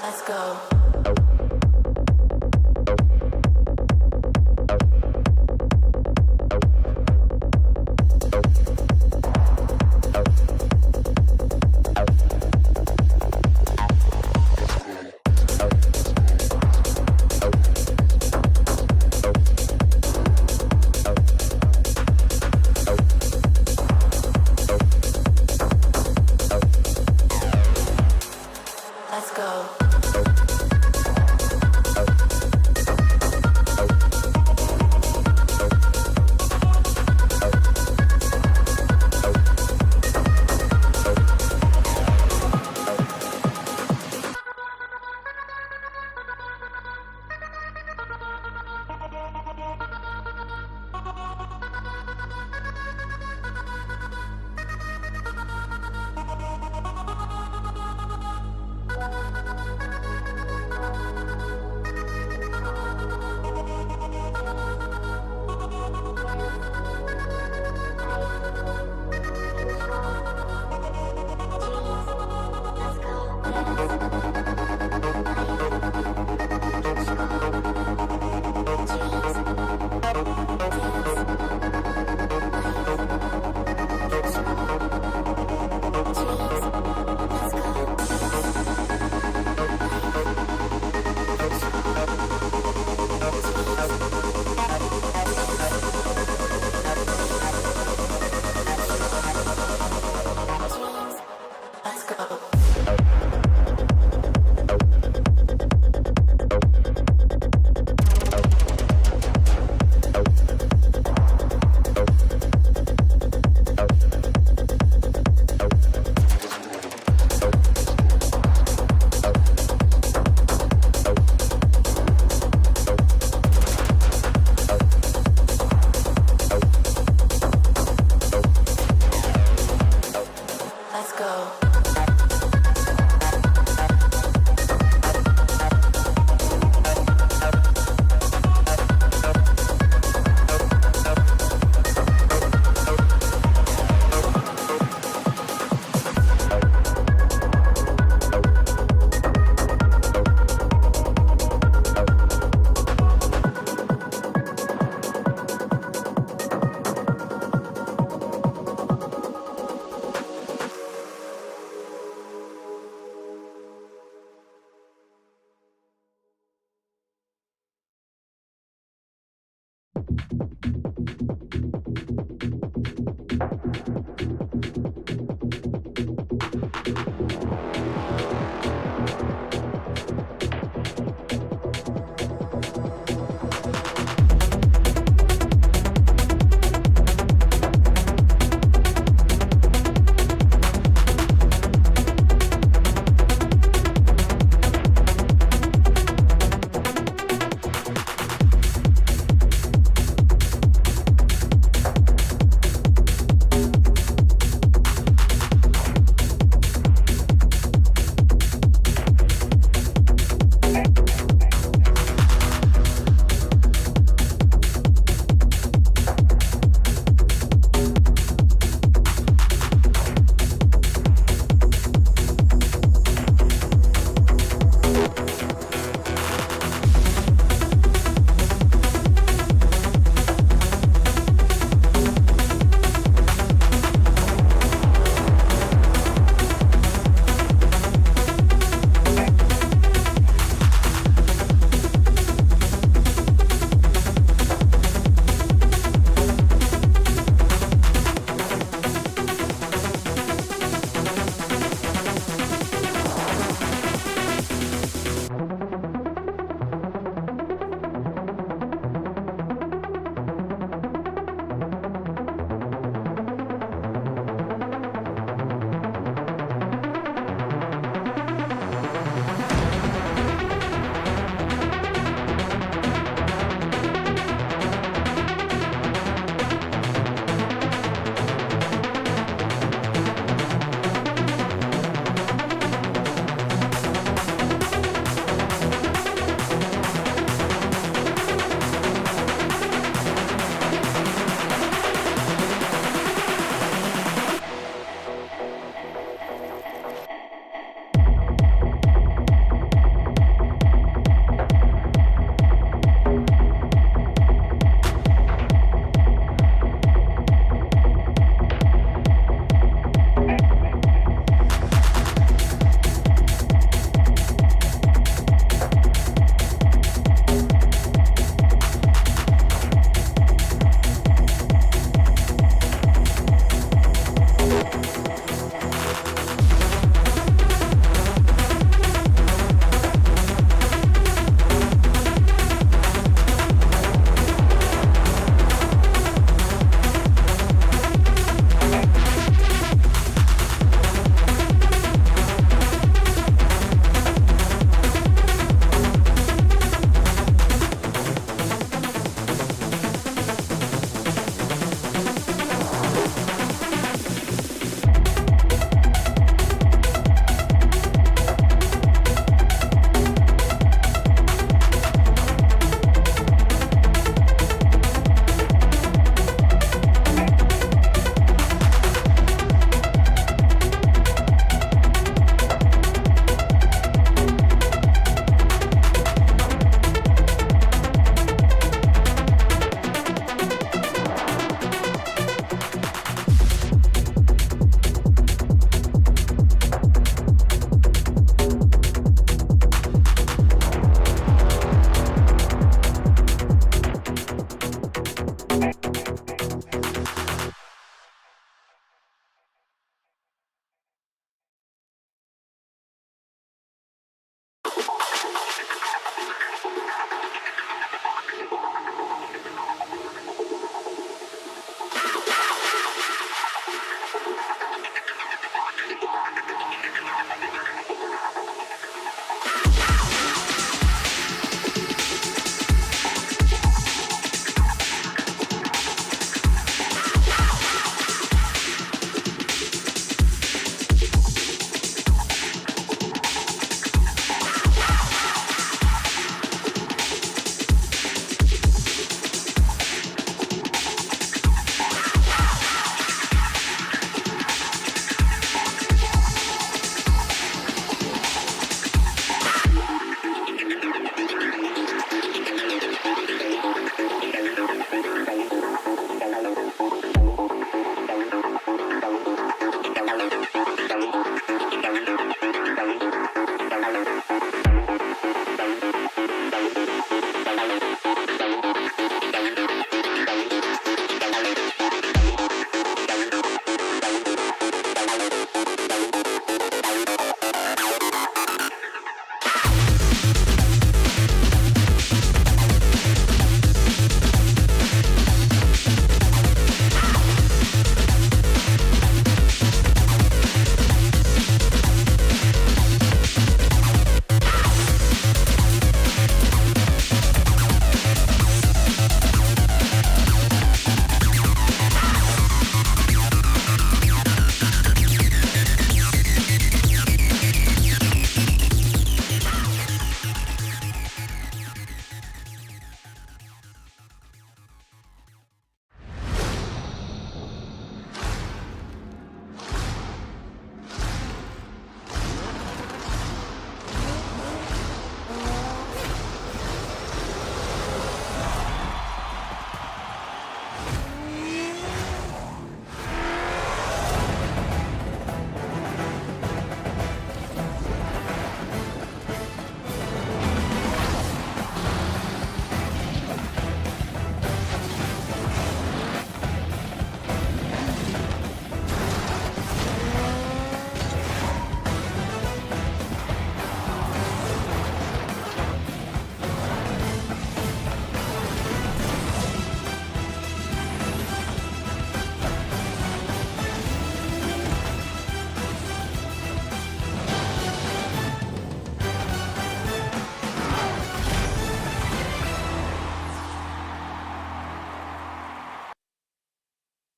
Let's go. Let's go.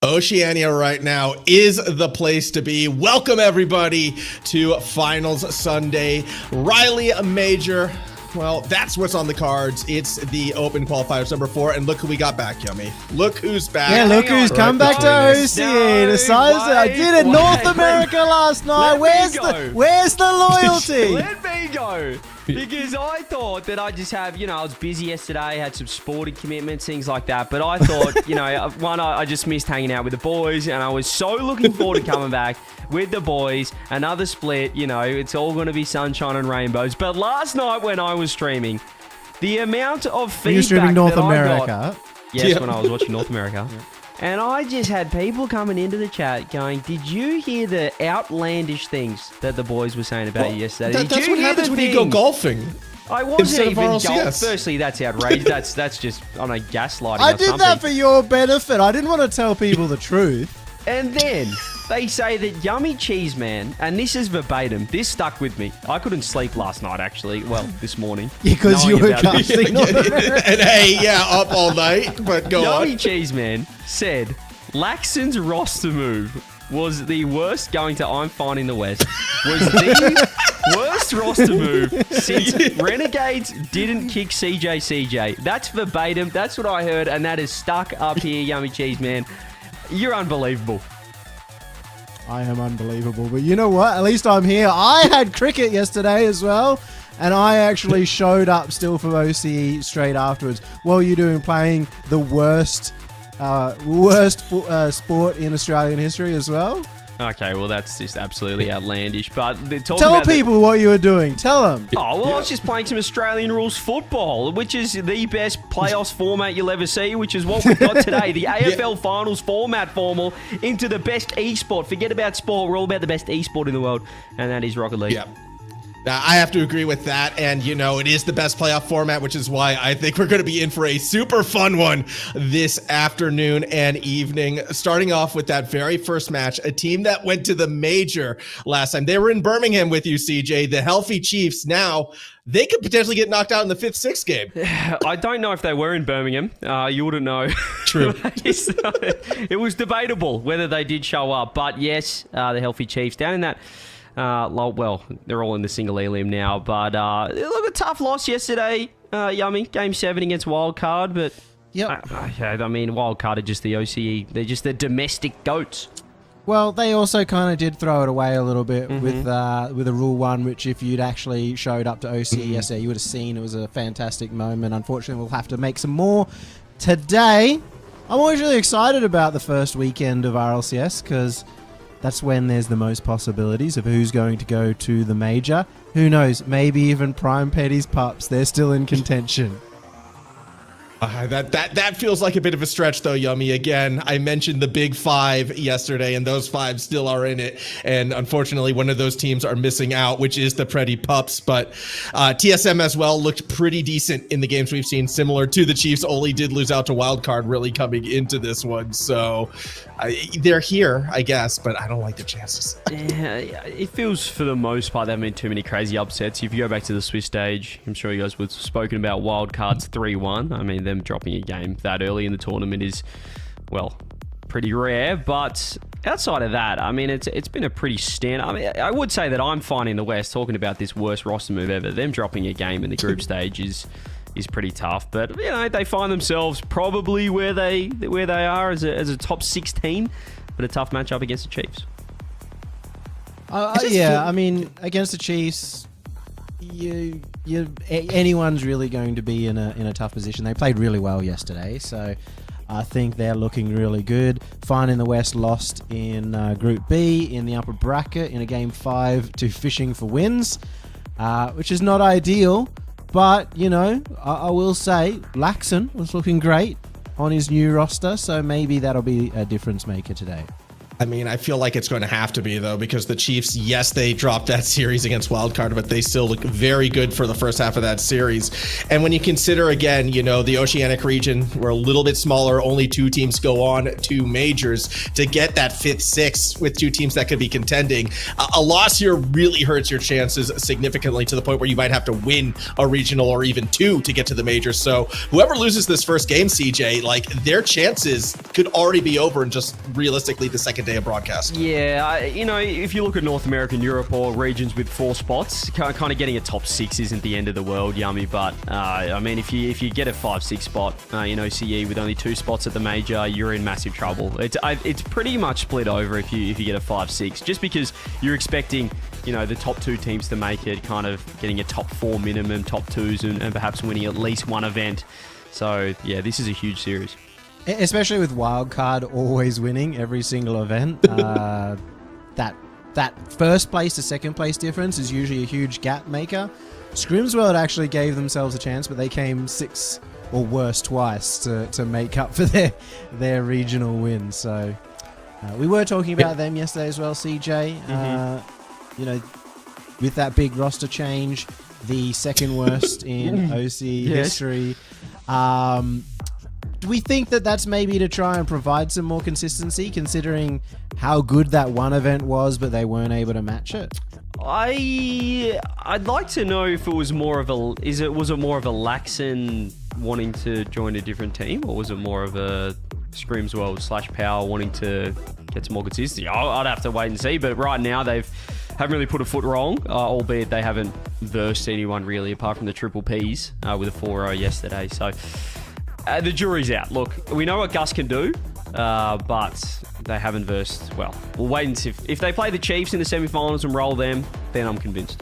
Oceania right now is the place to be. Welcome everybody to Finals Sunday. Raleigh Major. Well, that's what's on the cards. It's the Open Qualifiers number 4, and look who we got back, Yummy. Look who's back. Yeah, look who's come back to OCE. I did it North America last night. Where's the loyalty? Let me go. Because I thought that I just have, I was busy yesterday, had some sporting commitments, things like that. But I thought, I just missed hanging out with the boys, and I was so looking forward to coming back with the boys. Another split, it's all going to be sunshine and rainbows. But last night when I was streaming, the amount of feedback you streaming North that America? I got, yes, when I was watching North America. Yeah. And I just had people coming into the chat going, did you hear the outlandish things that the boys were saying about you yesterday? That's what happens when you go golfing. I wasn't even RLCS. golf. Firstly, that's outrageous. That's just, gaslighting I or did something. that for your benefit. I didn't want to tell people the truth. And then they say that Yummy Cheese Man, and this is verbatim, this stuck with me. I couldn't sleep last night, actually. Well, this morning. Because you were casting on And hey, up all night, but go on. Yummy Cheese Man said, Laxon's roster move was the worst going to I'm Fine in the West. Was the worst roster move since Renegades didn't kick CJ. That's verbatim. That's what I heard, and that is stuck up here, Yummy Cheese Man. You're unbelievable. I am unbelievable. But you know what? At least I'm here. I had cricket yesterday as well. And I actually showed up still for OCE straight afterwards. What were you doing? Playing the worst sport in Australian history as well? Okay, well, that's just absolutely outlandish. But tell people what you were doing. Tell them. Oh, well, I was just playing some Australian rules football, which is the best playoffs format you'll ever see, which is what we've got today. The AFL Finals format formal into the best e-sport. Forget about sport. We're all about the best e-sport in the world, and that is Rocket League. Yep. Now, I have to agree with that, and it is the best playoff format, which is why I think we're going to be in for a super fun one this afternoon and evening. Starting off with that very first match, a team that went to the major last time. They were in Birmingham with you, CJ, the Healthy Chiefs. Now, they could potentially get knocked out in the 5th-6th game. I don't know if they were in Birmingham. You wouldn't know. True. It was debatable whether they did show up, but yes, the Healthy Chiefs down in that... well, they're all in the single elimination now, but look, a tough loss yesterday, Yummy. Game 7 against Wildcard, but Wildcard are just the OCE. They're just the domestic goats. Well, they also kind of did throw it away a little bit with a Rule 1, which if you'd actually showed up to OCE yesterday, you would have seen it was a fantastic moment. Unfortunately, we'll have to make some more today. I'm always really excited about the first weekend of RLCS because... that's when there's the most possibilities of who's going to go to the major. Who knows? Maybe even Prime Petty's pups. They're still in contention. That feels like a bit of a stretch, though, Yummy. Again, I mentioned the big 5 yesterday, and those 5 still are in it. And unfortunately, one of those teams are missing out, which is the Pretty Pups. But TSM as well looked pretty decent in the games we've seen, similar to the Chiefs. Only did lose out to Wildcard really coming into this one. So they're here, I guess, but I don't like the chances. Yeah, it feels for the most part there haven't been too many crazy upsets. If you go back to the Swiss stage, I'm sure you guys would have spoken about Wildcard's 3-1. I mean, them dropping a game that early in the tournament is, well, pretty rare. But outside of that, I mean, it's been a pretty standard. I mean, I would say that I'm Fine in the West talking about this worst roster move ever. Them dropping a game in the group stage is pretty tough. But they find themselves probably where they are as a top 16, but a tough matchup against the Chiefs. I mean, against the Chiefs, anyone's really going to be in a tough position. They played really well yesterday, so I think they're looking really good. Fine in the West lost in Group B in the upper bracket in a Game 5 to Fishing for Wins, which is not ideal. But, I will say Laxon was looking great on his new roster, so maybe that'll be a difference maker today. I mean, I feel like it's going to have to be, though, because the Chiefs, yes, they dropped that series against Wildcard, but they still look very good for the first half of that series. And when you consider, again, you know, the Oceanic region, we're a little bit smaller, only 2 teams go on to majors. To get that 5th, 6th with 2 teams that could be contending, a loss here really hurts your chances significantly, to the point where you might have to win a regional or even 2 to get to the majors. So whoever loses this first game, CJ, like, their chances could already be over in just realistically the second day of broadcast. Yeah, you know, if you look at North America and Europe, or regions with 4 spots, kind of getting a top 6 isn't the end of the world, Yummy. But I mean, if you get a 5-6 spot in OCE with only 2 spots at the major, you're in massive trouble. It's pretty much split over if you get a 5-6, just because you're expecting, you know, the top 2 teams to make it, kind of getting a top 4 minimum, top 2s, and perhaps winning at least one event. So yeah, this is a huge series. Especially with Wildcard always winning every single event. That first place to second place difference is usually a huge gap maker. Scrimsworld actually gave themselves a chance, but they came 6 or worse twice to make up for their regional win. So we were talking about them yesterday as well, CJ. You know, with that big roster change, the second worst in OC history. Do we think that that's maybe to try and provide some more consistency, considering how good that one event was, but they weren't able to match it? I'd like to know if it was more of a was it more of a Laxon wanting to join a different team, or was it more of a Scrimsworld / Power wanting to get some more consistency? I'd have to wait and see. But right now they haven't really put a foot wrong, albeit they haven't versed anyone really, apart from the Triple Ps with a 4-0 yesterday. So the jury's out. Look, we know what Gus can do, but they haven't versed well. We'll wait and see. If they play the Chiefs in the semifinals and roll them, then I'm convinced.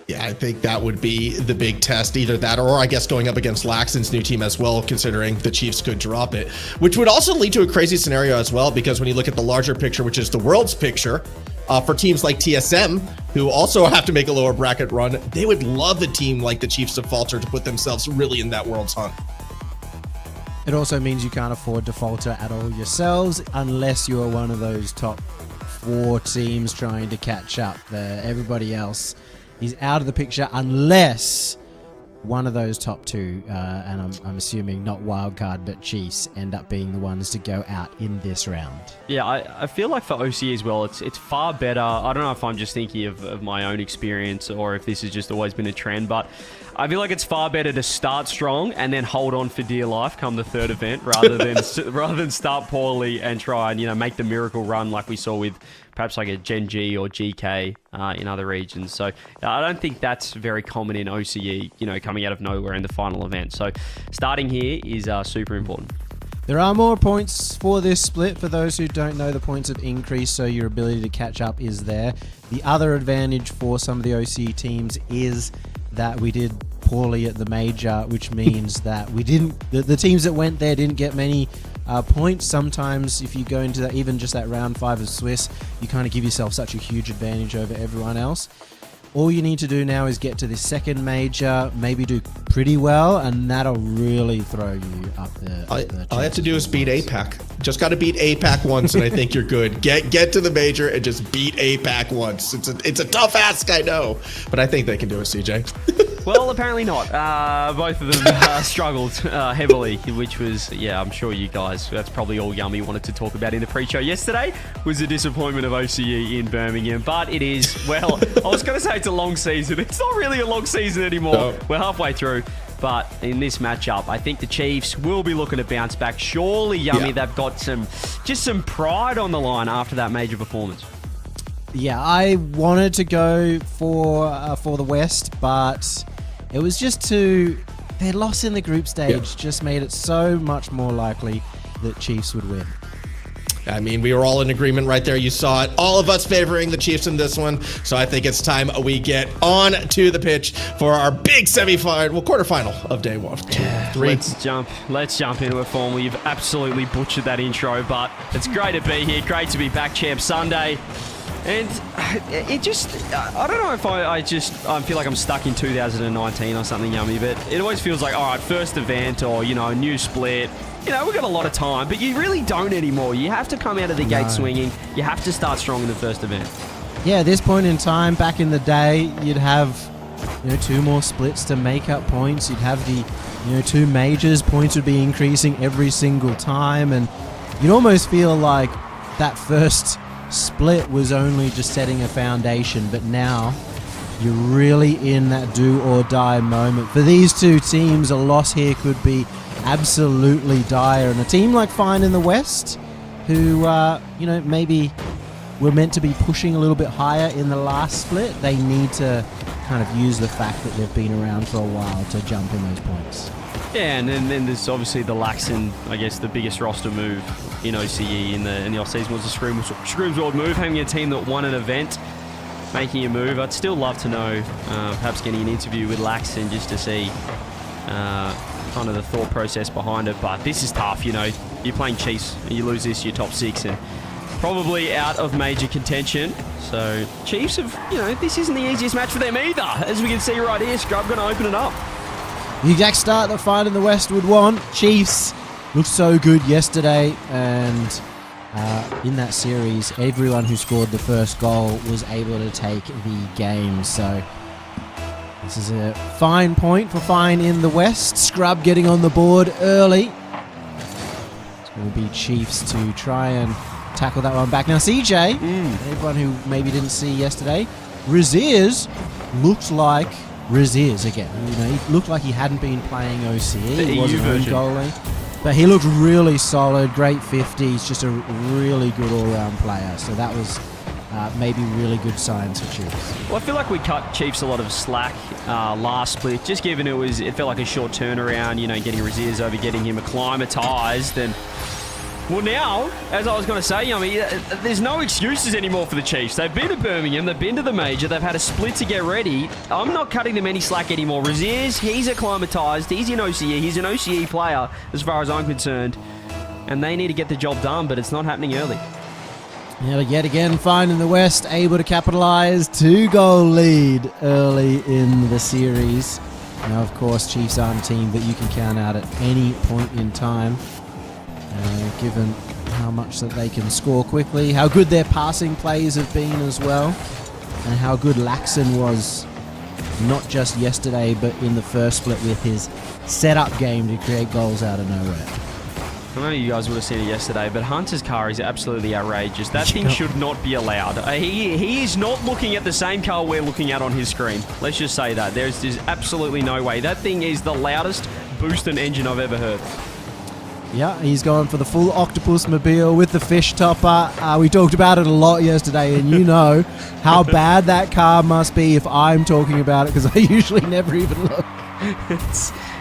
Yeah, I think that would be the big test. Either that, or I guess going up against Laxon's new team as well, considering the Chiefs could drop it, which would also lead to a crazy scenario as well, because when you look at the larger picture, which is the world's picture, for teams like TSM, who also have to make a lower bracket run, they would love a team like the Chiefs to falter to put themselves really in that world's hunt. It also means you can't afford to falter at all yourselves, unless you are one of those top 4 teams trying to catch up. Everybody else is out of the picture, unless one of those top 2, and I'm assuming not Wildcard but Chiefs, end up being the ones to go out in this round. Yeah, I feel like for OCE as well, it's far better. I don't know if I'm just thinking of my own experience, or if this has just always been a trend, but I feel like it's far better to start strong and then hold on for dear life come the 3rd event, rather than start poorly and try and, you know, make the miracle run like we saw with perhaps like a Gen G or GK in other regions. So I don't think that's very common in OCE, you know, coming out of nowhere in the final event. So starting here is super important. There are more points for this split. For those who don't know, the points have increased, so your ability to catch up is there. The other advantage for some of the OCE teams is that we did poorly at the major, which means that we didn't. The teams that went there didn't get many points. Sometimes, if you go into that, even just that round 5 of Swiss, you kind of give yourself such a huge advantage over everyone else. All you need to do now is get to this second major, maybe do pretty well, and that'll really throw you up the all you have to do is beat APAC. Just got to beat APAC once, and I think you're good. Get to the major and just beat APAC once. It's a tough ask, I know, but I think they can do it, CJ. Well, apparently not. Both of them struggled heavily, which was, yeah, I'm sure you guys, that's probably all Yummy wanted to talk about in the pre-show yesterday, was the disappointment of OCE in Birmingham. But it is, well, I was going to say it's a long season. It's not really a long season anymore. No. We're halfway through. But in this matchup, I think the Chiefs will be looking to bounce back. Surely, Yummy, they've got some pride on the line after that major performance. Yeah, I wanted to go for the West, but it was just their loss in the group stage just made it so much more likely that Chiefs would win. I mean, we were all in agreement right there. You saw it. All of us favoring the Chiefs in this one. So I think it's time we get on to the pitch for our big quarterfinal of day 1, 2, 3. Let's jump into it, Form. You've absolutely butchered that intro, but it's great to be here. Great to be back, Champ Sunday. And it just, I don't know if I feel like I'm stuck in 2019 or something, Yummy, but it always feels like, all right, first event or, a new split. We've got a lot of time, but you really don't anymore. You have to come out of the gate swinging. You have to start strong in the first event. Yeah, at this point in time, back in the day, you'd have, 2 more splits to make up points. You'd have the, 2 majors. Points would be increasing every single time, and you'd almost feel like that first split was only just setting a foundation, but now you're really in that do or die moment. For these two teams, a loss here could be absolutely dire, and a team like Fine in the West, who maybe were meant to be pushing a little bit higher in the last split, they need to kind of use the fact that they've been around for a while to jump in those points. Yeah, and then there's obviously the Laxon, I guess the biggest roster move in OCE in the off-season was the Screams World move, having a team that won an event, making a move. I'd still love to know, perhaps getting an interview with Laxon just to see kind of the thought process behind it. But this is tough, you're playing Chiefs and you lose this, you're top 6 and probably out of major contention. So Chiefs have, this isn't the easiest match for them either. As we can see right here, Scrub going to open it up. The exact start that Fine in the West would want. Chiefs looked so good yesterday, and in that series, everyone who scored the first goal was able to take the game. So this is a fine point for Fine in the West. Scrub getting on the board early. It's going to be Chiefs to try and tackle that one back. Now, CJ, everyone who maybe didn't see yesterday, Raziers looked like Raziers again. He looked like he hadn't been playing OCE. He wasn't own goalie, but he looked really solid. Great 50s, just a really good all-round player. So that was maybe really good signs for Chiefs. Well, I feel like we cut Chiefs a lot of slack last split, just given it felt like a short turnaround. Getting Raziers over, getting him acclimatized, and well, now, as I was going to say, there's no excuses anymore for the Chiefs. They've been to Birmingham, they've been to the major, they've had a split to get ready. I'm not cutting them any slack anymore. Raziers, he's acclimatized, he's in OCE, he's an OCE player as far as I'm concerned, and they need to get the job done, but it's not happening early. Yeah, but yet again, Fine in the West, able to capitalize, 2-goal lead early in the series. Now, of course, Chiefs aren't a team that you can count out at any point in time. Given how much that they can score quickly, how good their passing plays have been as well, and how good Laxon was not just yesterday but in the first split with his setup game to create goals out of nowhere. I know you guys would have seen it yesterday, but Hunter's car is absolutely outrageous. That thing should not be allowed. He is not looking at the same car we're looking at on his screen. Let's just say that. There's absolutely no way. That thing is the loudest boosted engine I've ever heard. Yeah, he's going for the full octopus mobile with the fish topper. We talked about it a lot yesterday, and you know how bad that car must be if I'm talking about it, because I usually never even look.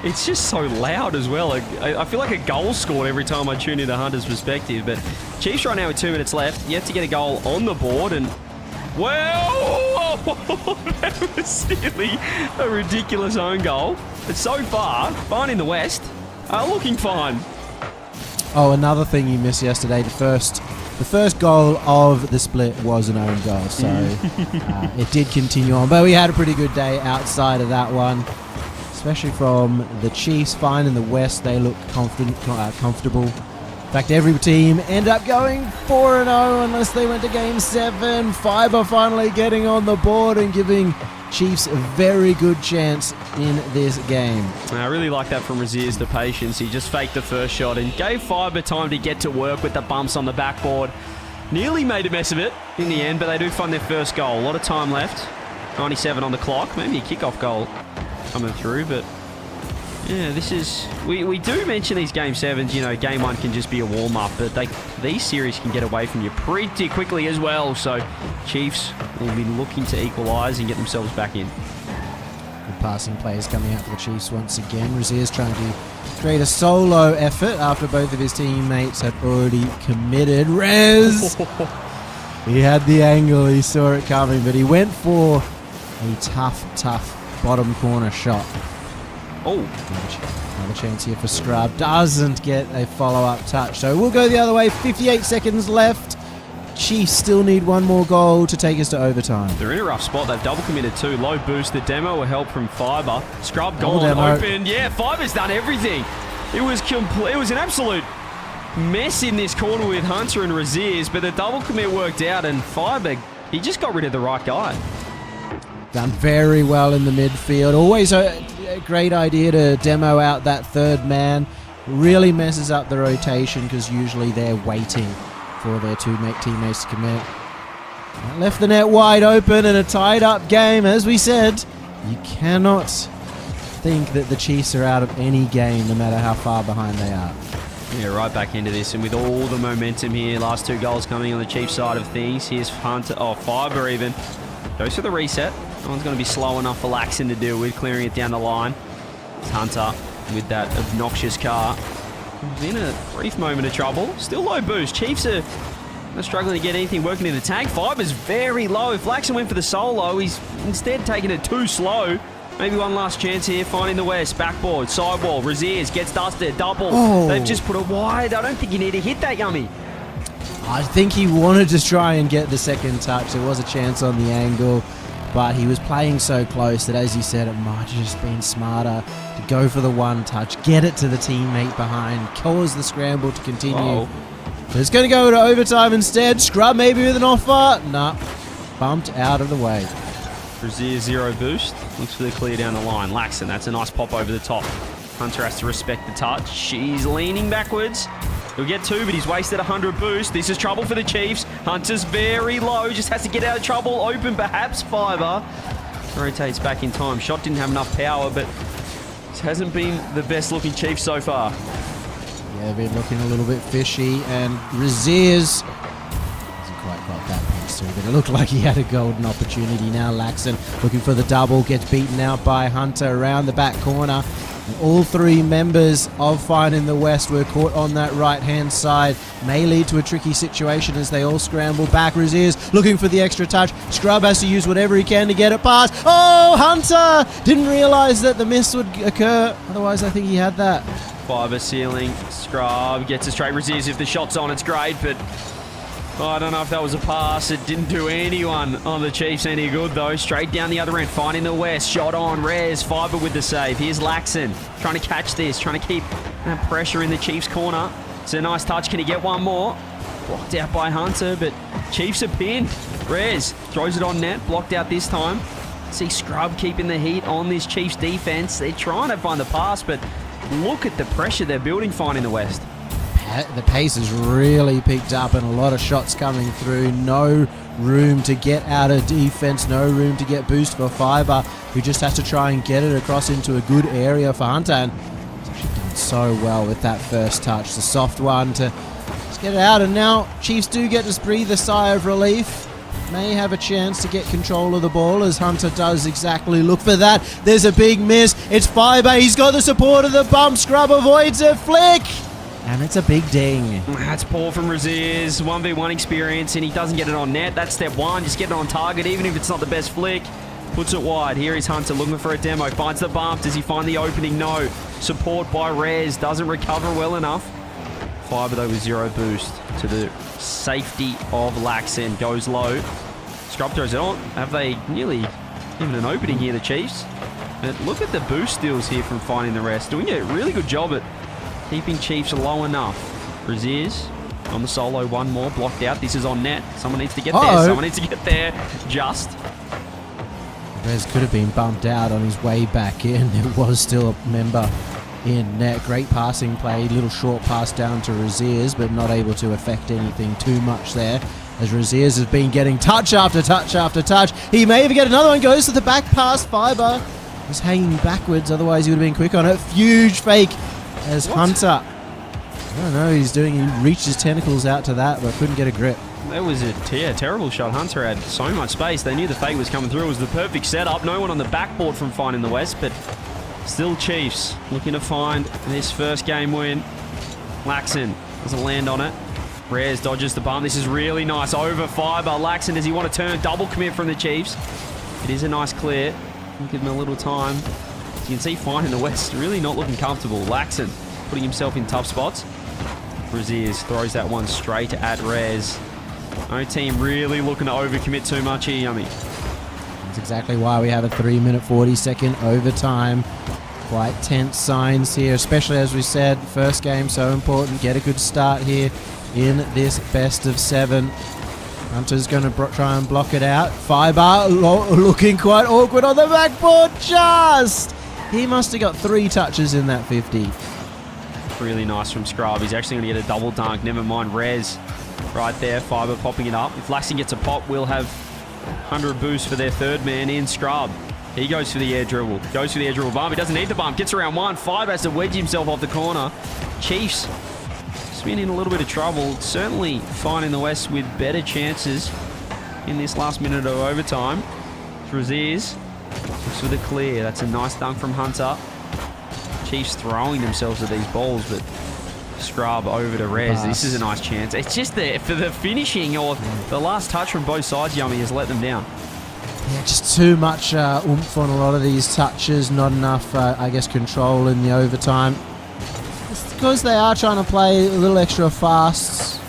It's just so loud as well. I feel like a goal scored every time I tune into Hunter's perspective. But Chiefs right now with 2 minutes left. You have to get a goal on the board, and well, that was really a ridiculous own goal. But so far, Fine in the West are looking fine. Oh, another thing you missed yesterday, the first goal of the split was an own goal, so it did continue on. But we had a pretty good day outside of that one, especially from the Chiefs. Fine in the West, they look comfortable. In fact, every team ended up going 4-0 unless they went to Game 7. Fiber finally getting on the board and giving Chiefs a very good chance in this game. I really like that from Raziers, the patience. He just faked the first shot and gave Fiber time to get to work with the bumps on the backboard. Nearly made a mess of it in the end, but they do find their first goal. A lot of time left. 97 on the clock. Maybe a kickoff goal coming through, but yeah, this is... We do mention these Game 7s, you know, Game 1 can just be a warm-up, but these series can get away from you pretty quickly as well, so Chiefs will be looking to equalise and get themselves back in. Good passing plays coming out for the Chiefs once again. Raziers trying to create a solo effort after both of his teammates had already committed. Rez! He had the angle, he saw it coming, but he went for a tough bottom corner shot. Oh, another chance here for Scrub. Doesn't get a follow-up touch. So we'll go the other way. 58 seconds left. Chiefs still need one more goal to take us to overtime. They're in a rough spot. They've double committed too. Low boost. The demo will help from Fiber. Scrub gone, open. Yeah, Fiber's done everything. It was complete. It was an absolute mess in this corner with Hunter and Raziers, but the double commit worked out, and Fiber, he just got rid of the right guy. Done very well in the midfield. Always a great idea to demo out that third man. Really messes up the rotation because usually they're waiting for their two teammates to commit. Left the net wide open in a tied up game. As we said, you cannot think that the Chiefs are out of any game no matter how far behind they are. Yeah, right back into this, and with all the momentum here, last 2 goals coming on the Chiefs side of things. Here's Hunter, Fiber even. Goes for the reset. No one's going to be slow enough for Laxon to deal with, clearing it down the line. It's Hunter with that obnoxious car. He's in a brief moment of trouble. Still low boost. Chiefs are struggling to get anything working in the tank. Fiber's very low. If Laxon went for the solo, he's instead taking it too slow. Maybe one last chance here, finding the West. Backboard, sidewall, Raziers gets dusted, double. Oh. They've just put it wide. I don't think you need to hit that, Yummy. I think he wanted to try and get the second touch. There was a chance on the angle, but he was playing so close that, as you said, it might have just been smarter to go for the one touch, get it to the teammate behind, cause the scramble to continue. Oh. But it's going to go to overtime instead. Scrub maybe with an offer. Nah, bumped out of the way. Razier 0 boost. Looks for the clear down the line. Laxon, that's a nice pop over the top. Hunter has to respect the touch. She's leaning backwards. He'll get 2, but he's wasted 100 boost. This is trouble for the Chiefs. Hunter's very low, just has to get out of trouble. Open, perhaps Fiber. Rotates back in time. Shot didn't have enough power, but this hasn't been the best looking Chiefs so far. Yeah, been looking a little bit fishy, and Raziers hasn't quite got that pace through, but it looked like he had a golden opportunity. Now Laxon looking for the double, gets beaten out by Hunter around the back corner. And all 3 members of Fine in the West were caught on that right-hand side. May lead to a tricky situation as they all scramble back. Raziers looking for the extra touch. Scrub has to use whatever he can to get it past. Oh, Hunter! Didn't realise that the miss would occur. Otherwise, I think he had that. Fiber ceiling. Scrub gets a straight. Raziers, if the shot's on, it's great, but I don't know if that was a pass. It didn't do anyone on the Chiefs any good, though. Straight down the other end, finding the West. Shot on, Rez, Fiber with the save. Here's Laxon, trying to catch this, trying to keep that pressure in the Chiefs' corner. It's a nice touch. Can he get one more? Blocked out by Hunter, but Chiefs are pinned. Rez throws it on net, blocked out this time. See Scrub keeping the heat on this Chiefs defense. They're trying to find the pass, but look at the pressure they're building fine in the West. The pace has really picked up and a lot of shots coming through. No room to get out of defense, no room to get boost for Fiber, who just has to try and get it across into a good area for Hunter. And he's actually done so well with that first touch. The soft one to just get it out. And now Chiefs do get to breathe a sigh of relief. May have a chance to get control of the ball as Hunter does exactly look for that. There's a big miss. It's Fiber. He's got the support of the bump. Scrub avoids a flick. And it's a big ding. That's poor from Raziers. 1v1 experience, and he doesn't get it on net. That's step 1. Just get it on target, even if it's not the best flick. Puts it wide. Here is Hunter looking for a demo. Finds the bump. Does he find the opening? No. Support by Rez. Doesn't recover well enough. Fiber, though, with 0 boost to the safety of Laxon. Goes low. Scrub throws it on. Have they nearly given an opening here, the Chiefs? But look at the boost steals here from finding the rest. Doing a really good job at keeping Chiefs low enough. Raziers on the solo, one more, blocked out. This is on net. Someone needs to get there. Someone needs to get there. Just. Rez could have been bumped out on his way back in. There was still a member in net. Great passing play. Little short pass down to Raziers, but not able to affect anything too much there. As Raziers has been getting touch after touch after touch. He may even get another one. Goes to the back pass. Fiber was hanging backwards. Otherwise, he would have been quick on it. Huge fake. As Hunter, I don't know, he reached his tentacles out to that, but couldn't get a grip. That was a terrible shot. Hunter had so much space. They knew the fake was coming through. It was the perfect setup. No one on the backboard from Fine in the West, but still Chiefs looking to find this first game win. Laxon doesn't land on it. Rez dodges the bump. This is really nice. Over Fiber. Laxon, does he want to turn? Double commit from the Chiefs. It is a nice clear. Give him a little time. You can see Fine in the West really not looking comfortable. Laxon putting himself in tough spots. Raziers throws that one straight at Rez. No team really looking to overcommit too much here, Yummy. That's exactly why we have a 3-minute 40-second overtime. Quite tense signs here, especially as we said, first game so important. Get a good start here in this best of 7. Hunter's going to try and block it out. Fiber looking quite awkward on the backboard. He must have got 3 touches in that 50. Really nice from Scrub. He's actually going to get a double dunk. Never mind Rez right there. Fiber popping it up. If Laxon gets a pop, we'll have 100 boost for their third man in Scrub. He goes for the air dribble. Goes for the air dribble bump. He doesn't need the bump. Gets around 1. Fiber has to wedge himself off the corner. Chiefs spin in a little bit of trouble. Certainly finding the West with better chances in this last minute of overtime. Raziers looks for the clear. That's a nice dunk from Hunter. Chiefs throwing themselves at these balls, but Scrub over to Rez. This is a nice chance. It's just there for the finishing or the last touch from both sides, Yummy, has let them down. Yeah, just too much oomph on a lot of these touches. Not enough, I guess, control in the overtime. It's because they are trying to play a little extra fast.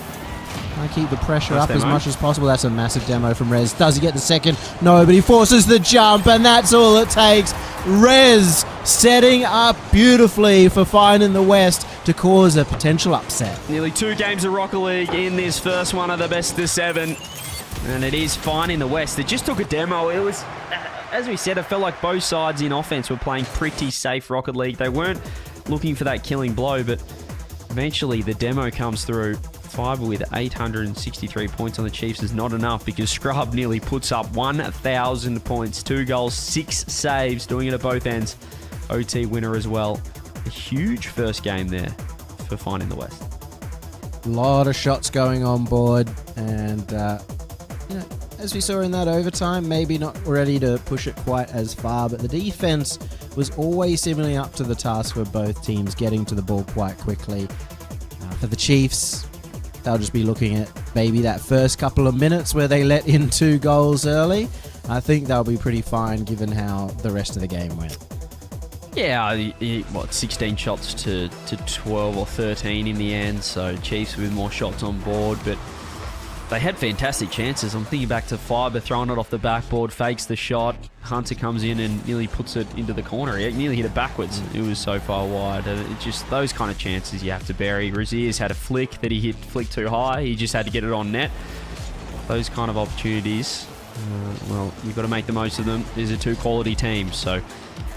Trying to keep the pressure up as much as possible. That's a massive demo from Rez. Does he get the second? No, but he forces the jump, and that's all it takes. Rez setting up beautifully for Fine in the West to cause a potential upset. Nearly 2 games of Rocket League in this first one of the best of 7. And it is Fine in the West. It just took a demo. It was, as we said, it felt like both sides in offense were playing pretty safe Rocket League. They weren't looking for that killing blow, but eventually the demo comes through. Fiber with 863 points on the Chiefs is not enough because Scrub nearly puts up 1,000 points. 2 goals, 6 saves, doing it at both ends. OT winner as well. A huge first game there for Fine in the West. A lot of shots going on board, and as we saw in that overtime, maybe not ready to push it quite as far, but the defense was always seemingly up to the task for both teams, getting to the ball quite quickly. For the Chiefs, they'll just be looking at maybe that first couple of minutes where they let in 2 goals early. I think they'll be pretty fine given how the rest of the game went. Yeah, 16 shots to 12 or 13 in the end, so Chiefs with more shots on board, but they had fantastic chances. I'm thinking back to Fiber throwing it off the backboard, fakes the shot. Hunter comes in and nearly puts it into the corner. He nearly hit it backwards. It was so far wide. It just those kind of chances you have to bury. Raziers had a flick that he hit too high. He just had to get it on net. Those kind of opportunities, well, you've got to make the most of them. These are 2 quality teams, so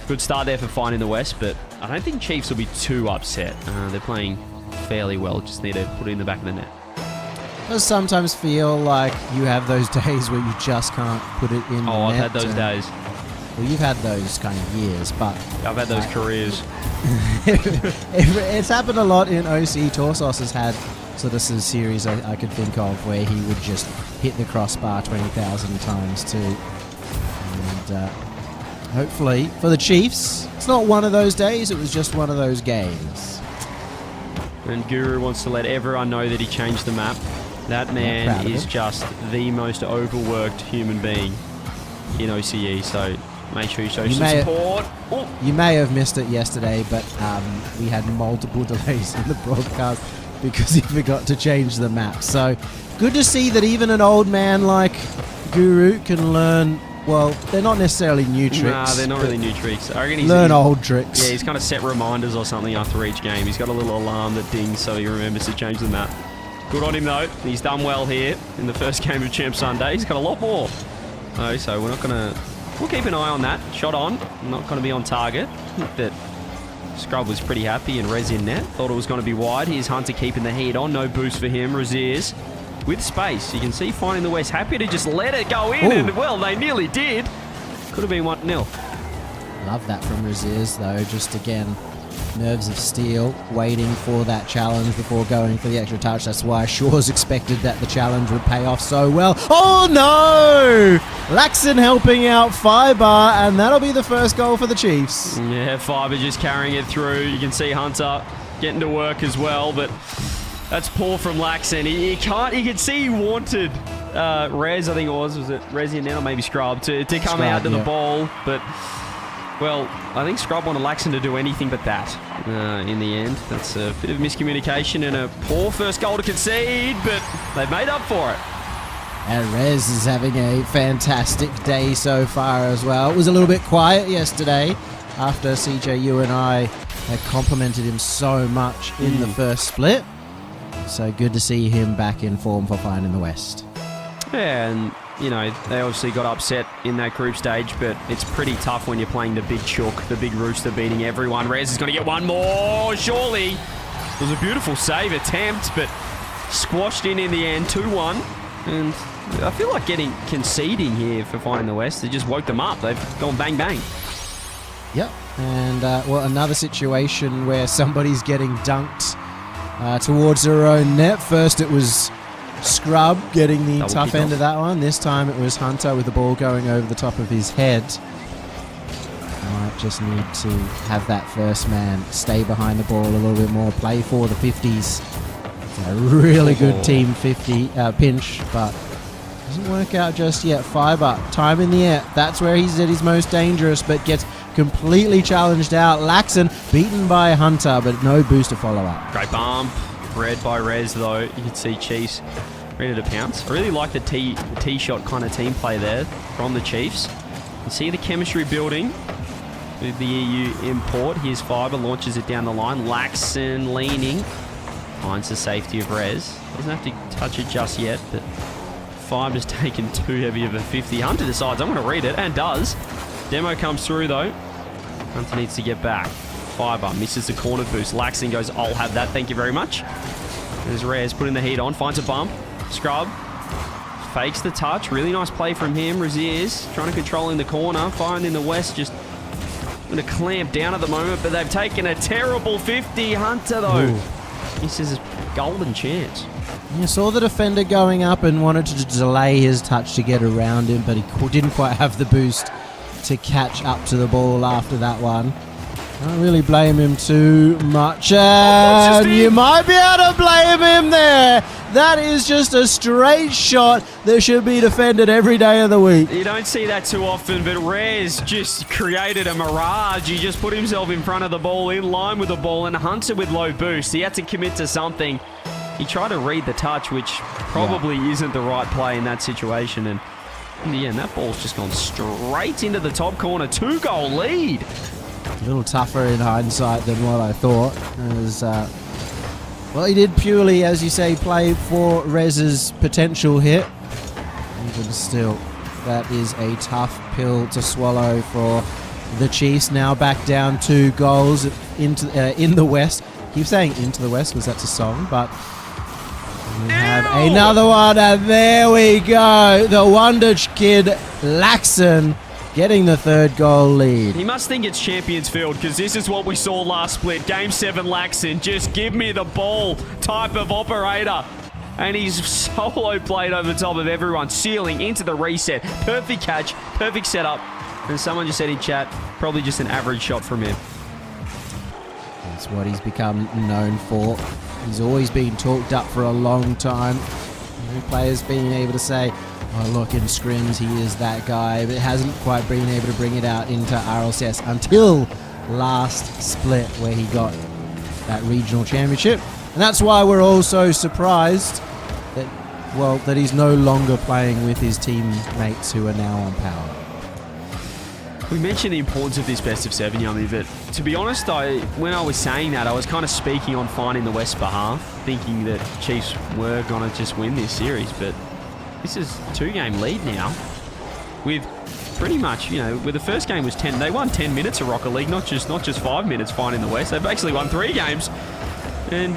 good start there for Fine in the West, but I don't think Chiefs will be too upset. They're playing fairly well. Just need to put it in the back of the net. Does sometimes feel like you have those days where you just can't put it in the net. I've had those days. Well, you've had those kind of years, but I've had those careers. It's happened a lot in OCE. Torsos has had sort of some series I could think of where he would just hit the crossbar 20,000 times too. And hopefully for the Chiefs, it's not one of those days, it was just one of those games. And Guru wants to let everyone know that he changed the map. That man is just the most overworked human being in OCE, so make sure you show some support. You may have missed it yesterday, but we had multiple delays in the broadcast because he forgot to change the map. So good to see that even an old man like Guru can learn. Well, they're not necessarily new tricks. Nah, they're not really new tricks. I reckon learn old tricks. Yeah, he's kind of set reminders or something after each game. He's got a little alarm that dings so he remembers to change the map. Good on him, though. He's done well here in the first game of Champ Sunday. He's got a lot more. Oh, so we're not going to... We'll keep an eye on that. Shot on. Not going to be on target. But Scrub was pretty happy and Rez in net. Thought it was going to be wide. Here's Hunter keeping the heat on. No boost for him. Raziers with space. You can see Fine in the West happy to just let it go in. And, well, they nearly did. Could have been 1-0. Love that from Raziers, though. Just, again, nerves of steel, waiting for that challenge before going for the extra touch. That's why Shaw's expected that the challenge would pay off so well. Oh, no! Laxon helping out Fiber, and that'll be the first goal for the Chiefs. Yeah, Fiber just carrying it through. You can see Hunter getting to work as well, but that's poor from Laxon. He can see he wanted Rez, I think it was it Rezi and now maybe Scrub to come out to the ball, but well, I think Scrub wanted Laxon to do anything but that in the end. That's a bit of miscommunication and a poor first goal to concede, but they've made up for it. And Rez is having a fantastic day so far as well. It was a little bit quiet yesterday after CJ, you and I had complimented him so much in the first split. So good to see him back in form for Fine in the West. Yeah, and you know, they obviously got upset in that group stage, but it's pretty tough when you're playing the big chook, the big rooster beating everyone. Rez is going to get one more, surely. It was a beautiful save attempt, but squashed in the end, 2-1. And I feel like conceding here for Fine in the West. They just woke them up. They've gone bang, bang. Yep. And, well, another situation where somebody's getting dunked towards their own net. First it was Scrub getting the tough end of that one. This time it was Hunter with the ball going over the top of his head. Might just need to have that first man stay behind the ball a little bit more, play for the 50s. It's a really good team 50 pinch, but doesn't work out just yet. Fiber, time in the air. That's where he's at his most dangerous, but gets completely challenged out. Laxon beaten by Hunter, but no boost to follow up. Great bump. Read by Rez, though. You can see Chiefs ready to pounce. I really like the tee shot kind of team play there from the Chiefs. You see the chemistry building with the EU import. Here's Fiber, launches it down the line. Laxon leaning. Finds the safety of Rez. Doesn't have to touch it just yet, but Fiber's taken too heavy of a 50. Hunter decides, I'm going to read it, and does. Demo comes through, though. Hunter needs to get back. Fiber misses the corner boost. Laxon goes, I'll have that, thank you very much. There's Rez putting the heat on, finds a bump. Scrub fakes the touch. Really nice play from him. Razier's trying to control in the corner. Fine in the West just going to clamp down at the moment, but they've taken a terrible 50. Hunter, though, he says his golden chance. You saw the defender going up and wanted to delay his touch to get around him, but he didn't quite have the boost to catch up to the ball after that one. Can't really blame him too much. And you might be able to blame him there. That is just a straight shot that should be defended every day of the week. You don't see that too often, but Rez just created a mirage. He just put himself in front of the ball, in line with the ball, and Hunter with low boost. He had to commit to something. He tried to read the touch, which probably isn't the right play in that situation. And in the end, that ball's just gone straight into the top corner. 2-goal lead. A little tougher in hindsight than what I thought. Well, he did purely, as you say, play for Rez's potential hit. Even still, that is a tough pill to swallow for the Chiefs. Now back down 2 goals into in the West. Keep saying into the West because that's a song, but we have another one, and there we go. The Wonder Kid, Laxon, getting the 3rd goal lead. He must think it's Champions Field because this is what we saw last split. Game 7 Laxon, just give me the ball type of operator. And he's solo played over the top of everyone, sealing into the reset. Perfect catch, perfect setup. And someone just said in chat, probably just an average shot from him. That's what he's become known for. He's always been talked up for a long time. Players being able to say, oh, look, in scrims, he is that guy, but hasn't quite been able to bring it out into RLCS until last split where he got that regional championship. And that's why we're all so surprised that, well, that he's no longer playing with his teammates who are now on power. We mentioned the importance of this best of 7, Yummy, but to be honest, when I was saying that, I was kind of speaking on Fine in the West behalf, thinking that Chiefs were going to just win this series, but this is a 2-game lead now with pretty much, you know, where the first game was 10. They won 10 minutes of Rocket League, not just 5 minutes Fine in the West. They've actually won 3 games. And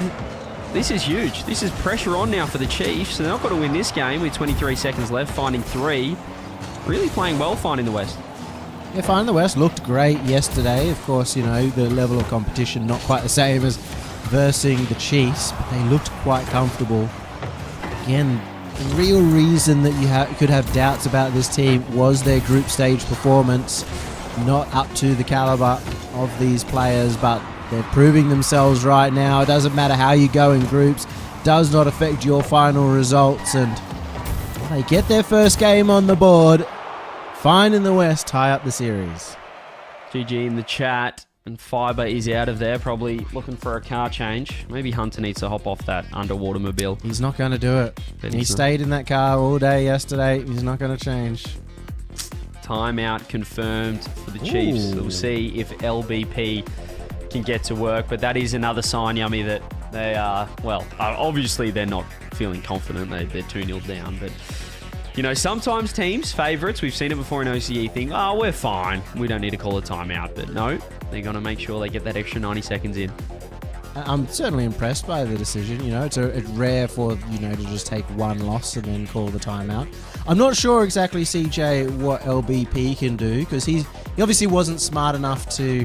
this is huge. This is pressure on now for the Chiefs. So they're not going to win this game with 23 seconds left, finding 3. Really playing well, Fine in the West. Yeah, Fine in the West looked great yesterday. Of course, you know, the level of competition not quite the same as versing the Chiefs, but they looked quite comfortable. Again, the real reason that you could have doubts about this team was their group stage performance, not up to the caliber of these players, but they're proving themselves right now. It doesn't matter how you go in groups, does not affect your final results, and they get their first game on the board. Fine in the West tie up the series. GG in the chat. And Fiber is out of there, probably looking for a car change. Maybe Hunter needs to hop off that underwater mobile. He's not going to do it. He stayed in that car all day yesterday. He's not going to change. Timeout confirmed for the Chiefs. We'll see if LBP can get to work. But that is another sign, Yummy, that they are, well, obviously they're not feeling confident. They're 2-0 down. But, you know, sometimes teams, favourites, we've seen it before in OCE, think, oh, we're fine. We don't need to call a timeout. But no, they're going to make sure they get that extra 90 seconds in. I'm certainly impressed by the decision. You know, it's rare for, you know, to just take one loss and then call the timeout. I'm not sure exactly, CJ, what LBP can do, because he obviously wasn't smart enough to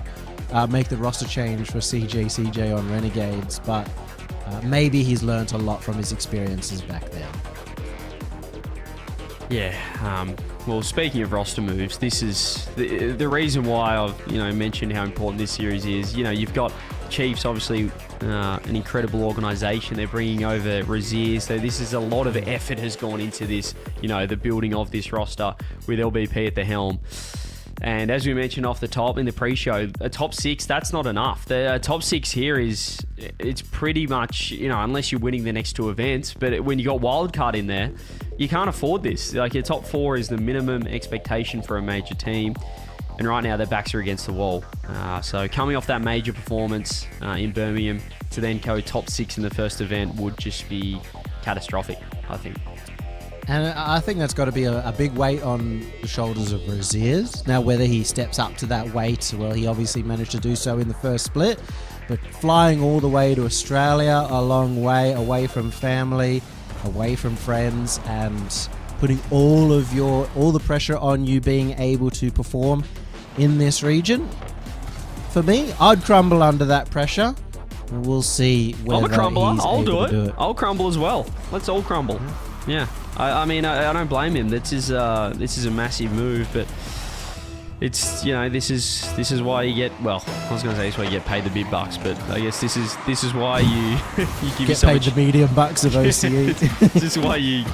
make the roster change for CJ on Renegades, but maybe he's learnt a lot from his experiences back there. Yeah, well, speaking of roster moves, this is the reason why I've, you know, mentioned how important this series is. You know, you've got Chiefs, obviously, an incredible organisation. They're bringing over Razier, so this is a lot of effort has gone into this, you know, the building of this roster with LBP at the helm. And as we mentioned off the top in the pre-show, a top 6, that's not enough. The top 6 here it's pretty much, you know, unless you're winning the next 2 events, but when you got Wildcard in there, you can't afford this. Like, your top 4 is the minimum expectation for a major team. And right now, their backs are against the wall. So coming off that major performance in Birmingham to then go top 6 in the first event would just be catastrophic, I think. And I think that's got to be a big weight on the shoulders of Razier's. Now, whether he steps up to that weight, well, he obviously managed to do so in the first split. But flying all the way to Australia, a long way, away from family, away from friends, and putting all the pressure on you being able to perform in this region. For me, I'd crumble under that pressure. We'll see whether I'm a crumbler. he's I'll able do to do it. I'll crumble as well. Let's all crumble. Yeah. I mean, I don't blame him. This is a massive move, but it's, you know, this is why you get, well, I was going to say this is why you get paid the big bucks, but I guess this is why you give Get yourself paid the medium bucks of OCE. this is why you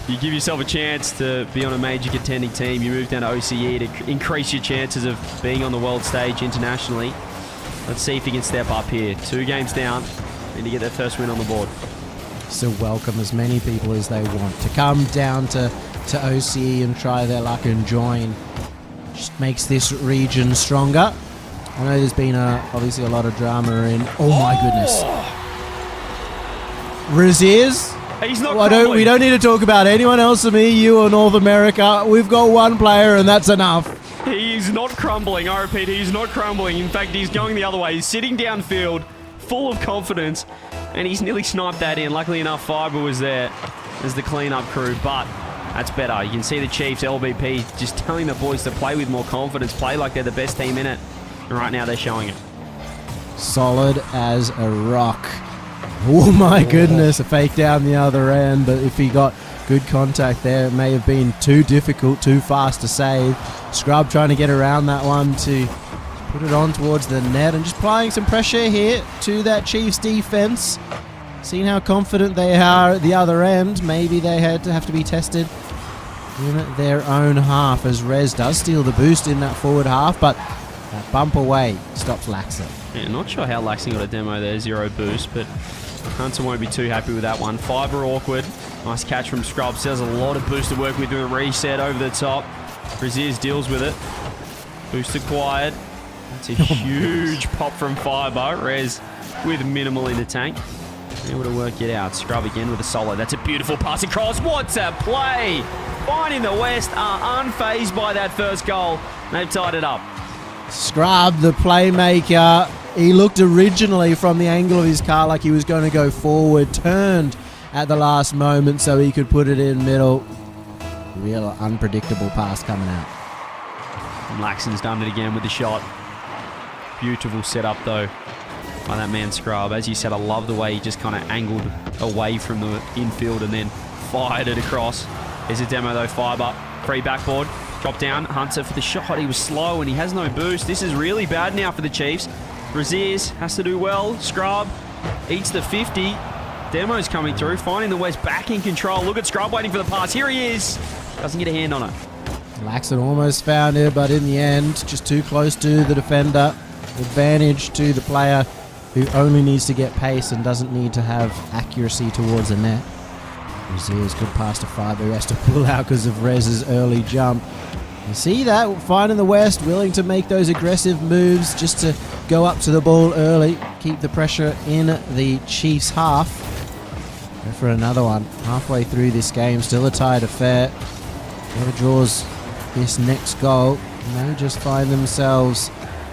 give yourself a chance to be on a major contending team. You move down to OCE to increase your chances of being on the world stage internationally. Let's see if he can step up here. 2 games down, and to get their first win on the board. So welcome as many people as they want to come down to OCE and try their luck and join. Just makes this region stronger. I know there's been obviously a lot of drama in. Oh my goodness. Razier's. He's not We don't need to talk about anyone else of me, you or North America. We've got one player and that's enough. He's not crumbling. I repeat, he's not crumbling. In fact, he's going the other way. He's sitting downfield, full of confidence, and he's nearly sniped that in. Luckily enough, Fiber was there as the cleanup crew, but that's better. You can see the Chiefs, LBP, just telling the boys to play with more confidence, play like they're the best team in it. And right now, they're showing it. Solid as a rock. Oh my goodness, a fake down the other end, but if he got good contact there, it may have been too difficult, too fast to save. Scrub trying to get around that one to put it on towards the net and just applying some pressure here to that Chiefs defense. Seeing how confident they are at the other end, maybe they had to have to be tested in their own half, as Rez does steal the boost in that forward half, but that bump away stops Laxon. Yeah, not sure how Laxon got a demo there, 0 boost, but Hunter won't be too happy with that one. Fiber awkward. Nice catch from Scrub. Still has a lot of boost to work with a reset over the top. Braziers deals with it. Boost acquired. That's a huge pop from Fiber. Rez with minimal in the tank. Able to work it out. Scrub again with a solo. That's a beautiful pass across. What's a play? Fine in the West are unfazed by that first goal. They've tied it up. Scrub, the playmaker. He looked originally from the angle of his car like he was going to go forward. Turned at the last moment so he could put it in middle. Real unpredictable pass coming out. And Laxon's done it again with the shot. Beautiful setup though by that man Scrub. As you said, I love the way he just kind of angled away from the infield and then fired it across. There's a demo though, Fiber. Free backboard. Drop down. Hunter for the shot. He was slow and he has no boost. This is really bad now for the Chiefs. Raziers has to do well. Scrub eats the 50. Demo's coming through. Finding the West back in control. Look at Scrub waiting for the pass. Here he is. Doesn't get a hand on it. Laxon almost found it, but in the end, just too close to the defender. advantage to the player who only needs to get pace and doesn't need to have accuracy towards the net. Raziers good pass to Fiber, who has to pull out because of Rez's early jump. You see that? Fine in the West, willing to make those aggressive moves just to go up to the ball early, keep the pressure in the Chiefs' half. Go for another one. Halfway through this game, still a tied affair. Whoever draws this next goal may just find themselves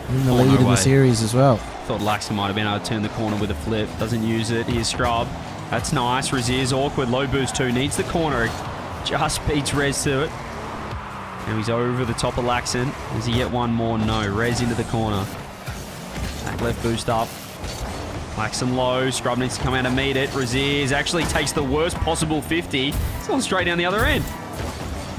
in the lead in the series as well. Thought Laxton might have been able to turn the corner with a flip. Doesn't use it. Here's Scrub. That's nice. Raziers awkward. Low boost too. Needs the corner. Just beats Rez to it. Now he's over the top of Laxton. Does he get one more? No. Rez into the corner. Back left boost up. Laxton low. Scrub needs to come out and meet it. Raziers actually takes the worst possible 50. It's on straight down the other end.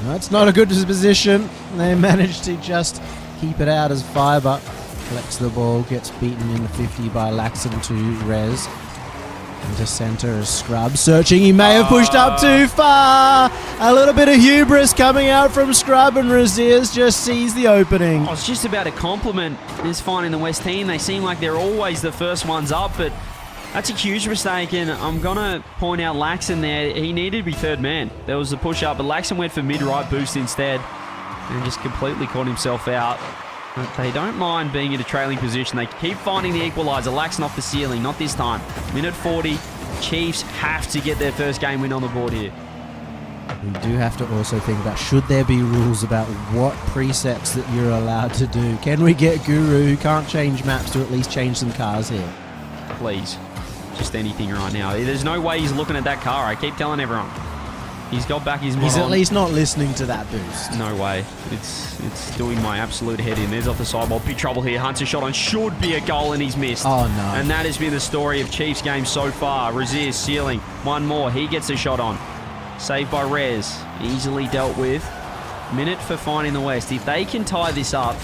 That's not a good position. They managed to just keep it out as Fiber collects the ball, gets beaten in the 50 by Laxton to Rez. Into center is Scrub searching. He may have pushed up too far. A little bit of hubris coming out from Scrub, and Raziers just sees the opening. I was just about to compliment this Fine in the West team. They seem like they're always the first ones up, but that's a huge mistake, and I'm going to point out Laxton there. He needed to be third man. There was the push up, but Laxton went for mid-right boost instead and just completely caught himself out. But they don't mind being in a trailing position. They keep finding the equaliser. Laxton off the ceiling, not this time. Minute 40. Chiefs have to get their first game win on the board here. We do have to also think about, should there be rules about what presets that you're allowed to do? Can we get Guru, who can't change maps, to at least change some cars here? Please. Just anything right now. There's no way he's looking at that car. I keep telling everyone. He's got back his mod He's at on. least not listening to that boost. No way. It's doing my absolute head in. There's off the sideball. Big trouble here. Hunter shot on. Should be a goal and he's missed. Oh, no. And that has been the story of Chiefs games so far. Raziers ceiling. One more. He gets a shot on. Saved by Rez. Easily dealt with. Minute for Fine in the West. If they can tie this up,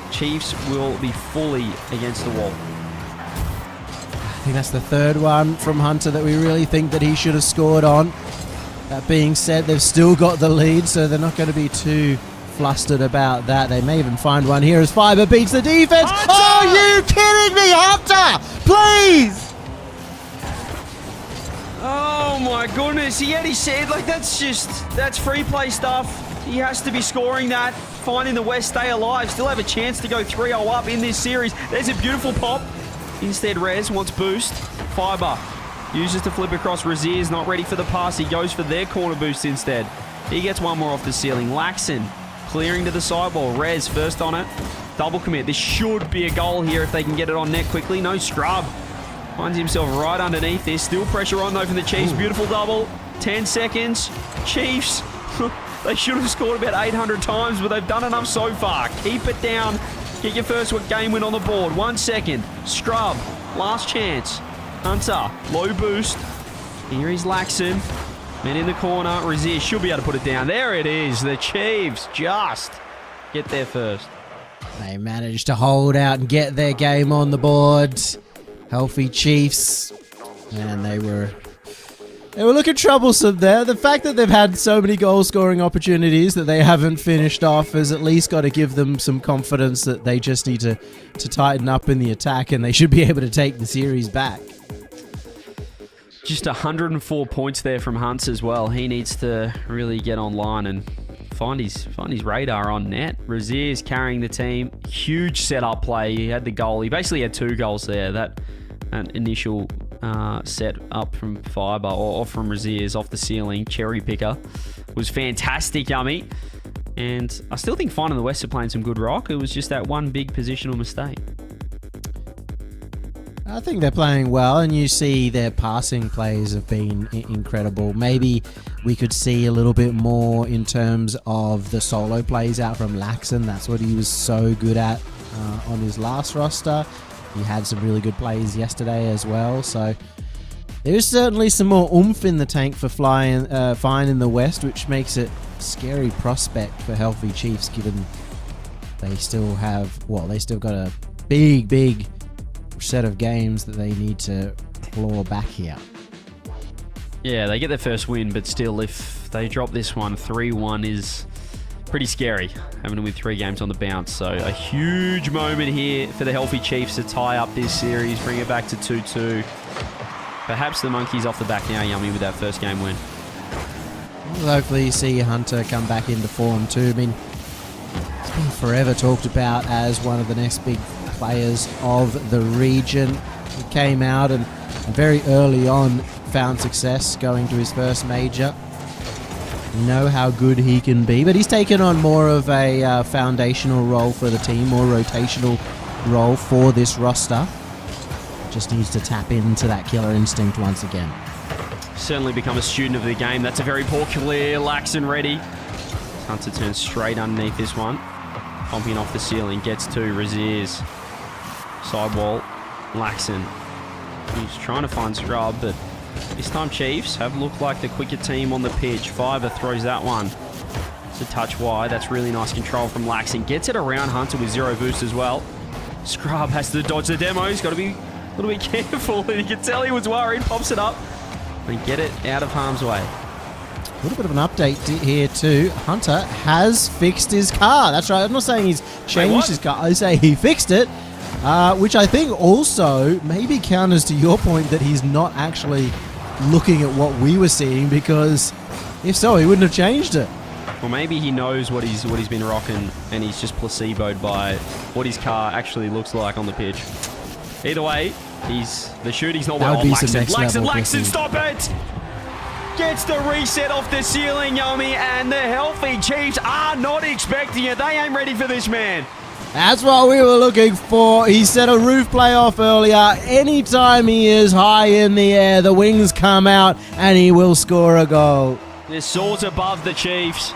Chiefs will be fully against the wall. I think that's the third one from Hunter that we really think that he should have scored on. That being said, they've still got the lead, so they're not going to be too flustered about that. They may even find one here as Fiber beats the defense. Hunter! Oh, you kidding me, Hunter? Please! Oh my goodness. He said, like, that's free play stuff. He has to be scoring that. Fine in the West, stay alive. Still have a chance to go 3-0 up in this series. There's a beautiful pop. Instead, Rez wants boost. Fiber uses to flip across. Raziers not ready for the pass. He goes for their corner boost instead. He gets one more off the ceiling. Laxton clearing to the sideball. Rez first on it. Double commit. This should be a goal here if they can get it on net quickly. No Scrub. Finds himself right underneath. There's still pressure on though from the Chiefs. Beautiful double. 10 seconds. Chiefs. They should have scored about 800 times, but they've done enough so far. Keep it down. Get your first game win on the board. 1 second. Scrub. Last chance. Hunter. Low boost. Here is Laxton. Men in the corner. Razier should be able to put it down. There it is. The Chiefs just get there first. They managed to hold out and get their game on the board. Healthy Chiefs. And they were looking troublesome there. The fact that they've had so many goal-scoring opportunities that they haven't finished off has at least got to give them some confidence that they just need to tighten up in the attack and they should be able to take the series back. Just 104 points there from Hunts as well. He needs to really get online and find his radar on net. Raziers carrying the team. Huge setup play. He had the goal. He basically had 2 goals there. That initial set up from Fiber or from Raziers off the ceiling, cherry picker, was fantastic, Yummy. And I still think Fine in the West are playing some good rock. It was just that one big positional mistake. I think they're playing well, and you see their passing plays have been incredible. Maybe we could see a little bit more in terms of the solo plays out from Laxton. That's what he was so good at on his last roster. He had some really good plays yesterday as well. So there's certainly some more oomph in the tank for Fine in the West, which makes it a scary prospect for healthy Chiefs, given they still got a big set of games that they need to claw back here. Yeah, they get their first win, but still, if they drop this one, 3-1 is pretty scary having to win 3 games on the bounce. So a huge moment here for the healthy Chiefs to tie up this series, bring it back to 2-2. Perhaps the Monkeys off the back now, Yummy, with that first game win. Well, hopefully you see Hunter come back into form too. I mean, he's been forever talked about as one of the next big players of the region. He came out and very early on found success going to his first major. You know how good he can be, but he's taken on more of a foundational role for the team, more rotational role for this roster. Just needs to tap into that killer instinct once again. Certainly become a student of the game. That's a very poor clear. Laxon ready. Hunter turns straight underneath this one. Pumping off the ceiling. Gets to Raziers. Sidewall. Laxon. He's trying to find Scrub, but this time Chiefs have looked like the quicker team on the pitch. Fiver throws that one. It's a touch wide. That's really nice control from Laxon. Gets it around Hunter with 0 boost as well. Scrub has to dodge the demo. He's got to be a little bit careful. You can tell he was worried. Pops it up and get it out of harm's way. A little bit of an update here too. Hunter has fixed his car. That's right. I'm not saying he's changed his car. I say he fixed it, which I think also maybe counters to your point that he's not actually looking at what we were seeing, because if so, he wouldn't have changed it. Well, maybe he knows what he's been rocking, and he's just placeboed by what his car actually looks like on the pitch. Either way, the shooting's not well. Laxon, stop it! Gets the reset off the ceiling, Yummy, and the healthy Chiefs are not expecting it. They ain't ready for this man. That's what we were looking for. He set a roof play off earlier. Anytime he is high in the air, the wings come out and he will score a goal. This soars above the Chiefs.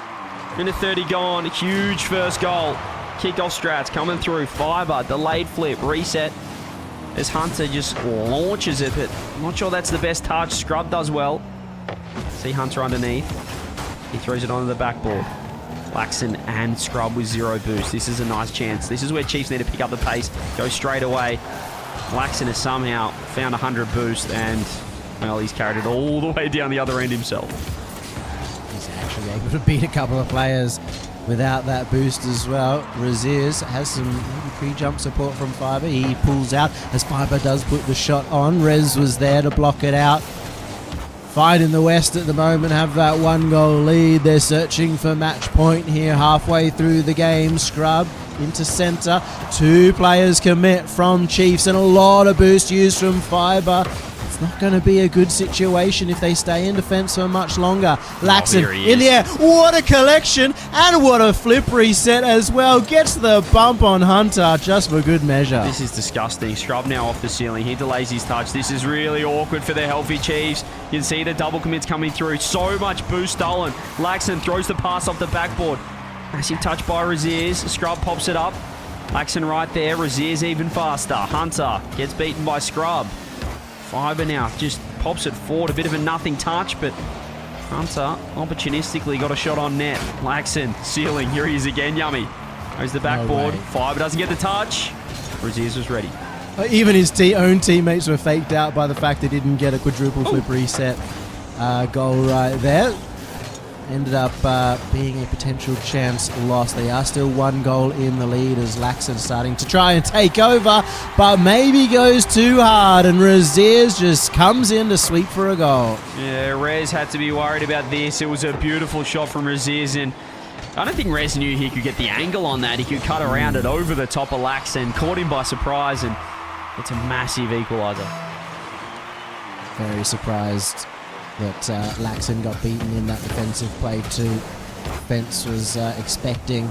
Minute 30 gone. Huge first goal. Kick-off strats coming through. Fiber, delayed flip, reset. As Hunter just launches it, but I'm not sure that's the best touch. Scrub does well. See Hunter underneath. He throws it onto the backboard. Laxon and Scrub with 0 boost. This is a nice chance. This is where Chiefs need to pick up the pace. Go straight away. Laxon has somehow found 100 boost, and, well, he's carried it all the way down the other end himself. He's actually able to beat a couple of players without that boost as well. Raziers has some maybe pre-jump support from Fiber. He pulls out as Fiber does put the shot on. Rez was there to block it out. Fight in the West at the moment have that 1-goal lead. They're searching for match point here halfway through the game. Scrub into centre. 2 players commit from Chiefs and a lot of boost used from Fiber. It's not going to be a good situation if they stay in defence for much longer. Laxon in the air. What a collection and what a flip reset as well. Gets the bump on Hunter just for good measure. This is disgusting. Scrub now off the ceiling. He delays his touch. This is really awkward for the healthy Chiefs. You can see the double commits coming through. So much boost stolen. Laxon throws the pass off the backboard. Massive touch by Raziers. Scrub pops it up. Laxon right there. Raziers even faster. Hunter gets beaten by Scrub. Fiber now just pops it forward. A bit of a nothing touch, but Hunter opportunistically got a shot on net. Laxon, ceiling. Here he is again, Yummy. Goes the backboard. No way. Fiber doesn't get the touch. Raziers was ready. Even his own teammates were faked out by the fact they didn't get a quadruple flip reset goal right there. Ended up being a potential chance loss. They are still 1 goal in the lead as Laxon starting to try and take over, but maybe goes too hard and Raziers just comes in to sweep for a goal. Yeah, Rez had to be worried about this. It was a beautiful shot from Raziers, and I don't think Rez knew he could get the angle on that. He could cut around it over the top of Laxon, caught him by surprise, and it's a massive equaliser. Very surprised that Laxon got beaten in that defensive play too. Defense was expecting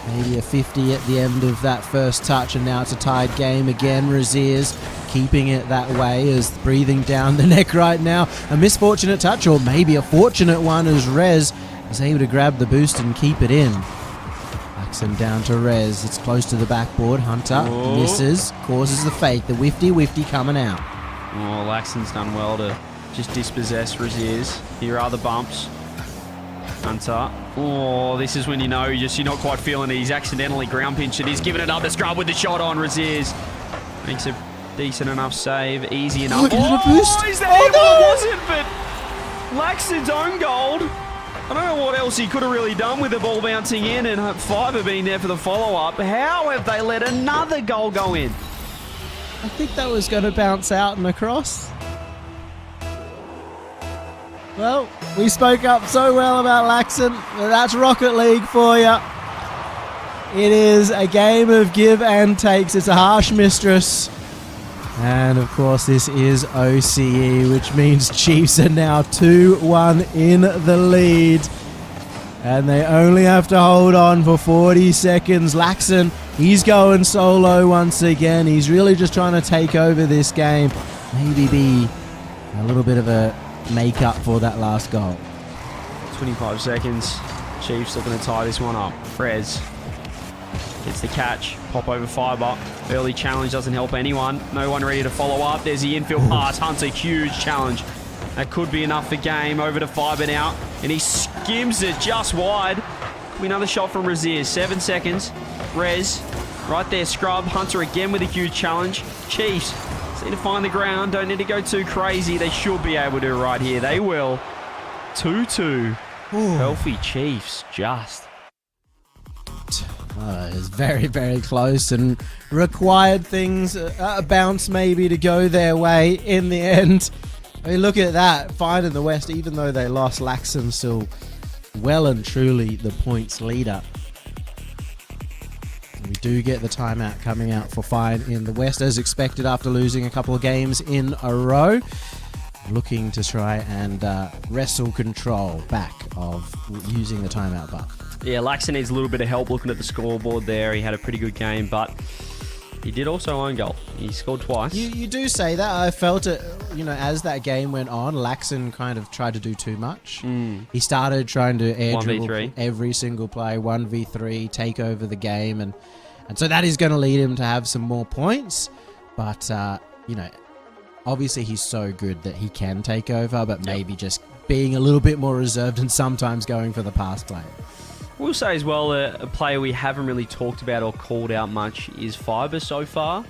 maybe a 50 at the end of that first touch, and now it's a tied game again. Raziers keeping it that way, is breathing down the neck right now. A misfortunate touch, or maybe a fortunate one, as Rez is able to grab the boost and keep it in. Laxon down to Rez. It's close to the backboard. Hunter misses, causes the fake. The whifty coming out. Oh, Laxon's done well to just dispossess Raziers. Here are the bumps. Hunter. Oh, this is when you know you're not quite feeling it. He's accidentally ground pinched it. He's given it up to Scrub with the shot on. Raziers makes a decent enough save. Easy enough. Look, is it a boost? Is that it? Well, it wasn't, but Laxon's own goal. I don't know what else he could have really done with the ball bouncing in and Fiver being there for the follow-up. How have they let another goal go in? I think that was going to bounce out and across. Well, we spoke up so well about Laxon. That's Rocket League for you. It is a game of give and takes. It's a harsh mistress. And, of course, this is OCE, which means Chiefs are now 2-1 in the lead. And they only have to hold on for 40 seconds. Laxon, he's going solo once again. He's really just trying to take over this game. Maybe be a little bit of a make-up for that last goal. 25 seconds. Chiefs looking to tie this one up. Rez gets the catch. Pop over Fiber. Early challenge doesn't help anyone. No one ready to follow up. There's the infield pass. Hunt's a huge challenge. That could be enough for game. Over to Fiber now. And he skims it just wide. Could be another shot from Razier. 7 seconds. Rez. Right there. Scrub. Hunter again with a huge challenge. Chiefs need to find the ground. Don't need to go too crazy. They should be able to right here. They will. 2-2. Healthy Chiefs. Just. It's very, very close and required things, a bounce maybe to go their way in the end. I mean, look at that. Fine in the West, even though they lost, Laxon still well and truly the points leader. We do get the timeout coming out for Fine in the West, as expected after losing a couple of games in a row. Looking to try and wrestle control back of using the timeout button. Yeah, Laxon needs a little bit of help looking at the scoreboard there. He had a pretty good game, but he did also own goal. He scored twice. You do say that. I felt it, as that game went on, Laxon kind of tried to do too much. He started trying to air dribble every single play, 1v3, take over the game, and so that is going to lead him to have some more points. But, obviously he's so good that he can take over, but maybe just being a little bit more reserved and sometimes going for the pass play. We'll say as well, a player we haven't really talked about or called out much is Fiber so far.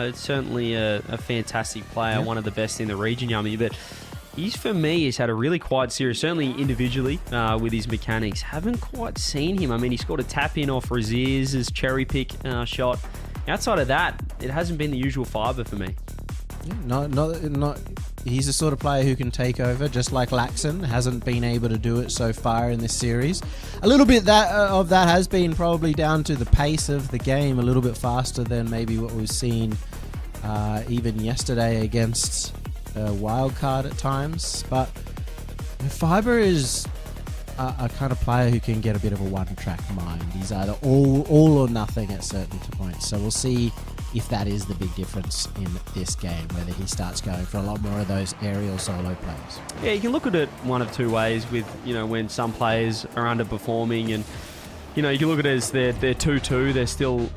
It's certainly a fantastic player, one of the best in the region, Yummy, but he's, for me, he's had a really quiet series, certainly individually with his mechanics. Haven't quite seen him. I mean, he scored a tap-in off Razier's cherry pick shot. Outside of that, it hasn't been the usual Fiber for me. Yeah, not. He's the sort of player who can take over, just like Laxon hasn't been able to do it so far in this series. A little bit of that has been probably down to the pace of the game, a little bit faster than maybe what we've seen even yesterday against Wildcard at times. But Fiber is a kind of player who can get a bit of a one-track mind. He's either all or nothing at certain points. So we'll see if that is the big difference in this game, whether he starts going for a lot more of those aerial solo plays. Yeah, you can look at it one of two ways with, when some players are underperforming and, you can look at it as they're 2-2. They're still,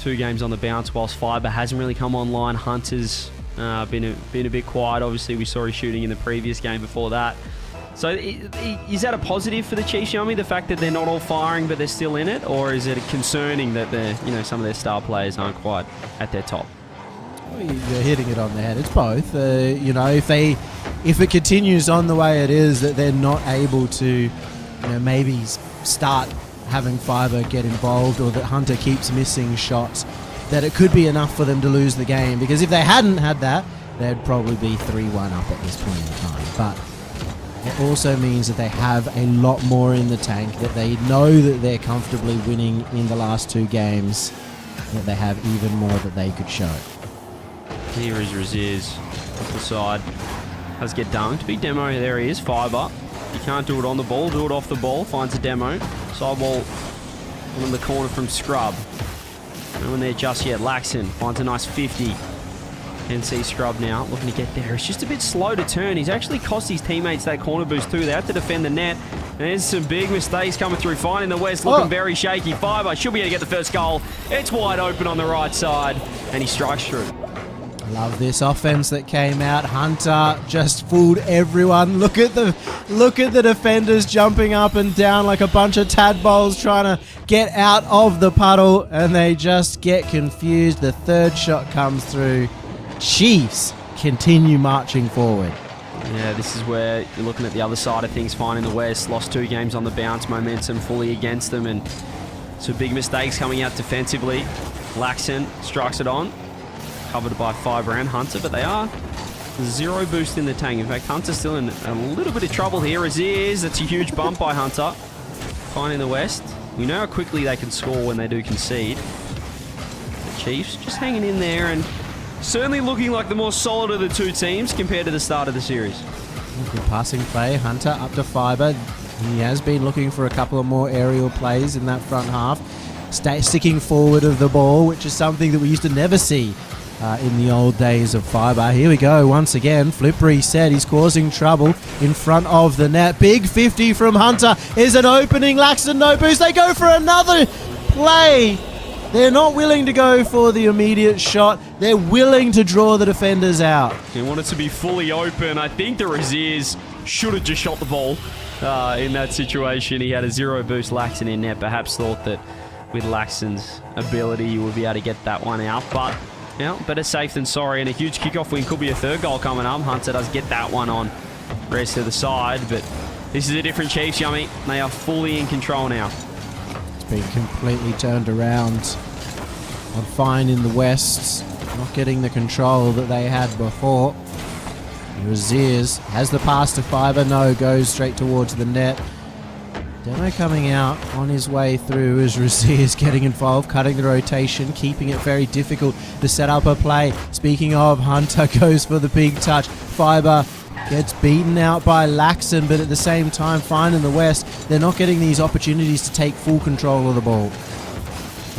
2 games on the bounce whilst Fiber hasn't really come online. Hunter's been a bit quiet. Obviously, we saw his shooting in the previous game before that. So is that a positive for the Chiefs, Yummy, the fact that they're not all firing but they're still in it? Or is it concerning that some of their star players aren't quite at their top? Well, you're hitting it on the head. It's both. If it continues on the way it is, that they're not able to maybe start having Fiber get involved, or that Hunter keeps missing shots, that it could be enough for them to lose the game. Because if they hadn't had that, they'd probably be 3-1 up at this point in time. But it also means that they have a lot more in the tank, that they know that they're comfortably winning in the last 2 games, that they have even more that they could show. Here is Razier's off the side. Does get dunked. Big demo, there he is, Fiber. You can't do it on the ball, do it off the ball. Finds a demo. Sideball on the corner from Scrub. No one there just yet. Laxon finds a nice 50. Can see Scrub now, looking to get there. It's just a bit slow to turn. He's actually cost his teammates that corner boost too. They have to defend the net. There's some big mistakes coming through. Fine in the West, looking very shaky. Fiber should be able to get the first goal. It's wide open on the right side, and he strikes through. I love this offense that came out. Hunter just fooled everyone. Look at the defenders jumping up and down like a bunch of tadpoles trying to get out of the puddle, and they just get confused. The third shot comes through. Chiefs continue marching forward. Yeah, this is where you're looking at the other side of things. Fine in the West, lost 2 games on the bounce, momentum fully against them, and some big mistakes coming out defensively. Laxon strikes it on, covered by Fiber and Hunter, but they are 0 boost in the tank. In fact, Hunter's still in a little bit of trouble here as he is. That's a huge bump by Hunter. Fine in the West. We know how quickly they can score when they do concede. The Chiefs just hanging in there and certainly looking like the more solid of the 2 teams compared to the start of the series. Good passing play. Hunter up to Fiber. He has been looking for a couple of more aerial plays in that front half. Sticking forward of the ball, which is something that we used to never see in the old days of Fiber. Here we go once again. Flip reset. He's causing trouble in front of the net. Big 50 from Hunter is an opening. Laxton no boost. They go for another play. They're not willing to go for the immediate shot. They're willing to draw the defenders out. They want it to be fully open. I think the Raziers should have just shot the ball in that situation. He had a 0 boost. Laxton in net. Perhaps thought that with Laxton's ability, you would be able to get that one out. But, you know, better safe than sorry. And a huge kickoff win. Could be a 3rd goal coming up. Hunter does get that one on. Rest to the side. But this is a different Chiefs, Yummy. They are fully in control now. Been completely turned around on Fine in the West, not getting the control that they had before. Raziers has the pass to Fiber, no, goes straight towards the net. Demo coming out on his way through as Raziers getting involved, cutting the rotation, keeping it very difficult to set up a play. Speaking of, Hunter goes for the big touch. Fiber gets beaten out by Laxon, but at the same time, Fine in the West, they're not getting these opportunities to take full control of the ball.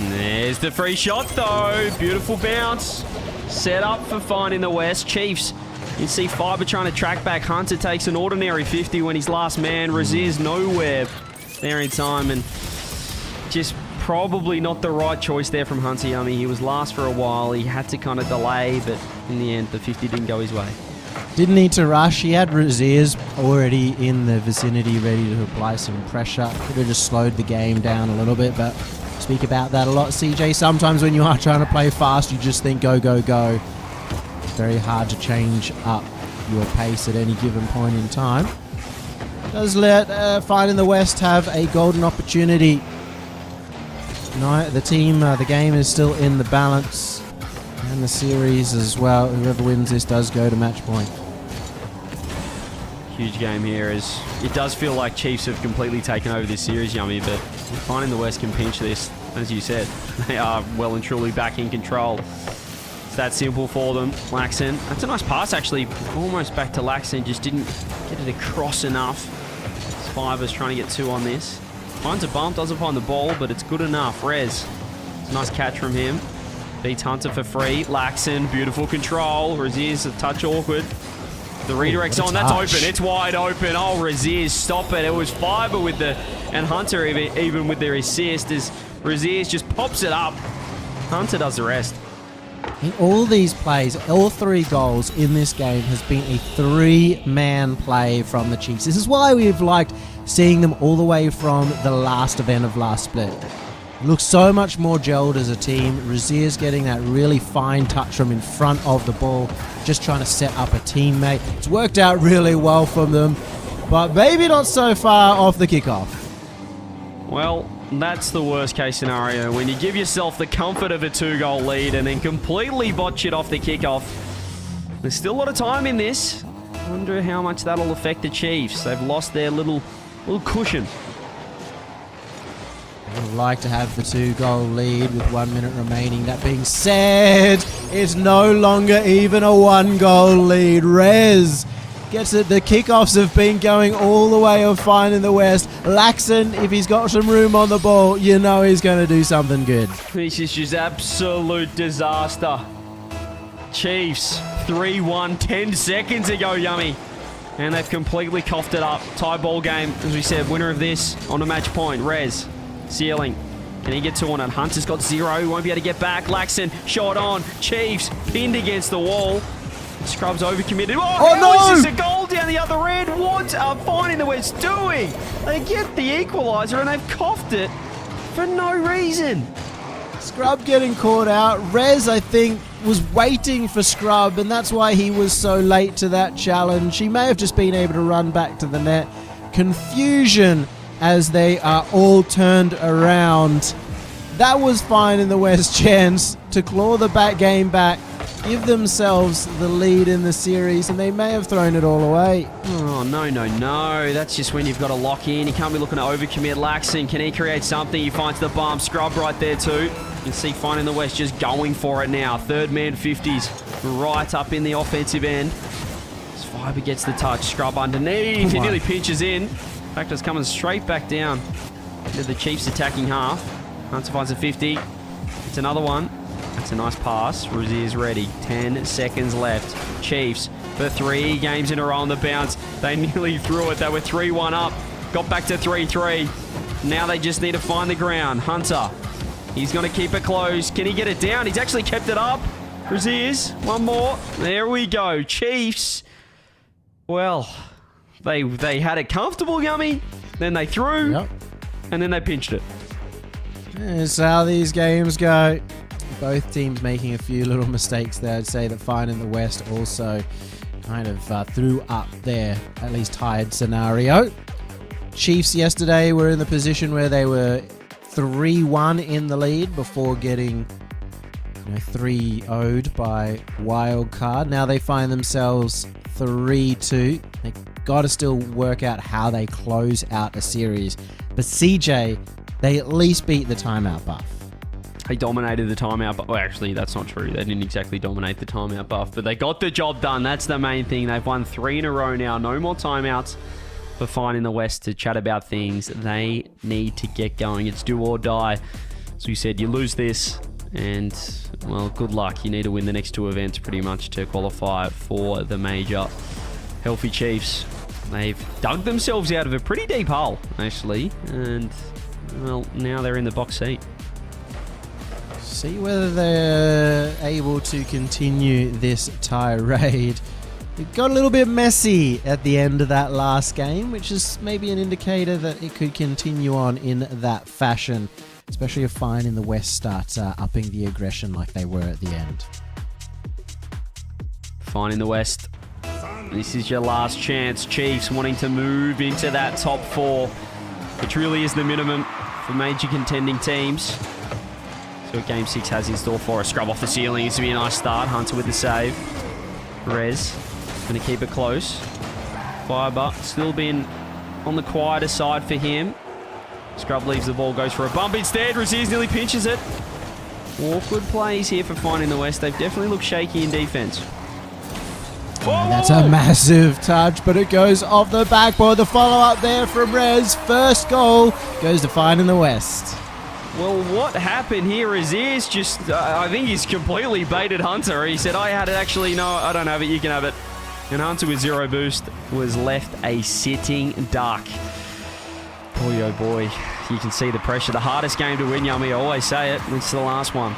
There's the free shot, though. Beautiful bounce. Set up for Fine in the West. Chiefs, you see Fiber trying to track back. Hunter takes an ordinary 50 when he's last man. Razier's nowhere there in time, and just probably not the right choice there from Hunter, Yummy. He was last for a while. He had to kind of delay, but in the end, the 50 didn't go his way. Didn't need to rush. He had Raziers already in the vicinity, ready to apply some pressure. Could have just slowed the game down a little bit, but speak about that a lot, CJ. Sometimes when you are trying to play fast, you just think go, go, go. It's very hard to change up your pace at any given point in time. Does let Fine in the West have a golden opportunity. No, the game is still in the balance. And the series as well. Whoever wins this does go to match point. Huge game here, as it does feel like Chiefs have completely taken over this series, Yummy, but Fine in the West can pinch this. As you said, they are well and truly back in control. It's that simple for them. Laxon, that's a nice pass actually, almost back to Laxon, just didn't get it across enough. Fiver's trying to get 2 on this. Finds a bump, doesn't find the ball, but it's good enough. Rez, it's a nice catch from him. Beats Hunter for free. Laxon, beautiful control. Razier's a touch awkward. The redirect's on. That's open. It's wide open. Oh, Raziers, stop it. It was Fiber with the... And Hunter even with their assist as Raziers just pops it up. Hunter does the rest. In all these plays, all 3 goals in this game has been a 3-man play from the Chiefs. This is why we've liked seeing them all the way from the last event of last split. Looks so much more gelled as a team. Razier's getting that really fine touch from in front of the ball, just trying to set up a teammate. It's worked out really well from them, but maybe not so far off the kickoff. Well, that's the worst case scenario, when you give yourself the comfort of a 2-goal lead and then completely botch it off the kickoff. There's still a lot of time in this. I wonder how much that'll affect the Chiefs. They've lost their little cushion. I would like to have the 2-goal lead with 1 minute remaining. That being said, it's no longer even a 1-goal lead. Rez gets it. The kickoffs have been going all the way of Fine in the West. Laxon, if he's got some room on the ball, you know he's going to do something good. This is just absolute disaster. Chiefs, 3-1, 10 seconds ago, Yummy. And they've completely coughed it up. Tie ball game, as we said, winner of this on a match point. Rez. Ceiling. Can he get 2 on it? Hunter's got 0. He won't be able to get back. Laxon, shot on. Chiefs, pinned against the wall. Scrubs overcommitted. Oh no! Is this a goal down the other end? What are Fine in the West doing? They get the equaliser and they've coughed it for no reason. Scrub getting caught out. Rez, I think, was waiting for Scrub, and that's why he was so late to that challenge. He may have just been able to run back to the net. Confusion as they are all turned around. That was fine in the West chance to claw the game back, give themselves the lead in the series, and they may have thrown it all away. Oh, no. That's just when you've got to lock in. You can't be looking to overcommit. Laxon, can he create something? He finds the bump. Scrub right there too. You can see Fine in the West just going for it now. Third man 50s right up in the offensive end. As Fiber gets the touch. Scrub underneath. He nearly pinches in. Factor's coming straight back down into the Chiefs attacking half. Hunter finds a 50. It's another one. That's a nice pass. Razier's ready. 10 seconds left. Chiefs for 3 games in a row on the bounce. They nearly threw it. They were 3-1 up. Got back to 3-3. Now they just need to find the ground. Hunter. He's going to keep it close. Can he get it down? He's actually kept it up. Razier's. One more. There we go. Chiefs. Well, they had it comfortable, Yummy. Then they threw. Yep. And then they pinched it. That's how these games go. Both teams making a few little mistakes there. I'd say that Fine in the West also kind of threw up their at least tied scenario. Chiefs yesterday were in the position where they were 3-1 in the lead before getting 3-0'd by Wildcard. Now they find themselves 3-2. They got to still work out how they close out a series. But CJ, they at least beat the timeout buff. They dominated the timeout buff. Well, actually, that's not true. They didn't exactly dominate the timeout buff, but they got the job done. That's the main thing. They've won 3 in a row now. No more timeouts for Fine in the West to chat about things. They need to get going. It's do or die. As we said, you lose this, and, well, good luck. You need to win the next 2 events pretty much to qualify for the major. Healthy Chiefs. They've dug themselves out of a pretty deep hole, actually, and, well, now they're in the box seat. See whether they're able to continue this tirade. It got a little bit messy at the end of that last game, which is maybe an indicator that it could continue on in that fashion, especially if Fine in the West starts upping the aggression like they were at the end. Fine in the West. This is your last chance. Chiefs wanting to move into that top 4, which really is the minimum for major contending teams. So what Game 6 has in store for us. Scrub off the ceiling. It's going to be a nice start. Hunter with the save. Rez going to keep it close. Fiber still been on the quieter side for him. Scrub leaves the ball, goes for a bump instead. Razier's nearly pinches it. Awkward plays here for Fine in the West. They've definitely looked shaky in defense. That's a massive touch, but it goes off the backboard. The follow-up there from Rez. First goal goes to Fine in the West. Well, what happened here is just, I think he's completely baited Hunter. He said, I had it. Actually, no, I don't have it. You can have it. And Hunter with 0 boost was left a sitting duck. Boy, oh boy. You can see the pressure. The hardest game to win, Yummy. I always say it. It's the last one.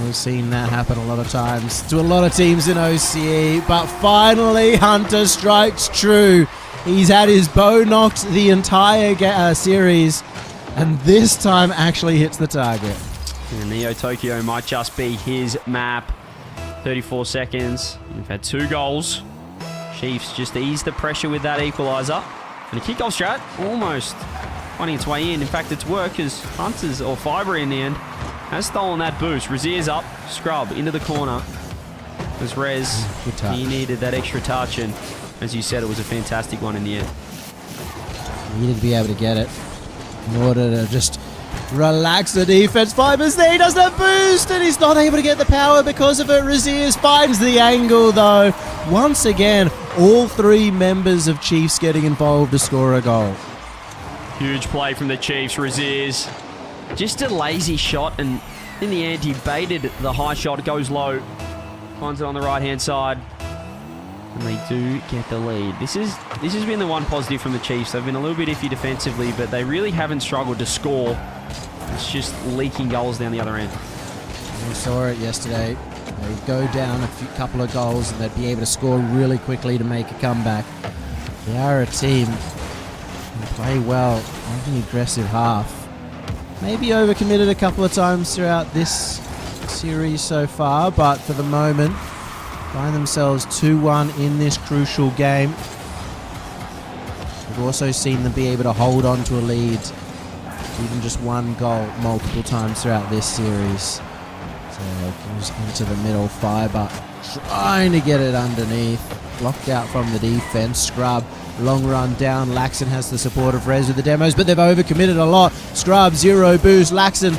We've seen that happen a lot of times to a lot of teams in OCE, but finally Hunter strikes true. He's had his bow knocked the entire series, and this time actually hits the target. And Neo Tokyo might just be his map. 34 seconds. We've had 2 goals. Chiefs just ease the pressure with that equaliser. And a kickoff strat almost finding its way in. In fact, it's worked because Hunter's, or Fiber in the end, has stolen that boost. Razier's up. Scrub into the corner. As Rez, he needed that extra touch, and as you said, it was a fantastic one in the end. He needed to be able to get it in order to just relax the defense. Fiber's there, he doesn't have boost, and he's not able to get the power because of it. Razier's finds the angle, though. Once again, all 3 members of Chiefs getting involved to score a goal. Huge play from the Chiefs. Razier's just a lazy shot, and in the end, he baited the high shot. It goes low. Finds it on the right-hand side. And they do get the lead. This has been the one positive from the Chiefs. They've been a little bit iffy defensively, but they really haven't struggled to score. It's just leaking goals down the other end. We saw it yesterday. They'd go down a couple of goals, and they'd be able to score really quickly to make a comeback. They are a team who play well on the aggressive half. maybe overcommitted a couple of times throughout this series so far, but for the moment, find themselves 2-1 in this crucial game. We've also seen them be able to hold on to a lead, even just one goal, multiple times throughout this series. So goes into the middle, Fiber trying to get it underneath, blocked out from the defense. Scrub, long run down. Laxon has the support of Rez with the demos, but they've overcommitted a lot. Scrub, 0 boost. Laxon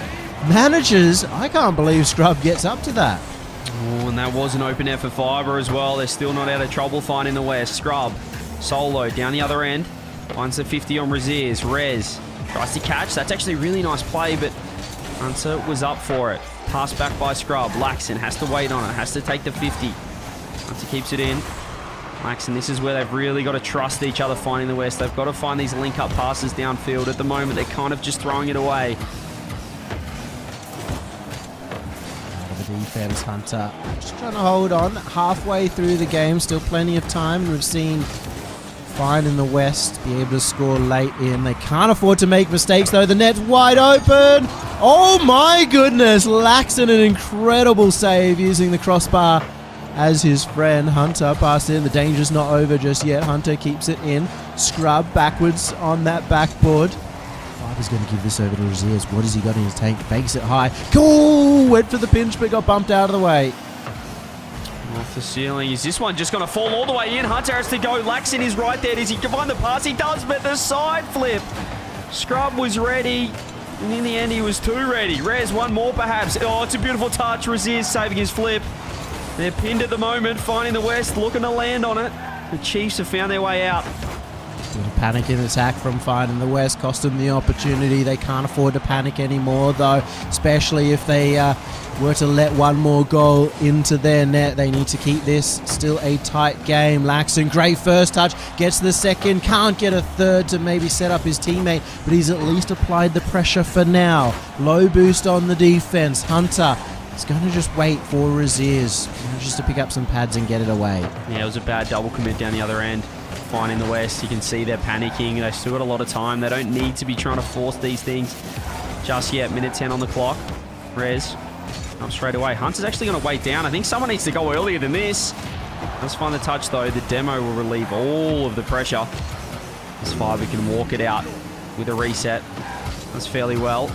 manages. I can't believe Scrub gets up to that. Oh, and that was an open net for Fiber as well. They're still not out of trouble finding the West. Scrub, solo, down the other end. Finds the 50 on Raziers. Rez tries to catch. That's actually a really nice play, but Hunter was up for it. Pass back by Scrub. Laxon has to wait on it. Has to take the 50. Hunter keeps it in. Laxon, this is where they've really got to trust each other finding the West. They've got to find these link-up passes downfield. At the moment, they're kind of just throwing it away. The defense, Hunter just trying to hold on. Halfway through the game, still plenty of time. We've seen Fine in the West be able to score late in. They can't afford to make mistakes, though. The net's wide open. Oh my goodness. Laxon, an incredible save using the crossbar as his friend. Hunter passed in. The danger's not over just yet. Hunter keeps it in. Scrub backwards on that backboard. Fiber's going to give this over to Raziers. What has he got in his tank? Banks it high. Cool! Went for the pinch, but got bumped out of the way. Off the ceiling. Is this one just going to fall all the way in? Hunter has to go. Laxon is right there. Does he find the pass? He does, but the side flip. Scrub was ready, and in the end, he was too ready. Rez, one more perhaps. Oh, it's a beautiful touch. Raziers saving his flip. They're pinned at the moment, finding the West, looking to land on it. The Chiefs have found their way out. Panic in attack from Fine in the West cost them the opportunity. They can't afford to panic anymore, though, especially if they were to let one more goal into their net. They need to keep this still a tight game. Laxon, great first touch, gets the second, can't get a third to maybe set up his teammate, but he's at least applied the pressure for now. Low boost on the defense. Hunter is going to just wait for Raziers just to pick up some pads and get it away. Yeah, it was a bad double commit down the other end. Fine in the West. You can see they're panicking. They've still got a lot of time. They don't need to be trying to force these things just yet. Minute 10 on the clock. Rez up straight away. Hunter's actually going to wait down. I think someone needs to go earlier than this. Let's find the touch, though. The demo will relieve all of the pressure. This Fiber can walk it out with a reset. That's fairly well.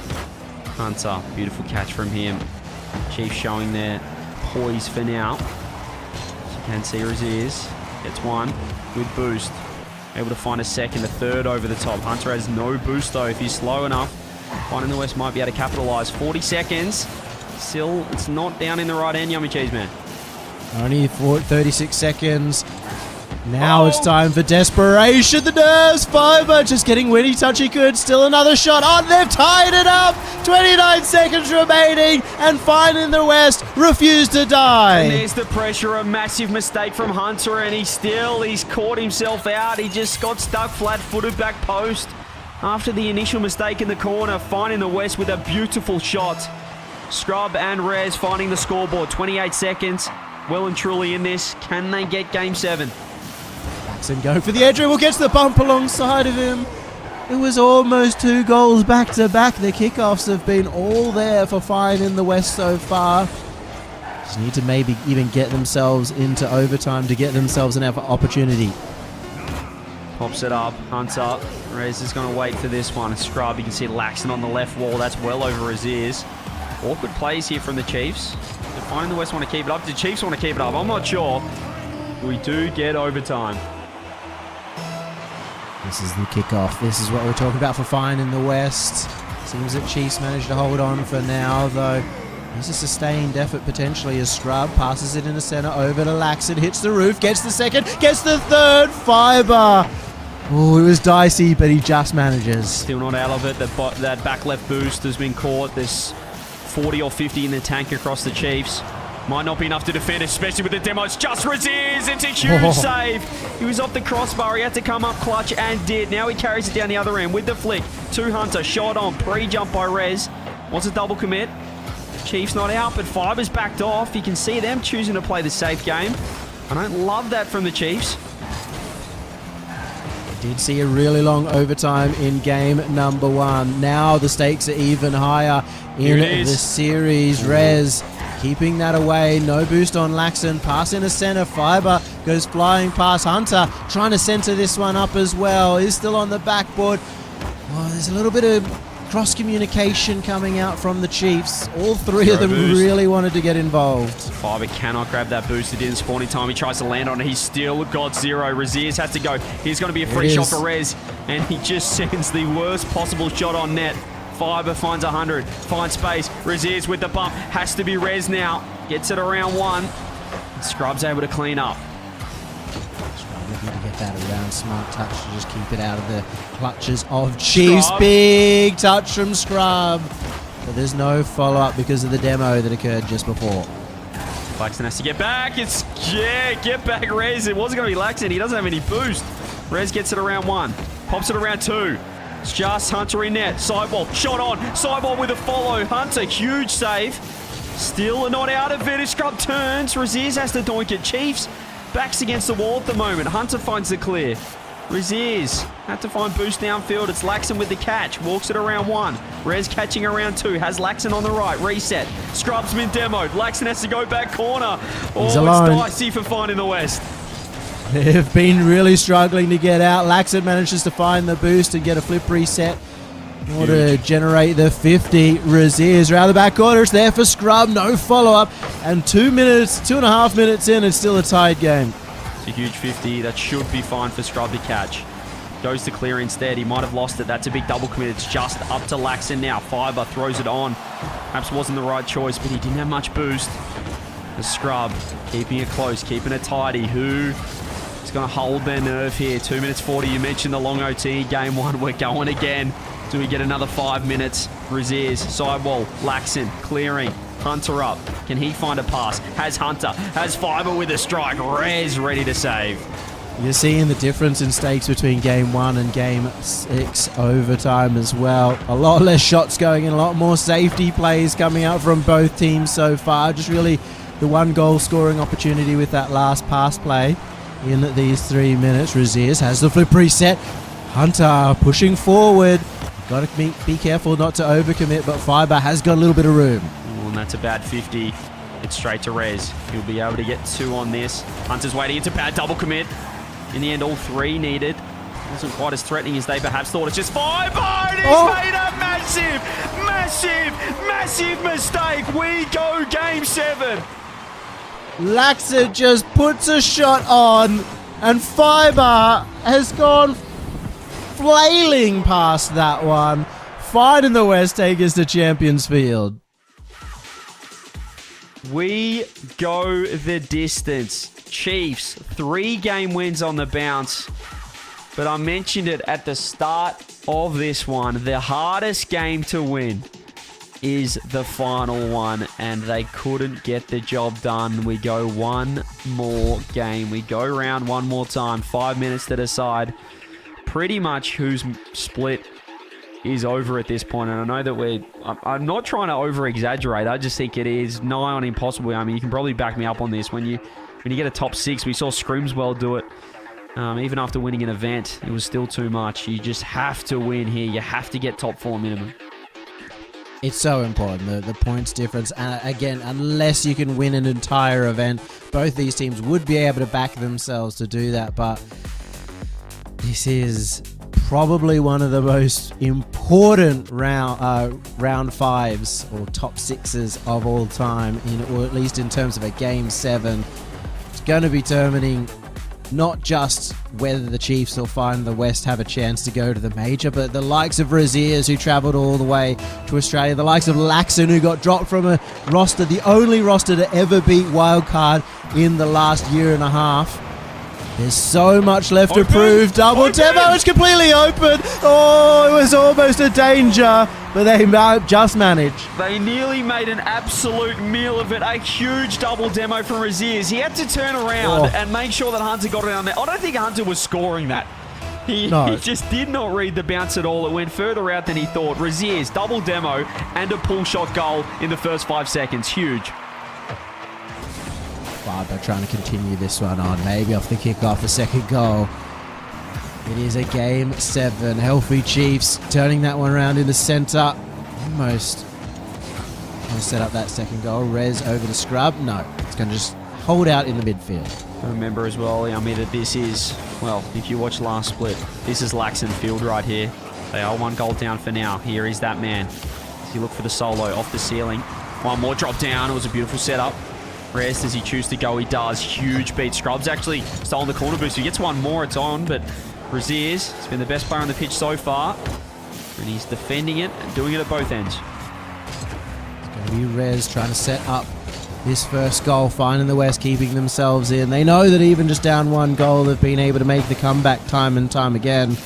Hunter, beautiful catch from him. Chiefs showing their poise for now. As you can see, Raziers gets one with boost. Able to find a second, a third over the top. Hunter has no boost, though. If he's slow enough, Fine in the West might be able to capitalize. 40 seconds. Still, it's not down in the right end, Yummy Cheese Man. Only 36 seconds. Now it's time for desperation. The nerves. Fiber just getting when he touch he could. Still another shot. Oh, they've tied it up. 29 seconds remaining. And Fine in the West refused to die. And there's the pressure. A massive mistake from Hunter. And he's caught himself out. He just got stuck flat-footed back post. After the initial mistake in the corner, Fine in the West with a beautiful shot. Scrub and Rez finding the scoreboard. 28 seconds. Well and truly in this. Can they get Game 7? And go for the edge dribble, gets the bump alongside of him. It was almost 2 goals back to back. The kickoffs have been all there for Fine in the West so far. Just need to maybe even get themselves into overtime to get themselves an opportunity. Pops it up. Hunter. Rez is going to wait for this one. Scrub. You can see Laxon on the left wall. That's well over his ears. Awkward plays here from the Chiefs. Do Fine in the West want to keep it up? Do the Chiefs want to keep it up? I'm not sure. We do get overtime. This is the kickoff. This is what we're talking about for Fine in the West. Seems that Chiefs managed to hold on for now, though. There's a sustained effort potentially as Scrub passes it in the center over to Laxon, hits the roof, gets the second, gets the third. Fiber. Oh, it was dicey, but he just manages. Still not out of it. That back left boost has been caught. There's 40 or 50 in the tank across the Chiefs. Might not be enough to defend, especially with the demo. It's just Raziers. It's a huge save. He was off the crossbar. He had to come up clutch and did. Now he carries it down the other end with the flick. To Hunter. Shot on. Pre-jump by Rez. Wants a double commit. Chiefs not out, but Fiber's backed off. You can see them choosing to play the safe game. I don't love that from the Chiefs. Did see a really long overtime in game number 1. Now the stakes are even higher in the series. Rez keeping that away. No boost on Laxon. Pass into center. Fiber goes flying past Hunter. Trying to center this one up as well. Is still on the backboard. Oh, there's a little bit of cross communication coming out from the Chiefs. All three of them really wanted to get involved. Fiber cannot grab that boost. It didn't spawn in time. He tries to land on it. He's still got 0. Raziers has to go. Here's going to be a free shot for Rez. And he just sends the worst possible shot on net. Fiber finds 100. Finds space. Raziers with the bump. Has to be Rez now. Gets it around 1. Scrub's able to clean up. Looking to get that around. Smart touch to just keep it out of the clutches of Chiefs. Big touch from Scrub. But there's no follow-up because of the demo that occurred just before. Laxon has to get back. Get back, Rez. It wasn't going to be Laxon. He doesn't have any boost. Rez gets it around 1. Pops it around 2. It's just Hunter in net. Sideball. Shot on. Sideball with a follow. Hunter, huge save. Still not out of it. Scrub turns. Raziers has to doink it. Chiefs backs against the wall at the moment. Hunter finds the clear. Raziers had to find boost downfield. It's Laxon with the catch. Walks it around 1. Rez catching around 2. Has Laxon on the right. Reset. Scrub's been demoed. Laxon has to go back corner. Oh, it's dicey for finding the West. They've been really struggling to get out. Laxon manages to find the boost and get a flip reset in order to generate the 50. Raziers around the back corner. It's there for Scrub. No follow-up. And 2.5 minutes in, it's still a tied game. It's a huge 50. That should be fine for Scrub to catch. Goes to clear instead. He might have lost it. That's a big double commit. It's just up to Laxon now. Fiber throws it on. Perhaps wasn't the right choice, but he didn't have much boost. The Scrub keeping it close, keeping it tidy. Who is going to hold their nerve here? 2 minutes 40. You mentioned the long OT. Game 1. We're going again. Do we get another 5 minutes? Raziers, sidewall, Laxon, clearing. Hunter up. Can he find a pass? Has Hunter. Has Fiber with a strike. Rez ready to save. You're seeing the difference in stakes between game 1 and game 6 overtime as well. A lot less shots going in, a lot more safety plays coming out from both teams so far. Just really the 1 goal scoring opportunity with that last pass play in these 3 minutes. Raziers has the flip reset. Hunter pushing forward. Got to be careful not to overcommit, but Fiber has got a little bit of room. And that's a bad 50. It's straight to Rez. He'll be able to get 2 on this. Hunter's waiting. It's a bad double commit. In the end, all 3 needed. Wasn't quite as threatening as they perhaps thought. It's just Fiber, and he's made a massive mistake. We go game 7. Laxon just puts a shot on, and Fiber has gone flailing past that one, finding the West take us to Champions Field. We go the distance. Chiefs, 3 game wins on the bounce. But I mentioned it at the start of this one. The hardest game to win is the final one, and they couldn't get the job done. We go one more game. We go round one more time. 5 minutes to decide pretty much who's split is over at this point. And I know that I'm not trying to over-exaggerate. I just think it is nigh on impossible. I mean, you can probably back me up on this. When you get a top 6, we saw Scrimswell do it. Even after winning an event, it was still too much. You just have to win here. You have to get top 4 minimum. It's so important, the points difference. And again, unless you can win an entire event, both these teams would be able to back themselves to do that. But this is probably one of the most important round 5s or top 6s of all time, or at least in terms of a game 7. It's going to be determining not just whether the Chiefs or Find the West have a chance to go to the major, but the likes of Raziers, who travelled all the way to Australia, the likes of Laxon, who got dropped from a roster, the only roster to ever beat Wildcard in the last year and a half. There's so much left to prove. Double demo is completely open. Oh, it was almost a danger, but they just managed. They nearly made an absolute meal of it. A huge double demo from Raziers. He had to turn around and make sure that Hunter got it on there. I don't think Hunter was scoring that. He just did not read the bounce at all. It went further out than he thought. Raziers, double demo and a pull shot goal in the first 5 seconds. Huge. Fiber trying to continue this one on, maybe off the kickoff, a second goal. It is a game 7. Healthy Chiefs turning that one around in the center. Almost going to set up that second goal. Rez over to Scrub. No, it's going to just hold out in the midfield. Remember as well, Yummy, that this is, well, if you watch last split, this is Laxon Field right here. They are 1 goal down for now. Here is that man. As you look for the solo off the ceiling. One more drop down. It was a beautiful setup. Rez, does he choose to go? He does. Huge beat. Scrub's actually stolen the corner boost. He gets one more. It's on, but Raziers has been the best player on the pitch so far. And he's defending it and doing it at both ends. It's going to be Rez trying to set up this first goal. Fine in the West, keeping themselves in. They know that even just down 1 goal, they've been able to make the comeback time and time again.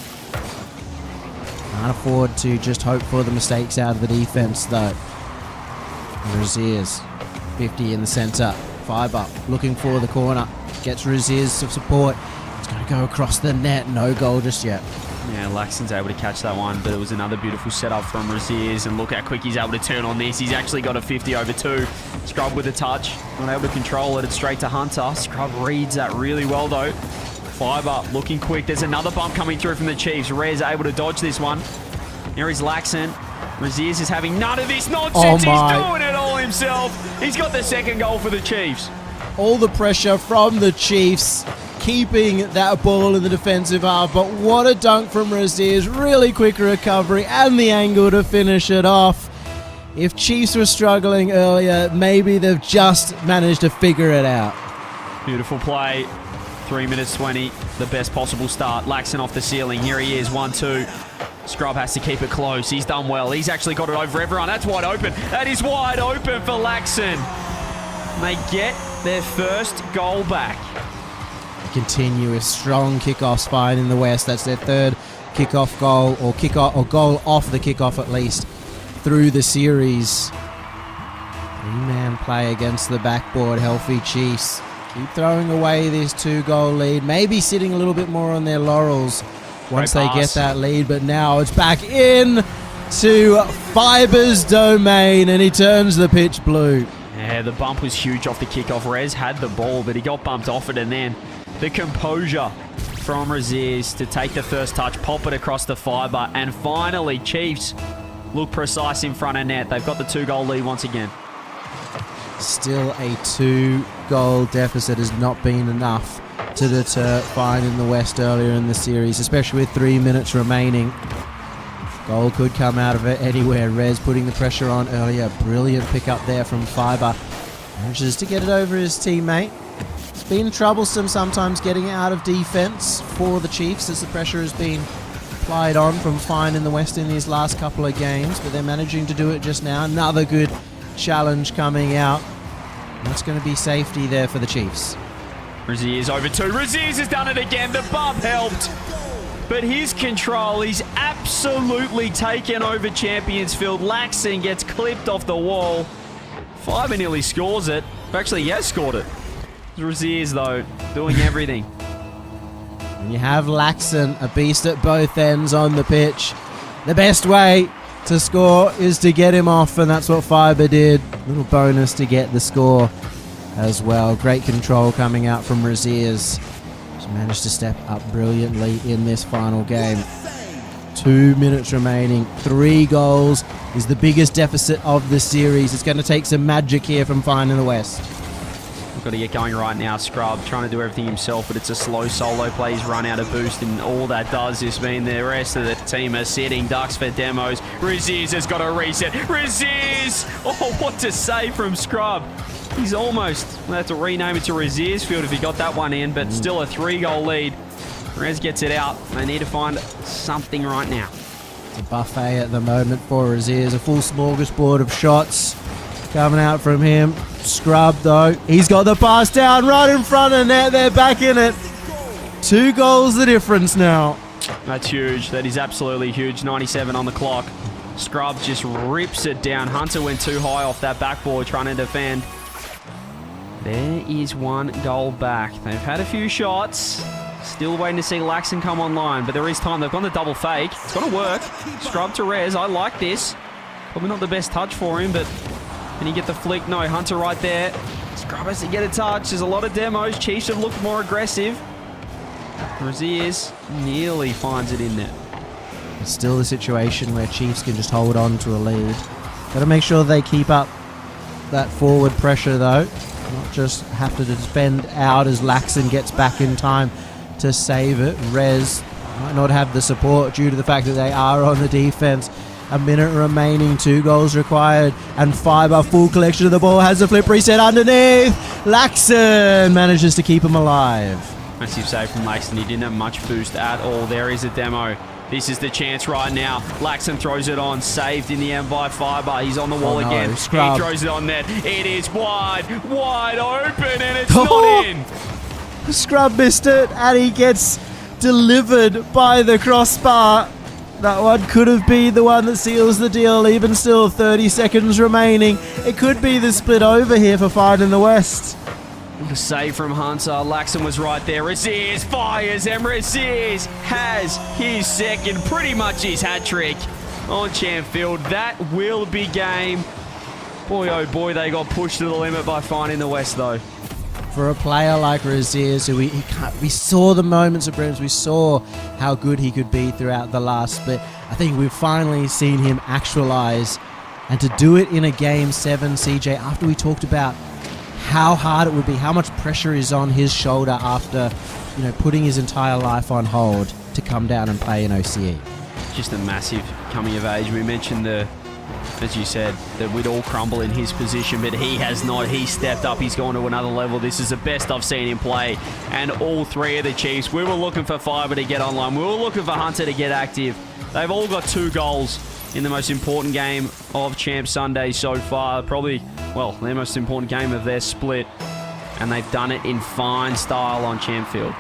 Can't afford to just hope for the mistakes out of the defense, though. Raziers, 50 in the center. Fiber looking for the corner. Gets Raziers some support. It's going to go across the net. No goal just yet. Yeah, Laxon's able to catch that one, but it was another beautiful setup from Raziers, and look how quick he's able to turn on this. He's actually got a 50 over 2. Scrub with a touch, not able to control it. It's straight to Hunter. Scrub reads that really well, though. Fiber looking quick. There's another bump coming through from the Chiefs. Rez able to dodge this one. Here is Laxon. Raziers is having none of this nonsense. Oh my. He's doing it all himself. He's got the second goal for the Chiefs. All the pressure from the Chiefs, keeping that ball in the defensive half, but what a dunk from Raziers. Really quick recovery and the angle to finish it off. If Chiefs were struggling earlier, maybe they've just managed to figure it out. Beautiful play. 3 minutes 20, the best possible start. Laxon off the ceiling. Here he is, 1-2. Scrub has to keep it close. He's done well. He's actually got it over everyone. That's wide open. That is wide open for Laxon. They get their first goal back. Continue with strong kickoffs fine in the West. That's their 3rd kickoff goal, or goal off the kickoff at least, through the series. 3-man play against the backboard. Healthy Chiefs keep throwing away this 2-goal lead. Maybe sitting a little bit more on their laurels once they get that lead, but now it's back in to Fiber's domain, and he turns the pitch blue. Yeah, the bump was huge off the kickoff. Rez had the ball, but he got bumped off it, and then the composure from Raziers to take the first touch, pop it across the Fiber, and finally Chiefs look precise in front of net. They've got the 2-goal lead once again. Still a 2-goal deficit has not been enough to deter Fine in the West earlier in the series, especially with 3 minutes remaining. Goal could come out of it anywhere. Rez putting the pressure on earlier. Brilliant pick up there from Fiber. Manages to get it over his teammate. It's been troublesome sometimes getting out of defense for the Chiefs as the pressure has been applied on from Fine in the West in these last couple of games, but they're managing to do it just now. Another good challenge coming out. That's going to be safety there for the Chiefs. Raziers over 2. Raziers has done it again. The bump helped. But his control, he's absolutely taken over Championsfield. Laxon gets clipped off the wall. Fiber nearly scores it. Actually, he has scored it. Raziers, though, doing everything. And you have Laxon, a beast at both ends on the pitch. The best way to score is to get him off, and that's what Fiber did. Little bonus to get the score as well. Great control coming out from Raziers. He's managed to step up brilliantly in this final game. 2 minutes remaining. 3 goals is the biggest deficit of the series. It's going to take some magic here from Fine in the West. We've got to get going right now. Scrub trying to do everything himself, but it's a slow solo play. He's run out of boost, and all that does is mean the rest of the team are sitting ducks for demos. Raziers has got a reset. Raziers! Oh, what to say from Scrub. He's almost, we'll have to rename it to Raziers Field if he got that one in, but still a 3-goal lead. Rez gets it out. They need to find something right now. It's a buffet at the moment for Raziers. A full smorgasbord of shots coming out from him. Scrub, though. He's got the pass down right in front of net. They're back in it. 2 goals the difference now. That's huge. That is absolutely huge. 97 on the clock. Scrub just rips it down. Hunter went too high off that backboard trying to defend. There is 1 goal back. They've had a few shots. Still waiting to see Laxon come online, but there is time. They've gone the double fake. It's going to work. Scrub to Rez. I like this. Probably not the best touch for him, but can he get the flick? No, Hunter right there. Scrub has to get a touch. There's a lot of demos. Chiefs have looked more aggressive. Raziers nearly finds it in there. It's still the situation where Chiefs can just hold on to a lead. Got to make sure they keep up that forward pressure, though. Not just have to defend out as Laxon gets back in time to save it. Rez might not have the support due to the fact that they are on the defense. A minute remaining, 2 goals required, and Fiber, full collection of the ball, has a flip reset underneath. Laxon manages to keep him alive. Massive save from Laxon. He didn't have much boost at all. There is a demo. This is the chance right now. Laxon throws it on. Saved in the end by Fiber. He's on the wall again. Scrub. He throws it on net. It is wide open, and it's not in. Scrub missed it, and he gets delivered by the crossbar. That one could have been the one that seals the deal. Even still, 30 seconds remaining. It could be the split over here for Fine in the West. What a save from Hunter. Laxon was right there. Raziers fires, and Raziers has his second, pretty much his hat trick on Champfield. That will be game. Boy, oh boy, they got pushed to the limit by Fine in the West, though. For a player like Raziers, who we saw the moments of brilliance, we saw how good he could be throughout the last split. I think we've finally seen him actualize, and to do it in a Game 7, CJ, after we talked about how hard it would be, how much pressure is on his shoulder after, putting his entire life on hold to come down and play in OCE. Just a massive coming of age. We mentioned as you said, that we'd all crumble in his position, but he has not. He stepped up. He's gone to another level. This is the best I've seen him play. And all 3 of the Chiefs, we were looking for Fiber to get online. We were looking for Hunter to get active. They've all got 2 goals in the most important game of Champ Sunday so far. Probably, their most important game of their split. And they've done it in fine style on Champfield.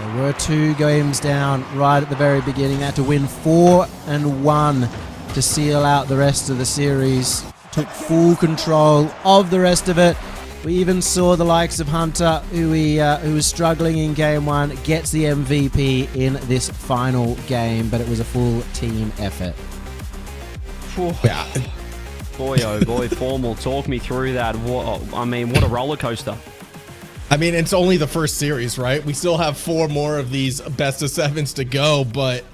They were 2 games down right at the very beginning. They had to win 4-1 to seal out the rest of the series. Took full control of the rest of it. We even saw the likes of Hunter, who was struggling in Game 1, gets the MVP in this final game, but it was a full team effort. Yeah. Boy, oh boy, Formal, talk me through that. What a roller coaster. I mean, it's only the first series, right? We still have 4 more of these best of 7s to go, but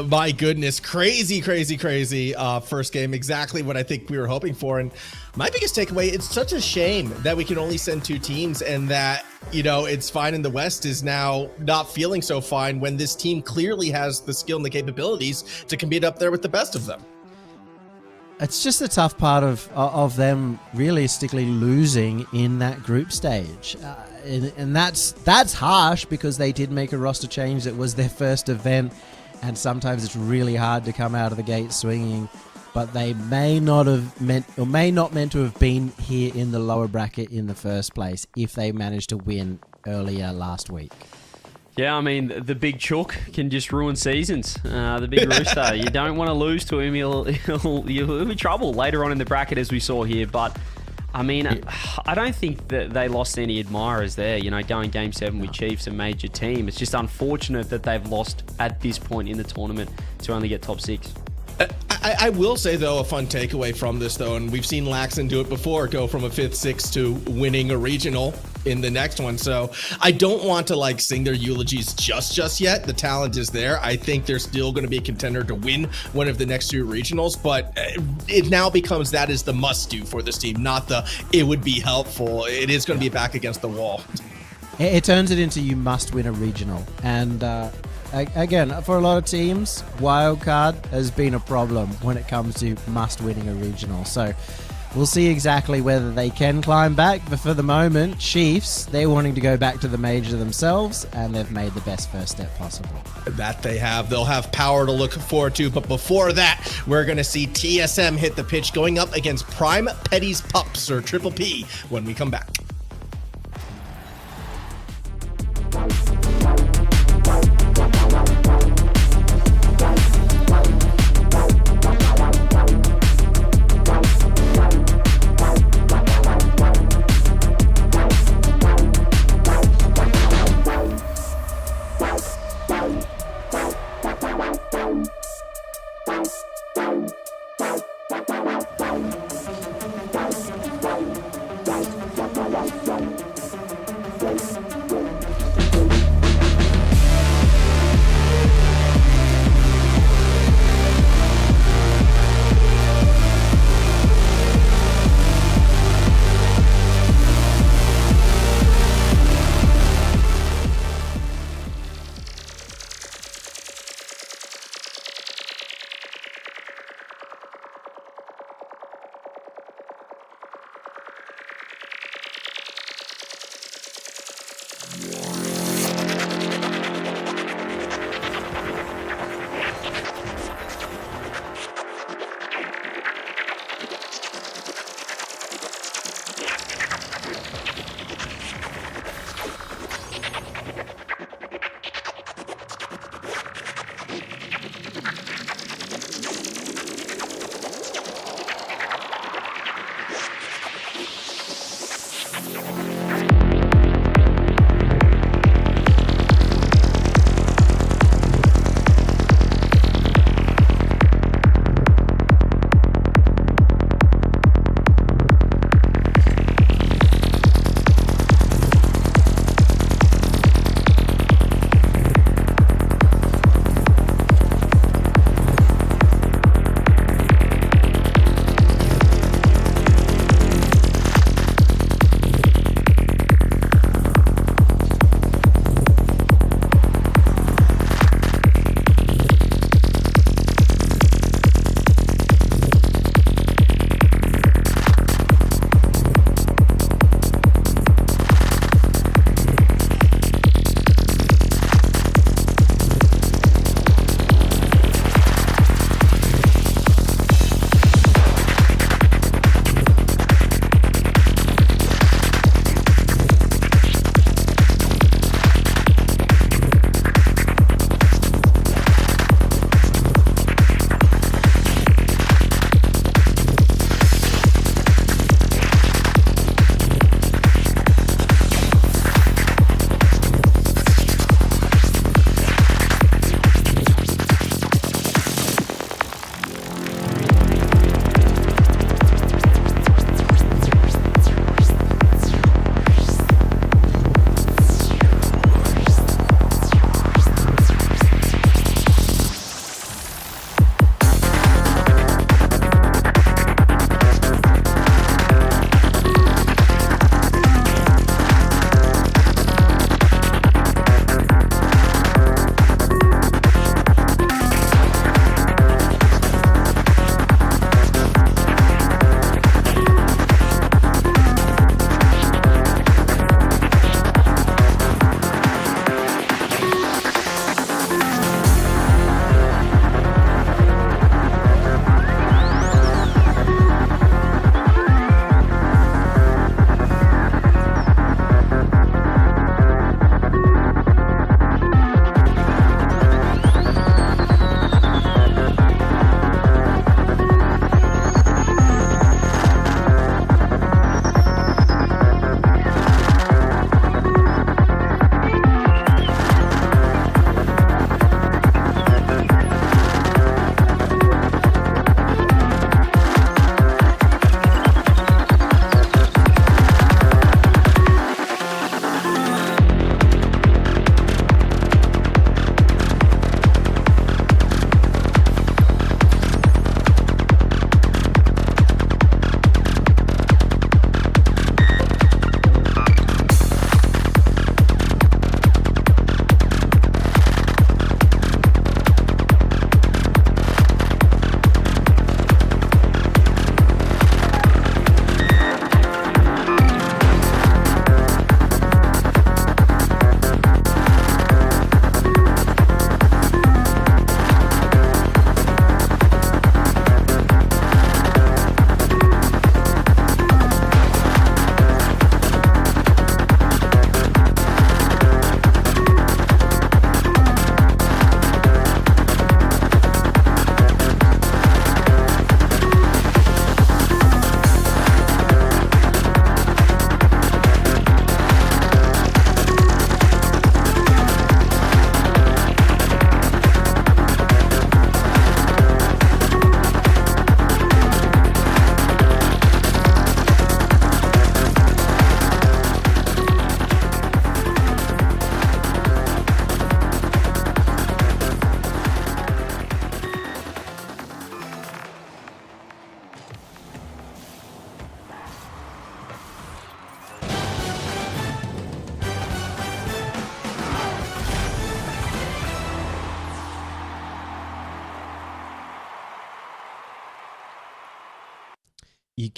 my goodness, crazy first game. Exactly what I think we were hoping for. And my biggest takeaway, it's such a shame that we can only send 2 teams and that, it's Fine in the West is now not feeling so fine when this team clearly has the skill and the capabilities to compete up there with the best of them. It's just the tough part of them realistically losing in that group stage. And that's harsh because they did make a roster change. That was their first event. And sometimes it's really hard to come out of the gate swinging, but they may not meant to have been here in the lower bracket in the first place if they managed to win earlier last week. Yeah, I mean, the big chook can just ruin seasons. The big rooster, you don't want to lose to him. You'll be trouble later on in the bracket, as we saw here. But I mean, I don't think that they lost any admirers there. Going Game 7 with Chiefs, a major team. It's just unfortunate that they've lost at this point in the tournament to only get top 6. I will say, though, a fun takeaway from this, though, and we've seen Laxon do it before, go from a 5th, 6th to winning a regional in the next one. So I don't want to sing their eulogies just yet. The talent is there. I think they're still going to be a contender to win one of the next 2 regionals, but it now becomes that is the must do for this team, not the it would be helpful. It is going to be back against the wall. It turns it into you must win a regional. And again, for a lot of teams, Wildcard has been a problem when it comes to must winning a regional. So we'll see exactly whether they can climb back. But for the moment, Chiefs, they're wanting to go back to the major themselves, and they've made the best first step possible. That they have. They'll have power to look forward to. But before that, we're going to see TSM hit the pitch going up against Prime Petty's Pups, or Triple P, when we come back.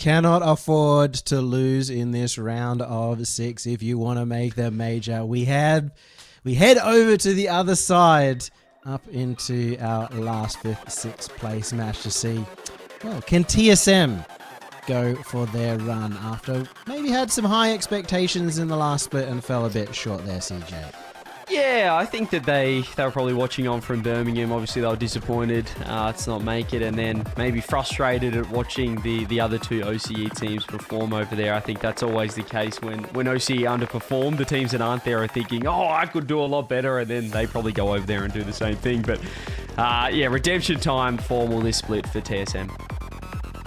cannot afford to lose in this round of 6 if you want to make them major. We head over to the other side, up into our last 5th, 6th place match to see, well, can TSM go for their run after maybe had some high expectations in the last split and fell a bit short there, CJ? Yeah, I think that they were probably watching on from Birmingham. Obviously, they were disappointed to not make it, and then maybe frustrated at watching the other 2 OCE teams perform over there. I think that's always the case when OCE underperform. The teams that aren't there are thinking, oh, I could do a lot better, and then they probably go over there and do the same thing. But yeah, redemption time formal this split for TSM.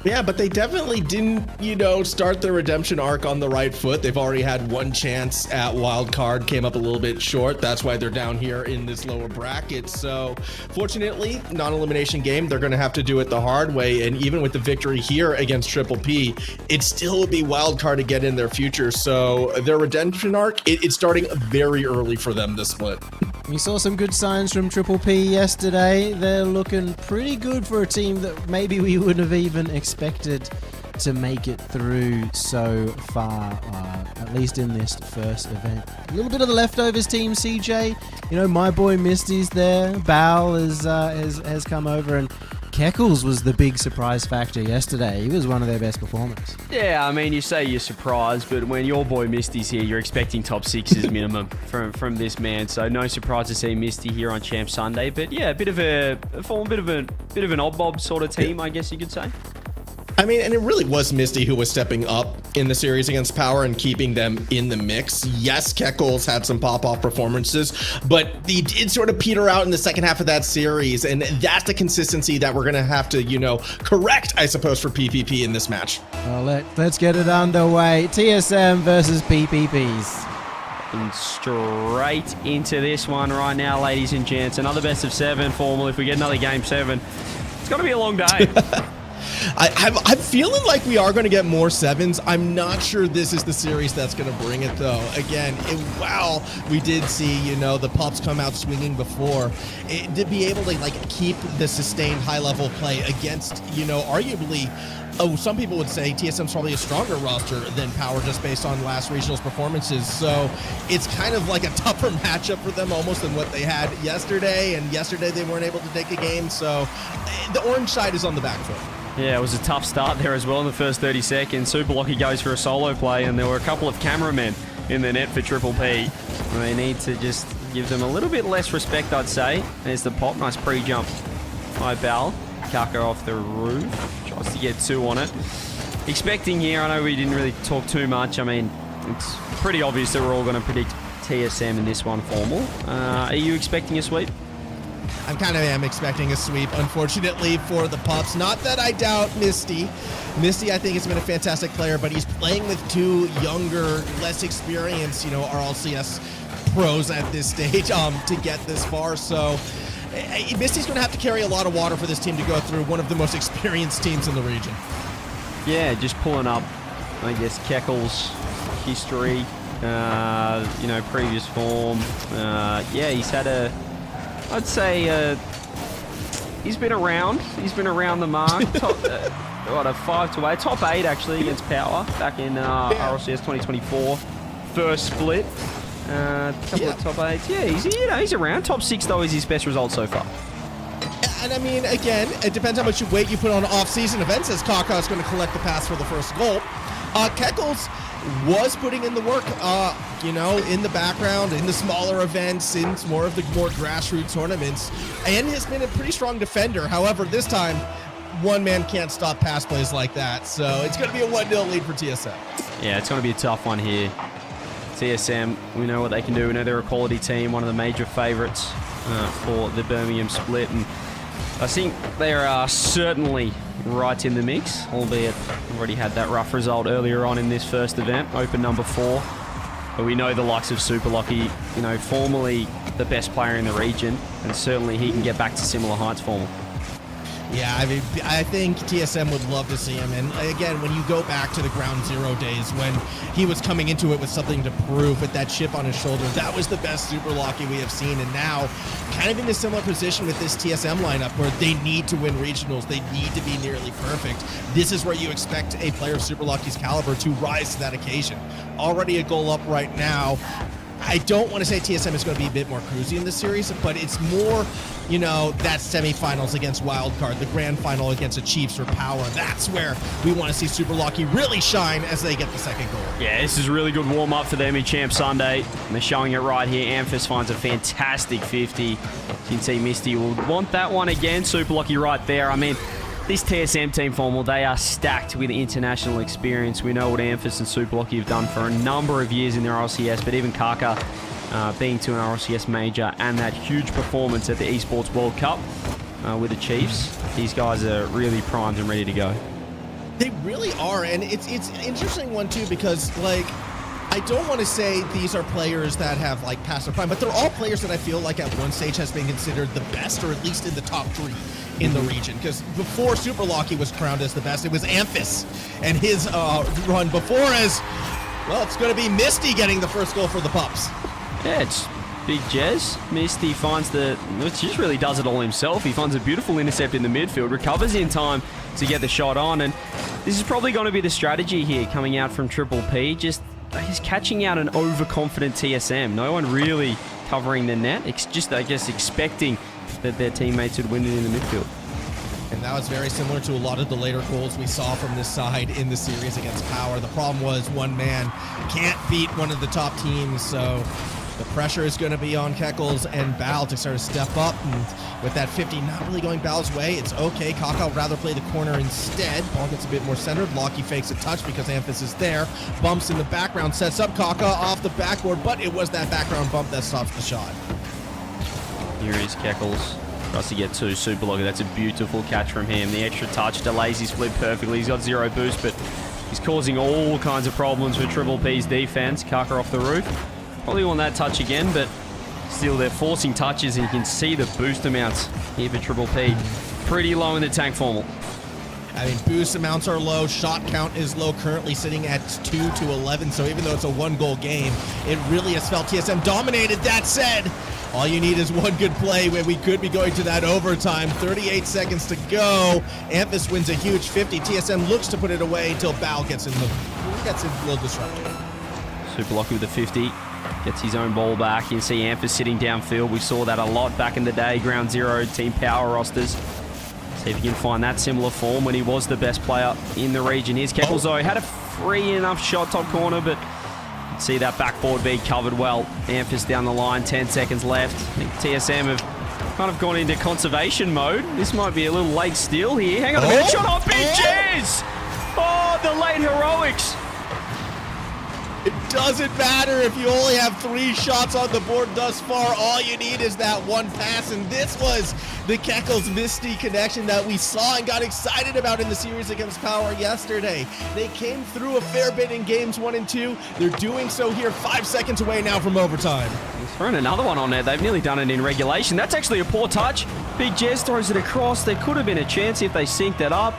Yeah, but they definitely didn't, start their redemption arc on the right foot. They've already had one chance at Wildcard, came up a little bit short. That's why they're down here in this lower bracket. So fortunately, non-elimination game, they're going to have to do it the hard way. And even with the victory here against Triple P, it still would be Wildcard to get in their future. So their redemption arc, it's starting very early for them this split. We saw some good signs from Triple P yesterday. They're looking pretty good for a team that maybe we wouldn't have even expected to make it through so far, at least in this first event. A little bit of the leftovers team, CJ. My boy Misty's there. Bal has come over, and Keckles was the big surprise factor yesterday. He was one of their best performers. Yeah, I mean, you say you're surprised, but when your boy Misty's here, you're expecting top 6s minimum from this man. So no surprise to see Misty here on Champ Sunday. But yeah, a bit of an odd-bob sort of team, I guess you could say. I mean, and it really was Misty who was stepping up in the series against Power and keeping them in the mix. Yes, Keckles had some pop-off performances, but he did sort of peter out in the second half of that series, and that's the consistency that we're going to have to, correct, I suppose, for PPP in this match. Well, let's get it underway. TSM versus PPPs. And straight into this one right now, ladies and gents. Another best of 7 formal. If we get another game 7, it's going to be a long day. I'm feeling like we are going to get more 7s. I'm not sure this is the series that's going to bring it, though. Again, while we did see, the Pups come out swinging before, to be able to keep the sustained high-level play against, arguably, some people would say TSM's probably a stronger roster than Power just based on last regionals performances. So it's kind of like a tougher matchup for them almost than what they had yesterday. And yesterday they weren't able to take a game. So the orange side is on the back foot. Yeah, it was a tough start there as well in the first 30 seconds. Super Lucky goes for a solo play, and there were a couple of cameramen in the net for Triple P. They need to just give them a little bit less respect, I'd say. There's the pop. Nice pre-jump by Bal. Kaka off the roof. Tries to get 2 on it. Expecting here, I know we didn't really talk too much. I mean, it's pretty obvious that we're all going to predict TSM in this one formal. Are you expecting a sweep? I kind of am expecting a sweep, unfortunately, for the Pups. Not that I doubt Misty. Misty, I think, has been a fantastic player, but he's playing with 2 younger, less experienced, RLCS pros at this stage to get this far. So Misty's going to have to carry a lot of water for this team to go through one of the most experienced teams in the region. Yeah, just pulling up, I guess, Keckles' history, previous form. Yeah, he's had I'd say he's been around. He's been around the mark. Top, a 5 to 8, top 8 actually against Power back in RLCS 2024, first split. Couple of top 8s. Yeah, he's around. Top 6 though is his best result so far. And I mean, again, it depends how much weight you put on off-season events, as Kaka is going to collect the pass for the first goal. Keckles was putting in the work, in the background, in the smaller events, in more of the more grassroots tournaments, and has been a pretty strong defender. However, this time, one man can't stop pass plays like that, so it's going to be a 1-0 lead for TSM. Yeah, it's going to be a tough one here. TSM, we know what they can do. We know they're a quality team, one of the major favourites for the Birmingham split, and I think they are certainly right in the mix, albeit already had that rough result earlier on in this first event, open number 4. But we know the likes of Super Lucky, formerly the best player in the region, and certainly he can get back to similar heights for them. Yeah, I mean, I think TSM would love to see him. And again, when you go back to the Ground Zero days when he was coming into it with something to prove with that chip on his shoulder, that was the best Super Lucky we have seen. And now, kind of in a similar position with this TSM lineup where they need to win regionals, they need to be nearly perfect. This is where you expect a player of Super Lucky's caliber to rise to that occasion. Already a goal up right now. I don't want to say TSM is going to be a bit more cruisy in this series, but it's more, you know, that semifinals against Wildcard, the grand final against the Chiefs for power. That's where we want to see Super Lucky really shine as they get the second goal. Yeah, this is a really good warm-up for them in Champ Sunday. And they're showing it right here. Amphis finds a fantastic 50. You can see Misty will want that one again. Super Lucky right there. I mean, this TSM team, Formal, they are stacked with international experience. We know what Amphis and Super Lucky have done for a number of years in their RLCS, but even Kaka being to an RLCS major and that huge performance at the Esports World Cup with the Chiefs, these guys are really primed and ready to go. They really are, and it's an interesting one too because, like, I don't want to say these are players that have like passed their prime, but they're all players that I feel like at one stage has been considered the best, or at least in the top 3 in the region. Because before Super Lucky was crowned as the best, it was Amphis and his run before as, well, it's going to be Misty getting the first goal for the Pups. Yeah, it's Big Jez. Misty finds he just really does it all himself. He finds a beautiful intercept in the midfield, recovers in time to get the shot on, and this is probably going to be the strategy here coming out from Triple P. He's catching out an overconfident TSM. No one really covering the net. It's just, I guess, expecting that their teammates would win it in the midfield. And that was very similar to a lot of the later goals we saw from this side in the series against Power. The problem was one man can't beat one of the top teams, so the pressure is going to be on Keckles and Bal to sort of step up. And with that 50 not really going Bal's way, it's okay. Kaka would rather play the corner instead. Ball gets a bit more centered. Locky fakes a touch because Amphis is there. Bumps in the background, sets up Kaka off the backboard, but it was that background bump that stops the shot. Here is Keckles. Tries to get to Super Lucky. That's a beautiful catch from him. The extra touch delays his flip perfectly. He's got 0 boost, but he's causing all kinds of problems for Triple P's defense. Kaka off the roof. Probably want that touch again, but still they're forcing touches, and you can see the boost amounts here for Triple P. Pretty low in the tank, Formal. I mean, boost amounts are low. Shot count is low, currently sitting at 2 to 11. So even though it's a 1-goal game, it really has felt TSM dominated. That said, all you need is one good play where we could be going to that overtime. 38 seconds to go. Amphis wins a huge 50. TSM looks to put it away until Bal gets a little disrupted. Super Lucky with the 50. Gets his own ball back. You can see Amphis sitting downfield. We saw that a lot back in the day. Ground Zero Team Power rosters. See if you can find that similar form when he was the best player in the region. Here's Keckles, though. Had a free enough shot top corner, but you can see that backboard being covered well. Amphis down the line, 10 seconds left. I think TSM have kind of gone into conservation mode. This might be a little late steal here. Hang on a minute. Shot off Big Jez! Oh, the late heroics. It doesn't matter if you only have 3 shots on the board thus far. All you need is that one pass, and this was the Keckles Misty connection that we saw and got excited about in the series against Power yesterday. They came through a fair bit in games 1 and 2. They're doing so here 5 seconds away now from overtime. He's throwing another one on there. They've nearly done it in regulation. That's actually a poor touch. Big Jez throws it across. There could have been a chance if they synced it up.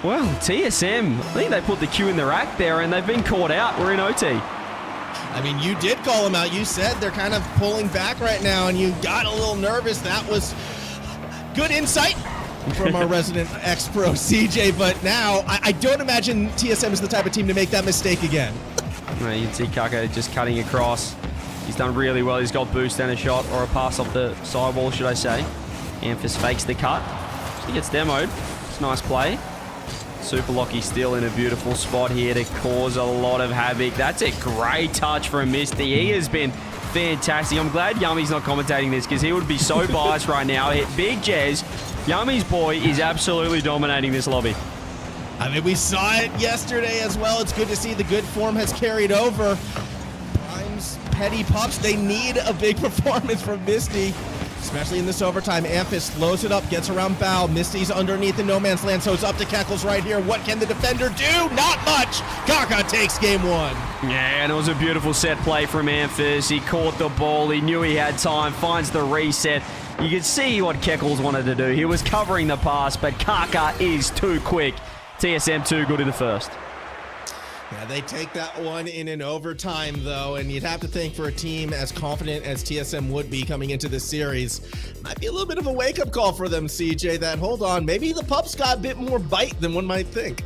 Well, TSM, I think they put the cue in the rack there, and they've been caught out. We're in OT. I mean, you did call them out. You said they're kind of pulling back right now, and you got a little nervous. That was good insight from our resident ex-pro CJ, but now I don't imagine TSM is the type of team to make that mistake again. You can see Kaka just cutting across. He's done really well. He's got boost and a shot, or a pass off the sidewall, should I say. Amphis fakes the cut. He gets demoed. It's a nice play. Super Lucky still in a beautiful spot here to cause a lot of havoc. That's a great touch from Misty. He has been fantastic. I'm glad Yummy's not commentating this because he would be so biased right now. Big Jez, Yummy's boy, is absolutely dominating this lobby. I mean, we saw it yesterday as well. It's good to see the good form has carried over. Prime's Petty Pups, they need a big performance from Misty. especially in this overtime. Amphis slows it up, gets around Bow. Misty's underneath in no man's land, so it's up to Keckles right here. What can the defender do? Not much. Kaka takes game one. Yeah, and it was a beautiful set play from Amphis. He caught the ball. He knew he had time. Finds the reset. You could see what Keckles wanted to do. He was covering the pass, but Kaka is too quick. TSM too good in the first. Yeah, they take that one in an overtime, though, and you'd have to think for a team as confident as TSM would be coming into this series, might be a little bit of a wake-up call for them, CJ, that, hold on, maybe the Pups got a bit more bite than one might think.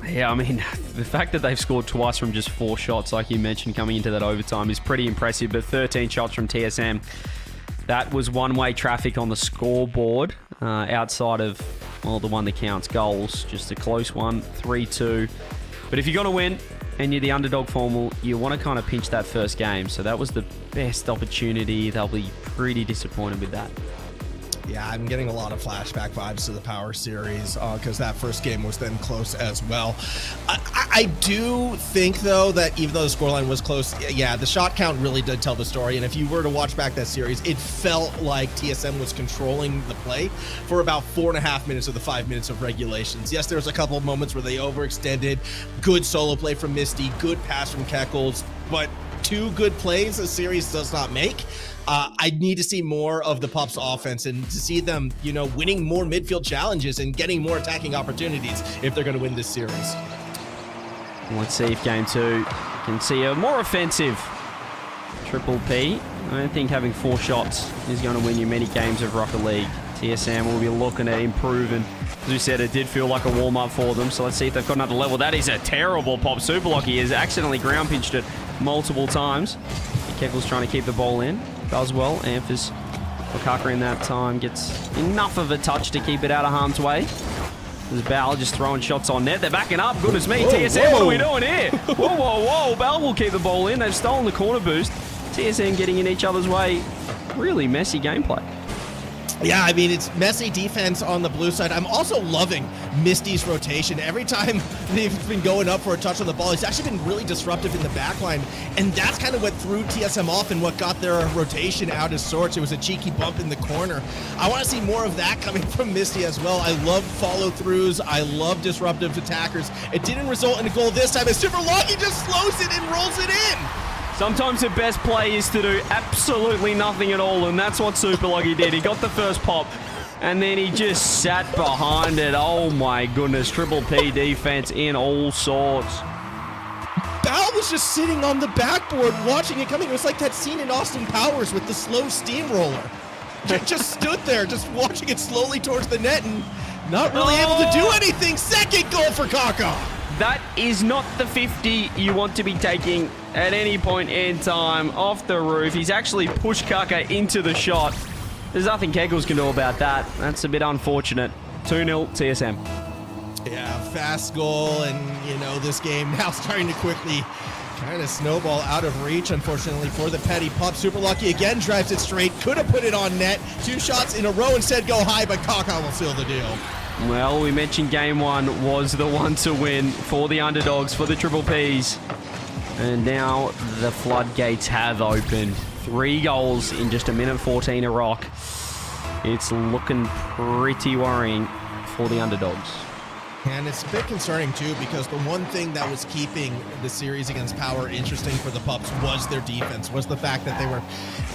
Yeah, I mean, the fact that they've scored twice from just 4 shots, like you mentioned, coming into that overtime is pretty impressive, but 13 shots from TSM. That was one-way traffic on the scoreboard, outside of, well, the one that counts, goals. Just a close one, 3-2. But if you're going to win and you're the underdog formal, you want to kind of pinch that first game. So that was the best opportunity. They'll be pretty disappointed with that. Yeah, I'm getting a lot of flashback vibes to the Power Series because that first game was then close as well. I do think, though, that even though the scoreline was close, yeah, the shot count really did tell the story. And if you were to watch back that series, it felt like TSM was controlling the play for about 4.5 minutes of the 5 minutes of regulations. Yes, there was a couple of moments where they overextended. Good solo play from Misty, good pass from Keckles, but 2 good plays a series does not make. I need to see more of the Pups offense and to see them, you know, winning more midfield challenges and getting more attacking opportunities if they're going to win this series. Let's see if game 2 can see a more offensive Triple P. I don't think having 4 shots is going to win you many games of Rocket League. TSM will be looking at improving. As we said, it did feel like a warm-up for them, so let's see if they've got another level. That is a terrible pop. Super Lucky has accidentally ground pinched it multiple times. Keckles trying to keep the ball in. Does well. Amphis Kaka in that time gets enough of a touch to keep it out of harm's way. There's Bal just throwing shots on net. They're backing up. Goodness me. Whoa, TSM, whoa. what are we doing here? Whoa, whoa, whoa. Bal will keep the ball in. They've stolen the corner boost. TSM getting in each other's way. Really messy gameplay. Yeah, I mean, it's messy defense on the blue side. I'm also loving Misty's rotation. Every time they've been going up for a touch on the ball, he's actually been really disruptive in the backline. And that's kind of what threw TSM off and what got their rotation out of sorts. It was a cheeky bump in the corner. I want to see more of that coming from Misty as well. I love follow-throughs. I love disruptive attackers. It didn't result in a goal this time, as Super Lucky just slows it and rolls it in. Sometimes the best play is to do absolutely nothing at all, and that's what Super Lucky did. He got the first pop, and then he just sat behind it. Oh my goodness, Triple P defense in all sorts. Bal was just sitting on the backboard watching it coming. It was like that scene in Austin Powers with the slow steamroller. Just stood there, just watching it slowly towards the net and not really able to do anything. Second goal for Kaka. That is not the 50 you want to be taking at any point in time off the roof. He's actually pushed Kaka into the shot. There's nothing Keckles can do about that. That's a bit unfortunate. 2-0 TSM. Yeah, fast goal, and, you know, this game now starting to quickly kind of snowball out of reach, unfortunately, for the Petty Pup. Super Lucky again drives it straight. Could have put it on net. 2 shots in a row instead go high, but Kaka will seal the deal. Well, we mentioned game 1 was the one to win for the underdogs, for the Triple Ps. And now the floodgates have opened. 3 goals in just 1:14 a rock. It's looking pretty worrying for the underdogs. And it's a bit concerning, too, because the one thing that was keeping the series against Power interesting for the Pups was their defense, was the fact that they were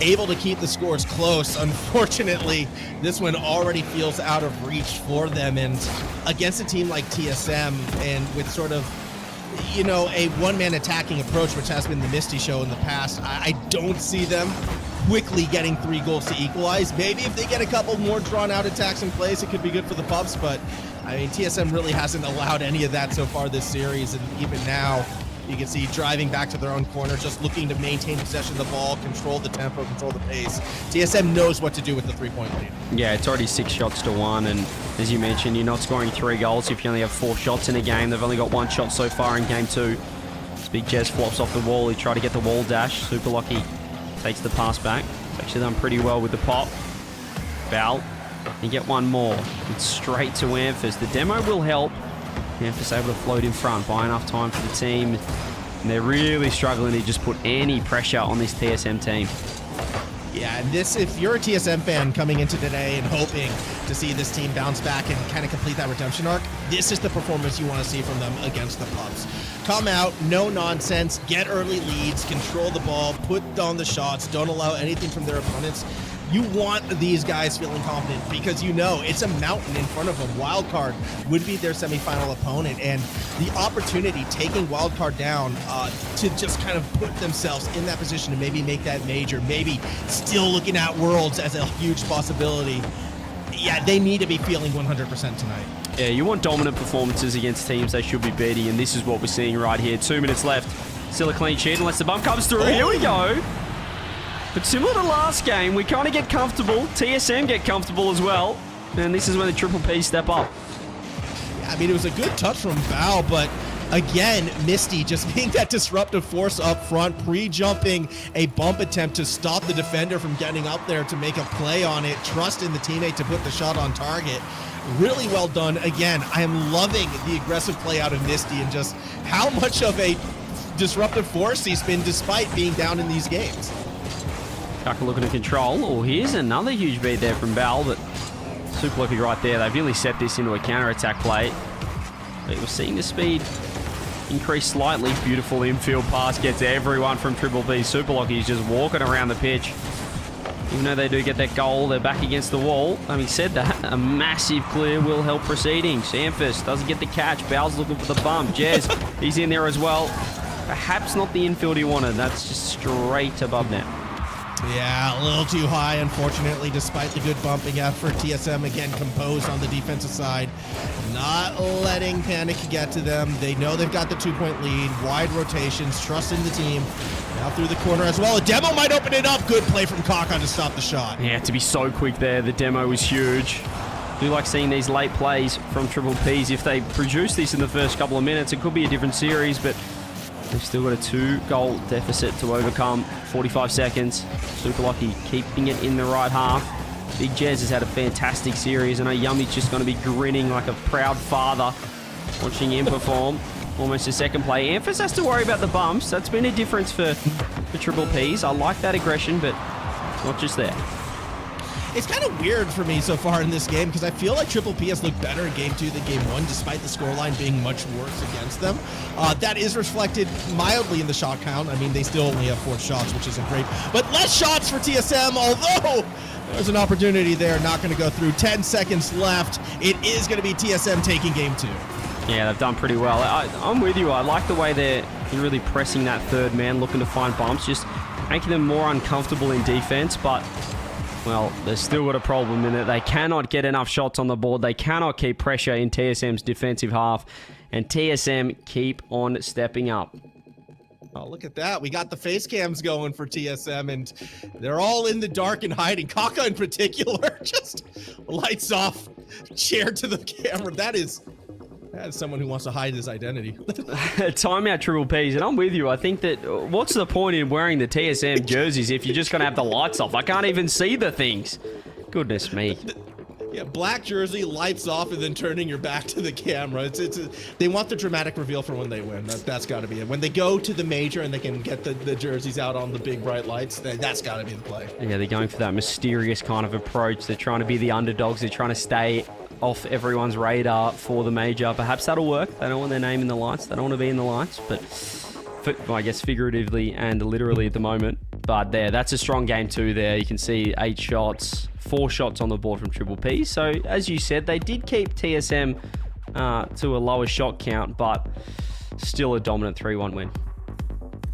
able to keep the scores close. Unfortunately, this one already feels out of reach for them. And against a team like TSM, and with sort of, you know, a one-man attacking approach, which has been the Misty show in the past, I don't see them quickly getting 3 goals to equalize. Maybe if they get a couple more drawn-out attacks in place, it could be good for the Pups, but I mean, TSM really hasn't allowed any of that so far this series, and even now, you can see driving back to their own corner, just looking to maintain possession of the ball, control the tempo, control the pace. TSM knows what to do with the 3-point lead. Yeah, it's already 6 shots to 1, and as you mentioned, you're not scoring 3 goals if you only have 4 shots in a game. They've only got 1 shot so far in game 2. This big Jez flops off the wall. He tried to get the wall dash. Super Lucky takes the pass back. He's actually done pretty well with the pop. Bal. You get one more. It's straight to Amphis. The demo will help. Amphis able to float in front, buy enough time for the team. And they're really struggling to just put any pressure on this TSM team. Yeah, and this, if you're a TSM fan coming into today and hoping to see this team bounce back and kind of complete that redemption arc, this is the performance you want to see from them against the Pups. Come out, no nonsense, get early leads, control the ball, put on the shots, don't allow anything from their opponents. You want these guys feeling confident because you know it's a mountain in front of them. Wildcard would be their semifinal opponent, and the opportunity taking Wildcard down to just kind of put themselves in that position to maybe make that major, maybe still looking at Worlds as a huge possibility. Yeah, they need to be feeling 100% tonight. Yeah, you want dominant performances against teams they should be beating, and this is what we're seeing right here. 2 minutes left. Still a clean sheet unless the bump comes through. Here we go. But similar to last game, we kind of get comfortable. TSM get comfortable as well. And this is when the Triple P step up. Yeah, I mean, it was a good touch from Bao, but again, Misty just being that disruptive force up front, pre-jumping a bump attempt to stop the defender from getting up there to make a play on it, trusting the teammate to put the shot on target. Really well done. Again, I am loving the aggressive play out of Misty and just how much of a disruptive force he's been despite being down in these games. Kaka looking to control. Oh, here's another huge beat there from Bal, but super lucky right there. They've really set this into a counter-attack play. But we're seeing the speed increase slightly. Beautiful infield pass gets everyone from Triple B. Super lucky is just walking around the pitch. Even though they do get that goal, they're back against the wall. Having said that, a massive clear will help proceedings. Amphis doesn't get the catch. Bal's looking for the bump. Jez, he's in there as well. Perhaps not the infield he wanted. That's just straight above net. Yeah, a little too high, unfortunately, despite the good bumping effort. TSM, again, composed on the defensive side. Not letting panic get to them. They know they've got the 2-point lead. Wide rotations, trusting the team. Now through the corner as well. A demo might open it up. Good play from Kaka to stop the shot. Yeah, to be so quick there. The demo was huge. Do like seeing these late plays from Triple Ps. If they produce this in the first couple of minutes, it could be a different series, but they've still got a 2-goal deficit to overcome. 45 seconds. Super lucky keeping it in the right half. Big Jez has had a fantastic series. I know Yummy's just going to be grinning like a proud father watching him perform. Almost a second play. Amphis has to worry about the bumps. That's been a difference for Triple Ps. I like that aggression, but not just there. It's kind of weird for me so far in this game because I feel like Triple P has looked better in Game 2 than Game 1 despite the scoreline being much worse against them. That is reflected mildly in the shot count. I mean, they still only have 4 shots, which isn't great. But less shots for TSM, although there's an opportunity there. Not going to go through. 10 seconds left. It is going to be TSM taking Game 2. Yeah, they've done pretty well. I'm with you. I like the way they're really pressing that third man, looking to find bumps, just making them more uncomfortable in defense, but well, they've still got a problem in it. They cannot get enough shots on the board. They cannot keep pressure in TSM's defensive half. And TSM keep on stepping up. Oh, look at that. We got the face cams going for TSM, and they're all in the dark and hiding. Kaka in particular, just lights off, chair to the camera. That is someone who wants to hide his identity. Timeout Triple Ps, and I'm with you. I think that what's the point in wearing the TSM jerseys if you're just going to have the lights off? I can't even see the things. Goodness me. Yeah, black jersey, lights off, and then turning your back to the camera. They want the dramatic reveal for when they win. That's got to be it. When they go to the major and they can get the jerseys out on the big bright lights, that's got to be the play. Yeah, they're going for that mysterious kind of approach. They're trying to be the underdogs. They're trying to stay off everyone's radar for the major. Perhaps that'll work. They don't want their name in the lights. They don't want to be in the lights, but I guess figuratively and literally at the moment. But that's a strong game too there. You can see 8 shots, 4 shots on the board from Triple P. So as you said, they did keep TSM to a lower shot count, but still a dominant 3-1 win.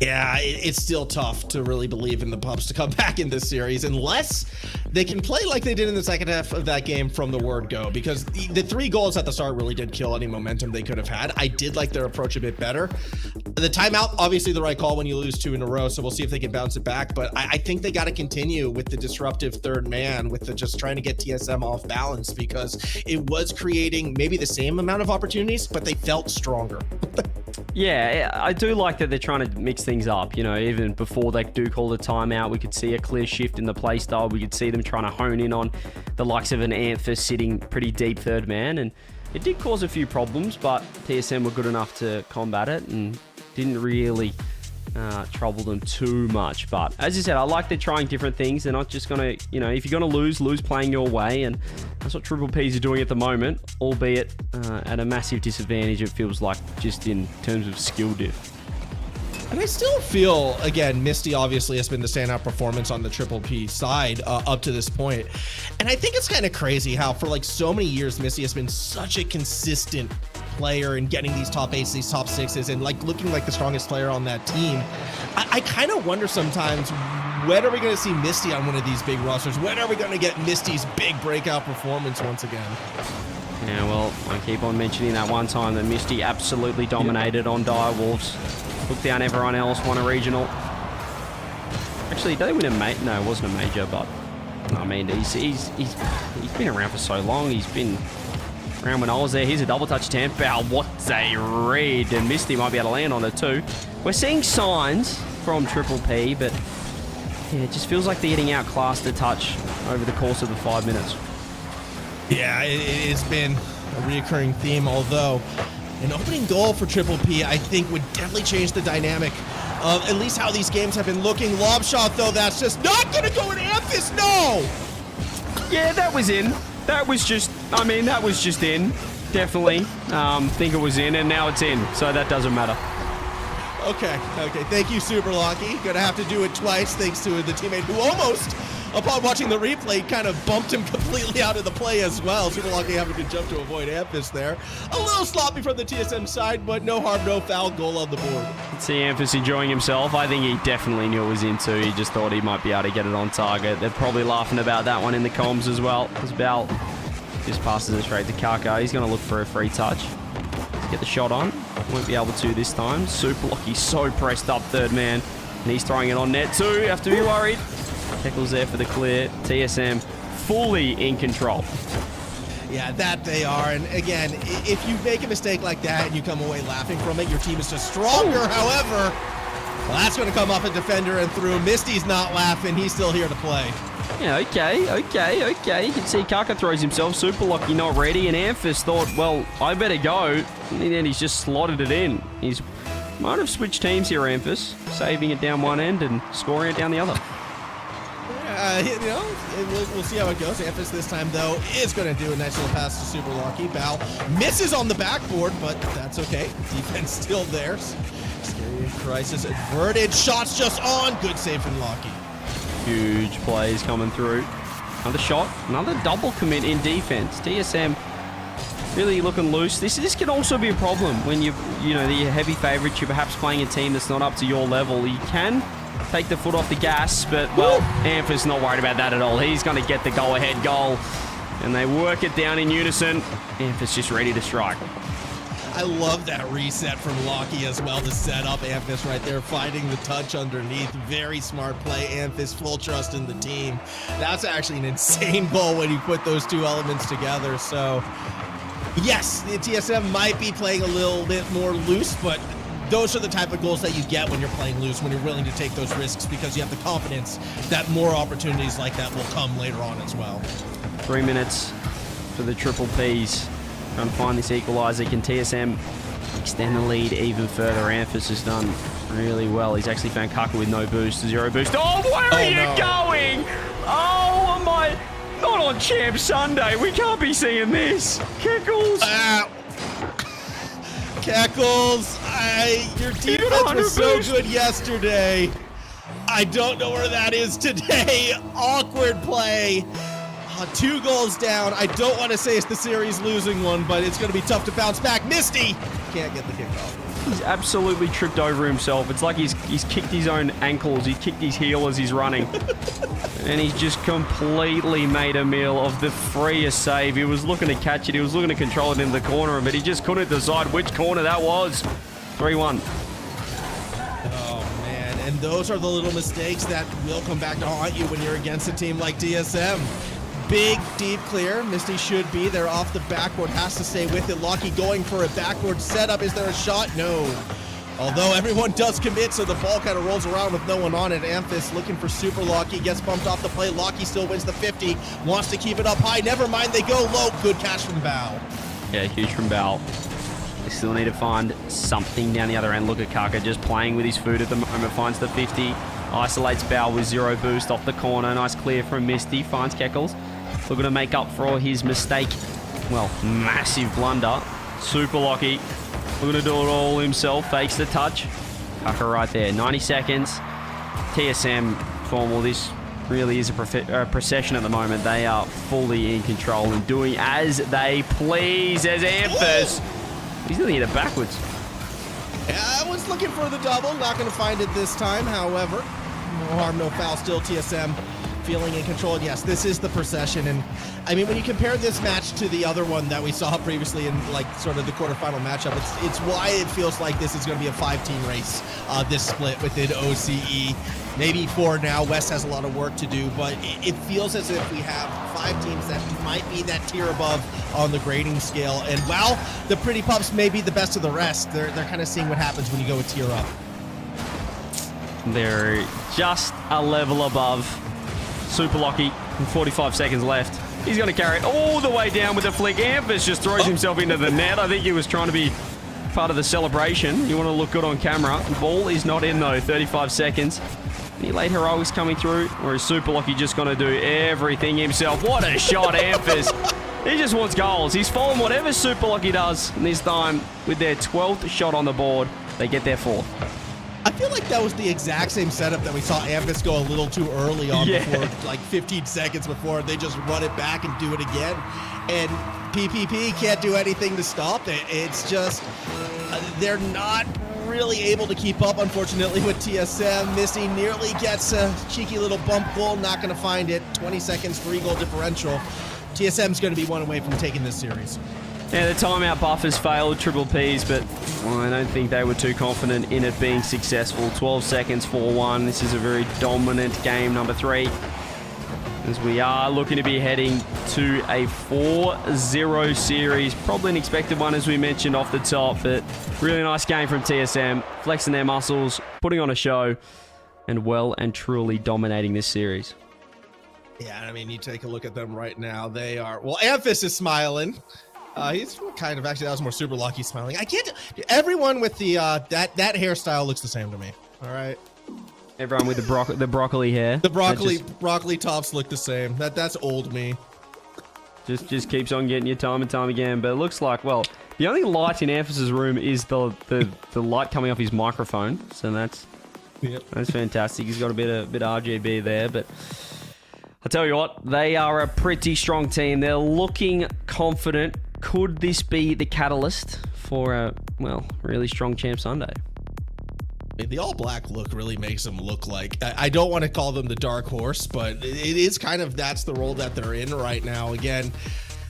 Yeah, it's still tough to really believe in the Pups to come back in this series unless they can play like they did in the second half of that game from the word go, because the 3 goals at the start really did kill any momentum they could have had. I did like their approach a bit better. The timeout, obviously the right call when you lose 2 in a row, so we'll see if they can bounce it back, but I think they got to continue with the disruptive third man, with the just trying to get TSM off balance, because it was creating maybe the same amount of opportunities, but they felt stronger. Yeah, I do like that they're trying to mix things up. You know, even before they do call the timeout, we could see a clear shift in the play style. We could see them trying to hone in on the likes of an Amphis sitting pretty deep third man, and it did cause a few problems, but TSM were good enough to combat it and didn't really trouble them too much. But as you said, I like they're trying different things. They're not just going to, if you're going to lose playing your way. And that's what Triple Ps are doing at the moment, albeit at a massive disadvantage, it feels like, just in terms of skill diff. And I still feel, again, Misty obviously has been the standout performance on the Triple P side up to this point. And I think it's kind of crazy how for like so many years, Misty has been such a consistent player in getting these top 8s, these top 6s, and like looking like the strongest player on that team. I kind of wonder sometimes, when are we going to see Misty on one of these big rosters? When are we going to get Misty's big breakout performance once again? Yeah, well, I keep on mentioning that one time that Misty absolutely dominated on Direwolves. Took down everyone else, won a regional. Actually, did they win a major? No, it wasn't a major, but I mean, he's been around for so long. He's been around when I was there. Here's a double touch attempt. Wow, what a read. And Misty might be able to land on it too. We're seeing signs from Triple P, but yeah, it just feels like they're getting outclassed a touch over the course of the 5 minutes. Yeah, it's been a reoccurring theme, although an opening goal for Triple P, I think, would definitely change the dynamic of at least how these games have been looking. Lob shot, though, that's just not going to go in Amphis, no! Yeah, that was in. That was just in. Definitely. Think it was in, and now it's in, so that doesn't matter. Okay. Thank you, Super Lucky. Gonna have to do it twice, thanks to the teammate who almost, upon watching the replay, kind of bumped him completely out of the play as well. Super Lucky having to jump to avoid Amphis there. A little sloppy from the TSM side, but no harm, no foul, goal on the board. See Amphis enjoying himself. I think he definitely knew it was in too. He just thought he might be able to get it on target. They're probably laughing about that one in the comms as well. As Bal just passes it straight to Kaka. He's going to look for a free touch. Let's get the shot on. Won't be able to this time. Super Lucky so pressed up, third man. And he's throwing it on net too. You have to be worried. Heckle's there for the clear. TSM fully in control. Yeah, that they are. And again, if you make a mistake like that and you come away laughing from it, your team is just stronger. However, well, that's going to come off a defender and through. Misty's not laughing. He's still here to play. Yeah, okay. You can see Kaka throws himself. Super Lucky not ready. And Amphis thought, well, I better go. And then he's just slotted it in. He's might have switched teams here, Amphis. Saving it down one end and scoring it down the other. We'll see how it goes. Amphis this time, though, is going to do a nice little pass to Super Lucky. Bal misses on the backboard, but that's okay. Defense still there. Scary crisis averted. Shots just on. Good save from Lucky. Huge plays coming through. Another shot. Another double commit in defense. TSM really looking loose. This can also be a problem when you're heavy favorites. You're perhaps playing a team that's not up to your level. You can take the foot off the gas, but, well, Amphis not worried about that at all. He's going to get the go-ahead goal, and they work it down in unison. Amphis just ready to strike. I love that reset from Lucky as well to set up Amphis right there, finding the touch underneath. Very smart play. Amphis, full trust in the team. That's actually an insane goal when you put those two elements together. So, yes, the TSM might be playing a little bit more loose, but those are the type of goals that you get when you're playing loose, when you're willing to take those risks because you have the confidence that more opportunities like that will come later on as well. 3 minutes for the Triple Ps. Trying to find this equalizer. Can TSM extend the lead even further? Amphis has done really well. He's actually found Kaka with no boost, 0 boost. Oh, where are you going? Oh, am I not on Champ Sunday? We can't be seeing this. Keckles. Keckles, your defense was so good yesterday. I don't know where that is today. Awkward play. 2 goals down. I don't want to say it's the series losing one, but it's going to be tough to bounce back. Misty can't get the kickoff. He's absolutely tripped over himself. It's like he's kicked his own ankles. He kicked his heel as he's running. And he's just completely made a meal of the freest save. He was looking to catch it. He was looking to control it in the corner, but he just couldn't decide which corner that was. 3-1. Oh, man. And those are the little mistakes that will come back to haunt you when you're against a team like TSM. Big, deep clear. Misty should be. They're off the backboard. Has to stay with it. Lucky going for a backboard setup. Is there a shot? No. Although everyone does commit, so the ball kind of rolls around with no one on it. Amphis looking for Super Lucky. Gets bumped off the play. Lucky still wins the 50. Wants to keep it up high. Never mind. They go low. Good catch from Bal. Yeah, huge from Bal. They still need to find something down the other end. Look at Kaka just playing with his food at the moment. Finds the 50. Isolates Bell with 0 boost off the corner. Nice clear from Misty. Finds Keckles. Looking to make up for his mistake. Well, massive blunder. Super Lockie. Looking to do it all himself. Fakes the touch. Kaka right there. 90 seconds. TSM form. Well, this really is a procession at the moment. They are fully in control and doing as they please. As Amphis. He's going to hit it backwards. Yeah, I was looking for the double. Not going to find it this time. However, no harm, no foul. Still TSM feeling in control. And yes, this is the procession. And I mean, when you compare this match to the other one that we saw previously in like sort of the quarterfinal matchup, it's why it feels like this is going to be a 5-team race, this split within OCE. Maybe 4 now. West has a lot of work to do, but it feels as if we have 5 teams that might be that tier above on the grading scale. And while the Pretty Pups may be the best of the rest, they're kind of seeing what happens when you go a tier up. They're just a level above. Super Lockie, 45 seconds left. He's going to carry it all the way down with the flick. Amphis just throws himself into the net. I think he was trying to be part of the celebration. You want to look good on camera. The ball is not in though. 35 seconds. Any late heroics coming through, or is Super Lockie just going to do everything himself? What a shot, Amphis. He just wants goals. He's following whatever Super Lockie does. And this time, with their 12th shot on the board, they get their 4th. I feel like that was the exact same setup that we saw Amphis go a little too early on before, like 15 seconds before. They just run it back and do it again. And PPP can't do anything to stop it. It's just, they're not really able to keep up, unfortunately, with TSM. Missy nearly gets a cheeky little bump goal, not going to find it. 20 seconds, 3-goal differential. TSM's going to be one away from taking this series. Yeah, the timeout buffers failed Triple Ps, but I don't think they were too confident in it being successful. 12 seconds, 4-1. This is a very dominant game, number 3. As we are looking to be heading to a 4-0 series. Probably an expected one, as we mentioned off the top, but really nice game from TSM. Flexing their muscles, putting on a show, and well and truly dominating this series. Yeah, I mean, you take a look at them right now. They are... Well, Amphis is smiling. He's kind of... Actually, that was more Super Lucky smiling. I can't... Everyone with the... that hairstyle looks the same to me. All right? Everyone with the broccoli hair. The broccoli tops look the same. That's old me. Just keeps on getting you time and time again. But it looks like, well, the only light in Amphis's room is the light coming off his microphone. So that's fantastic. He's got a bit of RGB there. But I'll tell you what, they are a pretty strong team. They're looking confident. Could this be the catalyst for a, well, really strong Champ Sunday? The all-black look really makes them look like, I don't want to call them the dark horse, but it is kind of, that's the role that they're in right now. Again,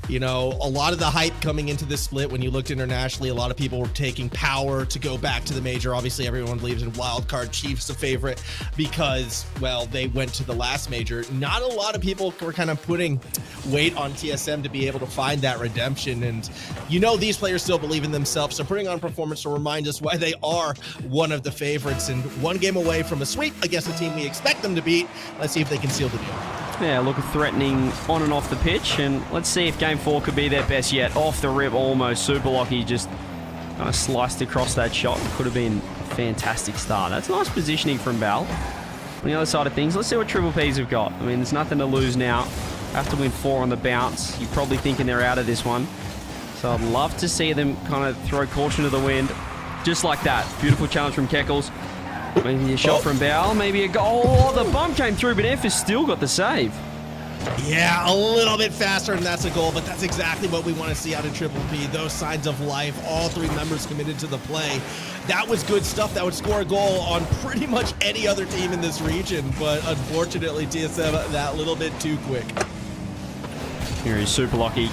you know, a lot of the hype coming into this split, when you looked internationally, a lot of people were taking Power to go back to the major. Obviously, everyone believes in Wildcard. Chiefs a favorite because, well, they went to the last major. Not a lot of people were kind of putting weight on TSM to be able to find that redemption. And, you know, these players still believe in themselves. So putting on performance to remind us why they are one of the favorites and one game away from a sweep against a team we expect them to beat. Let's see if they can seal the deal. Yeah, looking threatening on and off the pitch, and let's see if Game 4 could be their best yet. Off the rip, almost. Super Lockie just kind of sliced across that shot. Could have been a fantastic start. That's nice positioning from Bal. On the other side of things, let's see what Triple Ps have got. I mean, there's nothing to lose now. Have to win 4 on the bounce. You're probably thinking they're out of this one. So I'd love to see them kind of throw caution to the wind. Just like that. Beautiful challenge from Keckles. Maybe a shot from Bal, maybe a goal. Oh, the bump came through, but F has still got the save. Yeah, a little bit faster, and that's a goal, but that's exactly what we want to see out of Triple P. Those signs of life, all 3 members committed to the play. That was good stuff. That would score a goal on pretty much any other team in this region, but unfortunately, TSM that little bit too quick. Here is Super Lucky. You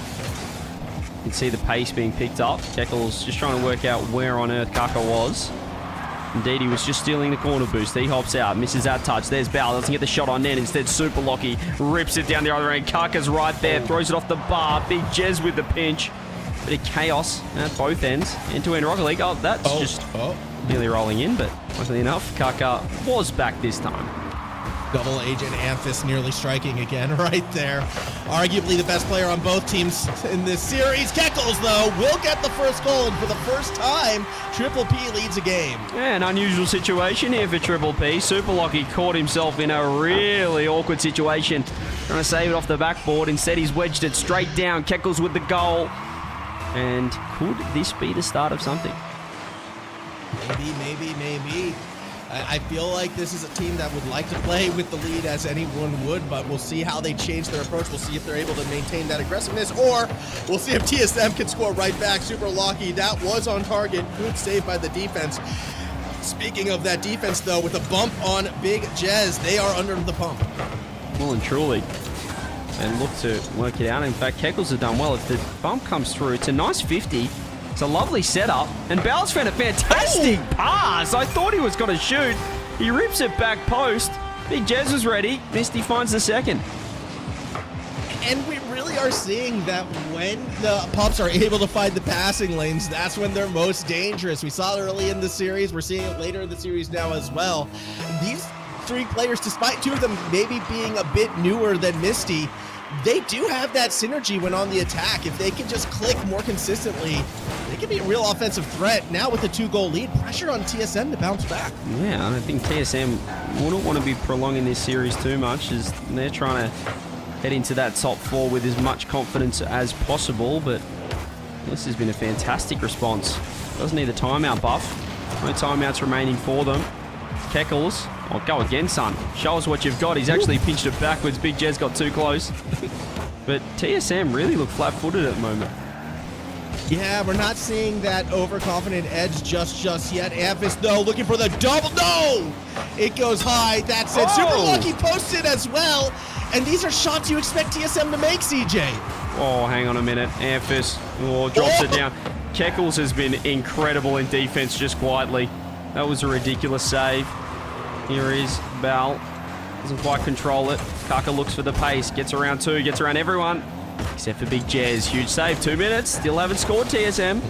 can see the pace being picked up. Keckles just trying to work out where on earth Kaka was. Indeed, he was just stealing the corner boost. He hops out, misses that touch. There's Bal, doesn't get the shot on net. Instead, Super Lockie rips it down the other end. Kaka's right there, throws it off the bar. Big Jez with the pinch. Bit of chaos at both ends. End-to-end Rocket League. Oh, that's just nearly rolling in, but luckily enough, Kaka was back this time. Double agent Amphis nearly striking again right there. arguably the best player on both teams in this series. Keckles, though, will get the first goal, and for the first time, Triple P leads a game. Yeah, an unusual situation here for Triple P. Super Lucky caught himself in a really awkward situation, trying to save it off the backboard. Instead, he's wedged it straight down. Keckles with the goal. And could this be the start of something? Maybe. I feel like this is a team that would like to play with the lead as anyone would, but we'll see how they change their approach. We'll see if they're able to maintain that aggressiveness, or we'll see if TSM can score right back. Super Lucky, that was on target. Good save by the defense. Speaking of that defense, though, with a bump on Big Jez, they are under the pump. Well and truly. And look to work it out. In fact, Keckles have done well. If the bump comes through, it's a nice 50. It's a lovely setup. And Bowles found a fantastic pass. I thought he was going to shoot. He rips it back post. Big Jez was ready. Misty finds the second. And we really are seeing that when the Pups are able to find the passing lanes, that's when they're most dangerous. We saw it early in the series. We're seeing it later in the series now as well. These three players, despite two of them maybe being a bit newer than Misty, they do have that synergy when on the attack. If they can just click more consistently, they can be a real offensive threat. Now with the 2-goal lead, pressure on TSM to bounce back. Yeah, I think TSM wouldn't want to be prolonging this series too much, as they're trying to head into that top 4 with as much confidence as possible. But this has been a fantastic response. Doesn't need a timeout buff. No timeouts remaining for them. Keckles. Oh, go again, son. Show us what you've got. He's actually pinched it backwards. Big Jez got too close. But TSM really look flat-footed at the moment. Yeah, we're not seeing that overconfident edge just yet. Amphis, though, looking for the double. No! It goes high. That's it. Super Lucky posted as well. And these are shots you expect TSM to make, CJ. Oh, hang on a minute. Amphis drops it down. Keckles has been incredible in defense just quietly. That was a ridiculous save. Here is Bal. Doesn't quite control it. Kaka looks for the pace. Gets around two. Gets around everyone. Except for Big Jez. Huge save. 2 minutes. Still haven't scored, TSM.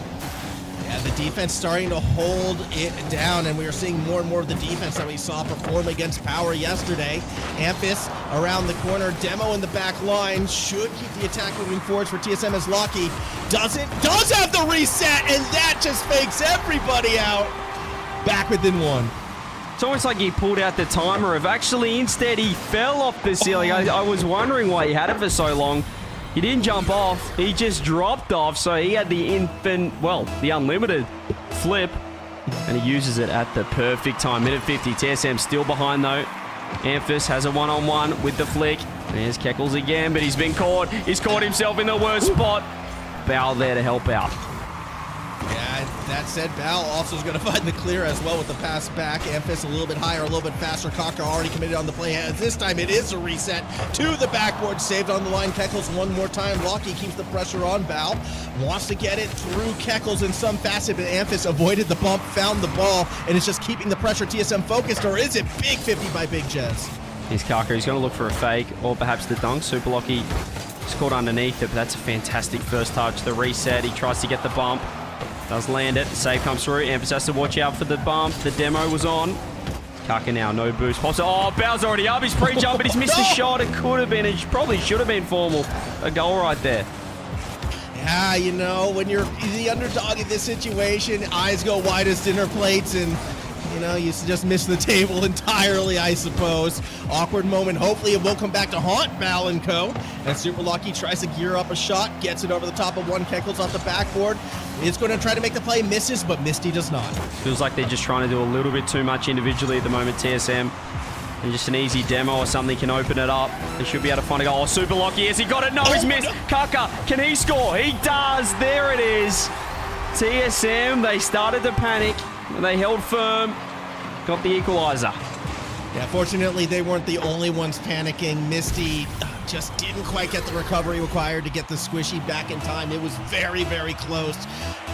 Yeah, the defense starting to hold it down, and we are seeing more and more of the defense that we saw perform against Power yesterday. Amphis around the corner. Demo in the back line. Should keep the attack moving forwards for TSM as Lucky. Does have the reset, and that just fakes everybody out. Back within one. It's almost like he pulled out the timer of actually instead he fell off the ceiling. I was wondering why he had it for so long. He didn't jump off. He just dropped off. So he had the the unlimited flip. And he uses it at the perfect time. Minute 50. TSM still behind though. Amphis has a one-on-one with the flick. There's Keckles again, but he's been caught. He's caught himself in the worst spot. Bow there to help out. Yeah, that said, Bal also is going to find the clear as well with the pass back. Amphis a little bit higher, a little bit faster. Kaka already committed on the play. This time it is a reset to the backboard. Saved on the line. Keckles one more time. Lucky keeps the pressure on. Bal wants to get it through Keckles in some facet, but Amphis avoided the bump, found the ball, and it's just keeping the pressure. TSM focused, or is it big 50 by Big Jez? Here's Kaka. He's going to look for a fake or perhaps the dunk. Super Lucky scored underneath it, but that's a fantastic first touch. The reset. He tries to get the bump. Does land it. Save comes through. Amphis has to watch out for the bump. The demo was on. Kaka now, no boost. Pops it. Oh, Bow's already up. He's pre-jump, but he's missed the shot. It could have been. It probably should have been formal. A goal right there. Yeah, you know, when you're the underdog in this situation, eyes go wide as dinner plates, and you know, you just miss the table entirely, I suppose. Awkward moment. Hopefully it will come back to haunt Bal and co. And Super Lucky tries to gear up a shot, gets it over the top of one. Keckles off the backboard. It's going to try to make the play, misses, but Misty does not. Feels like they're just trying to do a little bit too much individually at the moment, TSM. And just an easy demo or something can open it up. They should be able to find a goal. Oh, Super Lucky, has he got it? No, he's missed. Kaka, can he score? He does. There it is. TSM, they started to panic. They held firm. Got the equalizer. Yeah, fortunately, they weren't the only ones panicking. Misty just didn't quite get the recovery required to get the squishy back in time. It was very, very close.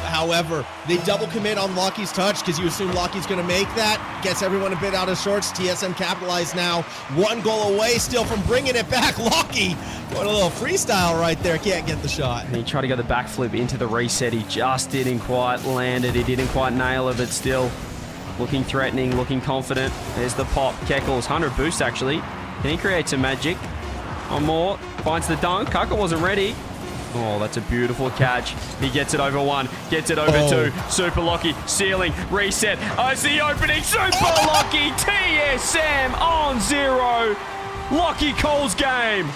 However, they double commit on Lucky's touch because you assume Lucky's going to make that. Gets everyone a bit out of sorts. TSM capitalized now. 1 goal away still from bringing it back. Lucky going a little freestyle right there. Can't get the shot. And he tried to go the backflip into the reset. He just didn't quite land it. He didn't quite nail it, but still looking threatening, looking confident. There's the pop. Keckles, 100 boost actually. Can he create some magic? One more. Finds the dunk. Kaka wasn't ready. Oh, that's a beautiful catch. He gets it over one, gets it over two. Super Lockie, ceiling, reset. It's the opening. Super Lockie, TSM on 0. Lockie calls game.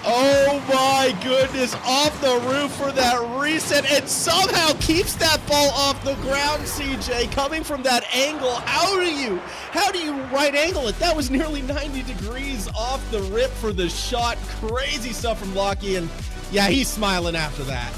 Oh my goodness, off the roof for that reset and somehow keeps that ball off the ground, CJ, coming from that angle. How do you right angle it? That was nearly 90 degrees off the rip for the shot. Crazy stuff from Lockie, and yeah, he's smiling after that.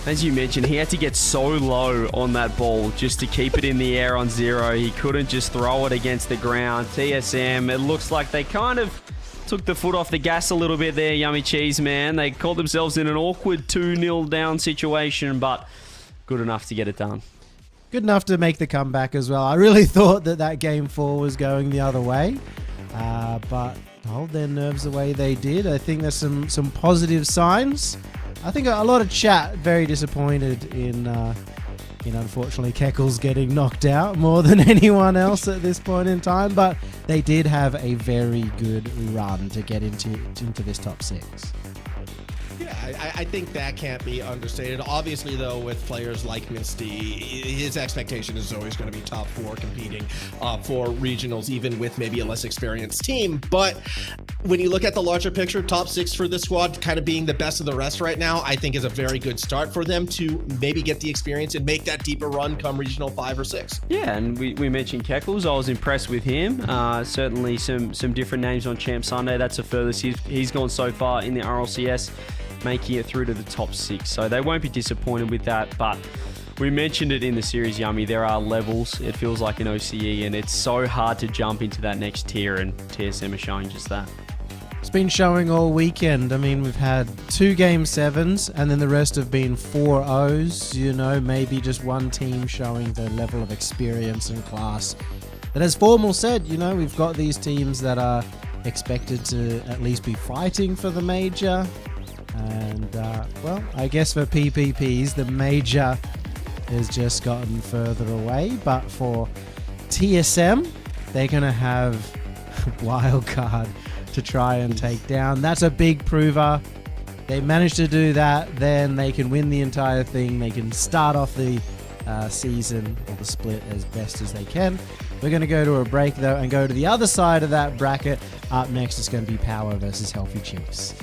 As you mentioned, he had to get so low on that ball just to keep it in the air on 0. He couldn't just throw it against the ground. TSM, it looks like they kind of took the foot off the gas a little bit there, Yummy Cheese, man. They caught themselves in an awkward 2-0 down situation, but good enough to get it done. Good enough to make the comeback as well. I really thought that game 4 was going the other way, but to hold their nerves the way they did, I think there's some positive signs. I think a lot of chat very disappointed in unfortunately Keckles getting knocked out more than anyone else at this point in time, but they did have a very good run to get into this top 6. Yeah, I think that can't be understated. Obviously, though, with players like Misty, his expectation is always going to be top 4 competing for regionals, even with maybe a less experienced team. But when you look at the larger picture, top 6 for this squad kind of being the best of the rest right now, I think is a very good start for them to maybe get the experience and make that deeper run come regional 5 or 6. Yeah, and we mentioned Keckles. I was impressed with him. Certainly some different names on Champ Sunday. That's the furthest he's gone so far in the RLCS, making it through to the top 6. So they won't be disappointed with that, but we mentioned it in the series, Yummy. There are levels, it feels like in OCE, and it's so hard to jump into that next tier, and TSM are showing just that. It's been showing all weekend. I mean, we've had 2 Game 7s, and then the rest have been 4-0s. You know, maybe just one team showing the level of experience and class. But as Formal said, you know, we've got these teams that are expected to at least be fighting for the major. And, well, I guess for PPPs, the major has just gotten further away. But for TSM, they're going to have Wildcard to try and take down. That's a big prover. They manage to do that, then they can win the entire thing. They can start off the season or the split as best as they can. We're going to go to a break, though, and go to the other side of that bracket. Up next is going to be Power versus Healthy Chiefs.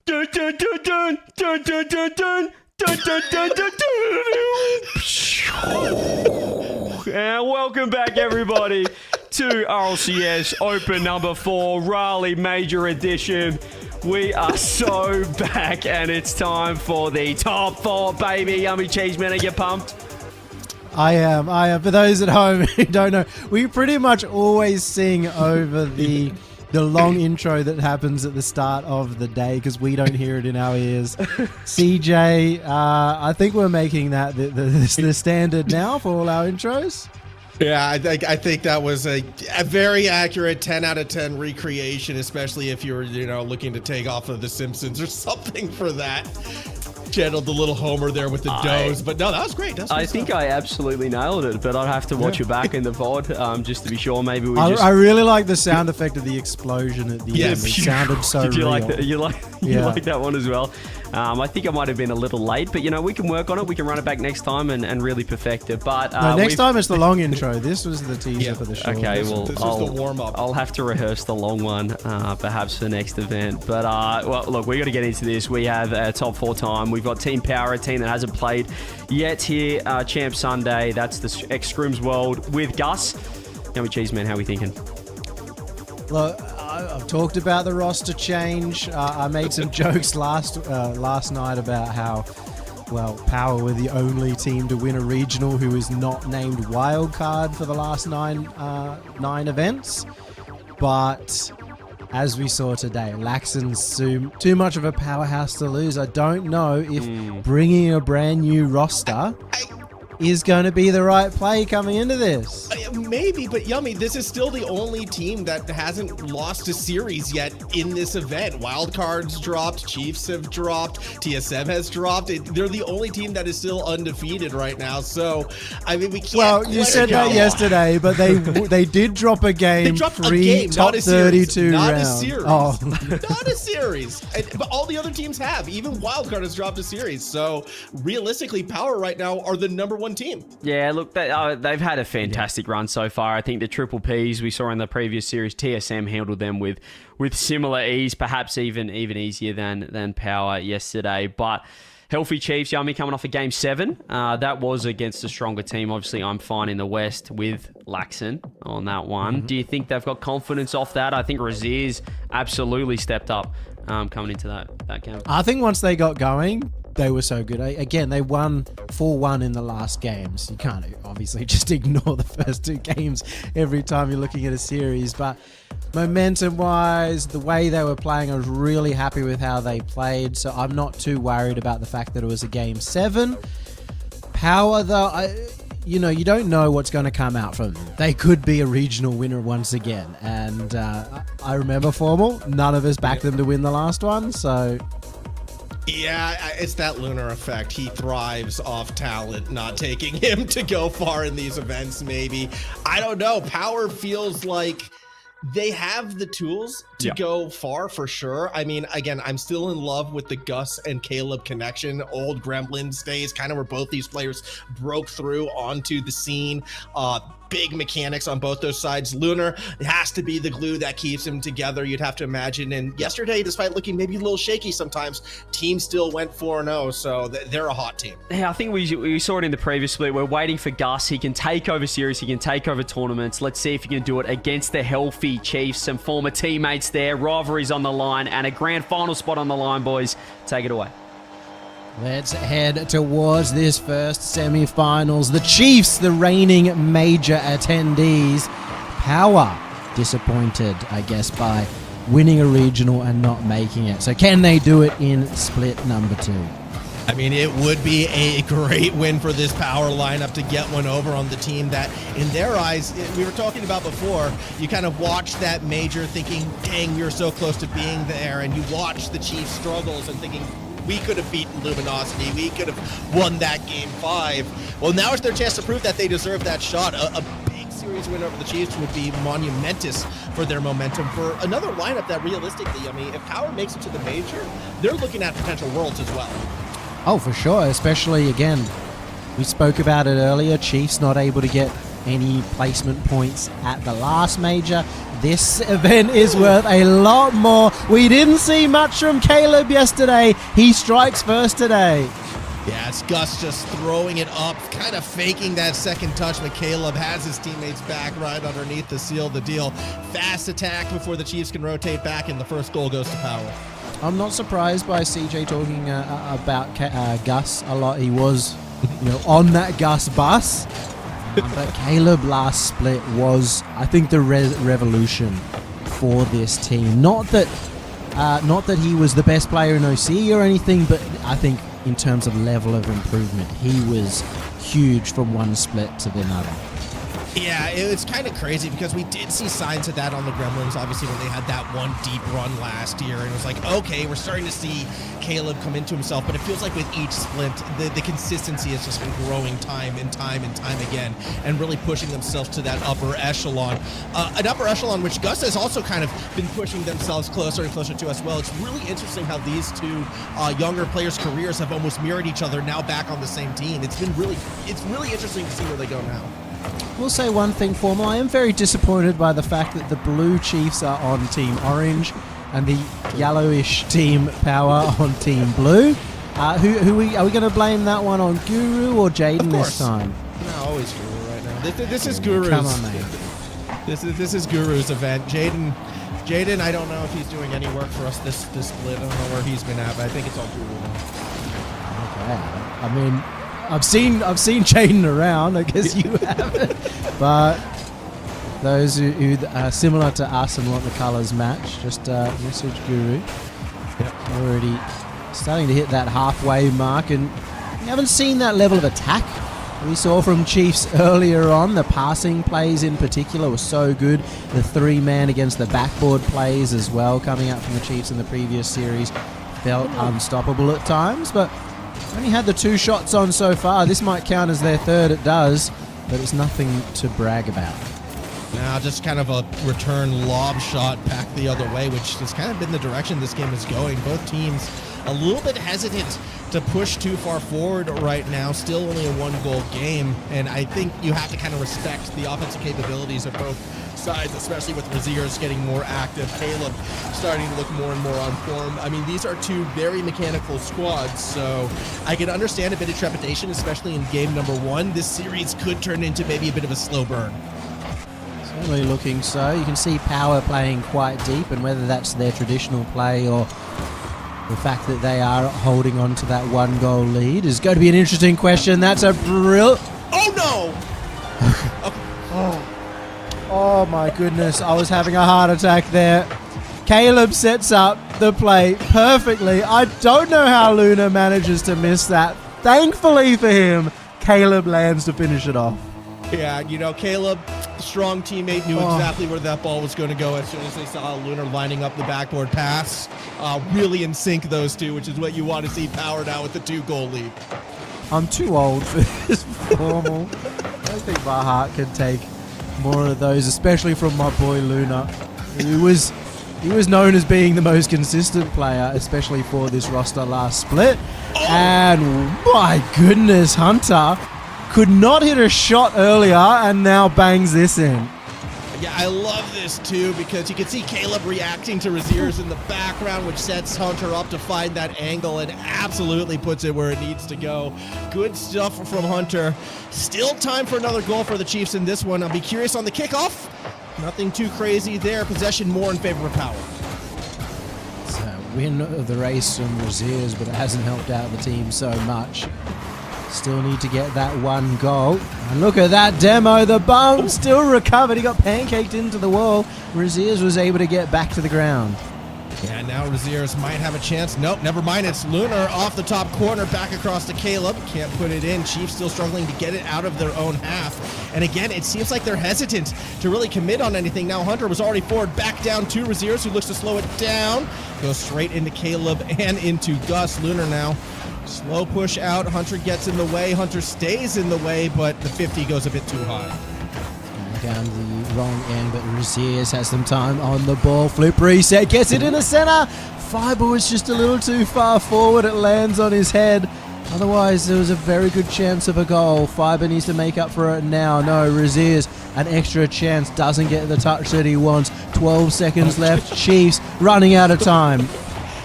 Dun, dun, dun, dun, dun, dun, dun, dun. Dun, dun, dun, dun, dun. And welcome back, everybody, to RLCS Open number 4, Raleigh Major Edition. We are so back, and it's time for the top 4, baby. Yummy cheese man, are you pumped? I am. For those at home who don't know, we pretty much always sing over the long intro that happens at the start of the day because we don't hear it in our ears. CJ, I think we're making that the standard now for all our intros. Yeah, I think that was a very accurate 10 out of 10 recreation, especially if you're looking to take off of The Simpsons or something for that. Channeled the little Homer there with the doze, but no, that was great. I think I absolutely nailed it, but I'd have to watch it back in the VOD just to be sure. Maybe I really like the sound effect of the explosion at the end. It sounded so Did you real. like that? You like that one as well? I think I might have been a little late, but we can work on it. We can run it back next time and really perfect it. But next time it's the long intro. This was the teaser for the show. Okay, this was the warm up. I'll have to rehearse the long one, perhaps for next event. But well, look, we got to get into this. We have a top 4 time. We've got Team Power, a team that hasn't played yet here. Champ Sunday. That's the X Scrooms World with Gus. Yummy cheese man, how are we thinking? Look, I've talked about the roster change. I made some jokes last night about how, Power were the only team to win a regional who is not named Wildcard for the last nine events. But as we saw today, Laxon's too much of a powerhouse to lose. I don't know if bringing a brand new roster is going to be the right play coming into this. Maybe, but Yummy, this is still the only team that hasn't lost a series yet in this event. Wildcards dropped, Chiefs have dropped, TSM has dropped. They're the only team that is still undefeated right now. So, I mean, we can't. Well, you said that yesterday, but they did drop a game. They dropped a game, top not a series. 32 not round. A series. Oh. Not a series. But all the other teams have. Even Wildcard has dropped a series. So, realistically, Power right now are the number 1 team. Yeah, look, they've had a fantastic run so far. I think the Triple Ps we saw in the previous series, TSM handled them with similar ease, perhaps even easier than Power yesterday. But healthy Chiefs, Yummy, coming off a Game 7. That was against a stronger team. Obviously, I'm fine in the West with Laxon on that one. Do you think they've got confidence off that? I think Razier's absolutely stepped up coming into that game. I think once they got going, they were so good. Again, they won 4-1 in the last games. You can't obviously just ignore the first 2 games every time you're looking at a series. But momentum-wise, the way they were playing, I was really happy with how they played. So I'm not too worried about the fact that it was a Game 7. Power, though, you don't know what's going to come out from them. They could be a regional winner once again. And I remember Formal. None of us backed them to win the last one. So... Yeah, it's that Lunar effect. He thrives off talent, not taking him to go far in these events, maybe. I don't know. Power feels like they have the tools to go far for sure. I mean, again, I'm still in love with the Gus and Caleb connection. Old Gremlins days, kind of where both these players broke through onto the scene. Big mechanics on both those sides. Lunar has to be the glue that keeps them together, you'd have to imagine. And yesterday, despite looking maybe a little shaky sometimes, team still went 4-0, so they're a hot team. Yeah, I think we saw it in the previous split. We're waiting for Gus. He can take over series. He can take over tournaments. Let's see if he can do it against the healthy Chiefs. Some former teammates there. Rivalries on the line and a grand final spot on the line, boys. Take it away. Let's head towards this first semi-finals. The Chiefs, the reigning major attendees. Power disappointed, I guess, by winning a regional and not making it. So can they do it in split number 2? I mean, it would be a great win for this Power lineup to get one over on the team that, in their eyes, we were talking about before, you kind of watch that major thinking, dang, we were so close to being there, and you watch the Chiefs' struggles and thinking, we could have beaten Luminosity, we could have won that Game 5. Well, now is their chance to prove that they deserve that shot. A big series win over the Chiefs would be monumentous for their momentum for another lineup that realistically, I mean, if Power makes it to the major, they're looking at potential worlds as well. Oh, for sure. Especially, again, we spoke about it earlier. Chiefs not able to get any placement points at the last major. This event is worth a lot more. We didn't see much from Caleb yesterday. He strikes first today. Yeah, it's Gus just throwing it up, kind of faking that second touch, but Caleb has his teammates back right underneath to seal the deal. Fast attack before the Chiefs can rotate back, and the first goal goes to Power. I'm not surprised by CJ talking about Gus a lot. He was, on that Gus bus. But Caleb last split was, I think, the revolution for this team. Not that he was the best player in OCE or anything, but I think in terms of level of improvement, he was huge from one split to the another. Yeah, it's kind of crazy because we did see signs of that on the Gremlins, obviously, when they had that one deep run last year. And it was like, okay, we're starting to see Caleb come into himself. But it feels like with each split, the consistency has just been growing time and time again and really pushing themselves to that upper echelon. An upper echelon which Gus has also kind of been pushing themselves closer and closer to as well. It's really interesting how these two younger players' careers have almost mirrored each other, now back on the same team. It's really interesting to see where they go now. We'll say one thing, Formal. I am very disappointed by the fact that the blue Chiefs are on Team Orange and the yellowish Team Power on Team Blue. Are we going to blame that one on Guru or Jaden this time? No, always Guru right now. This is Guru's. Come on, mate. This is Guru's event. Jaden, I don't know if he's doing any work for us this split. I don't know where he's been at, but I think it's all Guru now. Okay. I mean, I've seen Jaden around. I guess you haven't. But those who are similar to us and want the colours match, just message Guru. Yep. Already starting to hit that halfway mark, and we haven't seen that level of attack we saw from Chiefs earlier on. The passing plays in particular were so good. The three-man against the backboard plays as well, coming out from the Chiefs in the previous series, felt unstoppable at times, but only had the 2 shots on so far. This might count as their third. It does, but it's nothing to brag about. Now just kind of a return lob shot back the other way, which has kind of been the direction this game is going. Both teams a little bit hesitant to push too far forward right now. Still only a 1-goal game, and I think you have to kind of respect the offensive capabilities of both sides, especially with Raziers getting more active, Caleb starting to look more and more on form. I mean, these are two very mechanical squads, so I can understand a bit of trepidation, especially in game number 1. This series could turn into maybe a bit of a slow burn. Certainly looking so. You can see Power playing quite deep, and whether that's their traditional play or the fact that they are holding on to that 1-goal lead is going to be an interesting question. That's a Oh no! Oh my goodness, I was having a heart attack there. Caleb sets up the play perfectly. I don't know how Luna manages to miss that. Thankfully for him, Caleb lands to finish it off. Yeah, Caleb, strong teammate, knew exactly where that ball was going to go as soon as they saw Lunar lining up the backboard pass. Really in sync, those two, which is what you want to see. Power now with the 2-goal lead. I'm too old for this formal. I think my heart can take more of those, especially from my boy Luna. He was known as being the most consistent player, especially for this roster last split. And my goodness, Hunter could not hit a shot earlier and now bangs this in. Yeah, I love this too because you can see Caleb reacting to Raziers in the background, which sets Hunter up to find that angle and absolutely puts it where it needs to go. Good stuff from Hunter. Still time for another goal for the Chiefs in this one. I'll be curious on the kickoff. Nothing too crazy there. Possession more in favor of Power. It's a win of the race from Raziers, but it hasn't helped out the team so much. Still need to get that 1 goal. And look at that demo. The bum still recovered. He got pancaked into the wall. Raziers was able to get back to the ground. Yeah, now Raziers might have a chance. Nope, never mind. It's Lunar off the top corner, back across to Caleb. Can't put it in. Chiefs still struggling to get it out of their own half. And again, it seems like they're hesitant to really commit on anything. Now Hunter was already forward, back down to Raziers, who looks to slow it down. Goes straight into Caleb and into Gus. Lunar now. Slow push out. Hunter gets in the way. Hunter stays in the way, but the 50 goes a bit too high. Down the wrong end, but Raziers has some time on the ball. Flip reset, gets it in the center. Fireball is just a little too far forward. It lands on his head. Otherwise, there was a very good chance of a goal. Fiber needs to make up for it now. No, Raziers, an extra chance, doesn't get the touch that he wants. 12 seconds left. Chiefs running out of time.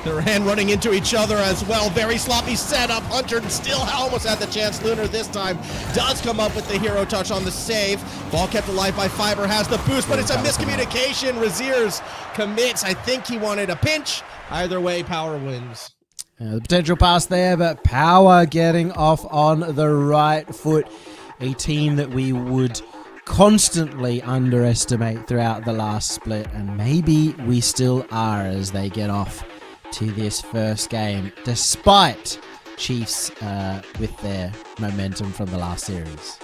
Duran running into each other as well. Very sloppy setup. Hunter still almost had the chance. Lunar this time does come up with the hero touch on the save. Ball kept alive by Fiber, has the boost, but it's a miscommunication. Raziers commits. I think he wanted a pinch. Either way, Power wins. The potential pass there, but Power getting off on the right foot. A team that we would constantly underestimate throughout the last split, and maybe we still are as they get off to this first game, despite Chiefs with their momentum from the last series.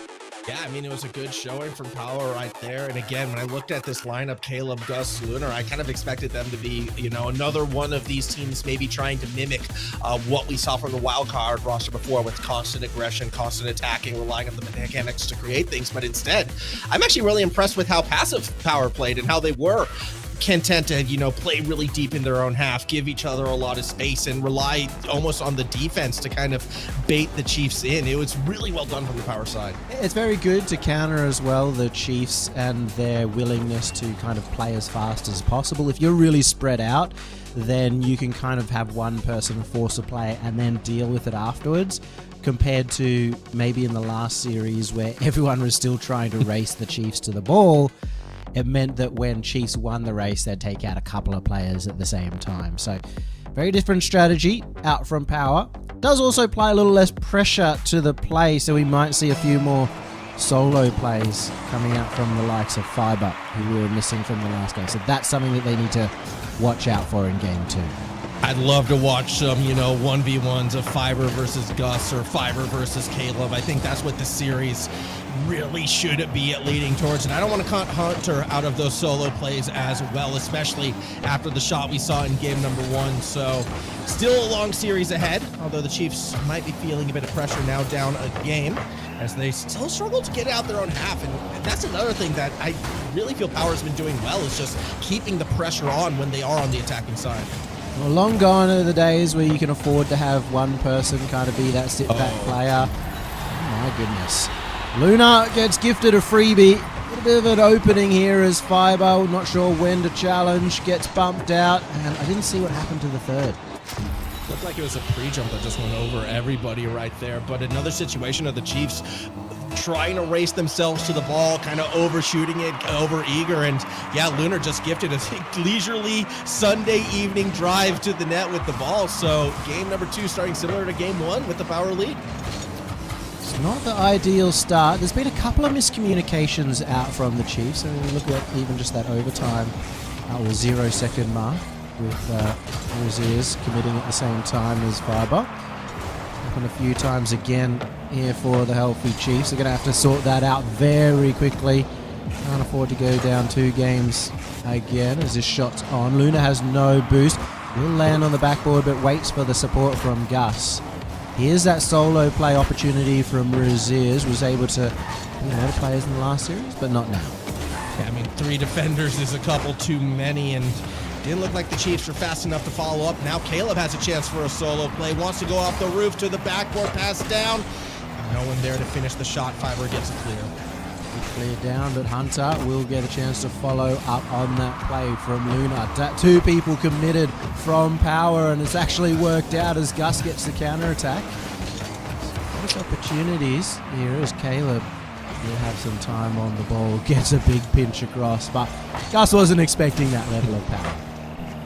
Yeah, I mean, it was a good showing from Power right there. And again, when I looked at this lineup, Caleb, Gus, Lunar, I kind of expected them to be, another one of these teams maybe trying to mimic what we saw from the Wildcard roster before, with constant aggression, constant attacking, relying on the mechanics to create things. But instead, I'm actually really impressed with how passive Power played and how they were content to, play really deep in their own half, give each other a lot of space, and rely almost on the defense to kind of bait the Chiefs in. It was really well done from the Power side. It's very good to counter as well the Chiefs and their willingness to kind of play as fast as possible. If you're really spread out, then you can kind of have one person force a play and then deal with it afterwards, compared to maybe in the last series where everyone was still trying to race the Chiefs to the ball. It meant that when Chiefs won the race, they'd take out a couple of players at the same time. So very different strategy out from Power. Does also apply a little less pressure to the play, so we might see a few more solo plays coming out from the likes of Fiber, who we were missing from the last game. So that's something that they need to watch out for in game 2. I'd love to watch some, 1v1s of Fiber versus Gus or Fiber versus Caleb. I think that's what the series really should be leading towards. And I don't want to cut Hunter out of those solo plays as well, especially after the shot we saw in game number 1. So still a long series ahead, although the Chiefs might be feeling a bit of pressure now down a game, as they still struggle to get out their own half. And that's another thing that I really feel Power's been doing well, is just keeping the pressure on when they are on the attacking side. Well, long gone are the days where you can afford to have one person kind of be that sit-back player. Oh, my goodness. Luna gets gifted a freebie. A little bit of an opening here as Fiber, not sure when to challenge, gets bumped out, and I didn't see what happened to the third. Looked like it was a pre-jump that just went over everybody right there. But another situation of the Chiefs trying to race themselves to the ball, kind of overshooting it, over-eager. And yeah, Lunar just gifted a leisurely Sunday evening drive to the net with the ball. So game number 2 starting similar to game 1 with the Power lead. It's not the ideal start. There's been a couple of miscommunications out from the Chiefs. I mean, look at even just that overtime or 0-second mark with Raziers committing at the same time as Fiber. Happened a few times again here for the healthy Chiefs. They're going to have to sort that out very quickly. Can't afford to go down 2 games again as this shot's on. Luna has no boost. Will land on the backboard, but waits for the support from Gus. Here's that solo play opportunity from Raziers. Was able to beat a lot of players in the last series, but not now. Yeah, I mean, 3 defenders is a couple too many, and didn't look like the Chiefs were fast enough to follow up. Now Caleb has a chance for a solo play. Wants to go off the roof to the backboard, pass down. No one there to finish the shot. Fiber gets it clear. Clear down, but Hunter will get a chance to follow up on that play from Luna. 2 people committed from Power, and it's actually worked out as Gus gets the counter-attack. There's opportunities here as Caleb will have some time on the ball, gets a big pinch across, but Gus wasn't expecting that level of power.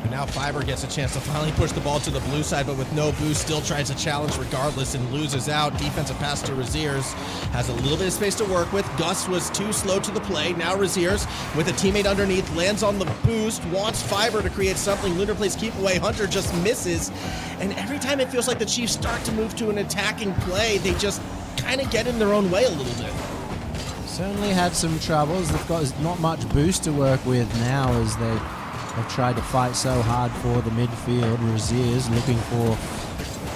And now Fiber gets a chance to finally push the ball to the blue side, but with no boost, still tries to challenge regardless and loses out. Defensive pass to Raziers. Has a little bit of space to work with. Gus was too slow to the play. Now Raziers with a teammate underneath, lands on the boost, wants Fiber to create something. Lunar plays keep away. Hunter just misses. And every time it feels like the Chiefs start to move to an attacking play, they just kind of get in their own way a little bit. Certainly had some troubles. They've got not much boost to work with now as they've tried to fight so hard for the midfield. Raziers looking for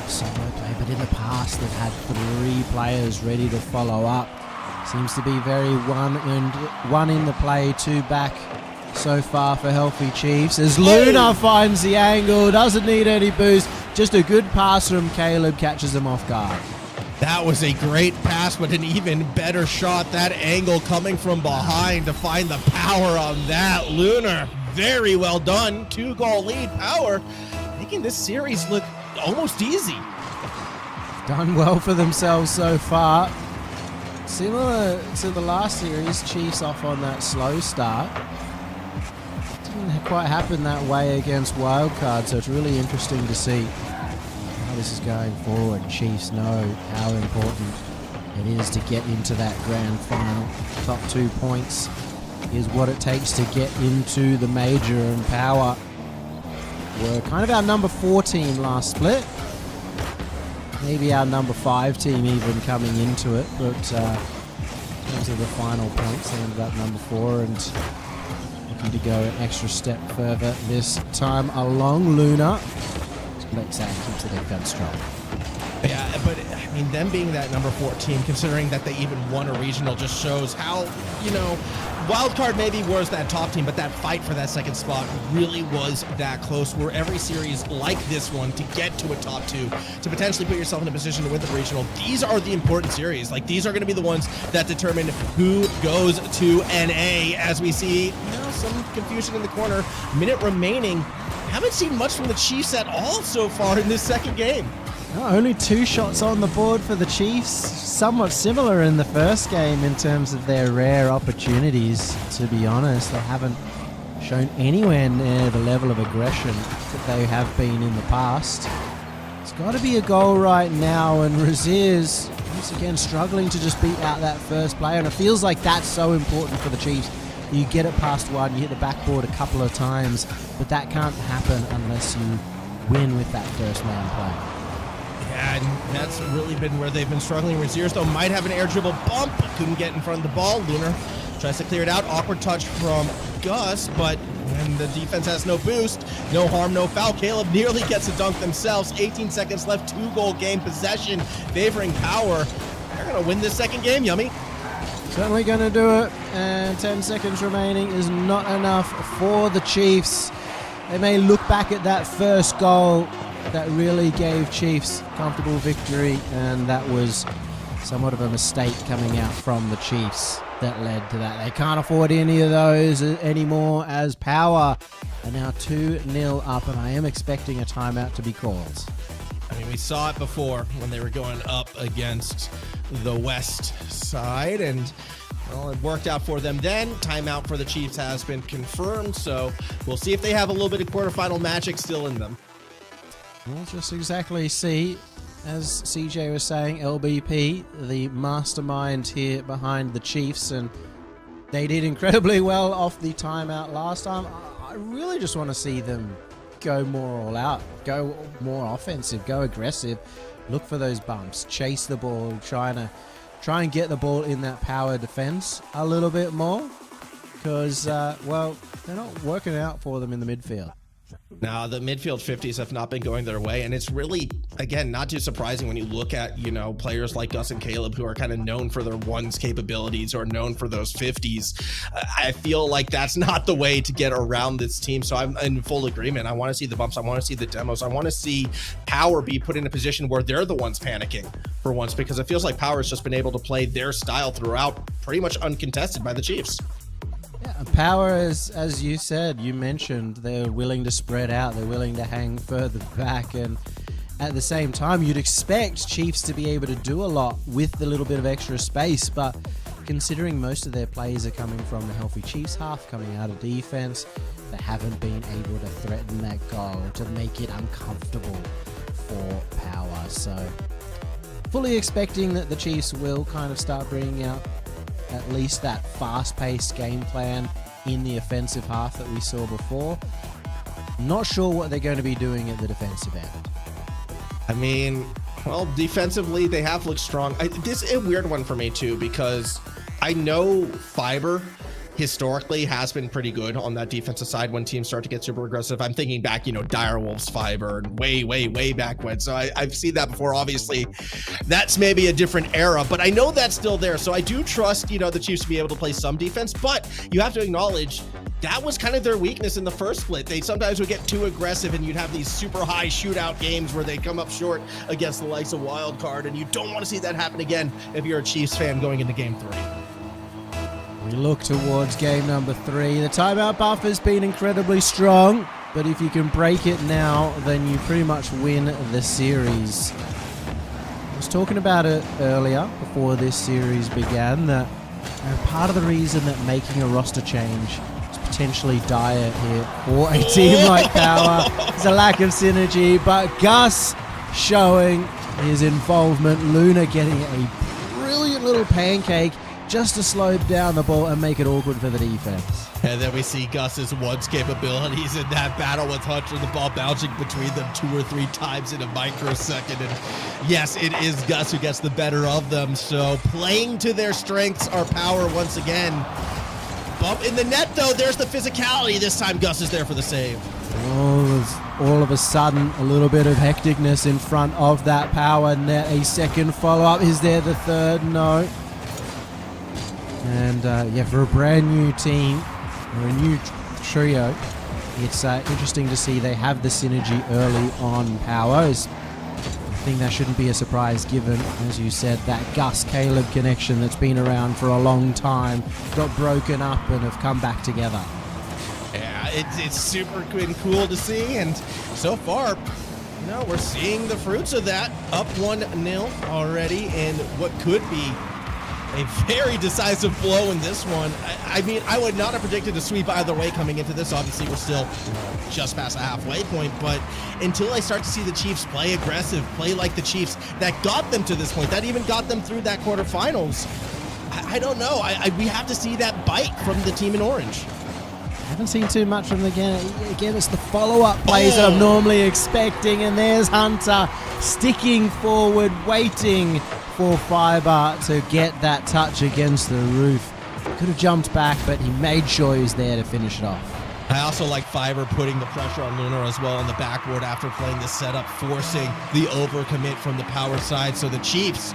solo play, but in the past they've had 3 players ready to follow up. Seems to be very one in the play, 2 back so far for healthy Chiefs. As Luna finds the angle, doesn't need any boost, just a good pass from Caleb catches him off guard. That was a great pass, but an even better shot. That angle coming from behind to find the power on that. Lunar, very well done. 2-goal lead. Power making this series look almost easy. Done well for themselves so far. Similar to the last series, Chiefs off on that slow start. Didn't quite happen that way against Wildcard, so it's really interesting to see how this is going forward. Chiefs know how important it is to get into that grand final. Top 2 points is what it takes to get into the major, and Power were kind of our number 4 team last split. Maybe our number 5 team even coming into it, but in terms of the final points, they ended up number 4 and looking to go an extra step further this time along. Luna keeps the defense strong. Yeah, but I mean, them being that number 4 team, considering that they even won a regional, just shows how, Wildcard maybe was that top team, but that fight for that second spot really was that close, where every series like this one, to get to a top 2, to potentially put yourself in a position to win the regional, these are the important series. Like, these are going to be the ones that determine who goes to NA, as we see, some confusion in the corner. Minute remaining. Haven't seen much from the Chiefs at all so far in this second game. No, only 2 shots on the board for the Chiefs. Somewhat similar in the first game in terms of their rare opportunities, to be honest. They haven't shown anywhere near the level of aggression that they have been in the past. It's got to be a goal right now, and Razier's once again struggling to just beat out that first player, and it feels like that's so important for the Chiefs. You get it past one, you hit the backboard a couple of times, but that can't happen unless you win with that first man play. Yeah, and that's really been where they've been struggling. Raziers, though, might have an air dribble bump, but couldn't get in front of the ball. Lunar tries to clear it out. Awkward touch from Gus, but when the defense has no boost, no harm, no foul. Caleb nearly gets a dunk themselves. 18 seconds left, 2-goal game possession favoring Power. They're going to win this second game, Yummy. Certainly going to do it, and 10 seconds remaining is not enough for the Chiefs. They may look back at that first goal that really gave Chiefs comfortable victory, and that was somewhat of a mistake coming out from the Chiefs that led to that. They can't afford any of those anymore, as Power are now 2-0 up, and I am expecting a timeout to be called. I mean, we saw it before when they were going up against the West side, and well, it worked out for them then. Timeout for the Chiefs has been confirmed, so we'll see if they have a little bit of quarterfinal magic still in them. We'll just exactly see, as CJ was saying, LBP, the mastermind here behind the Chiefs, and they did incredibly well off the timeout last time. I really just want to see them go more all out, go more offensive, go aggressive, look for those bumps, chase the ball, try and get the ball in that Power defense a little bit more, because, they're not working out for them in the midfield. Now, the midfield 50s have not been going their way, and it's really, again, not too surprising when you look at, players like Gus and Caleb who are kind of known for their ones capabilities or known for those 50s. I feel like that's not the way to get around this team, so I'm in full agreement. I want to see the bumps. I want to see the demos. I want to see Power be put in a position where they're the ones panicking for once, because it feels like Power has just been able to play their style throughout, pretty much uncontested by the Chiefs. Yeah, Power, as you said, you mentioned, they're willing to spread out, they're willing to hang further back, and at the same time, you'd expect Chiefs to be able to do a lot with a little bit of extra space, but considering most of their plays are coming from the healthy Chiefs half, coming out of defense, they haven't been able to threaten that goal, to make it uncomfortable for Power. So, fully expecting that the Chiefs will kind of start bringing out at least that fast-paced game plan in the offensive half that we saw before. Not sure what they're going to be doing at the defensive end. I mean, well, defensively, they have looked strong. This is a weird one for me, too, because I know Fiber historically has been pretty good on that defensive side when teams start to get super aggressive. I'm thinking back, Direwolves Fiber and way back when. So I've seen that before. Obviously, that's maybe a different era, but I know that's still there. So I do trust, the Chiefs to be able to play some defense, but you have to acknowledge that was kind of their weakness in the first split. They sometimes would get too aggressive and you'd have these super high shootout games where they come up short against the likes of Wildcard, and you don't want to see that happen again if you're a Chiefs fan going into game 3. We look towards game number 3. The timeout buffer's been incredibly strong, but if you can break it now, then you pretty much win the series. I was talking about it earlier before this series began that part of the reason that making a roster change is potentially dire here for a team like Power is a lack of synergy, but Gus showing his involvement, Luna getting a brilliant little pancake just to slow down the ball and make it awkward for the defense. And then we see Gus's once capabilities in that battle with Hunter, the ball bouncing between them 2 or 3 times in a microsecond. And yes, it is Gus who gets the better of them. So playing to their strengths are Power once again. Bump in the net, though. There's the physicality. This time Gus is there for the save. All of a sudden, a little bit of hecticness in front of that Power net. A second follow-up. Is there the third? No. And yeah, for a brand new team, or a new trio, it's interesting to see they have the synergy early on. Power is, I think that shouldn't be a surprise given, as you said, that Gus-Caleb connection that's been around for a long time got broken up and have come back together. Yeah, it's super cool to see, and so far, you know, we're seeing the fruits of that. Up 1-0 already, and what could be a very decisive blow in this one. I mean, I would not have predicted a sweep either way coming into this. Obviously, we're still just past the halfway point, but until I start to see the Chiefs play aggressive, play like the Chiefs, that got them to this point, that even got them through that quarterfinals, I don't know. We have to see that bite from the team in orange. I haven't seen too much from them again. Again, it's the follow-up plays that I'm normally expecting, and there's Hunter sticking forward, waiting for Fiber to get that touch against the roof. Could have jumped back, but he made sure he was there to finish it off. I also like Fiber putting the pressure on Lunar as well on the backboard after playing the setup, forcing the overcommit from the Power side. So the Chiefs,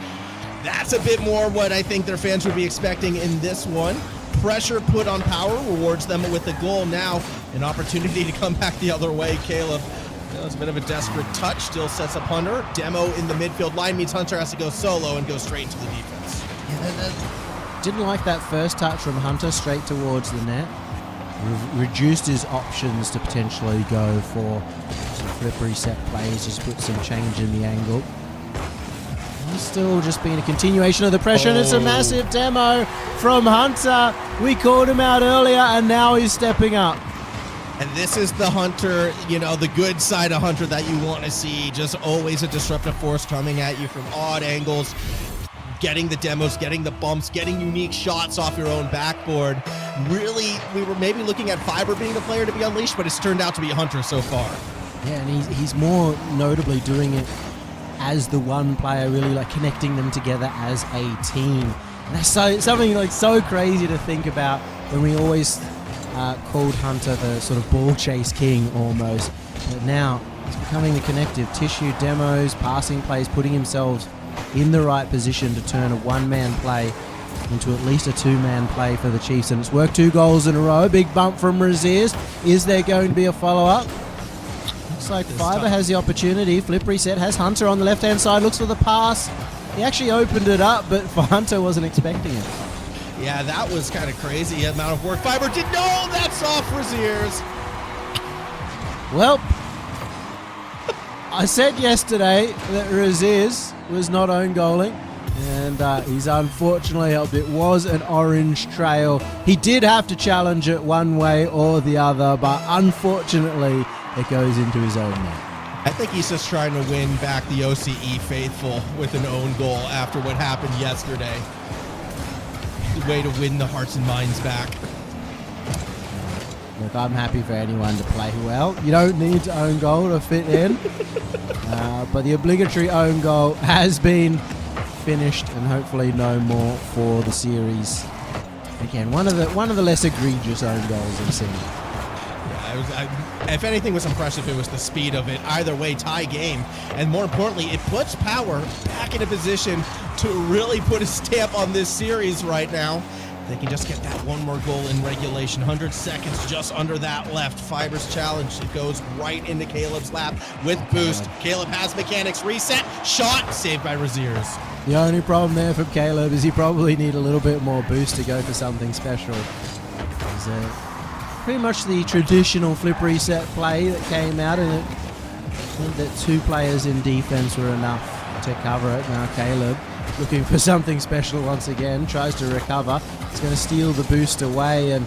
that's a bit more what I think their fans would be expecting in this one. Pressure put on Power rewards them with the goal. Now an opportunity to come back the other way. Caleb, that was a bit of a desperate touch, still sets up Hunter. Demo in the midfield line means Hunter has to go solo and go straight into the defense. Yeah, didn't like that first touch from Hunter straight towards the net. Reduced his options to potentially go for some flip reset plays, just put some change in the angle. He's still just been a continuation of the pressure, and it's a massive demo from Hunter. We called him out earlier, and now he's stepping up. And this is the Hunter, you know, the good side of Hunter that you want to see. Just always a disruptive force coming at you from odd angles, getting the demos, getting the bumps, getting unique shots off your own backboard. Really, we were maybe looking at Fiber being the player to be unleashed, but it's turned out to be Hunter so far. Yeah, and he's more notably doing it as the one player, really like connecting them together as a team. And that's something like so crazy to think about when we always called Hunter the sort of ball chase king almost. But now he's becoming the connective tissue, demos, passing plays, putting himself in the right position to turn a one-man play into at least a two-man play for the Chiefs. And it's worked 2 goals in a row. Big bump from Raziers. Is there going to be a follow-up? Looks like Fiber has the opportunity. Flip reset has Hunter on the left-hand side. Looks for the pass. He actually opened it up, but Hunter wasn't expecting it. Yeah, that was kind of crazy amount of work. Fiber did no, that's off Raziers. Well, I said yesterday that Raziers was not own goaling, and he's unfortunately helped. It was an orange trail. He did have to challenge it one way or the other, but unfortunately it goes into his own net. I think he's just trying to win back the OCE faithful with an own goal after what happened yesterday. The way to win the hearts and minds back. Look, I'm happy for anyone to play well. You don't need to own goal to fit in, but the obligatory own goal has been finished, and hopefully no more for the series. Again, one of the less egregious own goals I've seen. If anything was impressive, it was the speed of it. Either way, tie game. And more importantly, it puts Power back in a position to really put a stamp on this series right now. They can just get that one more goal in regulation. 100 seconds just under that left. Fiber's challenge. It goes right into Caleb's lap with boost. Caleb has mechanics. Reset. Shot. Saved by Raziers. The only problem there for Caleb is he probably need a little bit more boost to go for something special. It's pretty much the traditional flip reset play that came out, and it meant that 2 players in defense were enough to cover it. Now Caleb, looking for something special once again, tries to recover. He's going to steal the boost away, and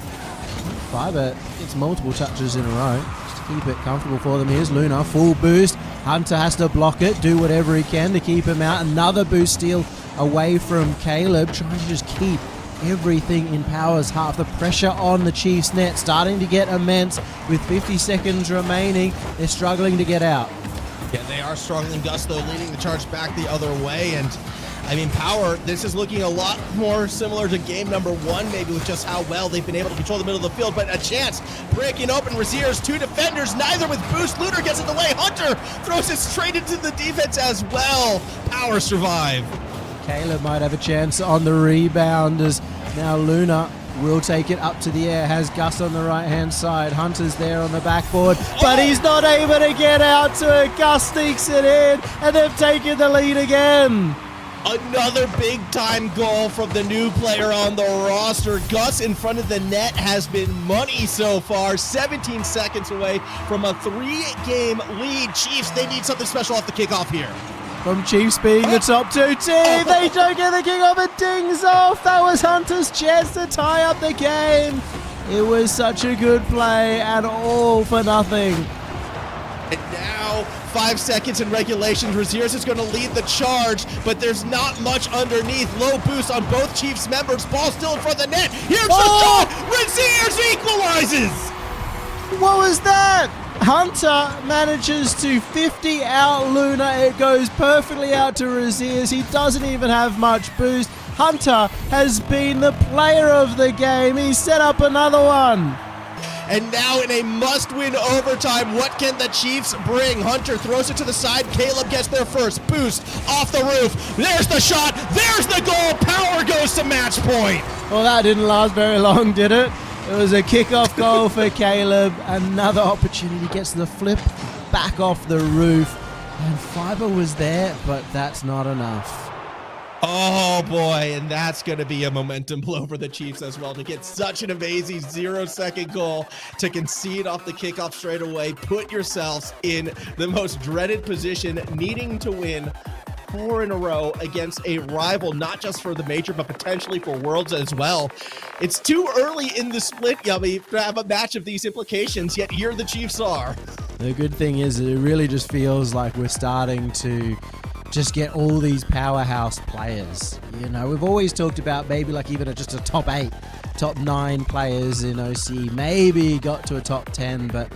Fiber gets multiple touches in a row just to keep it comfortable for them. Here's Luna, full boost. Hunter has to block it, do whatever he can to keep him out. Another boost steal away from Caleb, trying to just keep everything in Power's half. The pressure on the Chiefs net starting to get immense with 50 seconds remaining. They're struggling to get out. Yeah, they are struggling. Gus, though, leading the charge back the other way. And I mean, Power, this is looking a lot more similar to game number 1, maybe, with just how well they've been able to control the middle of the field. But a chance breaking open. Raziers, 2 defenders, neither with boost. Lunar gets in the way. Hunter throws it straight into the defense as well. Power survive. Caleb might have a chance on the rebound as now Luna will take it up to the air. Has Gus on the right-hand side. Hunter's there on the backboard, but he's not able to get out to it. Gus sneaks it in, and they've taken the lead again. Another big-time goal from the new player on the roster. Gus in front of the net has been money so far. 17 seconds away from a 3-game lead. Chiefs, they need something special off the kickoff here. From Chiefs being the top 2 team, they don't get the kickoff. It dings off. That was Hunter's chance to tie up the game. It was such a good play, and all for nothing. And now, 5 seconds in regulations. Raziers is going to lead the charge, but there's not much underneath. Low boost on both Chiefs members. Ball still in front of the net. Here's the shot. Raziers equalizes. What was that? Hunter manages to 50 out Luna. It goes perfectly out to Raziers. He doesn't even have much boost. Hunter has been the player of the game. He set up another one. And now in a must-win overtime, what can the Chiefs bring? Hunter throws it to the side. Caleb gets there first. Boost off the roof. There's the shot. There's the goal. Power goes to match point. Well, that didn't last very long, did it? It was a kickoff goal for Caleb. Another opportunity, gets the flip back off the roof. And Fiber was there, but that's not enough. Oh boy, and that's going to be a momentum blow for the Chiefs as well, to get such an amazing 0-second goal, to concede off the kickoff straight away. Put yourselves in the most dreaded position, needing to win 4 in a row against a rival, not just for the major, but potentially for Worlds as well. It's too early in the split, Yummy, to have a match of these implications, yet here the Chiefs are. The good thing is it really just feels like we're starting to just get all these powerhouse players. You know, we've always talked about maybe like even just a top 8, top 9 players in OCE, maybe got to a top 10, but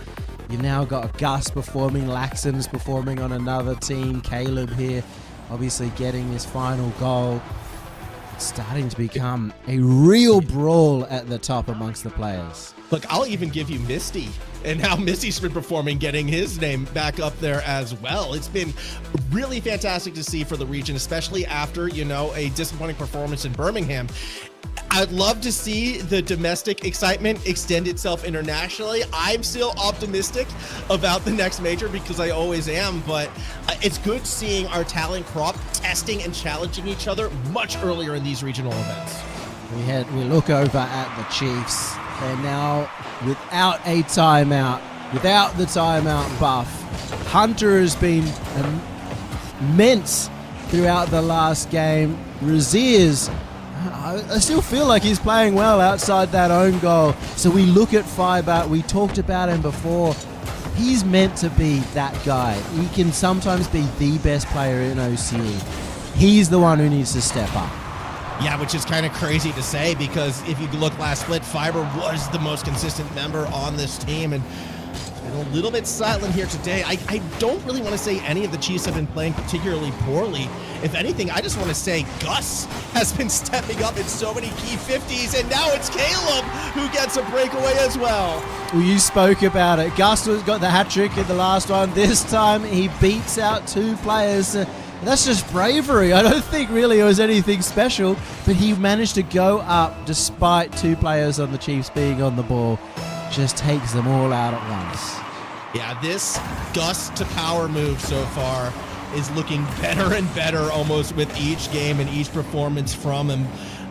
you now got Gus performing, Laxon's performing on another team, Caleb here obviously getting his final goal. It's starting to become a real brawl at the top amongst the players. Look, I'll even give you Misty, and how Misty's been performing, getting his name back up there as well. It's been really fantastic to see for the region, especially after, you know, a disappointing performance in Birmingham. I'd love to see the domestic excitement extend itself internationally. I'm still optimistic about the next major, because I always am, but it's good seeing our talent crop testing and challenging each other much earlier in these regional events. We look over at the Chiefs. They're now without a timeout, without the timeout buff. Hunter has been immense throughout the last game. Raziers, I still feel like he's playing well outside that own goal. So we look at Fiber. We talked about him before. He's meant to be that guy. He can sometimes be the best player in OCE. He's the one who needs to step up. Yeah, which is kind of crazy to say, because if you look last split, Fiber was the most consistent member on this team, and been a little bit silent here today. I don't really want to say any of the Chiefs have been playing particularly poorly. If anything, I just want to say Gus has been stepping up in so many key 50s, and now it's Caleb who gets a breakaway as well. Well, you spoke about it. Gus got the hat trick in the last one. This time he beats out 2 players to That's just bravery. I don't think really it was anything special, but he managed to go up despite 2 players on the Chiefs being on the ball. Just takes them all out at once. Yeah, this Gus to power move so far is looking better and better almost with each game and each performance from him.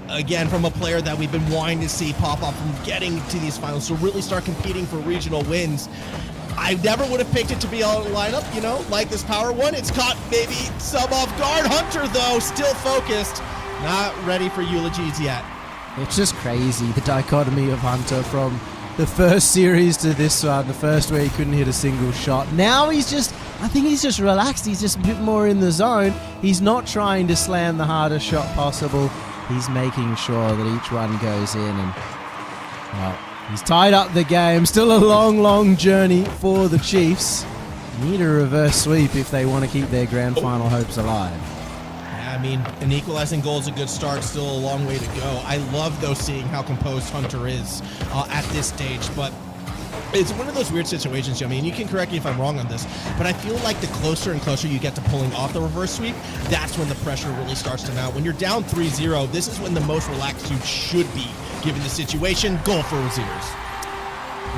Again, from a player that we've been wanting to see pop up from getting to these finals to really start competing for regional wins. I never would have picked it to be a lineup, you know, like this power one. It's caught maybe some off guard. Hunter, though, still focused. Not ready for eulogies yet. It's just crazy, the dichotomy of Hunter from the first series to this one. The first where he couldn't hit a single shot. Now I think he's just relaxed. He's just a bit more in the zone. He's not trying to slam the hardest shot possible. He's making sure that each one goes in, and well, he's tied up the game. Still a long, long journey for the Chiefs. Need a reverse sweep if they want to keep their grand final hopes alive. I mean, an equalizing goal is a good start. Still a long way to go. I love, though, seeing how composed Hunter is at this stage, but it's one of those weird situations, Yummy, and you can correct me if I'm wrong on this, but I feel like the closer and closer you get to pulling off the reverse sweep, that's when the pressure really starts to mount. When you're down 3-0, this is when the most relaxed you should be, given the situation. Goal for Raziers.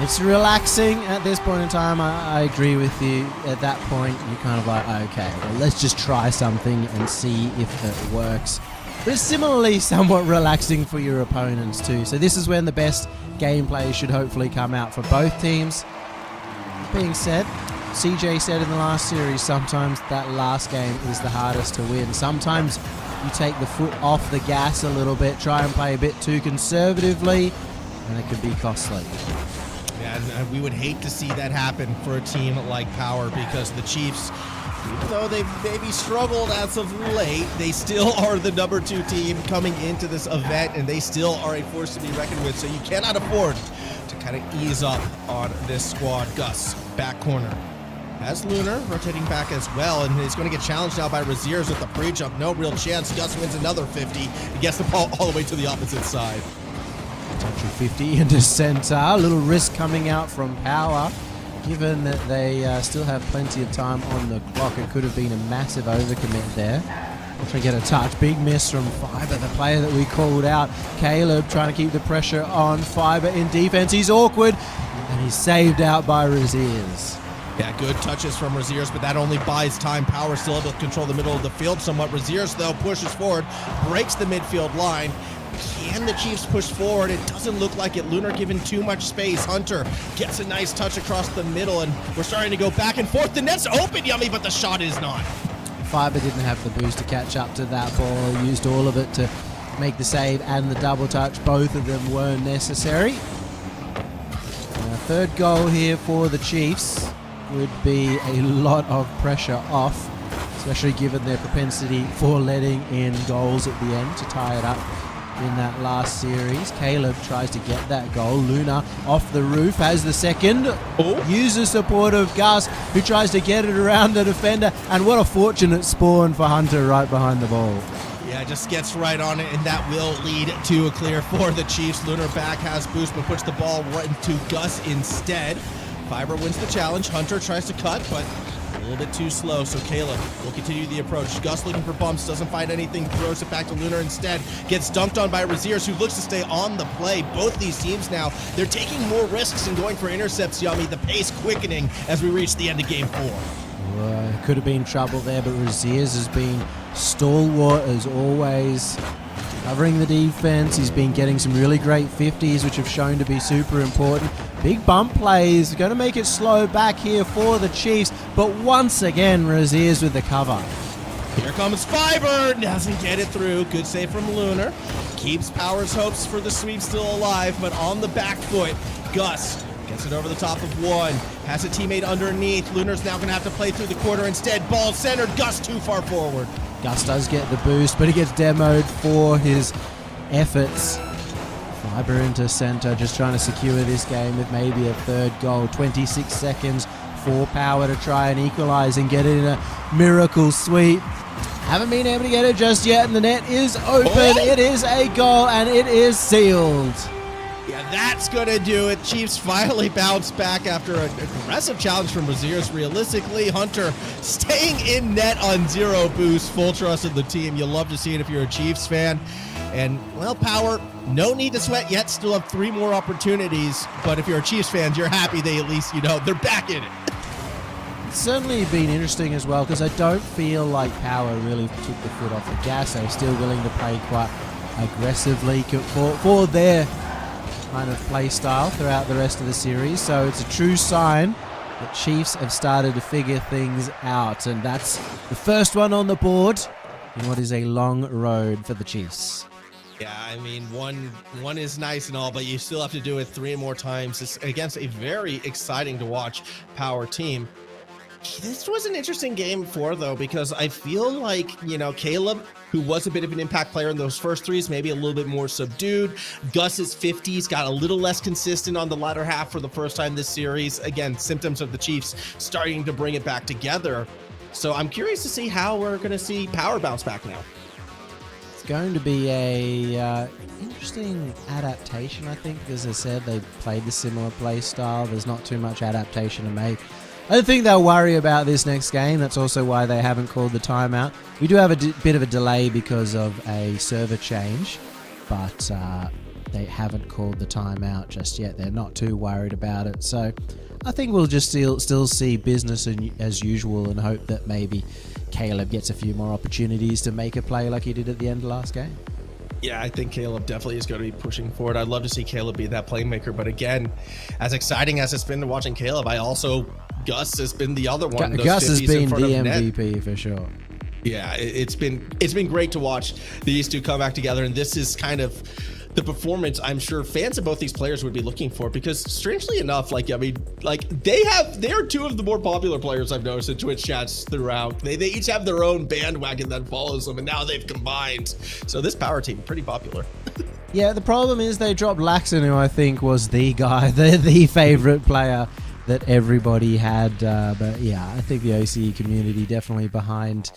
It's relaxing at this point in time. I agree with you. At that point, you're kind of like, okay, well, let's just try something and see if it works. But it's similarly somewhat relaxing for your opponents too. So this is when the best gameplay should hopefully come out for both teams. That being said, CJ said in the last series, sometimes that last game is the hardest to win. Sometimes you take the foot off the gas a little bit, try and play a bit too conservatively, and it could be costly. Yeah, and we would hate to see that happen for a team like Power, because the Chiefs, even though they've maybe struggled as of late, they still are the number 2 team coming into this event, and they still are a force to be reckoned with. So you cannot afford to kind of ease up on this squad. Gus, back corner. As Lunar rotating back as well, and he's going to get challenged now by Raziers with the pre-jump. No real chance. Gus wins another 50. He gets the ball all the way to the opposite side. Touch of 50 into center. A little risk coming out from Power. Given that they still have plenty of time on the clock, it could have been a massive overcommit there. Trying to get a touch. Big miss from Fiber, the player that we called out. Caleb trying to keep the pressure on Fiber in defense. He's awkward, and he's saved out by Raziers. Yeah, good touches from Raziers, but that only buys time. Power still able to control the middle of the field somewhat. Raziers, though, pushes forward, breaks the midfield line. Can the Chiefs push forward? It doesn't look like it. Lunar given too much space. Hunter gets a nice touch across the middle, and we're starting to go back and forth. The net's open, Yummy, but the shot is not. Fiber didn't have the boost to catch up to that ball. He used all of it to make the save and the double touch. Both of them were necessary. Third goal here for the Chiefs would be a lot of pressure off, especially given their propensity for letting in goals at the end to tie it up in that last series. Caleb tries to get that goal. Luna off the roof has the second. Uses support of Gus, who tries to get it around the defender, and what a fortunate spawn for Hunter right behind the ball. Yeah, just gets right on it, and that will lead to a clear for the Chiefs. Lunar back has boost, but puts the ball right into Gus instead. Fiber wins the challenge. Hunter tries to cut, but a little bit too slow, so Caleb will continue the approach. Gus looking for bumps, doesn't find anything, throws it back to Lunar instead. Gets dunked on by Raziers, who looks to stay on the play. Both these teams now, they're taking more risks and going for intercepts, Yummy. The pace quickening as we reach the end of Game 4. Could have been trouble there, but Raziers has been stalwart as always, covering the defense. He's been getting some really great 50s, which have shown to be super important. Big bump plays, going to make it slow back here for the Chiefs, but once again, Raziers with the cover. Here comes Fiber, doesn't get it through. Good save from Lunar. Keeps Power's hopes for the sweep still alive, but on the back foot, Gus gets it over the top of one. Has a teammate underneath. Lunar's now going to have to play through the corner instead. Ball centered. Gus too far forward. Gus does get the boost, but he gets demoed for his efforts. Fiber into center, just trying to secure this game with maybe a third goal. 26 seconds for Power to try and equalize and get it in a miracle sweep. Haven't been able to get it just yet, and the net is open. It is a goal, and it is sealed. Yeah, that's going to do it. Chiefs finally bounce back after an aggressive challenge from Braziers. Realistically, Hunter staying in net on 0 boost. Full trust in the team. You'll love to see it if you're a Chiefs fan. And, well, Power, no need to sweat yet. Still have 3 more opportunities. But if you're a Chiefs fan, you're happy they at least, they're back in it. It's certainly been interesting as well, because I don't feel like Power really took the foot off the gas. They're still willing to play quite aggressively for their kind of play style throughout the rest of the series. So it's a true sign that Chiefs have started to figure things out, and that's the first one on the board in what is a long road for the Chiefs. Yeah, I mean, one is nice and all, but you still have to do it 3 more times. It's against a very exciting to watch Power team. This was an interesting game 4, though, because I feel like, Caleb, who was a bit of an impact player in those first 3s, maybe a little bit more subdued. Gus's 50s got a little less consistent on the latter half for the first time this series. Again, symptoms of the Chiefs starting to bring it back together. So I'm curious to see how we're going to see Power bounce back now. It's going to be a interesting adaptation, I think. As I said, they played the similar play style. There's not too much adaptation to make. I don't think they'll worry about this next game. That's also why they haven't called the timeout. We do have a bit of a delay because of a server change, but they haven't called the timeout just yet. They're not too worried about it. So I think we'll just still see business as usual and hope that maybe Caleb gets a few more opportunities to make a play like he did at the end of last game. Yeah, I think Caleb definitely is going to be pushing forward. I'd love to see Caleb be that playmaker. But again, as exciting as it's been watching Caleb, Gus has been the other one. Gus has been the MVP for sure. Yeah, it's been great to watch these two come back together. And this is kind of the performance I'm sure fans of both these players would be looking for, because strangely enough, they are 2 of the more popular players I've noticed in Twitch chats throughout. They each have their own bandwagon that follows them, and now they've combined. So this Power team, pretty popular. Yeah, the problem is they dropped Laxon, who I think was the guy, the favorite player that everybody had. But yeah, I think the OCE community definitely behind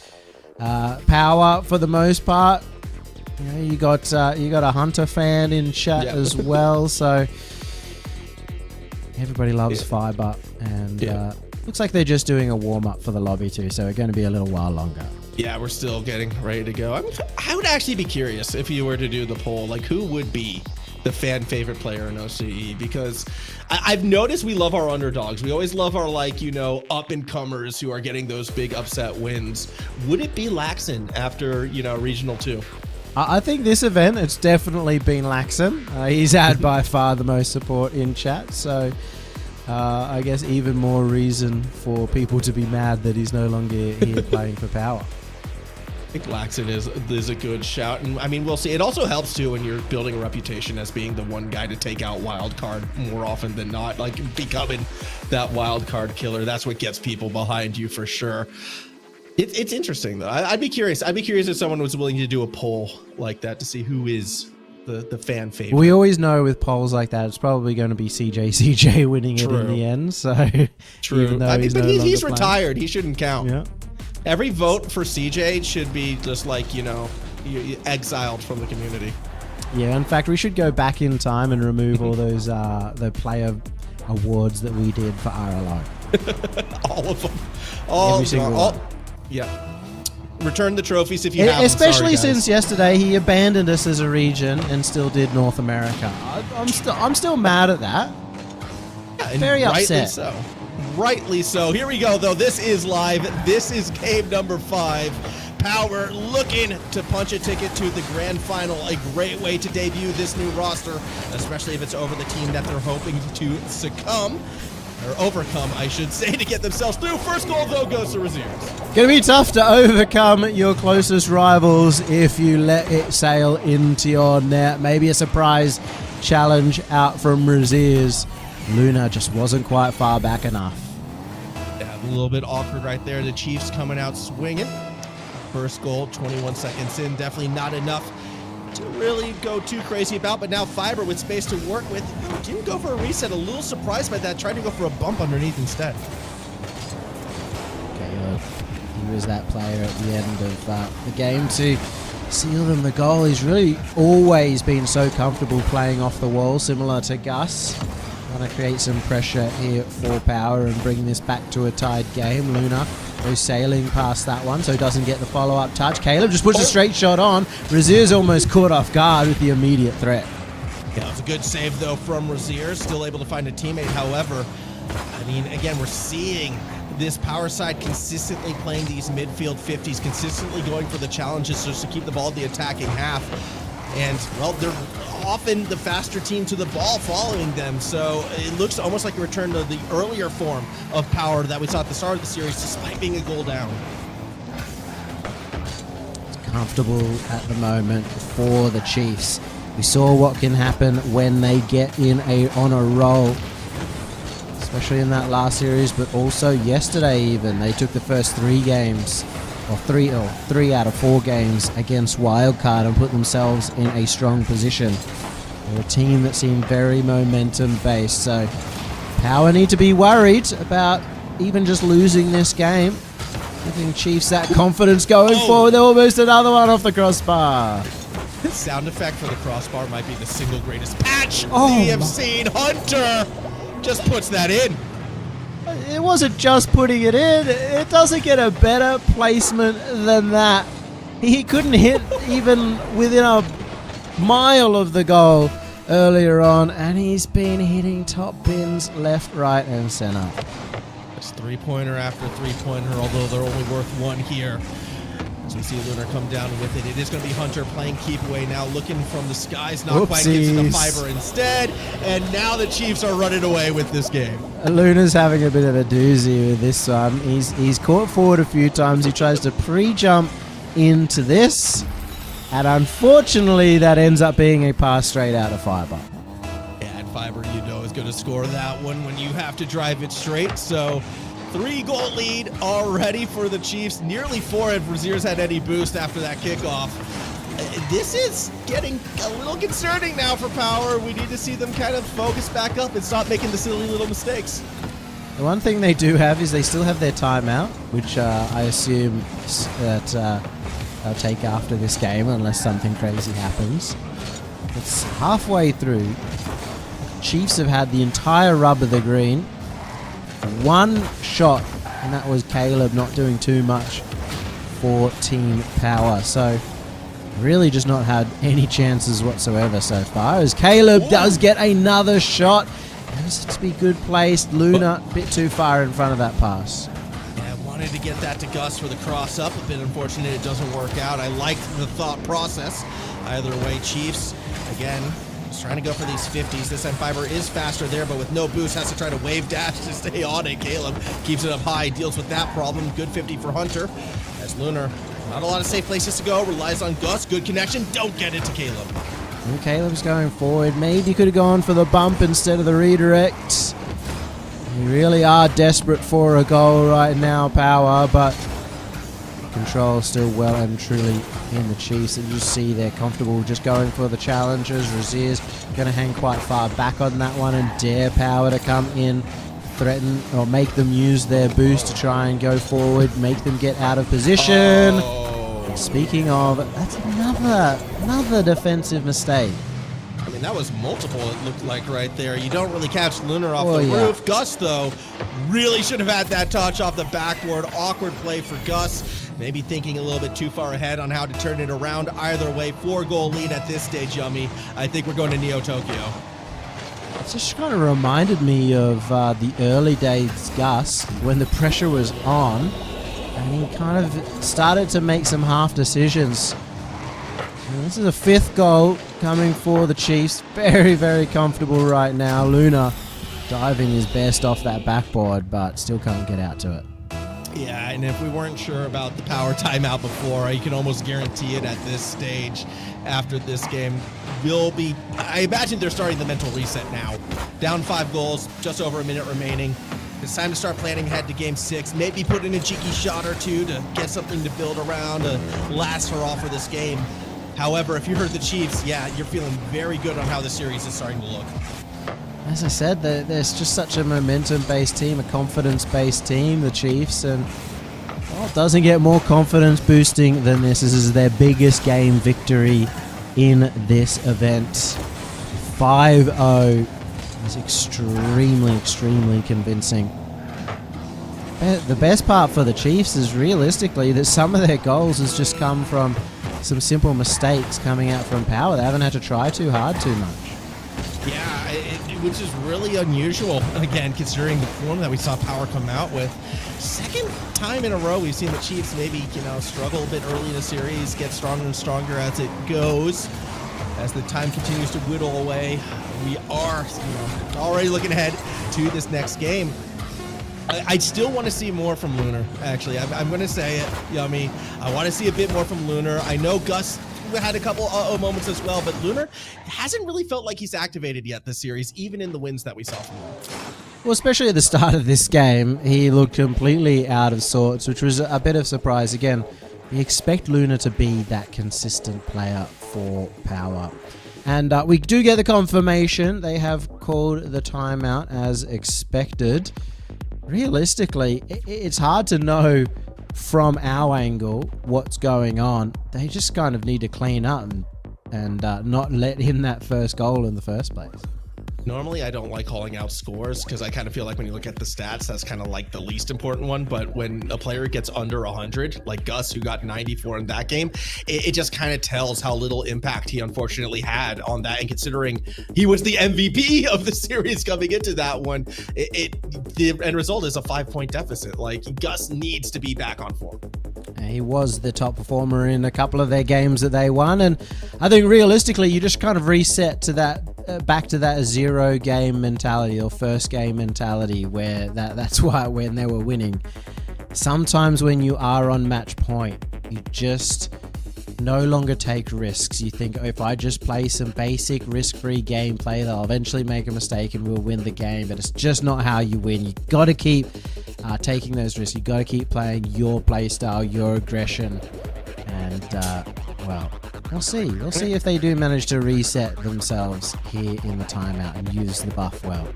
Power for the most part. You got a Hunter fan in chat as well, so everybody loves Fiber, and looks like they're just doing a warm-up for the lobby too, so it's going to be a little while longer. Yeah, we're still getting ready to go. I would actually be curious if you were to do the poll, who would be the fan favorite player in OCE, because I've noticed we love our underdogs. We always love our up-and-comers who are getting those big upset wins. Would it be Laxon after Regional 2? I think this event, it's definitely been Laxon. He's had by far the most support in chat, so I guess even more reason for people to be mad that he's no longer here playing for Power. I think Laxon is a good shout, and I mean, we'll see. It also helps too when you're building a reputation as being the one guy to take out Wildcard more often than not, becoming that Wildcard killer. That's what gets people behind you for sure. It's interesting though. I'd be curious. I'd be curious if someone was willing to do a poll like that to see who is the fan favorite. We always know with polls like that, it's probably going to be CJ winning it in the end. So true. But he's retired. He shouldn't count. Yeah. Every vote for CJ should be just exiled from the community. Yeah. In fact, we should go back in time and remove all those the player awards that we did for RLO. All of them. Every single one. Yeah. Return the trophies if you have them. Especially since yesterday he abandoned us as a region and still did North America. I'm still mad at that. Yeah, very upset. Rightly so. Here we go though. This is live. This is game number 5. Power looking to punch a ticket to the grand final. A great way to debut this new roster, especially if it's over the team that they're hoping to overcome, I should say, to get themselves through. First goal, though, goes to Braziers. Gonna be tough to overcome your closest rivals if you let it sail into your net. Maybe a surprise challenge out from Braziers. Luna just wasn't quite far back enough. Yeah, a little bit awkward right there. The Chiefs coming out swinging. First goal, 21 seconds in. Definitely not enough to really go too crazy about, but now Fiber with space to work with. Didn't go for a reset. A little surprised by that. Tried to go for a bump underneath instead. Caleb, he was that player at the end of the game to seal them the goal. He's really always been so comfortable playing off the wall, similar to Gus. Trying to create some pressure here for Power and bring this back to a tied game. Luna goes sailing past that one, so doesn't get the follow-up touch. Caleb just puts a straight shot on. Razier's almost caught off guard with the immediate threat. Yeah, it's a good save, though, from Razier. Still able to find a teammate. However, I mean, again, we're seeing this Power side consistently playing these midfield 50s, consistently going for the challenges just to keep the ball in the attacking half. And, well, they're often the faster team to the ball following them. So it looks almost like a return to the earlier form of Power that we saw at the start of the series, despite being a goal down. It's comfortable at the moment for the Chiefs. We saw what can happen when they get on a roll, especially in that last series, but also yesterday even. They took the first 3 games, or 3 out of 4 games against Wildcard and put themselves in a strong position. They're a team that seemed very momentum based, so Power need to be worried about even just losing this game. Giving Chiefs that confidence going forward. Almost another one off the crossbar. Sound effect for the crossbar might be the single greatest patch we have seen. Hunter just puts that in. It wasn't just putting it in. It doesn't get a better placement than that. He couldn't hit even within a mile of the goal earlier on, and he's been hitting top bins left, right, and center. It's three-pointer after three-pointer, although they're only worth 1 here. As we see Lunar come down with it, it is going to be Hunter playing keep away now, looking from the skies, not quite gets to the fiber instead, and now the Chiefs are running away with this game. Luna's having a bit of a doozy with this one. He's caught forward a few times. He tries to pre-jump into this, and unfortunately that ends up being a pass straight out of fiber. Yeah, and fiber, you know, is going to score that one when you have to drive it straight, so 3-goal lead already for the Chiefs. Nearly 4 if Razier's had any boost after that kickoff. This is getting a little concerning now for Power. We need to see them kind of focus back up and stop making the silly little mistakes. The one thing they do have is they still have their timeout, which I assume that they'll take after this game unless something crazy happens. It's halfway through. Chiefs have had the entire rub of the green. 1 shot, and that was Caleb not doing too much for Team Power. So really just not had any chances whatsoever so far, as Caleb does get another shot. Has to be good placed. Luna a bit too far in front of that pass. Yeah, wanted to get that to Gus for the cross up. A bit unfortunate it doesn't work out. I like the thought process. Either way, Chiefs, again, just trying to go for these 50s. This time Fiber is faster there, but with no boost, has to try to wave dash to stay on it. Caleb keeps it up high, deals with that problem. Good 50 for Hunter. As Lunar, not a lot of safe places to go, relies on Gus. Good connection, don't get it to Caleb. And Caleb's going forward. Maybe could have gone for the bump instead of the redirect. We really are desperate for a goal right now, Power, but control still well and truly in the Chiefs. And you see they're comfortable just going for the challenges. Razier's going to hang quite far back on that one and dare Power to come in, threaten or make them use their boost to try and go forward, make them get out of position. Speaking of, that's another defensive mistake. I mean, that was multiple, it looked like, right there. You don't really catch Lunar off the roof. Gus, though, really should have had that touch off the backboard. Awkward play for Gus. Maybe thinking a little bit too far ahead on how to turn it around. Either way, 4-goal lead at this stage, Yummy. I think we're going to Neo Tokyo. It just kind of reminded me of the early days Gus, when the pressure was on. And he kind of started to make some half decisions. And this is a 5th goal coming for the Chiefs. Very, very comfortable right now. Luna diving his best off that backboard, but still can't get out to it. Yeah, and if we weren't sure about the Power timeout before, you can almost guarantee it at this stage. After this game, I imagine they're starting the mental reset now. Down 5 goals, just over a minute remaining. It's time to start planning ahead to Game 6. Maybe put in a cheeky shot or two to get something to build around, to last for all for this game. However, if you heard the Chiefs, yeah, you're feeling very good on how the series is starting to look. As I said, there's just such a momentum-based team, a confidence-based team, the Chiefs, and Well, doesn't get more confidence boosting than this. This is their biggest game victory in this event. 5-0 is extremely, extremely convincing. The best part for the Chiefs is realistically that some of their goals has just come from some simple mistakes coming out from power. They haven't had to try too hard too much. Yeah, which is really unusual, again, considering the form that we saw Power come out with. Second time in a row we've seen the Chiefs maybe, struggle a bit early in the series, get stronger and stronger as it goes. As the time continues to whittle away, we are already looking ahead to this next game. I still want to see more from Lunar, actually. I'm going to say it, Yummy. I want to see a bit more from Lunar. I know Gus had a couple moments as well, but Lunar hasn't really felt like he's activated yet this series, even in the wins that we saw from him. Well, especially at the start of this game, he looked completely out of sorts, which was a bit of surprise. Again, you expect Lunar to be that consistent player for Power. And we do get the confirmation. They have called the timeout as expected. Realistically, it's hard to know from our angle what's going on. They just kind of need to clean up and not let in that first goal in the first place. Normally, I don't like calling out scores because I kind of feel like when you look at the stats, that's kind of like the least important one. But when a player gets under 100, like Gus, who got 94 in that game, it just kind of tells how little impact he unfortunately had on that. And considering he was the MVP of the series coming into that one, the end result is a 5-point deficit. Like, Gus needs to be back on form. He was the top performer in a couple of their games that they won, and I think realistically you just kind of reset to that back to that zero game mentality or first game mentality where that's why when they were winning. Sometimes when you are on match point, you just no longer take risks. You think, if I just play some basic risk-free gameplay, they'll eventually make a mistake and we'll win the game. But it's just not how you win. You got to keep taking those risks. You got to keep playing your play style, your aggression, and well, we'll see. We'll see if they do manage to reset themselves here in the timeout and use the buff well.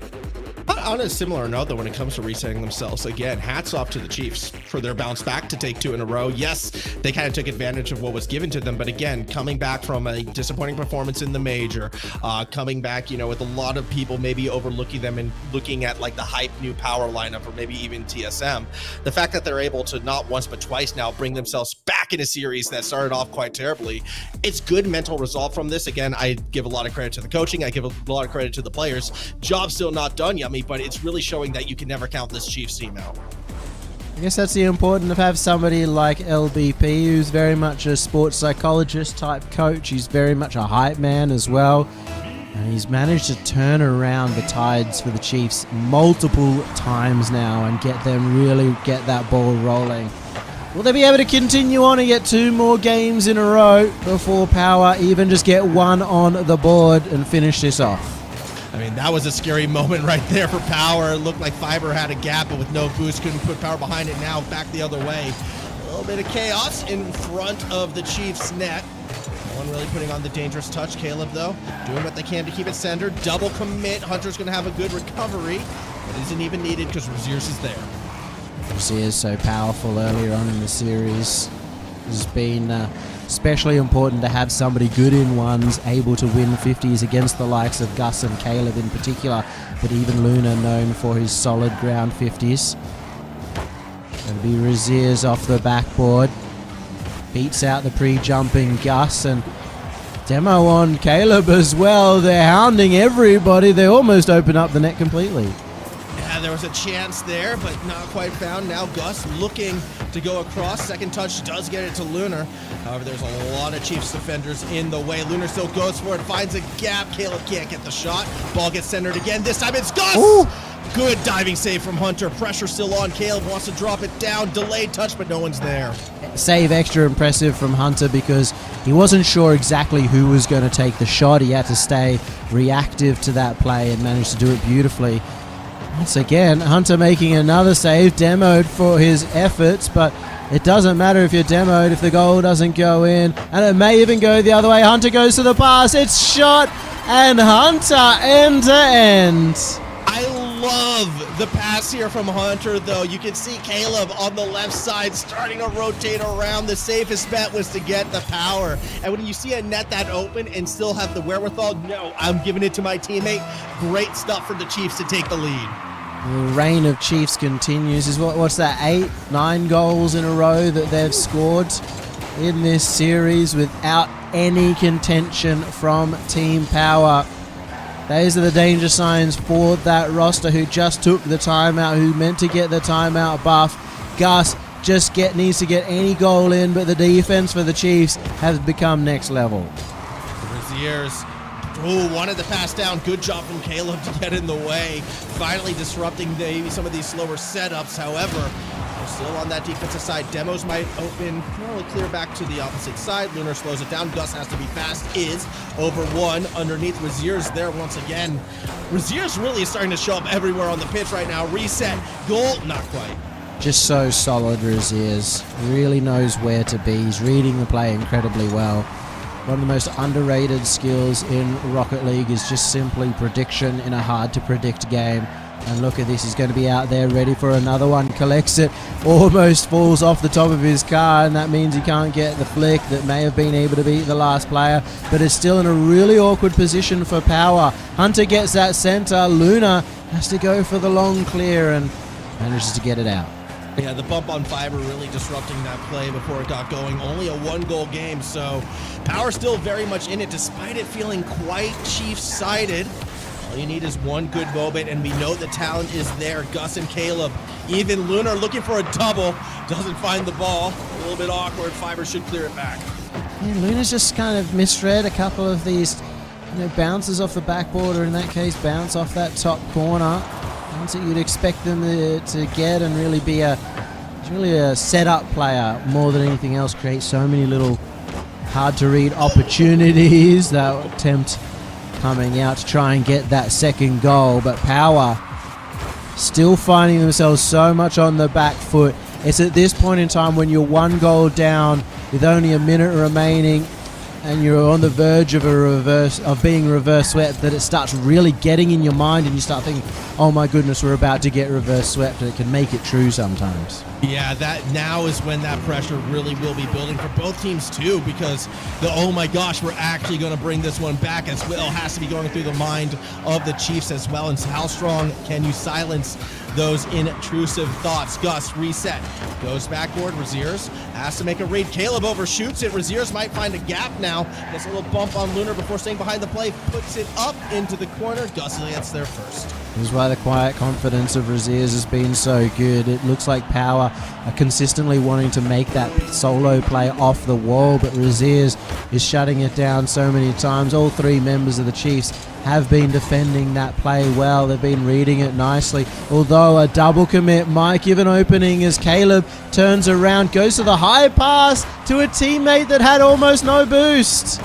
On a similar note, though, when it comes to resetting themselves, again, hats off to the Chiefs for their bounce back to take 2 in a row. Yes, they kind of took advantage of what was given to them, but again, coming back from a disappointing performance in the major, coming back, with a lot of people maybe overlooking them and looking at like the hype new Power lineup or maybe even TSM. The fact that they're able to not once but twice now bring themselves back in a series that started off quite terribly, it's good mental resolve from this. Again, I give a lot of credit to the coaching. I give a lot of credit to the players. Job still not done, Yummy, but it's really showing that you can never count this Chiefs team out. I guess that's the importance of have somebody like LBP, who's very much a sports psychologist type coach. He's very much a hype man as well. And he's managed to turn around the tides for the Chiefs multiple times now and get that ball rolling. Will they be able to continue on and get 2 more games in a row before Power even just get 1 on the board and finish this off? I mean, that was a scary moment right there for Power. It looked like Fiber had a gap, but with no boost, couldn't put Power behind it. Now back the other way. A little bit of chaos in front of the Chiefs' net. No one really putting on the dangerous touch. Caleb, though, doing what they can to keep it centered. Double commit. Hunter's going to have a good recovery. It isn't even needed because Raziers is there. Razier is so powerful earlier on in the series. It's been especially important to have somebody good in ones, able to win 50s against the likes of Gus and Caleb in particular, but even Luna known for his solid ground 50s. Going to be Raziers off the backboard. Beats out the pre-jumping Gus, and demo on Caleb as well. They're hounding everybody. They almost open up the net completely. Yeah, there was a chance there, but not quite found. Now Gus looking to go across. Second touch does get it to Lunar. However, there's a lot of Chiefs defenders in the way. Lunar still goes for it, finds a gap. Caleb can't get the shot. Ball gets centered again. This time it's Gus! Ooh. Good diving save from Hunter. Pressure still on. Caleb wants to drop it down. Delayed touch, but no one's there. Save extra impressive from Hunter because he wasn't sure exactly who was going to take the shot. He had to stay reactive to that play and managed to do it beautifully. Once again, Hunter making another save, demoed for his efforts, but it doesn't matter if you're demoed if the goal doesn't go in, and it may even go the other way. Hunter goes to the pass, it's shot, and Hunter end to end. I love the pass here from Hunter, though. You can see Caleb on the left side starting to rotate around. The safest bet was to get the power. And when you see a net that open and still have the wherewithal, no, I'm giving it to my teammate. Great stuff for the Chiefs to take the lead. The reign of Chiefs continues. Is what's that, 8, 9 goals in a row that they've scored in this series without any contention from Team Power. Those are the danger signs for that roster who just took the timeout, who meant to get the timeout buff. Gus just needs to get any goal in, but the defense for the Chiefs has become next level. Braziers wanted the pass down. Good job from Caleb to get in the way. Finally disrupting maybe some of these slower setups. However, we're still on that defensive side. Demos might open. Well, clear back to the opposite side. Lunar slows it down. Gus has to be fast. Is over one underneath. Raziers there once again. Raziers really is starting to show up everywhere on the pitch right now. Reset. Goal. Not quite. Just so solid, Raziers. Really knows where to be. He's reading the play incredibly well. One of the most underrated skills in Rocket League is just simply prediction in a hard-to-predict game. And look at this, he's going to be out there ready for another one. Collects it, almost falls off the top of his car, and that means he can't get the flick that may have been able to beat the last player, but is still in a really awkward position for Power. Hunter gets that center. Luna has to go for the long clear and manages to get it out. Yeah, the bump on Fiber really disrupting that play before it got going. Only a 1-goal game, so Power still very much in it, despite it feeling quite Chiefs-sided. All you need is one good moment, and we know the talent is there. Gus and Caleb, even Lunar looking for a double, doesn't find the ball. A little bit awkward. Fiber should clear it back. Yeah, Luna's just kind of misread a couple of these bounces off the backboard, or in that case, bounce off that top corner. Ones that you'd expect them to get and really be a setup player more than anything else. Create so many little hard-to-read opportunities that tempt coming out to try and get that second goal, but Power still finding themselves so much on the back foot. It's at this point in time when you're 1 goal down with only a minute remaining and you're on the verge of being reverse swept that it starts really getting in your mind and you start thinking, oh my goodness, we're about to get reverse swept, and it can make it true sometimes. Yeah, that now is when that pressure really will be building for both teams too, because the oh my gosh, we're actually going to bring this one back as well has to be going through the mind of the Chiefs as well. And so how strong can you silence those intrusive thoughts? Gus reset, goes backboard. Raziers has to make a read. Caleb overshoots it. Raziers might find a gap now. Gets a little bump on Lunar before staying behind the play. Puts it up into the corner. Gus gets there first. This is why the quiet confidence of Raziers has been so good. It looks like Power are consistently wanting to make that solo play off the wall, but Raziers is shutting it down so many times. All 3 members of the Chiefs have been defending that play well. They've been reading it nicely. Although a double commit might give an opening as Caleb turns around, goes to the high pass to a teammate that had almost no boost.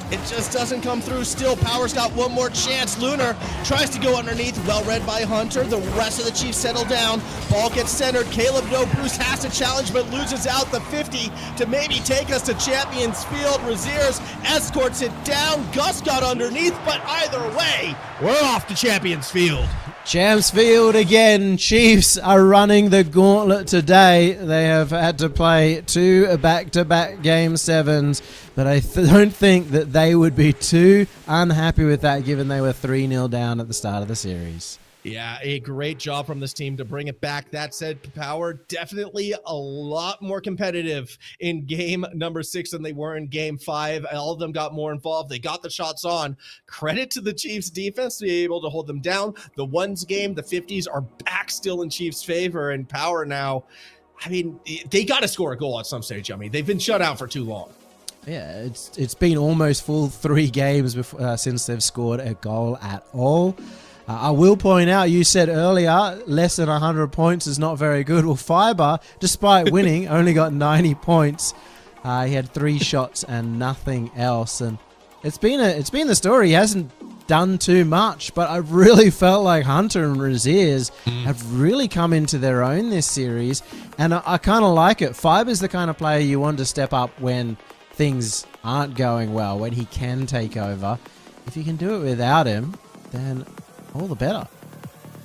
It just doesn't come through. Still, Power's got one more chance. Lunar tries to go underneath. Well read by Hunter. The rest of the Chiefs settle down. Ball gets centered. Caleb, no Bruce has to challenge, but loses out the 50 to maybe take us to Champions Field. Raziers escorts it down. Gus got underneath, but either way, we're off to Champions Field. Champs Field again. Chiefs are running the gauntlet today. They have had to play 2 back-to-back Game 7s, but I don't think that they would be too unhappy with that given they were 3-0 down at the start of the series. Yeah, a great job from this team to bring it back. That said, Power definitely a lot more competitive in game number 6 than they were in game 5. All of them got more involved. They got the shots on. Credit to the Chiefs defense to be able to hold them down. The ones game, the 50s are back still in Chiefs' favor, and Power now, I mean, they got to score a goal at some stage. I mean, they've been shut out for too long. Yeah, it's been almost full 3 games before, since they've scored a goal at all. I will point out, you said earlier, less than 100 points is not very good. Well, Fiber, despite winning, only got 90 points. He had 3 shots and nothing else. And it's been the story. He hasn't done too much, but I really felt like Hunter and Raziers have really come into their own this series. And I kind of like it. Fiber's the kind of player you want to step up when things aren't going well, when he can take over. If you can do it without him, then all the better.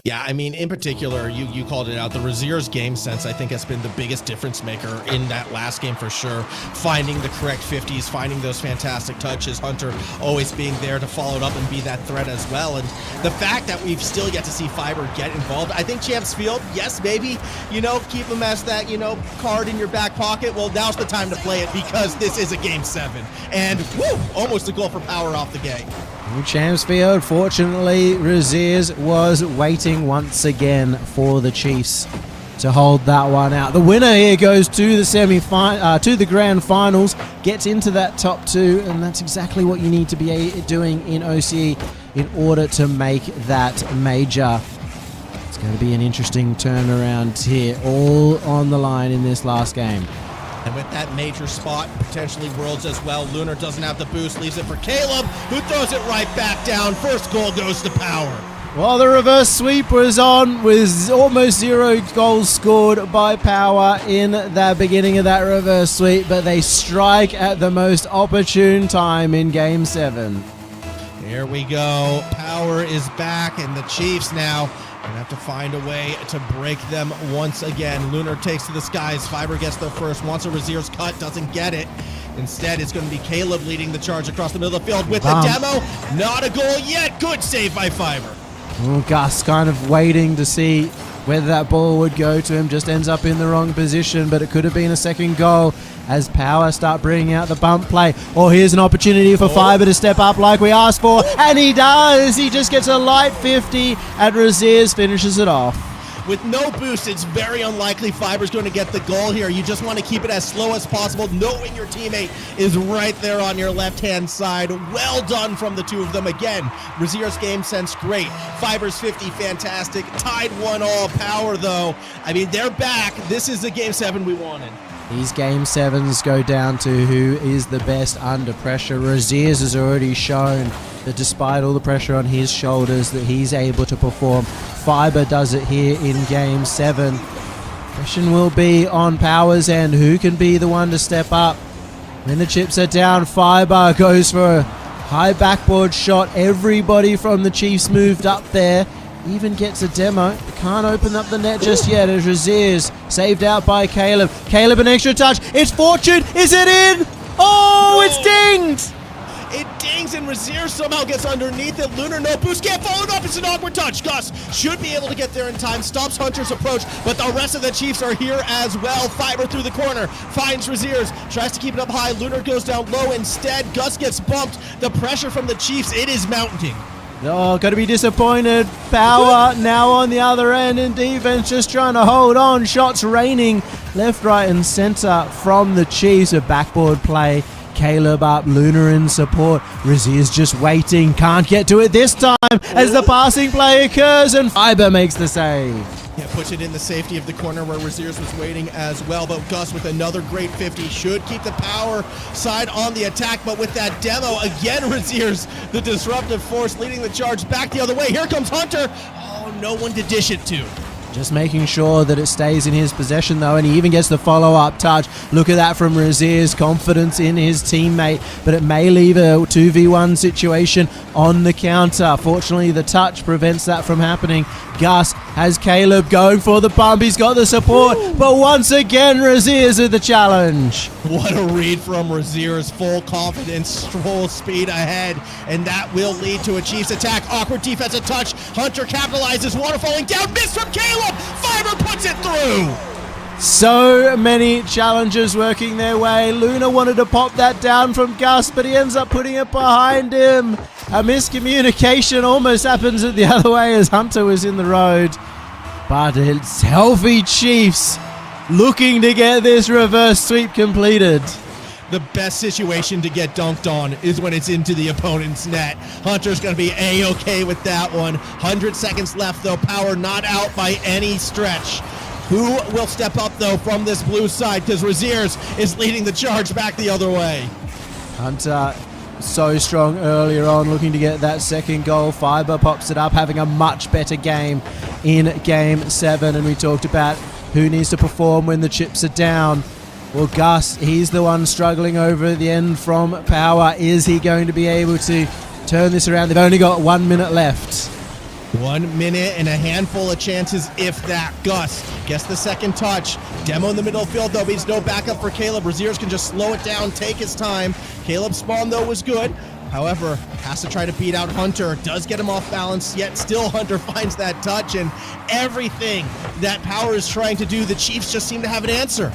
Yeah, I mean, in particular, you called it out. The Razier's game sense, I think, has been the biggest difference maker in that last game for sure. Finding the correct 50s, finding those fantastic touches. Hunter always being there to follow it up and be that threat as well. And the fact that we've still yet to see Fiber get involved, I think Champs Field, yes, maybe, keep him as that, card in your back pocket. Well, now's the time to play it because this is a Game 7. And, woo, almost a goal for Power off the gate. Champs Field, fortunately, Raziers was waiting once again for the Chiefs to hold that one out. The winner here goes to the to the grand finals, gets into that top 2, and that's exactly what you need to be doing in OCE in order to make that major. It's going to be an interesting turnaround here, all on the line in this last game. And with that major spot, potentially Worlds as well, Lunar doesn't have the boost, leaves it for Caleb, who throws it right back down. First goal goes to Power. Well, the reverse sweep was on with almost 0 goals scored by Power in the beginning of that reverse sweep, but they strike at the most opportune time in Game 7. Here we go. Power is back, and the Chiefs now gonna have to find a way to break them once again. Lunar takes to the skies. Fiber gets there first. Wants a Razier's cut. Doesn't get it. Instead, it's going to be Caleb leading the charge across the middle of the field with the demo. Not a goal yet. Good save by Fiber. Gus kind of waiting to see whether that ball would go to him. Just ends up in the wrong position, but it could have been a second goal as Power start bringing out the bump play. Oh, here's an opportunity for Fiber to step up like we asked for, and he does. He just gets a light 50, and Raziers finishes it off. With no boost, it's very unlikely Fiber's going to get the goal here. You just want to keep it as slow as possible, knowing your teammate is right there on your left-hand side. Well done from the two of them. Again, Razier's game sense, great. Fiber's 50, fantastic. Tied 1-1. Power, though, I mean, they're back. This is the Game 7 we wanted. These Game 7s go down to who is the best under pressure. Raziers has already shown that despite all the pressure on his shoulders that he's able to perform. Fiber does it here in Game 7. Question will be on Power's end. Who can be the one to step up? When the chips are down, Fiber goes for a high backboard shot. Everybody from the Chiefs moved up there. Even gets a demo. Can't open up the net just yet as Raziers saved out by Caleb. Caleb an extra touch. It's Fortune. Is it in? Oh, it's dinged. It dings and Razier somehow gets underneath it. Lunar no boost, can't follow it up. It's an awkward touch. Gus should be able to get there in time. Stops Hunter's approach, but the rest of the Chiefs are here as well. Fiber through the corner, finds Raziers, tries to keep it up high. Lunar goes down low instead. Gus gets bumped. The pressure from the Chiefs, it is mounting. Oh, got to be disappointed. Power now on the other end in defense, just trying to hold on. Shots raining left, right, and center from the Chiefs. A backboard play. Caleb up, Lunar in support. Razier's just waiting, can't get to it this time as the passing play occurs and Fiber makes the save. Yeah, puts it in the safety of the corner where Raziers was waiting as well, but Gus with another great 50 should keep the Power side on the attack, but with that demo, again Raziers, the disruptive force leading the charge back the other way. Here comes Hunter. Oh, no one to dish it to. Just making sure that it stays in his possession though, and he even gets the follow-up touch. Look at that from Razier's confidence in his teammate, but it may leave a 2v1 situation on the counter. Fortunately, the touch prevents that from happening. Gus has Caleb going for the bump. He's got the support, but once again, Razier's with the challenge. What a read from Razier's, full confidence, full speed ahead, and that will lead to a Chiefs attack. Awkward defensive touch. Hunter capitalizes, water falling down, miss from Caleb. Fiber puts it through. So many challenges working their way. Luna wanted to pop that down from Gus, but he ends up putting it behind him. A miscommunication almost happens the other way as Hunter was in the road. But it's healthy Chiefs looking to get this reverse sweep completed. The best situation to get dunked on is when it's into the opponent's net. Hunter's going to be A-okay with that one. 100 seconds left, though. Power not out by any stretch. Who will step up, though, from this blue side? Because Raziers is leading the charge back the other way. Hunter so strong earlier on, looking to get that second goal. Fiber pops it up, having a much better game in Game 7. And we talked about who needs to perform when the chips are down. Well, Gus, he's the one struggling over at the end from Power. Is he going to be able to turn this around? They've only got 1 minute left. 1 minute and a handful of chances, if that. Gus gets the second touch. Demo in the middle field, though, means no backup for Caleb. Braziers can just slow it down, take his time. Caleb's spawn, though, was good. However, has to try to beat out Hunter. Does get him off balance, yet still Hunter finds that touch. And everything that Power is trying to do, the Chiefs just seem to have an answer.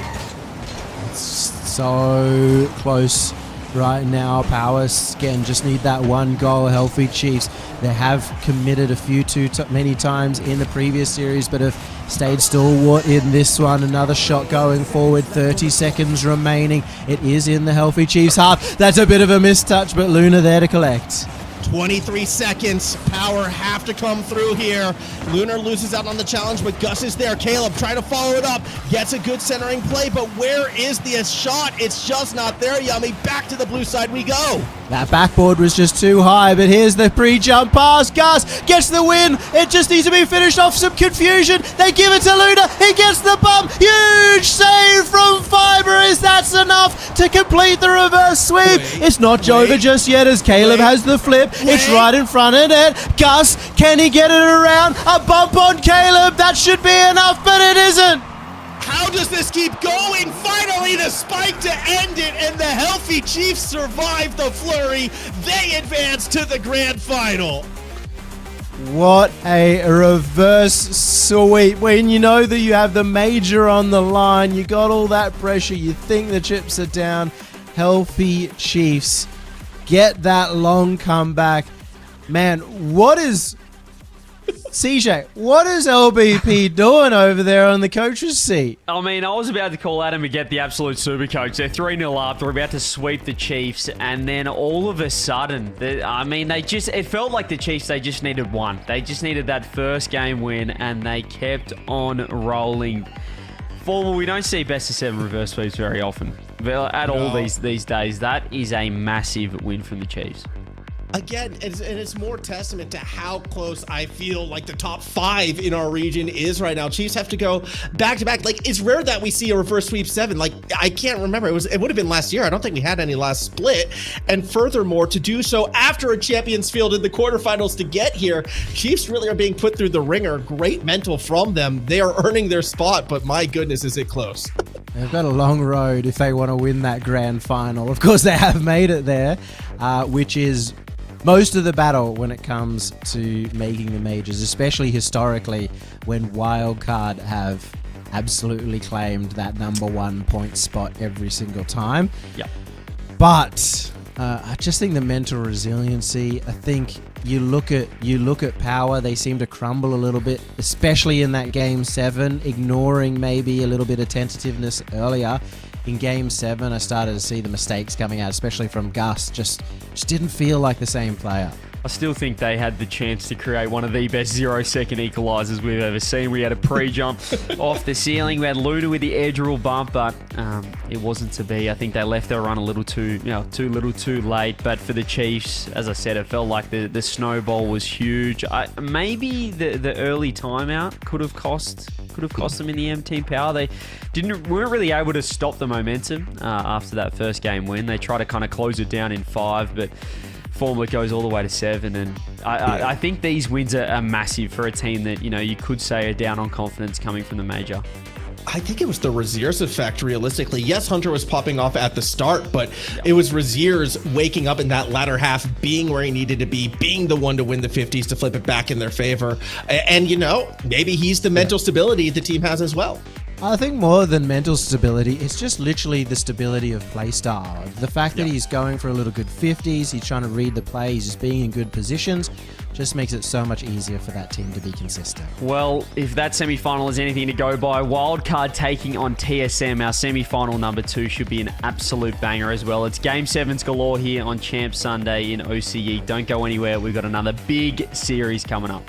So close right now. Power again just need that one goal. Healthy Chiefs. They have committed a few too many times in the previous series, but have stayed stalwart in this one. Another shot going forward. 30 seconds remaining. It is in the Healthy Chiefs half. That's a bit of a mistouch, but Luna there to collect. 23 seconds. Power have to come through here. Lunar loses out on the challenge, but Gus is there. Caleb trying to follow it up. Gets a good centering play, but where is the shot? It's just not there, Yummy. Back to the blue side we go. That backboard was just too high, but here's the pre-jump pass. Gus gets the win. It just needs to be finished off. Some confusion. They give it to Luna. He gets the bump. Huge save from Fiber. Is that's enough to complete the reverse sweep? It's not Jova just yet as Caleb has the flip. It's right in front of it. Gus, can he get it around? A bump on Caleb. That should be enough, but it isn't. How does this keep going? Finally, the spike to end it, and the Healthy Chiefs survive the flurry. They advance to the grand final. What a reverse sweep. When you know that you have the major on the line, you got all that pressure, you think the chips are down. Healthy Chiefs get that long comeback. Man, what is... CJ, what is LBP doing over there on the coach's seat? I mean, I was about to call Adam and get the absolute super coach. They're 3-0 up. They're about to sweep the Chiefs. And then all of a sudden, it felt like the Chiefs, they just needed one. They just needed that first game win, and they kept on rolling. We don't see best of 7 reverse sweeps very often. At all these days, that is a massive win from the Chiefs. Again, it's more testament to how close I feel like the top 5 in our region is right now. Chiefs have to go back to back. Like, it's rare that we see a reverse sweep 7. Like, I can't remember. It would have been last year. I don't think we had any last split. And furthermore, to do so after a Champions Field in the quarterfinals to get here, Chiefs really are being put through the ringer. Great mental from them. They are earning their spot, but my goodness, is it close. They've got a long road if they want to win that grand final. Of course, they have made it there, which is most of the battle when it comes to making the majors, especially historically when Wildcard have absolutely claimed that #1 point spot every single time. Yeah. But I just think the mental resiliency, I think you look at Power, they seem to crumble a little bit, especially in that game 7, ignoring maybe a little bit of tentativeness earlier. In game 7, I started to see the mistakes coming out, especially from Gus. Just didn't feel like the same player. I still think they had the chance to create one of the best 0-second equalizers we've ever seen. We had a pre-jump off the ceiling. We had Luna with the edge rule bump, but it wasn't to be. I think they left their run a little too late. But for the Chiefs, as I said, it felt like the snowball was huge. Maybe the early timeout could have cost them in the M-Team Power. They weren't really able to stop the momentum after that first game win. They tried to kind of close it down in 5, but Formula goes all the way to 7, and I think these wins are massive for a team that, you could say are down on confidence coming from the major. I think it was the Raziers effect, realistically. Yes, Hunter was popping off at the start, but it was Raziers waking up in that latter half, being where he needed to be, being the one to win the 50s to flip it back in their favor. And, maybe he's the mental stability the team has as well. I think more than mental stability, it's just literally the stability of play style. The fact that he's going for a little good 50s, he's trying to read the play, he's just being in good positions, just makes it so much easier for that team to be consistent. Well, if that semi-final is anything to go by, Wildcard taking on TSM, our semi-final number 2 should be an absolute banger as well. It's Game 7s galore here on Champ Sunday in OCE. Don't go anywhere, we've got another big series coming up.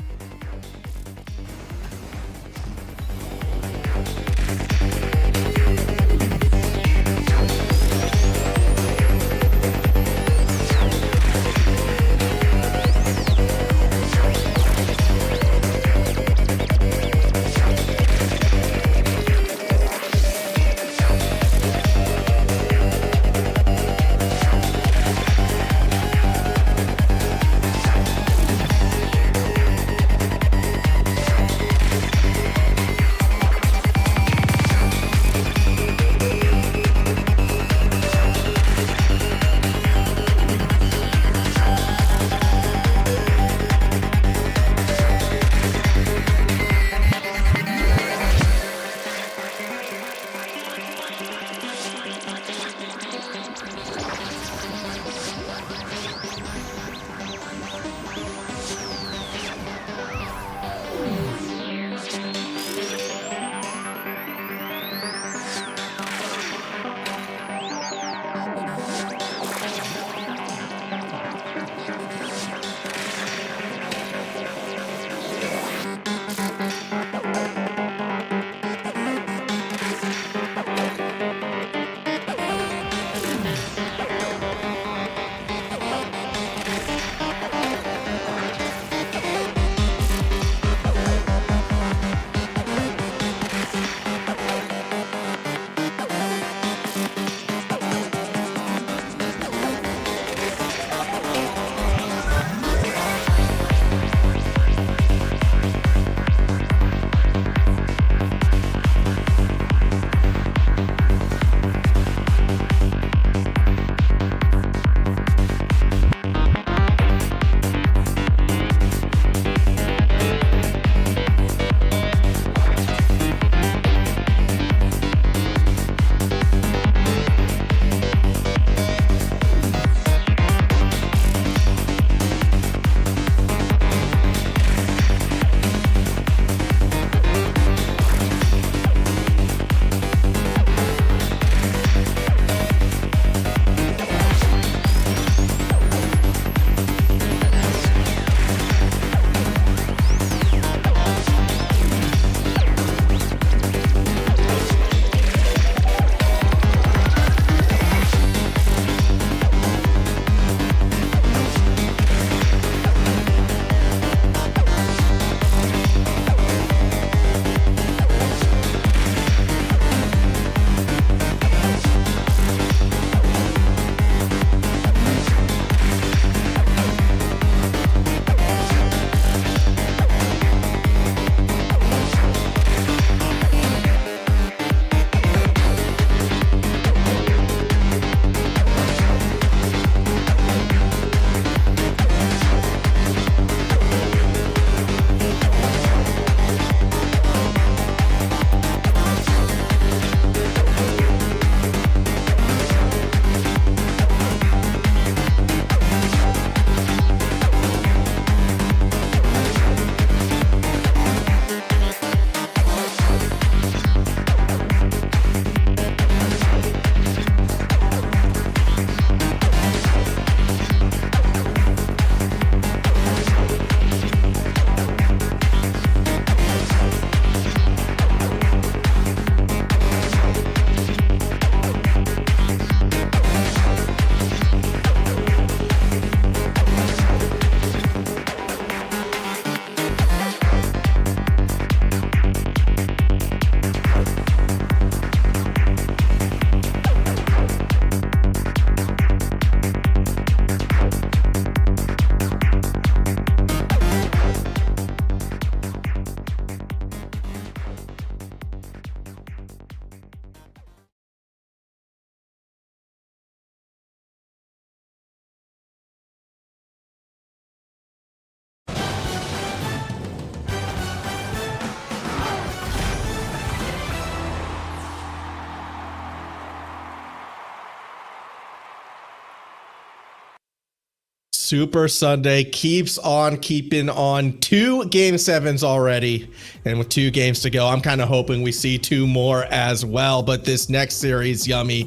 Super Sunday keeps on keeping on. 2 Game 7s already, and with 2 games to go, I'm kind of hoping we see 2 more as well. But this next series, Yummy,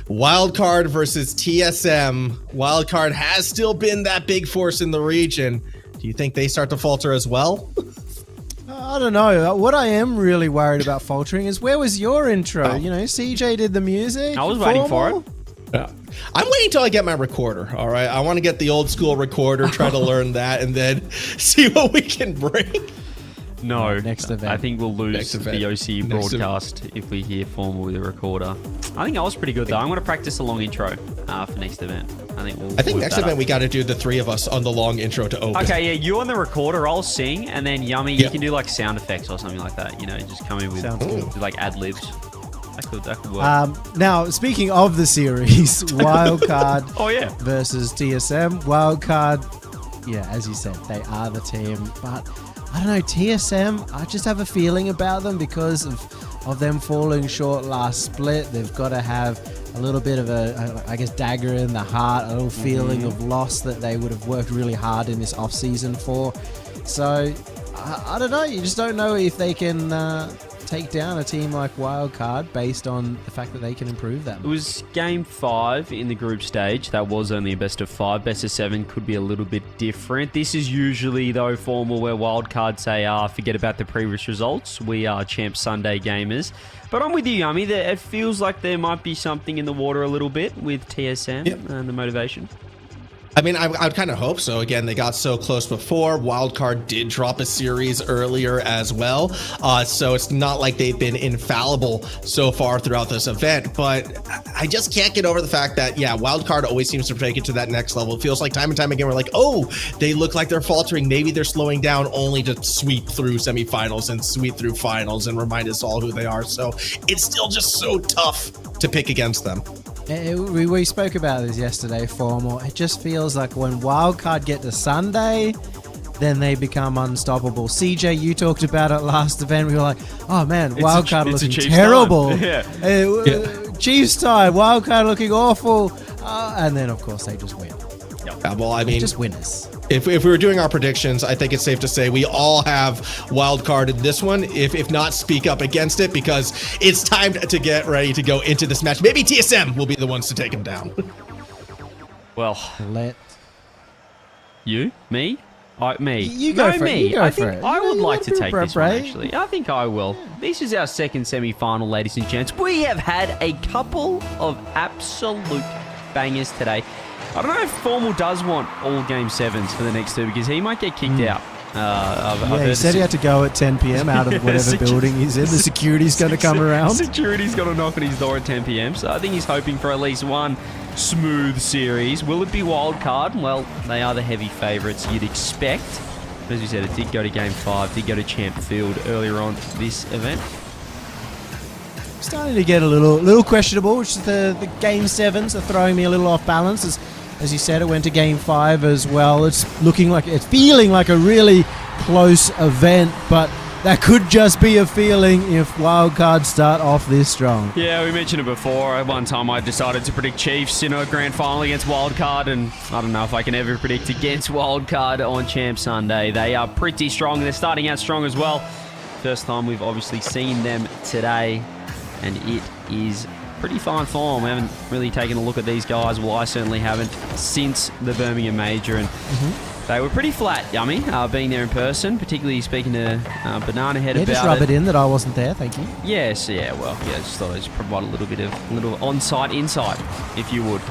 Wildcard versus TSM. Wildcard has still been that big force in the region. Do you think they start to falter as well? I don't know. What I am really worried about faltering is, where was your intro? Oh. You know, CJ did the music. I was waiting for it. Yeah. I'm waiting till I get my recorder, all right? I want to get the old school recorder, try to learn that, and then see what we can bring. No, Next event. I think we'll lose the OCE broadcast if we hear formal with a recorder. I think I was pretty good though. I'm going to practice a long intro for next event. I think Next event we got to do the 3 of us on the long intro to open. Okay, yeah, you on the recorder, I'll sing, and then Yummy, you can do like sound effects or something like that. You know, just come in with like ad libs. That could work. Now, speaking of the series, Wildcard Oh yeah. versus TSM. Wildcard, yeah, as you said, they are the team. But I don't know, TSM, I just have a feeling about them because of them falling short last split. They've got to have a little bit of I guess, dagger in the heart, a little feeling of loss that they would have worked really hard in this off-season for. So, I don't know. You just don't know if they can take down a team like Wildcard based on the fact that they can improve them. It was game 5 in the group stage. That was only a best of 5. Best of 7 could be a little bit different. This is usually, though, formal where Wildcard say, forget about the previous results. We are Champ Sunday gamers. But I'm with you, Yummy. It feels like there might be something in the water a little bit with TSM and the motivation. I mean, I'd kind of hope so. Again, they got so close before. Wildcard did drop a series earlier as well. So it's not like they've been infallible so far throughout this event. But I just can't get over the fact that, Wildcard always seems to take it to that next level. It feels like time and time again, we're like, oh, they look like they're faltering. Maybe they're slowing down, only to sweep through semifinals and sweep through finals and remind us all who they are. So it's still just so tough to pick against them. We spoke about this yesterday, Formal. It just feels like when Wildcard get to Sunday, then they become unstoppable. CJ, you talked about it last event. We were like, oh man, Wildcard looking terrible. Chiefs time, Wildcard looking awful. And then, of course, they just win. Well, I mean, just winners. If we were doing our predictions, I think it's safe to say we all have Wildcard in this one. If not, speak up against it, because it's time to get ready to go into this match. Maybe TSM will be the ones to take him down. Well, me? Me. You go for me. it. I think I would like to take this one, actually. I think I will. This is our second semi-final, ladies and gents. We have had a couple of absolute bangers today. I don't know if Formal does want all Game 7s for the next 2, because he might get kicked out. He said he had to go at 10 p.m. out of whatever building he's in. The security's going to come around. Security's got to knock on his door at 10 p.m. So I think he's hoping for at least one smooth series. Will it be Wildcard? Well, they are the heavy favourites you'd expect. As you said, it did go to Game 5, did go to Champ Field earlier on this event. Starting to get a little questionable, which is the Game 7s are throwing me a little off balance. As you said, it went to Game 5 as well. It's feeling like a really close event, but that could just be a feeling if Wildcard start off this strong. Yeah, we mentioned it before. At one time, I decided to predict Chiefs in a grand final against Wildcard, and I don't know if I can ever predict against Wildcard on Champ Sunday. They are pretty strong, and they're starting out strong as well. First time we've obviously seen them today, and it is pretty fine form. We haven't really taken a look at these guys. Well, I certainly haven't since the Birmingham Major, and they were pretty flat, Yummy, being there in person, particularly speaking to Banana Head about it. Just rub it in that I wasn't there, thank you. Yes, just thought I'd just provide a little on-site insight, if you would.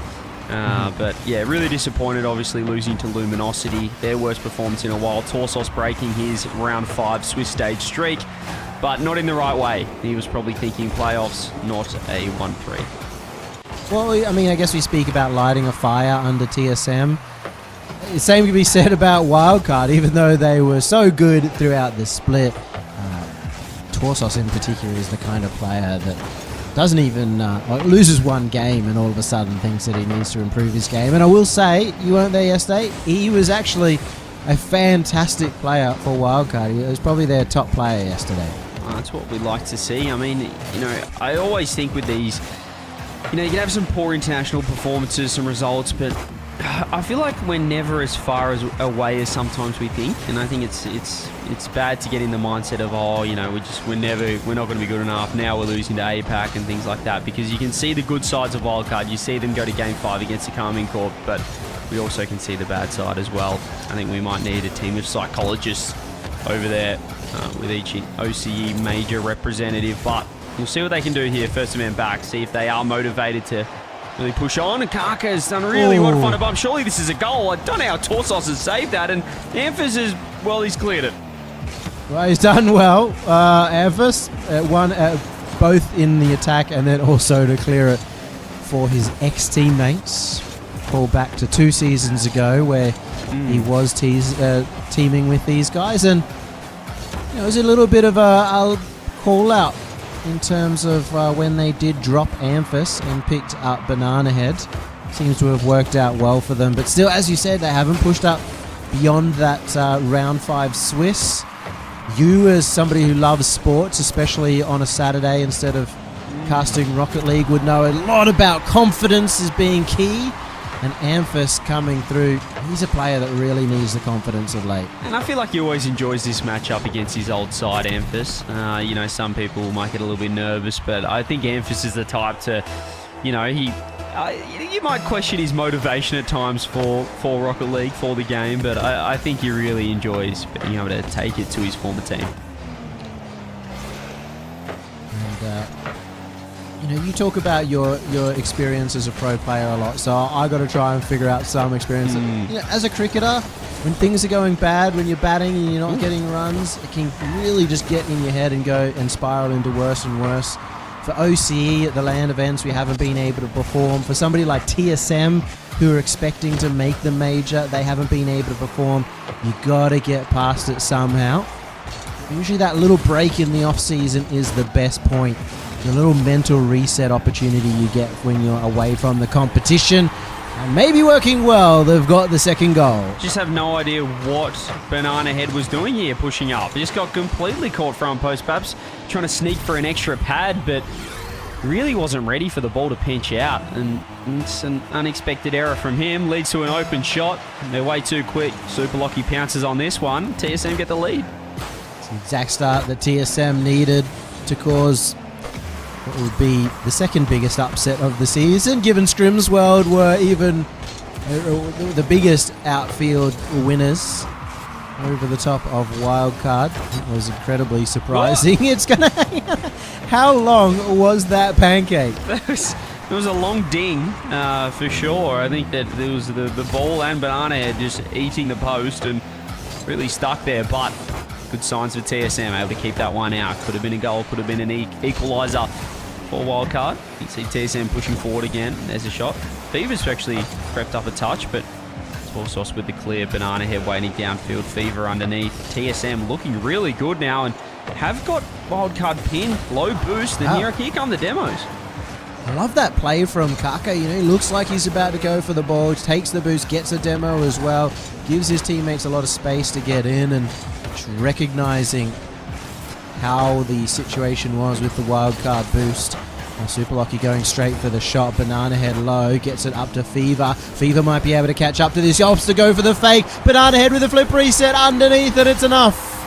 But yeah, really disappointed, obviously, losing to Luminosity. Their worst performance in a while. Torsos breaking his round 5 Swiss stage streak, but not in the right way. He was probably thinking playoffs, not a 1-3. Well, I mean, I guess we speak about lighting a fire under TSM. The same can be said about Wildcard, even though they were so good throughout the split. Torsos in particular is the kind of player that doesn't even loses one game and all of a sudden thinks that he needs to improve his game. And I will say, you weren't there yesterday, he was actually a fantastic player for Wildcard. He was probably their top player yesterday. That's what we like to see. I mean, I always think with these, you can have some poor international performances, some results, but I feel like we're never as far away as sometimes we think, and I think it's bad to get in the mindset of, we're not going to be good enough. Now we're losing to APAC and things like that, because you can see the good sides of Wildcard. You see them go to Game 5 against the Carmine Corp, but we also can see the bad side as well. I think we might need a team of psychologists over there with each OCE major representative, but we'll see what they can do here. First man back, see if they are motivated to really push on. And Kaka's done really well to find a bump. Surely this is a goal. I don't know how Torsos has saved that, and Amphis he's cleared it. Well, he's done well. Amphis both in the attack and then also to clear it for his ex-teammates. Call back to 2 seasons ago where he was teaming with these guys, and it was a little bit of a call out in terms of when they did drop Amphis and picked up Banana Head. Seems to have worked out well for them, but still, as you said, they haven't pushed up beyond that round 5 Swiss. You, as somebody who loves sports, especially on a Saturday instead of casting Rocket League, would know a lot about confidence as being key. And Amphis coming through, he's a player that really needs the confidence of late. And I feel like he always enjoys this matchup against his old side, Amphis. Some people might get a little bit nervous, but I think Amphis is the type to, you might question his motivation at times for Rocket League, for the game, but I think he really enjoys being able to take it to his former team. And, you talk about your experience as a pro player a lot, so I got to try and figure out some experience. As a cricketer, when things are going bad, when you're batting and you're not getting runs, it can really just get in your head and go and spiral into worse and worse. For OCE at the LAN events, we haven't been able to perform. For somebody like TSM, who are expecting to make the major, they haven't been able to perform. You got to get past it somehow. Usually that little break in the off-season is the best point. The little mental reset opportunity you get when you're away from the competition. And maybe working well, they've got the second goal. Just have no idea what Banana Head was doing here, pushing up. He just got completely caught front post, perhaps trying to sneak for an extra pad, but really wasn't ready for the ball to pinch out. And it's an unexpected error from him, leads to an open shot. They're way too quick. Super Lucky pounces on this one. TSM get the lead. It's the exact start that TSM needed to cause what would be the second biggest upset of the season, given Scrimsworld were even the biggest outfield winners over the top of Wildcard. It was incredibly surprising. It's gonna. How long was that pancake? It was a long ding for sure. I think that there was the ball and Banana Head just eating the post and really stuck there, but good signs for TSM, able to keep that one out. Could have been a goal, could have been an equaliser for Wildcard. You can see TSM pushing forward again. There's a shot. Fever's actually crept up a touch, but Torsos with the clear. Banana Head waiting downfield. Fever underneath. TSM looking really good now and have got Wildcard pinned. Low boost, and here come the demos. I love that play from Kaka. He looks like he's about to go for the ball, takes the boost, gets a demo as well, gives his teammates a lot of space to get in, and just recognizing how the situation was with the Wildcard boost. Super Lucky going straight for the shot. Banana Head low, gets it up to Fever. Fever might be able to catch up to this. Opts to go for the fake. Banana Head with a flip reset underneath, and it's enough.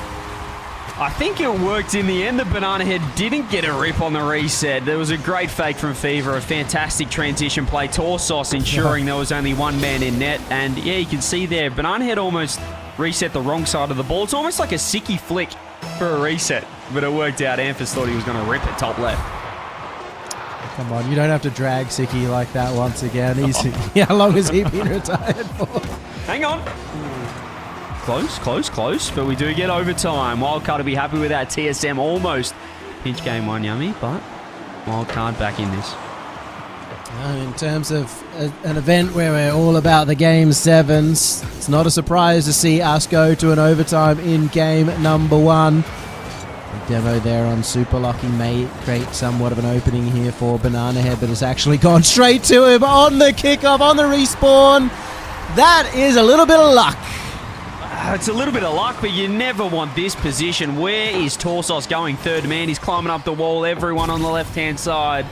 I think it worked in the end. The Banana Head didn't get a rip on the reset. There was a great fake from Fever, a fantastic transition play. Torsos ensuring there was only one man in net. And yeah, you can see there, Banana Head almost reset the wrong side of the ball. It's almost like a sicky flick for a reset, but it worked out. Amphis thought he was going to rip it top left. Come on, you don't have to drag Sicky like that once again. How long has he been retired for? Hang on. Close, but we do get overtime. Wildcard will be happy with that. TSM almost pinch game one, Yummy, but Wildcard back in this. In terms of an event where we're all about the game sevens, it's not a surprise to see us go to an overtime in game number 1. The demo there on Super Lucky may create somewhat of an opening here for Banana Head, but it's actually gone straight to him on the kickoff, on the respawn. That is a little bit of luck. It's a little bit of luck, but you never want this position. Where is Torsos going? Third man, he's climbing up the wall. Everyone on the left-hand side.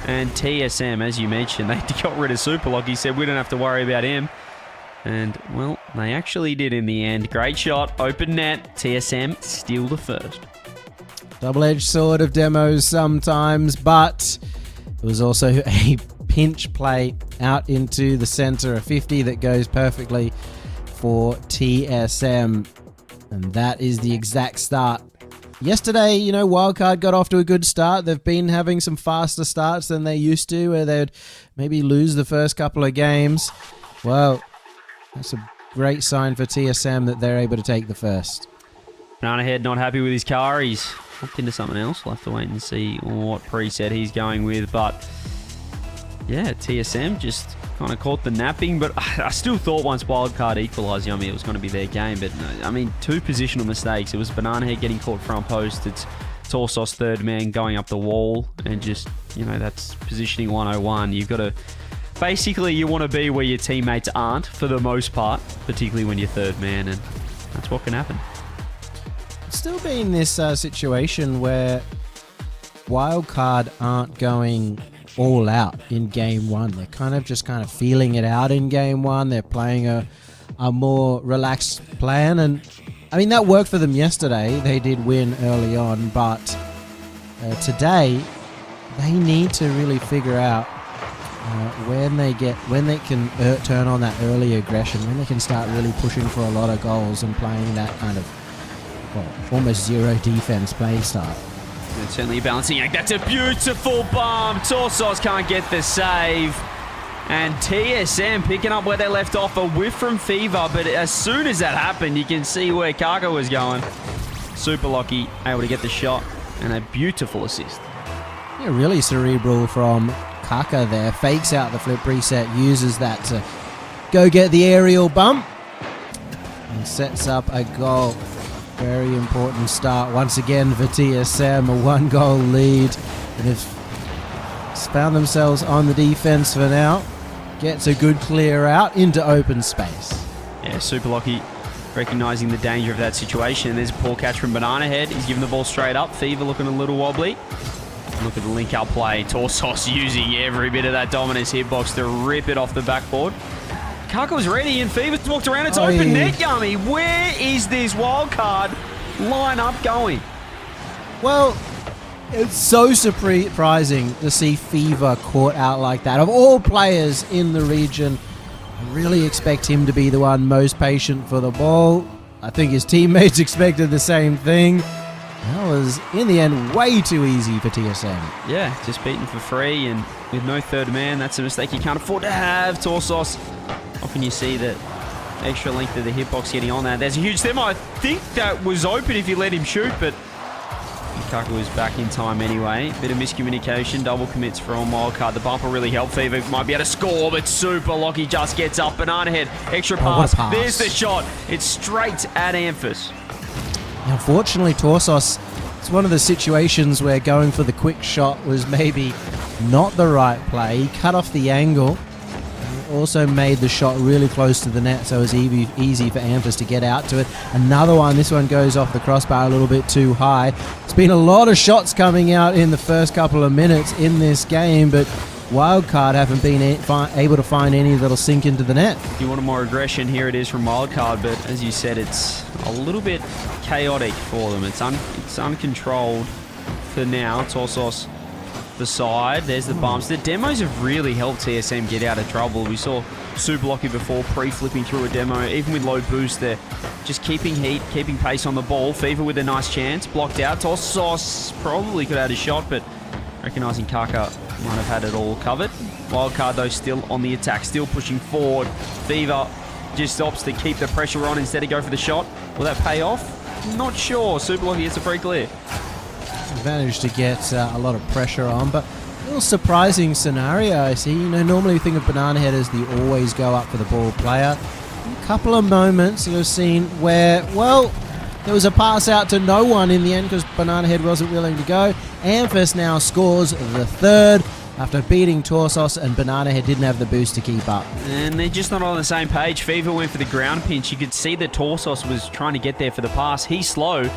And TSM, as you mentioned, they got rid of Superlock. He said we don't have to worry about him. And, well, they actually did in the end. Great shot, open net. TSM still the first. Double-edged sword of demos sometimes, but it was also a pinch play out into the center, a 50 that goes perfectly for TSM. And that is the exact start. Yesterday, Wildcard got off to a good start. They've been having some faster starts than they used to, where they'd maybe lose the first couple of games. Well, that's a great sign for TSM that they're able to take the first. Banana Head not happy with his car. He's hooked into something else. We'll have to wait and see what preset he's going with. But, yeah, TSM just kind of caught the napping. But I still thought once Wildcard equalised, Yummy, it was going to be their game. But, no, I mean, 2 positional mistakes. It was Banana Head getting caught front post. It's Torsos third man going up the wall. And just, that's positioning 101. You've got to... Basically, you want to be where your teammates aren't for the most part, particularly when you're third man, and that's what can happen. Still being this situation where Wildcard aren't going all out in game one. They're kind of feeling it out in game one. They're playing a more relaxed plan, and I mean that worked for them yesterday. They did win early on, but today they need to really figure out when they can turn on that early aggression, when they can start really pushing for a lot of goals and playing that kind of almost zero defense play style. It's certainly a balancing act. That's a beautiful bomb. Torsos can't get the save. And TSM picking up where they left off, a whiff from Fever, but as soon as that happened, you can see where Kaka was going. Super lucky, able to get the shot, and a beautiful assist. Yeah, really cerebral from Kaka there. Fakes out the flip preset, uses that to go get the aerial bump, and sets up a goal. Very important start once again for TSM, a 1-goal lead, and have found themselves on the defense for now. Gets a good clear out into open space. Yeah, super lucky, recognising the danger of that situation. There's a poor catch from Banana Head. He's giving the ball straight up. Fever looking a little wobbly. Look at the link-up play. Torsos using every bit of that dominance hitbox to rip it off the backboard. Kaka was ready and Fever's walked around. It's open net, Yummy. Where is this Wildcard line-up going? Well, it's so surprising to see Fever caught out like that. Of all players in the region, I really expect him to be the one most patient for the ball. I think his teammates expected the same thing. That was, in the end, way too easy for TSM. Yeah, just beaten for free, and with no third man, that's a mistake you can't afford to have. Torsos, often you see that extra length of the hitbox getting on that. There's a huge demo. I think that was open if you let him shoot, but Kaka was back in time anyway. Bit of miscommunication, double commits from Wildcard. The bumper really helped Fever. Might be able to score, but super lucky just gets up. Banana Head, extra pass. There's the shot. It's straight at Amphis. Unfortunately, Torsos, it's one of the situations where going for the quick shot was maybe not the right play. He cut off the angle, and also made the shot really close to the net, so it was easy for Amphis to get out to it. Another one, this one goes off the crossbar a little bit too high. It's been a lot of shots coming out in the first couple of minutes in this game, but Wildcard haven't been able to find any that'll sink into the net. If you wanted more aggression, here it is from Wildcard, but as you said, it's a little bit chaotic for them. It's uncontrolled for now. Torsos the side. There's the bumps. The demos have really helped TSM get out of trouble. We saw Super Lucky before pre-flipping through a demo. Even with low boost, they're just keeping heat, keeping pace on the ball. Fever with a nice chance. Blocked out. Torsos probably could have had a shot, but recognising Kaka might have had it all covered. Wildcard, though, still on the attack, still pushing forward. Fever just opts to keep the pressure on instead of go for the shot. Will that pay off? Not sure. Super Lucky gets a free clear. Managed to get a lot of pressure on, but a little surprising scenario. I see. Normally we think of Banana Head as the always go up for the ball player. A couple of moments that I've seen where, well, there was a pass out to no one in the end because Banana Head wasn't willing to go. Amphis now scores the third after beating Torsos, and Banana Head didn't have the boost to keep up. And they're just not on the same page. Fever went for the ground pinch. You could see that Torsos was trying to get there for the pass. He's slow.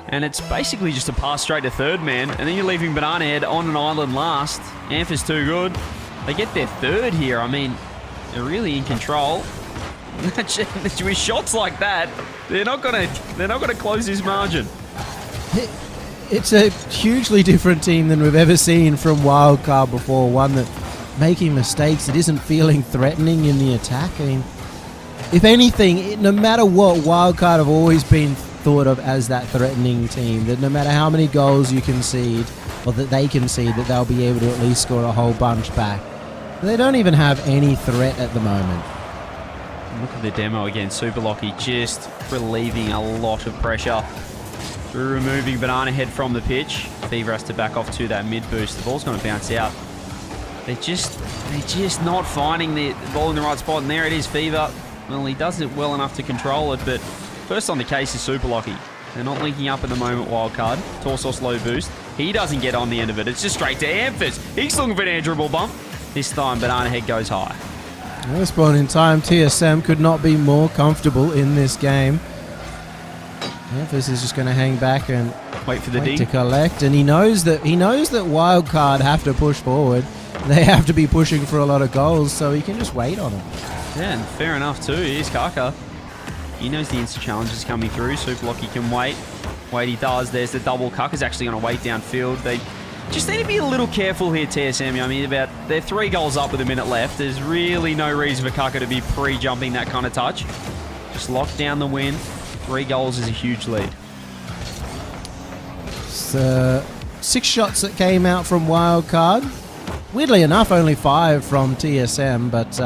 And it's basically just a pass straight to third man. And then you're leaving Banana Head on an island last. Amph is too good. They get their third here. I mean, they're really in control. With shots like that, they're not gonna close this margin. It's a hugely different team than we've ever seen from Wildcard before. One that making mistakes, it isn't feeling threatening in the attack. I mean, if anything, no matter what, Wildcard have always been thought of as that threatening team. That no matter how many goals you concede, or that they concede, that they'll be able to at least score a whole bunch back. They don't even have any threat at the moment. Look at the demo again. Super Lockie just relieving a lot of pressure through removing Banana Head from the pitch. Fever has to back off to that mid boost. The ball's going to bounce out. They're just not finding the ball in the right spot. And there it is, Fever. Well, he does it well enough to control it, but first on the case is Super Lockie. They're not linking up at the moment, Wildcard. Torsos low boost. He doesn't get on the end of it. It's just straight to Amphis. He's looking for an air bump. This time, Banana Head goes high. At this point in time, TSM could not be more comfortable in this game. Memphis is just going to hang back and wait for the D to collect, and he knows that Wildcard have to push forward. They have to be pushing for a lot of goals, so he can just wait on them. Yeah, and fair enough too. Here's Kaka. He knows the insta challenge is coming through. Super Lockie can wait. Wait, he does. There's the double. Kaka's actually going to wait downfield. They just need to be a little careful here, TSM. I mean, they're 3 goals up with a minute left. There's really no reason for Kaka to be pre-jumping that kind of touch. Just lock down the win. 3 goals is a huge lead. So, 6 shots that came out from Wildcard. Weirdly enough, only 5 from TSM, but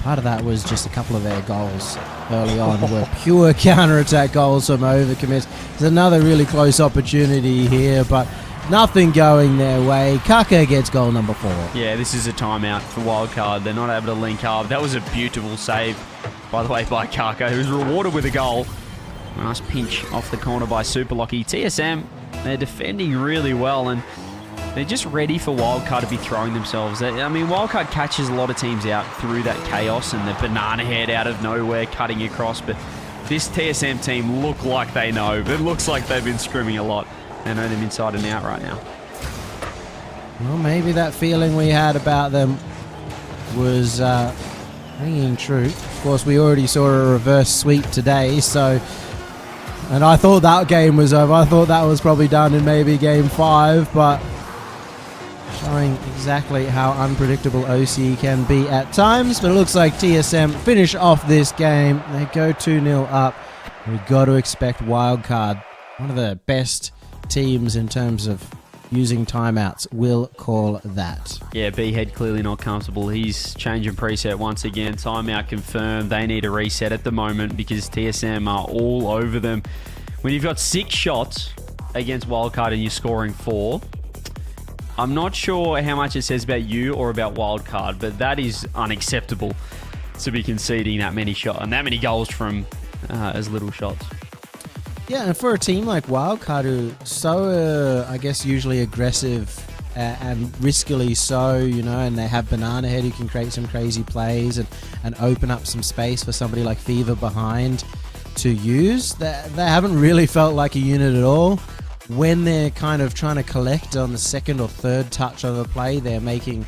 part of that was just a couple of their goals early on were pure counter-attack goals from overcommits. There's another really close opportunity here, but nothing going their way. Kaka gets goal number 4. Yeah, this is a timeout for Wildcard. They're not able to link up. That was a beautiful save, by the way, by Kaka, who was rewarded with a goal. Nice pinch off the corner by Super Lockie. TSM, they're defending really well, and they're just ready for Wildcard to be throwing themselves. I mean, Wildcard catches a lot of teams out through that chaos and the Banana Head out of nowhere cutting across, but this TSM team look like they know. It looks like they've been scrimming a lot. They know them inside and out right now. Well, maybe that feeling we had about them was ringing true. Of course, we already saw a reverse sweep today, so... And I thought that game was over. I thought that was probably done in maybe game 5, but showing exactly how unpredictable OCE can be at times. But it looks like TSM finish off this game. They go 2-0 up. We've got to expect Wildcard, one of the best teams in terms of using timeouts, will call that. Yeah, B-Head clearly not comfortable. He's changing preset once again. Timeout confirmed. They need a reset at the moment because TSM are all over them. When you've got 6 shots against Wildcard and you're scoring 4, I'm not sure how much it says about you or about Wildcard, but that is unacceptable to be conceding that many shots and that many goals from as little shots. Yeah, and for a team like Wildcard, who's so, I guess, usually aggressive and riskily so, you know, and they have Banana Head who can create some crazy plays and open up some space for somebody like Fever behind to use. They haven't really felt like a unit at all. When they're kind of trying to collect on the second or third touch of a play, they're making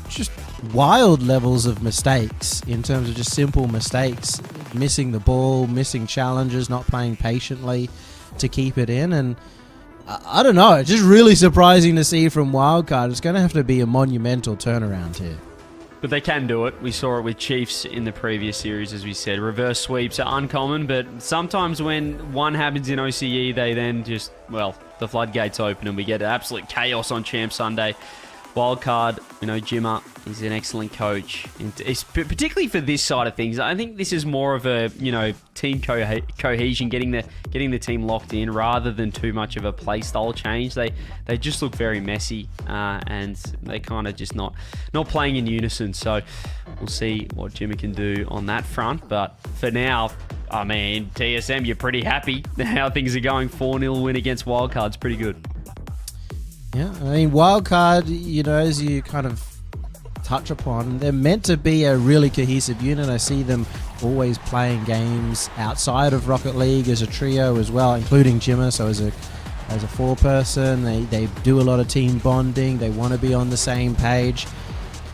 just wild levels of mistakes in terms of just simple mistakes. Missing the ball, missing challenges, not playing patiently to keep it in. And I don't know, it's just really surprising to see from Wildcard. It's going to have to be a monumental turnaround here. But they can do it. We saw it with Chiefs in the previous series, as we said. Reverse sweeps are uncommon, but sometimes when one happens in OCE, they then just, well, the floodgates open and we get absolute chaos on Champ Sunday. Wildcard, you know, Jimmer, he's an excellent coach. It's particularly for this side of things. I think this is more of a, you know, team cohesion, getting the team locked in rather than too much of a play style change. They just look very messy and they kind of just not playing in unison. So we'll see what Jimmer can do on that front. But for now, I mean, TSM, you're pretty happy how things are going. 4-0 win against Wildcard's pretty good. Yeah, I mean, Wildcard, you know, as you kind of touch upon, they're meant to be a really cohesive unit. I see them always playing games outside of Rocket League as a trio as well, including Jimmer. So as a four-person, they do a lot of team bonding. They want to be on the same page.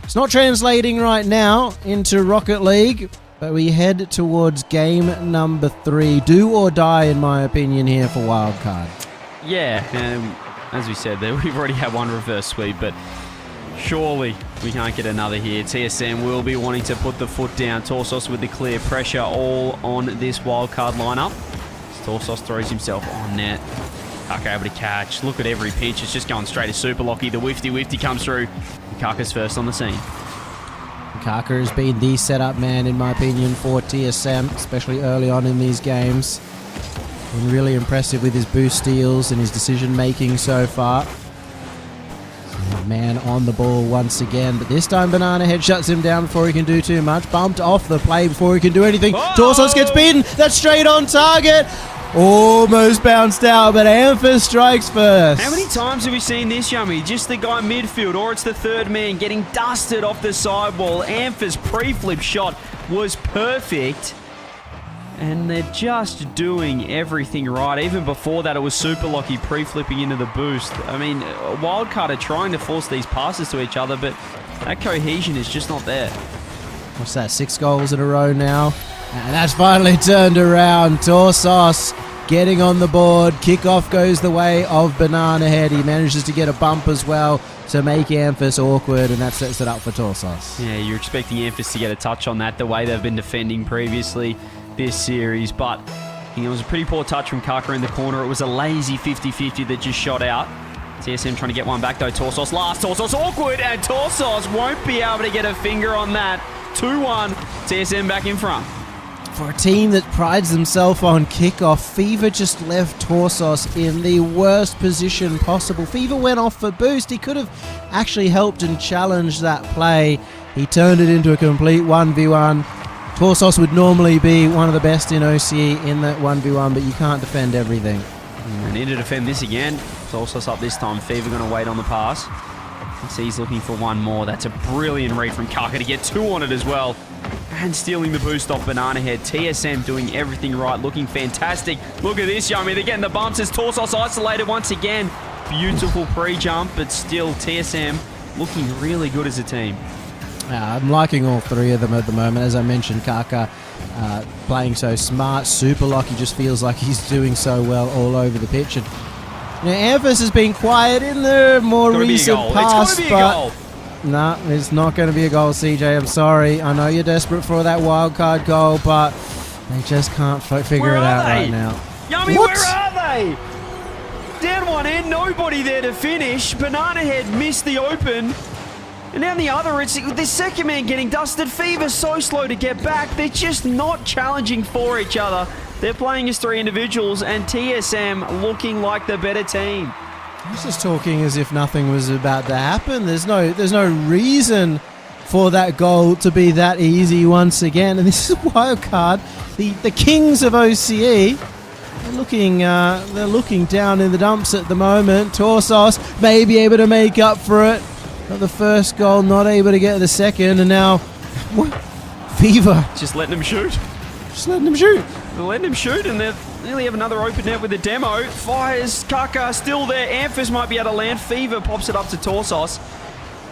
It's not translating right now into Rocket League, but we head towards game number 3. Do or die, in my opinion, here for Wildcard. Yeah, as we said there, we've already had one reverse sweep, but surely we can't get another here. TSM will be wanting to put the foot down. Torsos with the clear pressure all on this wildcard lineup. Torsos throws himself on net. Kaka able to catch. Look at every pitch. It's just going straight to Super Locky. The wifty comes through. Kaka's first on the scene. Kaka has been the setup man, in my opinion, for TSM, especially early on in these games. Been really impressive with his boost steals and his decision-making so far. Man on the ball once again, but this time Banana Head shuts him down before he can do too much. Bumped off the play before he can do anything. Oh! Torsos gets beaten. That's straight on target. Almost bounced out, but Amphis strikes first. How many times have we seen this, Yummy? Just the guy midfield, or it's the third man getting dusted off the sidewall. Amphis pre-flip shot was perfect. And they're just doing everything right. Even before that, it was Super Locky pre-flipping into the boost. I mean, Wildcard are trying to force these passes to each other, but that cohesion is just not there. What's that, 6 goals in a row now? And that's finally turned around. Torsos getting on the board. Kickoff goes the way of Banana Head. He manages to get a bump as well to make Amphis awkward, and that sets it up for Torsos. Yeah, you're expecting Amphis to get a touch on that, the way they've been defending previously this series, but it was a pretty poor touch from Kaka in the corner. It was a lazy 50-50 that just shot out. TSM trying to get one back though. Torsos last. Torsos awkward, and Torsos won't be able to get a finger on that. 2-1. TSM back in front. For a team that prides themselves on kickoff, Fever just left Torsos in the worst position possible. Fever went off for boost. He could have actually helped and challenged that play. He turned it into a complete 1v1. Torsos would normally be one of the best in OCE in that 1v1, but you can't defend everything. They need to defend this again. Torsos up this time. Fever going to wait on the pass. He's looking for one more. That's a brilliant read from Kaka to get 2 on it as well. And stealing the boost off Banana Head. TSM doing everything right, looking fantastic. Look at this, Yummy. They're getting the bumps as Torsos isolated once again. Beautiful pre-jump, but still TSM looking really good as a team. I'm liking all 3 of them at the moment. As I mentioned, Kaka playing so smart. Super Locky just feels like he's doing so well all over the pitch. And Amphis has been quiet in the more recent past, but no, it's not going to be a goal, CJ. I'm sorry. I know you're desperate for that wildcard goal, but they just can't figure it out right now. Yummy, what? Where are they? Down one end, nobody there to finish. Banana Head missed the open. And down the other, it's the second man getting dusted. Fever so slow to get back. They're just not challenging for each other. They're playing as 3 individuals, and TSM looking like the better team. He's just talking as if nothing was about to happen. There's no reason for that goal to be that easy once again. And this is Wildcard, the kings of OCE. They're looking down in the dumps at the moment. Torsos may be able to make up for it. Got the first goal, not able to get the second, and now Fever just letting them shoot. They're letting him shoot, and they nearly have another open net with the demo. Fires, Kaka still there. Amphis might be able to land. Fever pops it up to Torsos.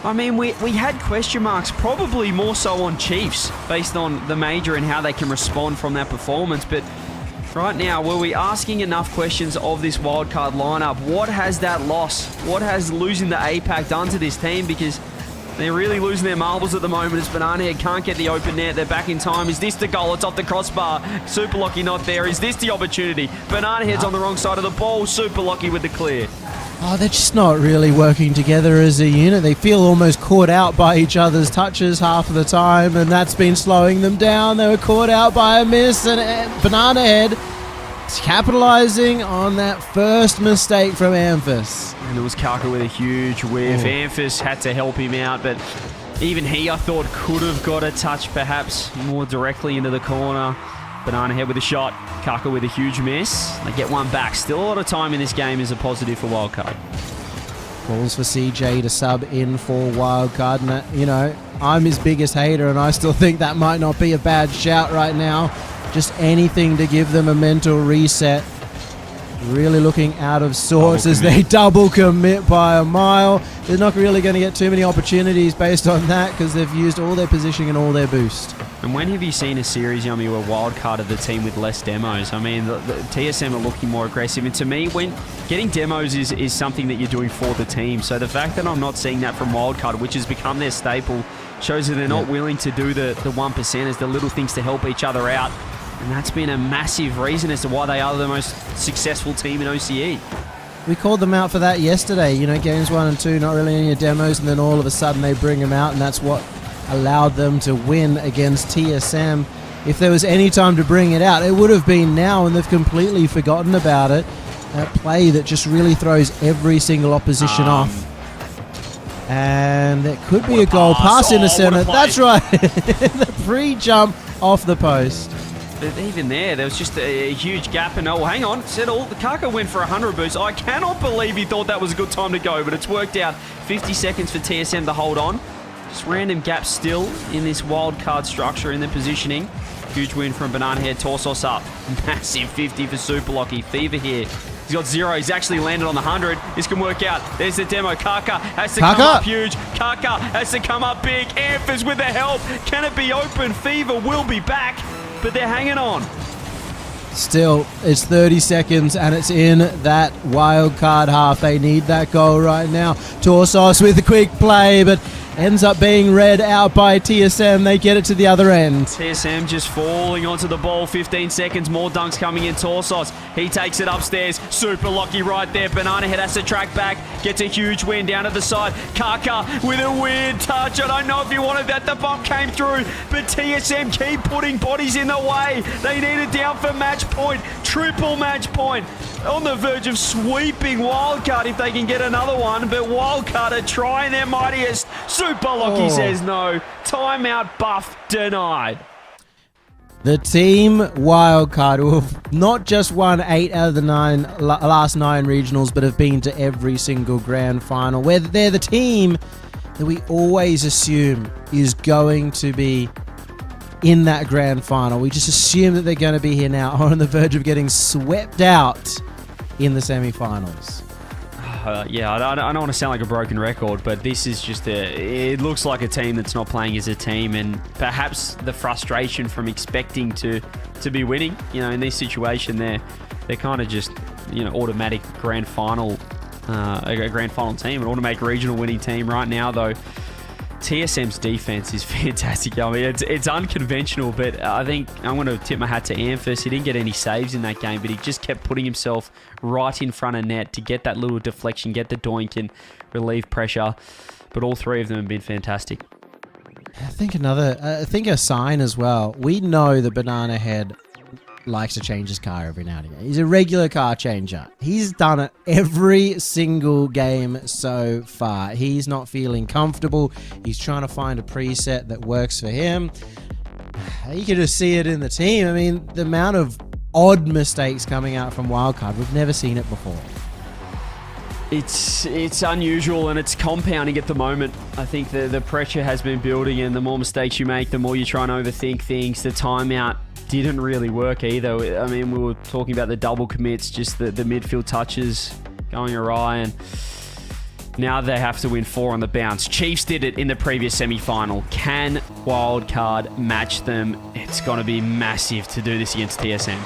I mean, we had question marks, probably more so on Chiefs, based on the major and how they can respond from that performance. But right now, were we asking enough questions of this wildcard lineup? What has that loss? What has losing the APAC done to this team? Because they're really losing their marbles at the moment as Banana Head can't get the open net. They're back in time. Is this the goal? It's off the crossbar. Super Locky not there. Is this the opportunity? Banana Head's on the wrong side of the ball. Super Locky with the clear. Oh, they're just not really working together as a unit. They feel almost caught out by each other's touches half of the time, and that's been slowing them down. They were caught out by a miss, and Banana Head is capitalizing on that first mistake from Amphis. And it was Kaka with a huge whiff. Amphis had to help him out, but even he, I thought, could have got a touch perhaps more directly into the corner. Banana Head with a shot. Kaka with a huge miss. They get one back. Still a lot of time in this game is a positive for Wildcard. Calls for CJ to sub in for Wildcard. And that, you know, I'm his biggest hater, and I still think that might not be a bad shout right now. Just anything to give them a mental reset. Really looking out of sorts as they double commit by a mile. They're not really going to get too many opportunities based on that because they've used all their positioning and all their boost. And when have you seen a series, Yummy, where Wildcard of the team with less demos? I mean, the TSM are looking more aggressive. And to me, when getting demos is something that you're doing for the team. So the fact that I'm not seeing that from Wildcard, which has become their staple, shows that they're not willing to do the 1%ers, the little things to help each other out. And that's been a massive reason as to why they are the most successful team in OCE. We called them out for that yesterday. You know, games 1 and 2, not really any demos, and then all of a sudden they bring them out, and that's what allowed them to win against TSM. If there was any time to bring it out, it would have been now, and they've completely forgotten about it. That play that just really throws every single opposition off. And it could be a goal pass in the center. That's right. The pre-jump off the post. But even there was just a huge gap. And oh, hang on, settle. The Kaka went for 100 boost. I cannot believe he thought that was a good time to go, but it's worked out. 50 seconds for TSM to hold on. Just random gaps still in this wild card structure in the positioning. Huge win from Banana Head. Torsos up. Massive 50 for Super Lucky. Fever here. He's got 0. He's actually landed on the 100. This can work out. There's the demo. Kaka has to come up huge. Kaka has to come up big. Amphas with the help. Can it be open? Fever will be back, but they're hanging on. Still, it's 30 seconds and it's in that wild card half. They need that goal right now. Torsos with a quick play, but ends up being read out by TSM. They get it to the other end. TSM just falling onto the ball. 15 seconds. More dunks coming in. Torsos. He takes it upstairs. Super lucky right there. Banana Head has to track back. Gets a huge win down to the side. Kaka with a weird touch. I don't know if you wanted that. The bump came through. But TSM keep putting bodies in the way. They need it down for match point. Triple match point. On the verge of sweeping Wildcard if they can get another one. But Wildcard are trying their mightiest. Super Lucky says no. Timeout buff denied. The team Wildcard, who have not just won 8 out of the last 9 regionals, but have been to every single grand final, where they're the team that we always assume is going to be in that grand final. We just assume that they're going to be here now, on the verge of getting swept out in the semi-finals. Yeah, I don't want to sound like a broken record, but this is just it looks like a team that's not playing as a team, and perhaps the frustration from expecting to be winning. You know, in this situation, they're kind of just, you know, automatic grand final, a grand final team, an automatic regional winning team right now, though. TSM's defense is fantastic. I mean, it's unconventional, but I think I'm going to tip my hat to Amphas. He didn't get any saves in that game, but he just kept putting himself right in front of net to get that little deflection, get the doink and relieve pressure. But all 3 of them have been fantastic. I think a sign as well. We know that Banana Head likes to change his car every now and again. He's a regular car changer. He's done it every single game so far. He's not feeling comfortable. He's trying to find a preset that works for him. You can just see it in the team. I mean, the amount of odd mistakes coming out from Wildcard, we've never seen it before. It's unusual and it's compounding at the moment. I think the pressure has been building, and the more mistakes you make, the more you try and overthink things. The timeout didn't really work either. I mean, we were talking about the double commits, just the midfield touches going awry, and now they have to win 4 on the bounce. Chiefs did it in the previous semi-final. Can Wildcard match them? It's going to be massive to do this against TSM.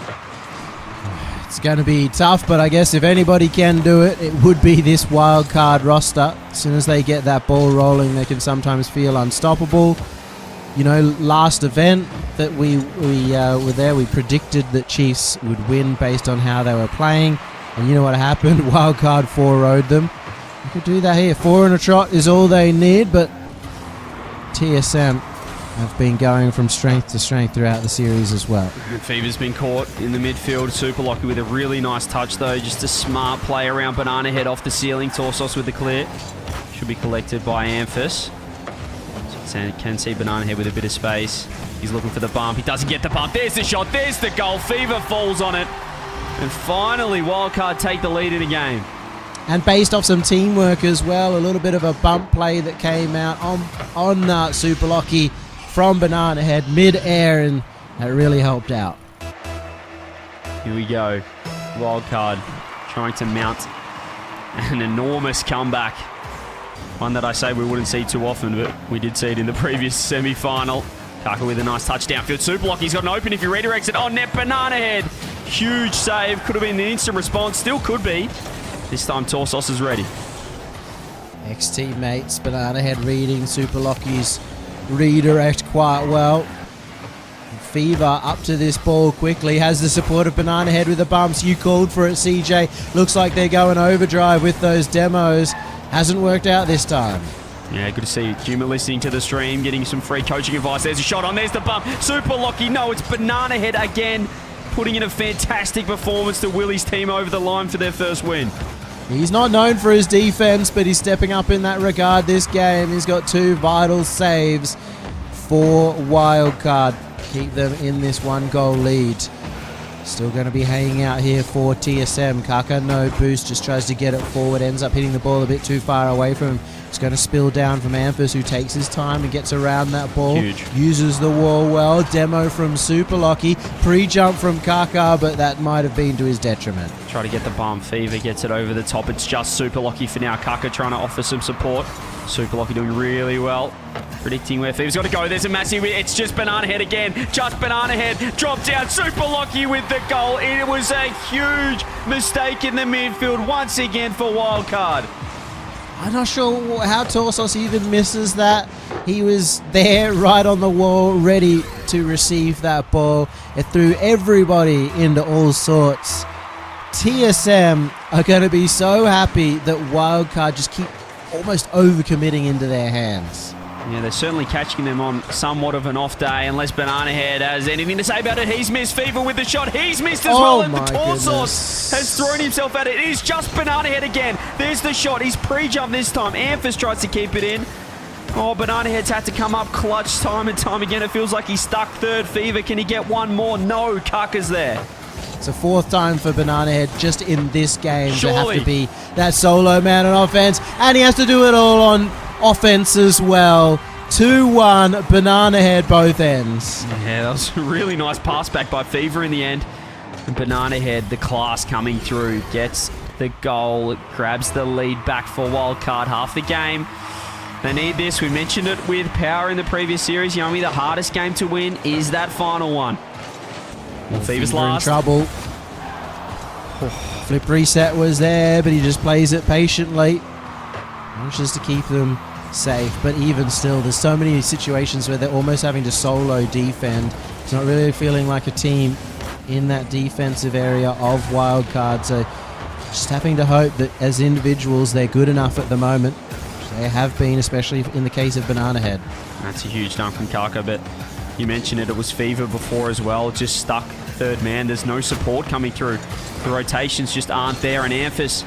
It's going to be tough, but I guess if anybody can do it, it would be this Wildcard roster. As soon as they get that ball rolling, they can sometimes feel unstoppable. You know, last event that we were there, we predicted that Chiefs would win based on how they were playing. And you know what happened? Wildcard 4-0'd them. You could do that here. 4 in a trot is all they need, but TSM have been going from strength to strength throughout the series as well. Fever's been caught in the midfield. Super Lucky with a really nice touch, though. Just a smart play around Banana Head off the ceiling. Torsos with the clear. Should be collected by Amphas. Can see Banana Head with a bit of space. He's looking for the bump. He doesn't get the bump. There's the shot. There's the goal. Fever falls on it. And finally, Wildcard take the lead in the game. And based off some teamwork as well, a little bit of a bump play that came out on Super Lucky from Banana Head mid-air, and that really helped out. Here we go. Wildcard trying to mount an enormous comeback. One that I say we wouldn't see too often, but we did see it in the previous semi-final. Kaka with a nice touch downfield. Super Lucky's got an open if he redirects it on net. Banana Head. Huge save. Could have been an instant response. Still could be. This time Torsos is ready. Ex-teammates, Banana Head reading Super Lucky's redirect quite well. Fever up to this ball quickly, has the support of Banana Head with the bumps. You called for it, CJ. Looks like they're going overdrive with those demos. Hasn't worked out this time. Yeah, good to see Juma listening to the stream, getting some free coaching advice. There's a shot on, there's the bump. Super Lucky, no, it's Banana Head again, putting in a fantastic performance to Willie's team over the line for their first win. He's not known for his defense, but he's stepping up in that regard this game. He's got 2 vital saves for Wildcard. Keep them in this 1-goal lead. Still going to be hanging out here for TSM. Kaka, no boost, just tries to get it forward, ends up hitting the ball a bit too far away from him. It's going to spill down from Amphis, who takes his time and gets around that ball. Huge. Uses the wall well. Demo from Super Lucky. Pre-jump from Kaka, but that might have been to his detriment. Try to get the bump. Fever gets it over the top. It's just Super Lucky for now. Kaka trying to offer some support. Super Lucky doing really well. Predicting where Fever's got to go. There's a massive... It's just Banana Head again. Just Banana Head. Drop down. Super Lucky with the goal. It was a huge mistake in the midfield once again for Wildcard. I'm not sure how Torsos even misses that. He was there right on the wall, ready to receive that ball. It threw everybody into all sorts. TSM are going to be so happy that Wildcard just keep almost overcommitting into their hands. Yeah, they're certainly catching them on somewhat of an off day, unless Banana Head has anything to say about it. He's missed. Fever with the shot. He's missed as well, and the Torsos has thrown himself at it. It is just Banana Head again. There's the shot. He's pre-jumped this time. Amphis tries to keep it in. Oh, Banana Head's had to come up clutch time and time again. It feels like he's stuck third. Fever, can he get one more? No, Kaka's there. It's a 4th time for Banana Head just in this game Surely. to have to be that solo man on offense, and he has to do it all on offense as well. 2-1, Banana Head both ends. Yeah, that was a really nice pass back by Fever in the end. And Banana Head, the class coming through, gets the goal, grabs the lead back for Wildcard half the game. They need this. We mentioned it with Power in the previous series. Yummy, the hardest game to win is that final one. Fever's last. In trouble. Flip reset was there, but he just plays it patiently. Manages to keep them safe, but even still, there's so many situations where they're almost having to solo defend. It's not really feeling like a team in that defensive area of Wildcard, so just having to hope that as individuals they're good enough at the moment. They have been, especially in the case of Banana Head. That's a huge dunk from Kaka, but you mentioned it was Fever before as well, just stuck third man. There's no support coming through. The rotations just aren't there, and Amphis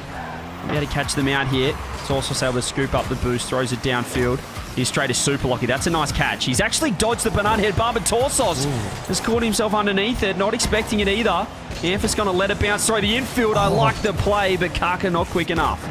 be able to catch them out here. It's also able to scoop up the boost, throws it downfield. He's straight to Super Lucky. That's a nice catch. He's actually dodged the Banana Head bar, but Torsos has caught himself underneath it, not expecting it either. Amphis going to let it bounce through the infield. I like the play, but Kaka not quick enough.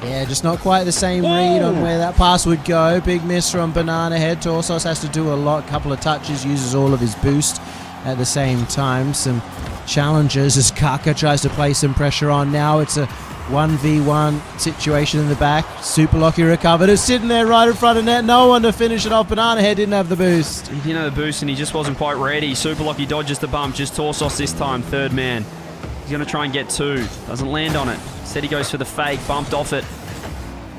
Yeah, just not quite the same read on where that pass would go. Big miss from Banana Head. Torsos has to do a lot, couple of touches, uses all of his boost at the same time. Some challenges as Kaka tries to play some pressure on. Now it's a 1v1 situation in the back. Super Lucky recovered. It's sitting there right in front of net. No one to finish it off. Banana Head didn't have the boost. He didn't have the boost and he just wasn't quite ready. Super Lucky dodges the bump. Just Torsos this time, third man. He's going to try and get 2. Doesn't land on it. Instead he goes for the fake, bumped off it.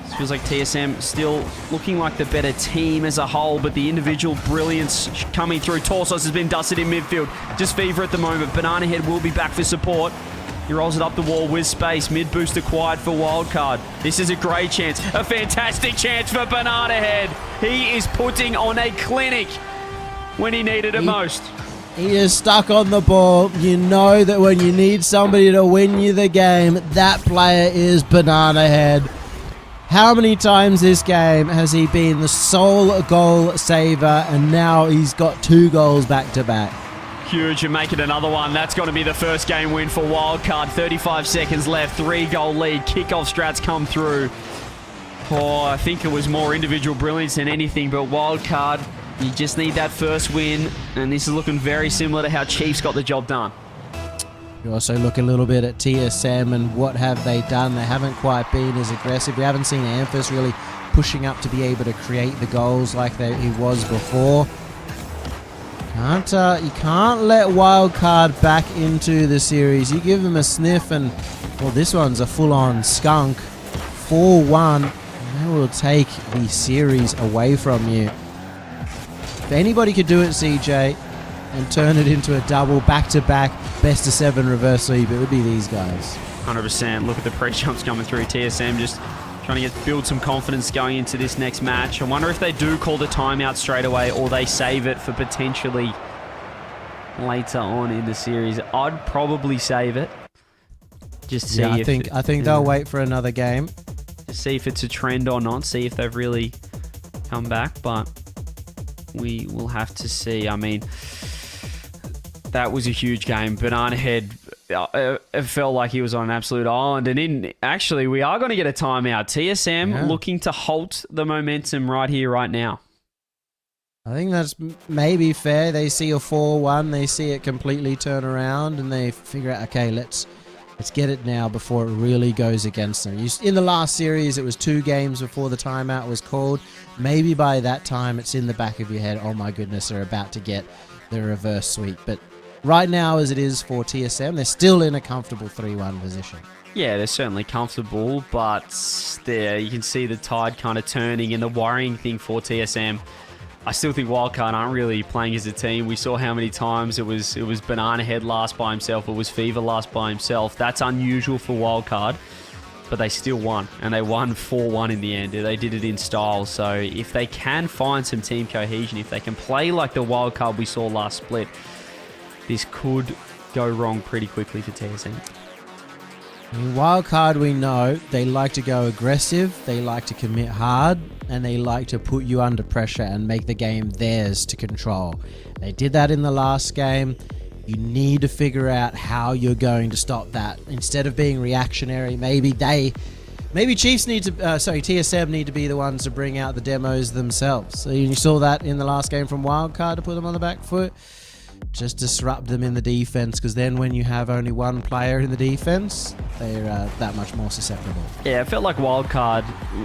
This feels like TSM still looking like the better team as a whole, but the individual brilliance coming through. Torsos has been dusted in midfield. Just Fever at the moment. Banana Head will be back for support. He rolls it up the wall with space. Mid boost acquired for Wildcard. This is a great chance. A fantastic chance for Banana Head. He is putting on a clinic when he needed it most. He is stuck on the ball. You know that when you need somebody to win you the game, that player is Banana Head. How many times this game has he been the sole goal saver, and now he's got 2 goals back to back? Huge, and make it another one. That's got to be the first game win for Wildcard. 35 seconds left, 3-goal lead. Kickoff strats come through. Oh, I think it was more individual brilliance than anything, but Wildcard, you just need that first win, and this is looking very similar to how Chiefs got the job done. You also look a little bit at TSM and what have they done. They haven't quite been as aggressive. We haven't seen Amphis really pushing up to be able to create the goals like he was before. You can't let Wildcard back into the series. You give them a sniff and, well, this one's a full-on skunk. 4-1. They will take the series away from you. If anybody could do it, CJ, and turn it into a double back-to-back best-of-7 reverse sweep, it would be these guys. 100%. Look at the pre-jumps coming through. TSM just trying to build some confidence going into this next match. I wonder if they do call the timeout straight away or they save it for potentially later on in the series. I'd probably save it. Just see I think they'll wait for another game. Just see if it's a trend or not. See if they've really come back. But we will have to see. I mean, that was a huge game. Banana Head, it felt like he was on an absolute island. And actually, we are going to get a timeout. TSM looking to halt the momentum right here, right now. I think that's maybe fair. They see a 4-1. They see it completely turn around. And they figure out, okay, let's get it now before it really goes against them. In the last series, it was 2 games before the timeout was called. Maybe by that time, it's in the back of your head, oh my goodness, they're about to get the reverse sweep. But right now, as it is for TSM, they're still in a comfortable 3-1 position. Yeah, they're certainly comfortable, but there you can see the tide kind of turning, and the worrying thing for TSM, I still think Wildcard aren't really playing as a team. We saw how many times it was Banana Head last by himself, it was Fever last by himself. That's unusual for Wildcard, but they still won, and they won 4-1 in the end. They did it in style, so if they can find some team cohesion, if they can play like the Wildcard we saw last split, this could go wrong pretty quickly for TSM. In Wildcard, we know they like to go aggressive, they like to commit hard, and they like to put you under pressure and make the game theirs to control. They did that in the last game. You need to figure out how you're going to stop that. Instead of being reactionary, maybe Chiefs need to, TSM need to be the ones to bring out the demos themselves. So you saw that in the last game from Wildcard to put them on the back foot. Just disrupt them in the defense, because then when you have only one player in the defense, they're that much more susceptible. Yeah, it felt like Wildcard,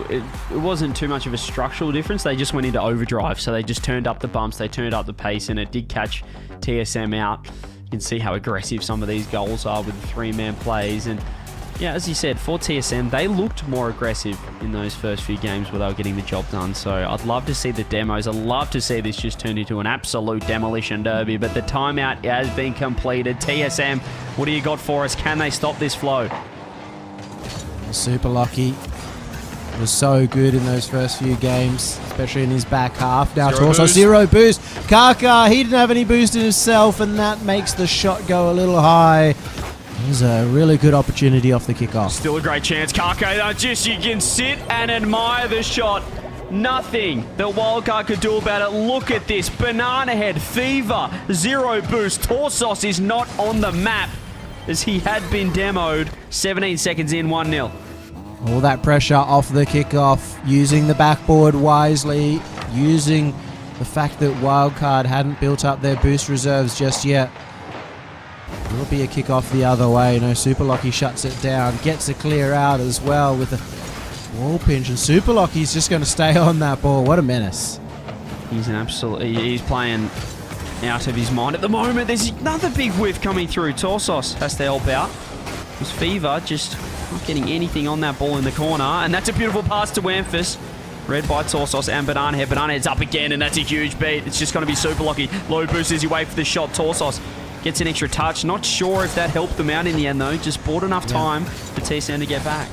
it wasn't too much of a structural difference. They just went into overdrive, so they just turned up the bumps, they turned up the pace, and it did catch TSM out. You can see how aggressive some of these goals are with the 3-man plays. And yeah, as you said, for TSM, they looked more aggressive in those first few games where they were getting the job done. So I'd love to see the demos. I'd love to see this just turn into an absolute demolition derby. But the timeout has been completed. TSM, what do you got for us? Can they stop this flow? Super Lucky was so good in those first few games, especially in his back half. Now Torso, 0 boost. Kaka, he didn't have any boost in himself, and that makes the shot go a little high. It was a really good opportunity off the kickoff. Still a great chance. Kaka, just you can sit and admire the shot. Nothing that Wildcard could do about it. Look at this. Banana Head, Fever, 0 boost. Torsos is not on the map as he had been demoed. 17 seconds in, 1-0. All that pressure off the kickoff, using the backboard wisely, using the fact that Wildcard hadn't built up their boost reserves just yet. It'll be a kickoff the other way. No, Super Lucky shuts it down, gets a clear out as well with a wall pinch, and Super Lucky's just going to stay on that ball. What a menace. He's playing out of his mind at the moment. There's another big whiff coming through. Torsos has to help out. It's Fever just not getting anything on that ball in the corner, and that's a beautiful pass to Amphis. Read by Torsos and Banana Head. Banana Head's up again, and that's a huge beat. It's just going to be Super Lucky. Low boost as you wait for the shot. Torsos gets an extra touch. Not sure if that helped them out in the end, though. Just bought enough time for TSM to get back.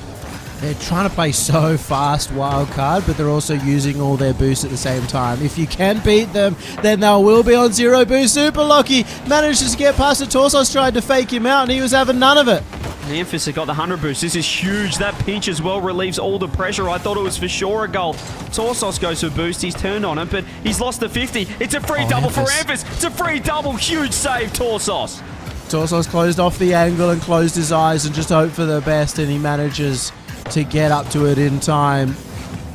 They're trying to play so fast Wildcard, but they're also using all their boosts at the same time. If you can beat them, then they will be on 0 boost. Super Lucky manages to get past it. Torsos tried to fake him out, and he was having none of it. Amphis have got the 100 boost. This is huge. That pinch as well relieves all the pressure. I thought it was for sure a goal. Torsos goes for boost. He's turned on it, but he's lost the 50. It's a free double for Amphis. It's a free double. Huge save, Torsos. Torsos closed off the angle and closed his eyes and just hoped for the best, and he manages to get up to it in time.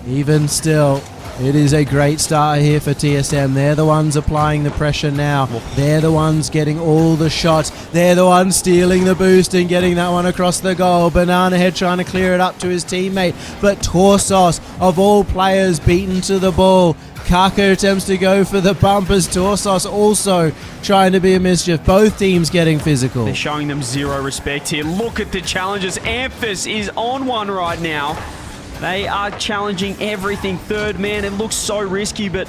Even still, it is a great start here for TSM. They're the ones applying the pressure now. They're the ones getting all the shots. They're the ones stealing the boost and getting that one across the goal. Banana Head trying to clear it up to his teammate. But Torsos, of all players, beaten to the ball. Kaka attempts to go for the bumpers. Torsos also trying to be a mischief. Both teams getting physical. They're showing them zero respect here. Look at the challenges. Amphis is on one right now. They are challenging everything. Third man, it looks so risky, but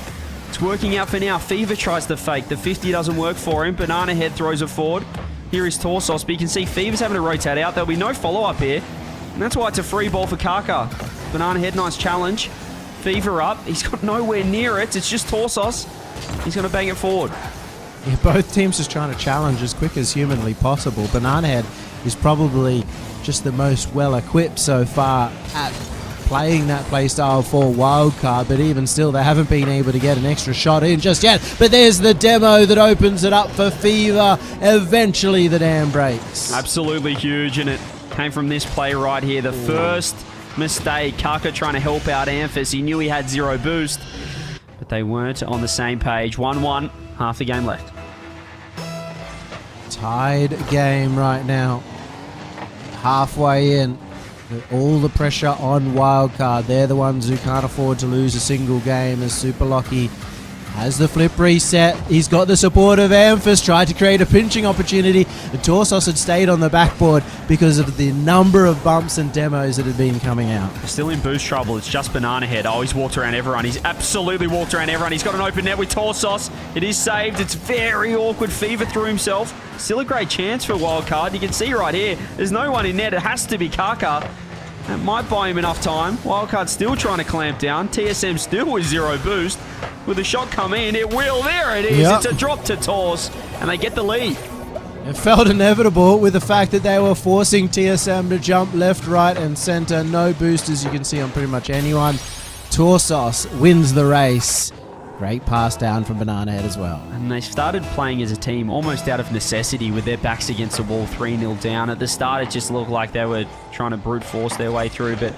it's working out for now. Fever tries to fake. The 50 doesn't work for him. Banana Head throws it forward. Here is Torsos, but you can see Fever's having to rotate out. There'll be no follow-up here, and that's why it's a free ball for Kaka. Banana Head, nice challenge. Fever up. He's got nowhere near it. It's just Torsos. He's going to bang it forward. Yeah, both teams just trying to challenge as quick as humanly possible. Banana Head is probably just the most well-equipped so far at playing that playstyle for Wildcard, but even still, they haven't been able to get an extra shot in just yet. But there's the demo that opens it up for Fever. Eventually, the dam breaks. Absolutely huge, and it came from this play right here. The first mistake, Kaka trying to help out Amphis. He knew he had zero boost, but they weren't on the same page. 1-1, half the game left. Tied game right now. Halfway in. With all the pressure on Wildcard. They're the ones who can't afford to lose a single game, as Super Lucky has the flip reset. He's got the support of Amphis, tried to create a pinching opportunity. The Torsos had stayed on the backboard because of the number of bumps and demos that had been coming out. Still in boost trouble. It's just Banana Head. Oh, he's walked around everyone. He's absolutely walked around everyone. He's got an open net with Torsos. It is saved. It's very awkward. Fever through himself. Still a great chance for Wildcard. You can see right here, there's no one in net. It has to be Kaka. That might buy him enough time. Wildcard still trying to clamp down. TSM still with zero boost. With a shot come in, it will. There it is. Yep. It's a drop to Tors, and they get the lead. It felt inevitable with the fact that they were forcing TSM to jump left, right, and center. No boost, as you can see on pretty much anyone. Torsos wins the race. Great pass down from Banana Head as well. And they started playing as a team almost out of necessity with their backs against the wall, 3-0 down. At the start, it just looked like they were trying to brute force their way through, but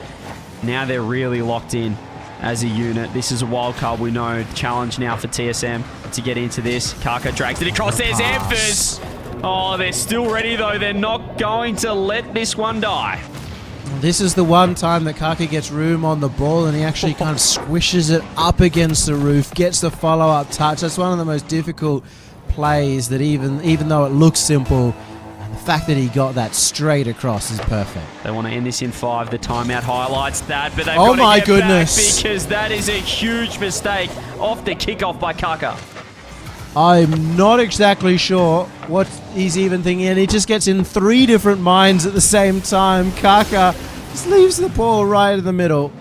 now they're really locked in as a unit. This is a wild card, we know. Challenge now for TSM to get into this. Kaka drags it across. There's Amphis. Oh, they're still ready, though. They're not going to let this one die. This is the one time that Kaka gets room on the ball, and he actually kind of squishes it up against the roof, gets the follow-up touch. That's one of the most difficult plays that even though it looks simple, the fact that he got that straight across is perfect. They want to end this in 5. The timeout highlights that, but they've Oh got to my get goodness. back because that is a huge mistake off the kickoff by Kaka. I'm not exactly sure what he's even thinking, and he just gets in 3 different minds at the same time. Kaka just leaves the ball right in the middle.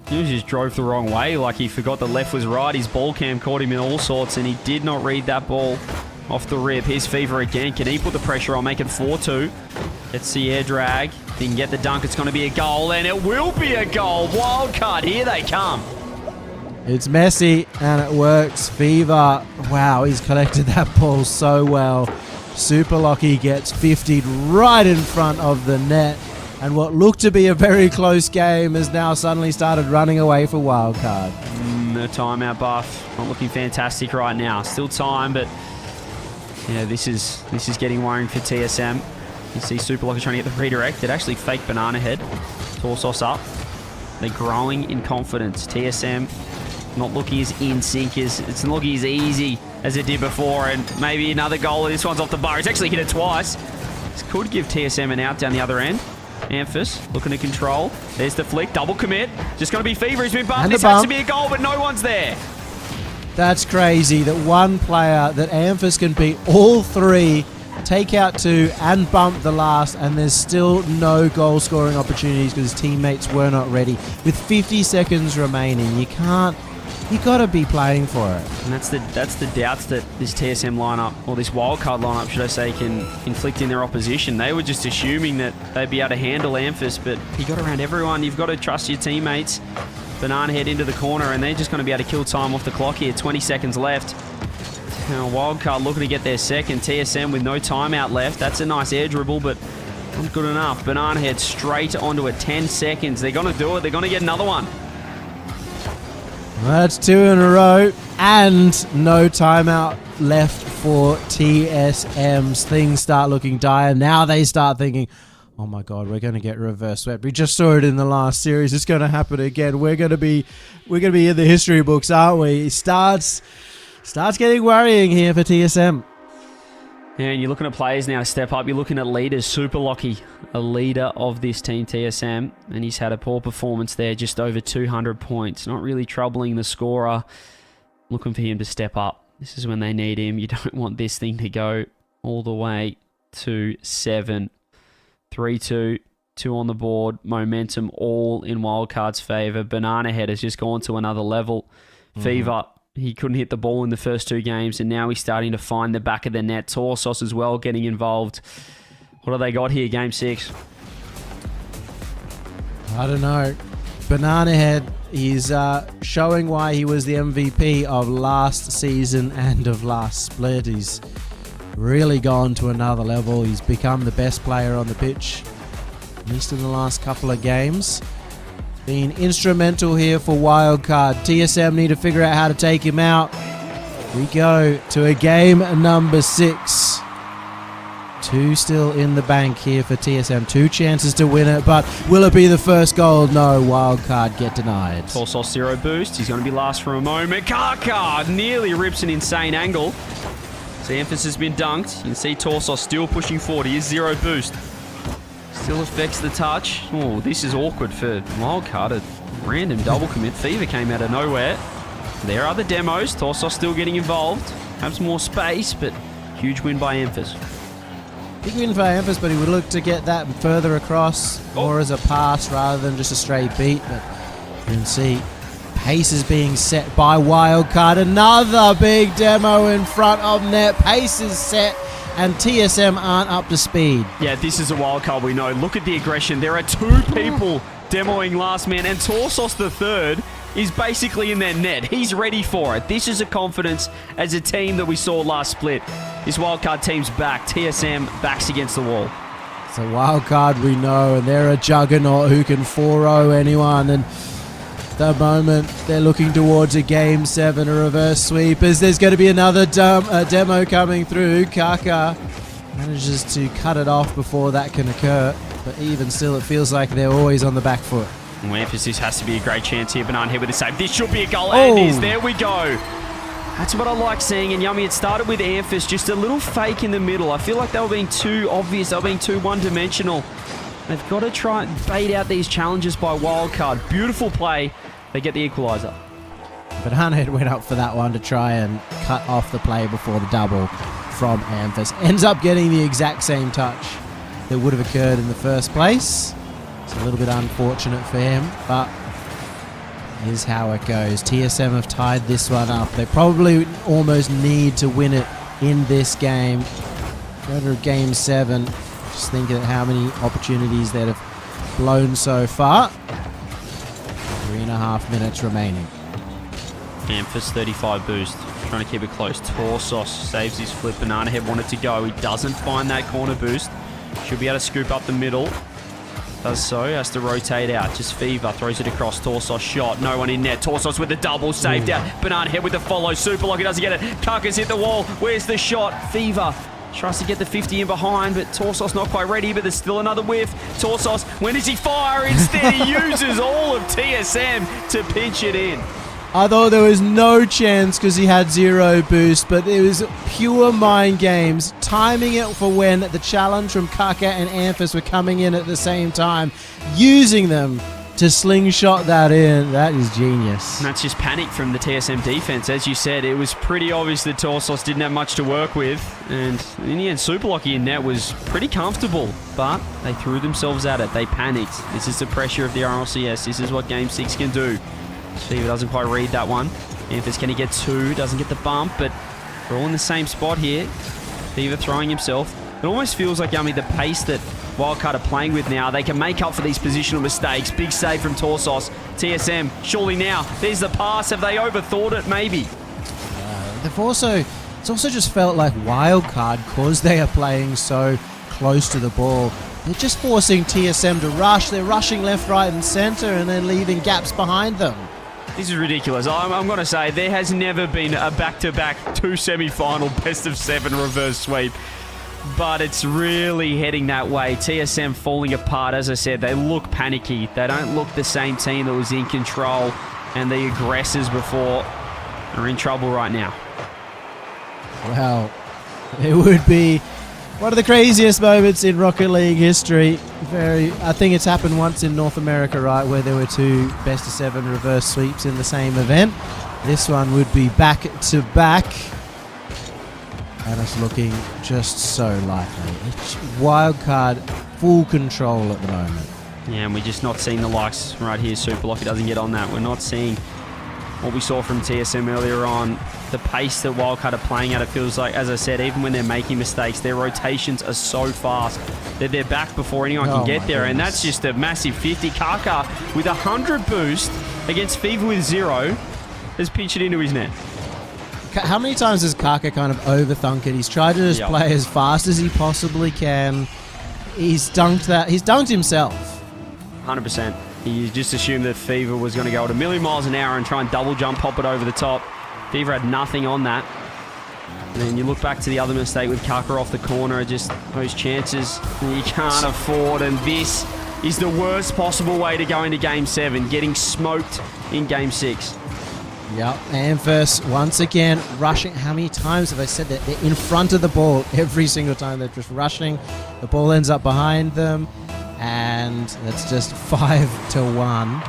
He just drove the wrong way, like he forgot the left was right. His ball cam caught him in all sorts, and he did not read that ball off the rip. Here's Fever again. Can he put the pressure on, make it 4-2? It's the air drag. He can get the dunk. It's going to be a goal, and it will be a goal. Wildcard, here they come. It's messy, and it works. Fever, wow, he's collected that ball so well. Super Lucky gets 50'd right in front of the net, and what looked to be a very close game has now suddenly started running away for Wildcard. The timeout buff, not looking fantastic right now. Still time, but yeah, this is getting worrying for TSM. You see Super Lucky trying to get the redirect. It actually faked Banana Head. Torsos up. They're growing in confidence. TSM not looking as in sync as it's not looking as easy as it did before, and maybe another goal. This one's off the bar. He's actually hit it twice. This could give TSM an out down the other end. Amphis looking to control. There's the flick, double commit. Just going to be Fever. He's been bumped. This has to be a goal, but no one's there. That's crazy that one player that Amphis can beat all 3, take out 2, and bump the last, and there's still no goal scoring opportunities because his teammates were not ready. With 50 seconds remaining, you can't you got to be playing for it. And that's the doubts that this TSM lineup, or this wildcard lineup, should I say, can inflict in their opposition. They were just assuming that they'd be able to handle Amphis, but you got around everyone. You've got to trust your teammates. Banana head into the corner, and they're just going to be able to kill time off the clock here. 20 seconds left. Now, wildcard looking to get their second. TSM with no timeout left. That's a nice air dribble, but not good enough. Banana head straight onto it. 10 seconds. They're going to do it. They're going to get another one. That's 2 in a row, and no timeout left for TSM's. Things start looking dire. Now they start thinking, oh my God, we're going to get reverse swept. We just saw it in the last series. It's going to happen again. We're going to be in the history books, aren't we? It starts getting worrying here for TSM. Yeah, and you're looking at players now to step up. You're looking at leaders. Super Lockie, a leader of this team, TSM, and he's had a poor performance there, just over 200 points. Not really troubling the scorer. Looking for him to step up. This is when they need him. You don't want this thing to go all the way to 7. 3-2, 2 on the board. Momentum all in Wildcard's favour. Banana Head has just gone to another level. Fever, he couldn't hit the ball in the first 2 games, and now he's starting to find the back of the net. Torsos as well getting involved. What have they got here, game 6? I don't know. Banana Head, he's showing why he was the MVP of last season and of last split. He's really gone to another level. He's become the best player on the pitch, at least in the last couple of games. Been instrumental here for Wildcard. TSM need to figure out how to take him out. We go to a game number 6. 2 still in the bank here for TSM. 2 chances to win it, but will it be the first goal? No, Wildcard get denied. Torsos 0 boost. He's going to be last for a moment. Kaka nearly rips an insane angle. So Amphis has been dunked. You can see Torsos still pushing forward. He is 0 boost. Still affects the touch. Oh, this is awkward for Wildcard. A random double commit. Fever came out of nowhere. There are the demos. Torsos still getting involved. Have some more space, but huge win by Amphis. Big win for Amphis, but he would look to get that further across, more as a pass rather than just a straight beat. But you can see pace is being set by Wildcard. Another big demo in front of net. Pace is set, and TSM aren't up to speed. Yeah, this is a Wildcard we know. Look at the aggression. There are 2 people demoing last man, and Torsos the third is basically in their net. He's ready for it. This is a confidence as a team that we saw last split. This Wildcard team's back. TSM backs against the wall. So Wildcard we know, and they're a juggernaut who can 4-0 anyone. And at the moment, they're looking towards a game 7, a reverse sweep, as there's going to be another demo coming through. Kaka manages to cut it off before that can occur. But even still, it feels like they're always on the back foot. Emphasis has to be a great chance here. Banana Head with a save. This should be a goal, and it is. There we go. That's what I like seeing. And Yummy, it started with Amphis, just a little fake in the middle. I feel like they were being too obvious. They were being too one-dimensional. They've got to try and bait out these challenges by Wildcard. Beautiful play. They get the equaliser. Banana Head went up for that one to try and cut off the play before the double from Amphis. Ends up getting the exact same touch that would have occurred in the first place. It's a little bit unfortunate for him, but here's how it goes. TSM have tied this one up. They probably almost need to win it in this game. Go to game 7. Just thinking of how many opportunities that have blown so far. 3.5 minutes remaining. Amphis 35 boost. Trying to keep it close. Torsos saves his flip. Banana Head wanted to go. He doesn't find that corner boost. Should be able to scoop up the middle. Does so, has to rotate out. Just Fever throws it across. Torsos shot. No one in net. Torsos with the double saved out. Banana Head with the follow. Super Locker doesn't get it. Kaka's hit the wall. Where's the shot? Fever tries to get the 50 in behind, but Torsos not quite ready, but there's still another whiff. Torsos, when does he fire? Instead, he uses all of TSM to pinch it in. I thought there was no chance because he had 0 boost, but it was pure mind games. Timing it for when the challenge from Kaka and Amphis were coming in at the same time, using them to slingshot that in. That is genius. And that's just panic from the TSM defense. As you said, it was pretty obvious that Torsos didn't have much to work with, and in the end, Super Locky in net was pretty comfortable, but they threw themselves at it. They panicked. This is the pressure of the RLCS. This is what Game 6 can do. Fever doesn't quite read that one. Memphis, can he get 2? Doesn't get the bump, but we're all in the same spot here. Fever throwing himself. It almost feels like, Yummy, the pace that Wildcard are playing with now, they can make up for these positional mistakes. Big save from Torsos. TSM, surely now. There's the pass. Have they overthought it? Maybe. It's also just felt like Wildcard, because they are playing so close to the ball, they're just forcing TSM to rush. They're rushing left, right, and center, and then leaving gaps behind them. This is ridiculous. I'm going to say there has never been a back-to-back 2 semi-final best-of-7 reverse sweep. But it's really heading that way. TSM falling apart. As I said, they look panicky. They don't look the same team that was in control. And the aggressors before are in trouble right now. Well, it would be one of the craziest moments in Rocket League history. I think it's happened once in North America, right, where there were 2 best-of-7 reverse sweeps in the same event. This one would be back-to-back. And it's looking just so likely. It's Wildcard full control at the moment. Yeah, and we're just not seeing the likes right here. Super Lucky doesn't get on that. We're not seeing what we saw from TSM earlier on. The pace that Wildcard are playing at, it feels like, as I said, even when they're making mistakes, their rotations are so fast that they're back before anyone can get there. And that's just a massive 50. Kaka with 100 boost against Fever with 0 has pitched it into his net. How many times has Kaka kind of overthunk it? He's tried to just play as fast as he possibly can. He's dunked that. He's dunked himself. 100%. He just assumed that Fever was going to go at 1,000,000 miles an hour and try and double jump, pop it over the top. Fever had nothing on that. And then you look back to the other mistake with Kaka off the corner, just those chances you can't afford. And this is the worst possible way to go into Game 7, getting smoked in Game 6. Yep, Memphis once again rushing. How many times have I said that? They're in front of the ball every single time. They're just rushing. The ball ends up behind them, and it's just 5-1.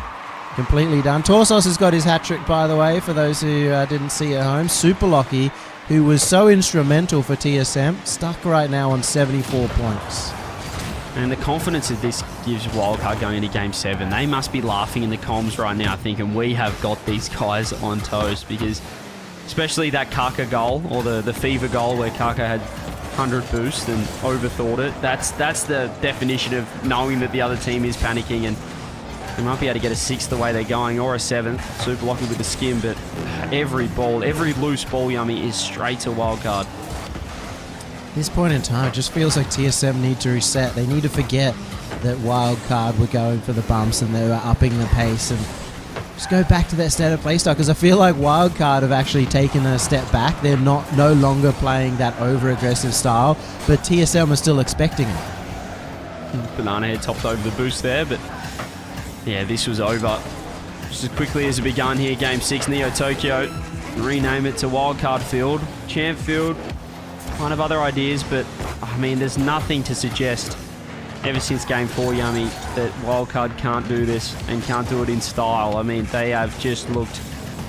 Completely done. Torsos has got his hat trick, by the way, for those who didn't see at home. Super Lucky, who was so instrumental for TSM, stuck right now on 74 points. And the confidence that this gives Wildcard going into Game 7, they must be laughing in the comms right now thinking we have got these guys on toast, because especially that Kaka goal, or the Fever goal where Kaka had 100 boost and overthought it, that's the definition of knowing that the other team is panicking, and they might be able to get a 6th the way they're going, or a 7th. Super lucky with the skim, but every loose ball, Yummy, is straight to Wildcard. This point in time, it just feels like TSM need to reset. They need to forget that Wildcard were going for the bumps and they were upping the pace, and just go back to that standard playstyle, because I feel like Wildcard have actually taken a step back. They're no longer playing that over-aggressive style, but TSM are still expecting it. Banana Head topped over the boost there, but yeah, this was over just as quickly as it begun here. Game 6, Neo Tokyo. Rename it to Wildcard Field. Champ Field. Kind of other ideas, but I mean, there's nothing to suggest ever since Game 4, Yummy, that Wildcard can't do this and can't do it in style. I mean, they have just looked,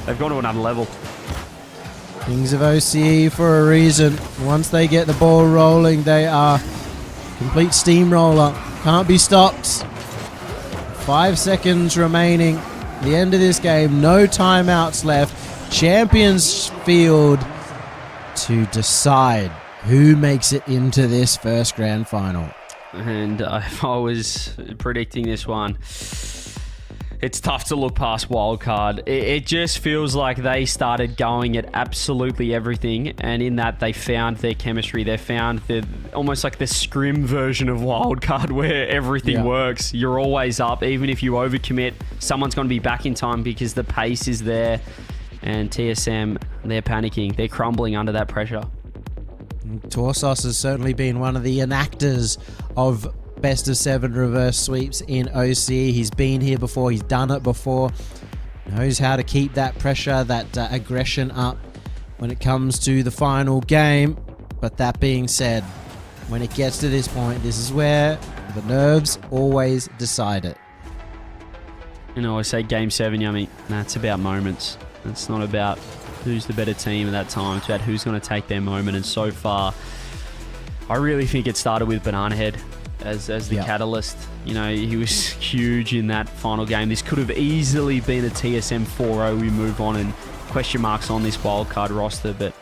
they've gone to another level. Kings of OCE for a reason. Once they get the ball rolling, they are complete steamroller. Can't be stopped. 5 seconds remaining. The end of this game, no timeouts left. Champions Field to decide who makes it into this first grand final. And if I was predicting this one, it's tough to look past Wildcard. It just feels like they started going at absolutely everything, and in that they found their chemistry. They found almost like the scrim version of Wildcard, where everything works. You're always up. Even if you overcommit, someone's going to be back in time because the pace is there. And TSM, they're panicking. They're crumbling under that pressure. Torsos has certainly been one of the enactors of best of 7 reverse sweeps in OCE. He's been here before. He's done it before. Knows how to keep that pressure, that aggression up when it comes to the final game. But that being said, when it gets to this point, this is where the nerves always decide it. You know, I say Game 7, Yummy. That's about moments. It's not about who's the better team at that time. It's about who's going to take their moment. And so far, I really think it started with Banana Head. as the Yeah. catalyst. You know, he was huge in that final game. This could have easily been a TSM 4-0. We move on, and question marks on this wildcard roster, but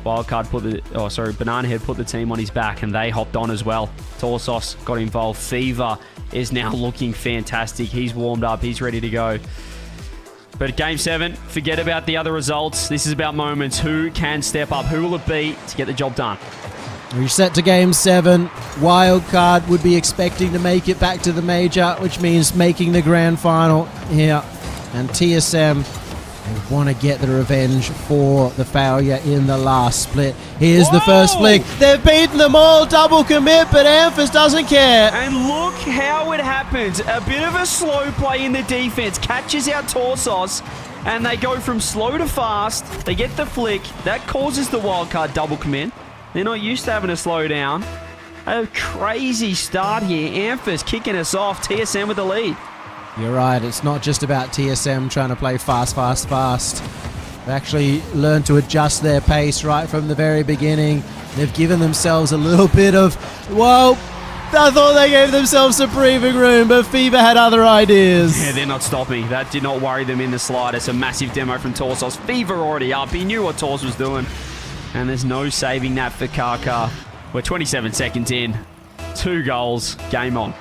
Banana Head put the team on his back, and they hopped on as well. Torsos got involved. Fever is now looking fantastic. He's warmed up. He's ready to go. But Game 7, forget about the other results. This is about moments. Who can step up? Who will it be to get the job done? We're set to Game 7. Wildcard would be expecting to make it back to the major, which means making the grand final here. And TSM, they want to get the revenge for the failure in the last split. Here's the first flick. They've beaten them all, double commit, but Amphis doesn't care. And look how it happens. A bit of a slow play in the defense. Catches out Torsos, and they go from slow to fast. They get the flick. That causes the wildcard double commit. They're not used to having to slow down. A crazy start here. Amphis kicking us off. TSM with the lead. You're right, it's not just about TSM trying to play fast. They actually learned to adjust their pace right from the very beginning. They've given themselves a little bit of, well, I thought they gave themselves some breathing room, but Fever had other ideas. Yeah, they're not stopping. That did not worry them in the slightest. A massive demo from Torsos. Fever already up. He knew what Tors was doing. And there's no saving that for Kaka. We're 27 seconds in. 2 goals. Game on.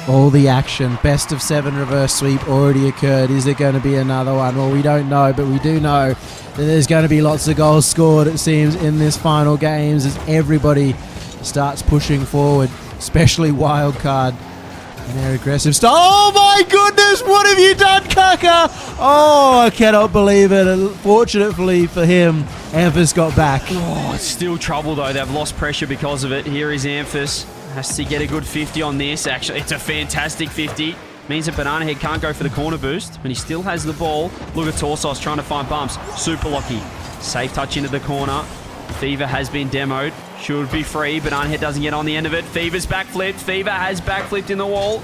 All the action, best of 7 reverse sweep already occurred. Is there going to be another one? Well, we don't know, but we do know that there's going to be lots of goals scored, it seems, in this final games as everybody starts pushing forward, especially Wildcard and their aggressive style. Oh my goodness, what have you done, Kaka? Oh, I cannot believe it. Fortunately for him, Amphis got back. Oh, it's still trouble though. They've lost pressure because of it. Here is Amphis. Has to get a good 50 on this. Actually, it's a fantastic 50. Means that Banana Head can't go for the corner boost, but he still has the ball. Look at Torsos trying to find bumps. Super lucky. Safe touch into the corner. Fever has been demoed. Should be free. Banana Head doesn't get on the end of it. Fever's backflipped. Fever has backflipped in the wall.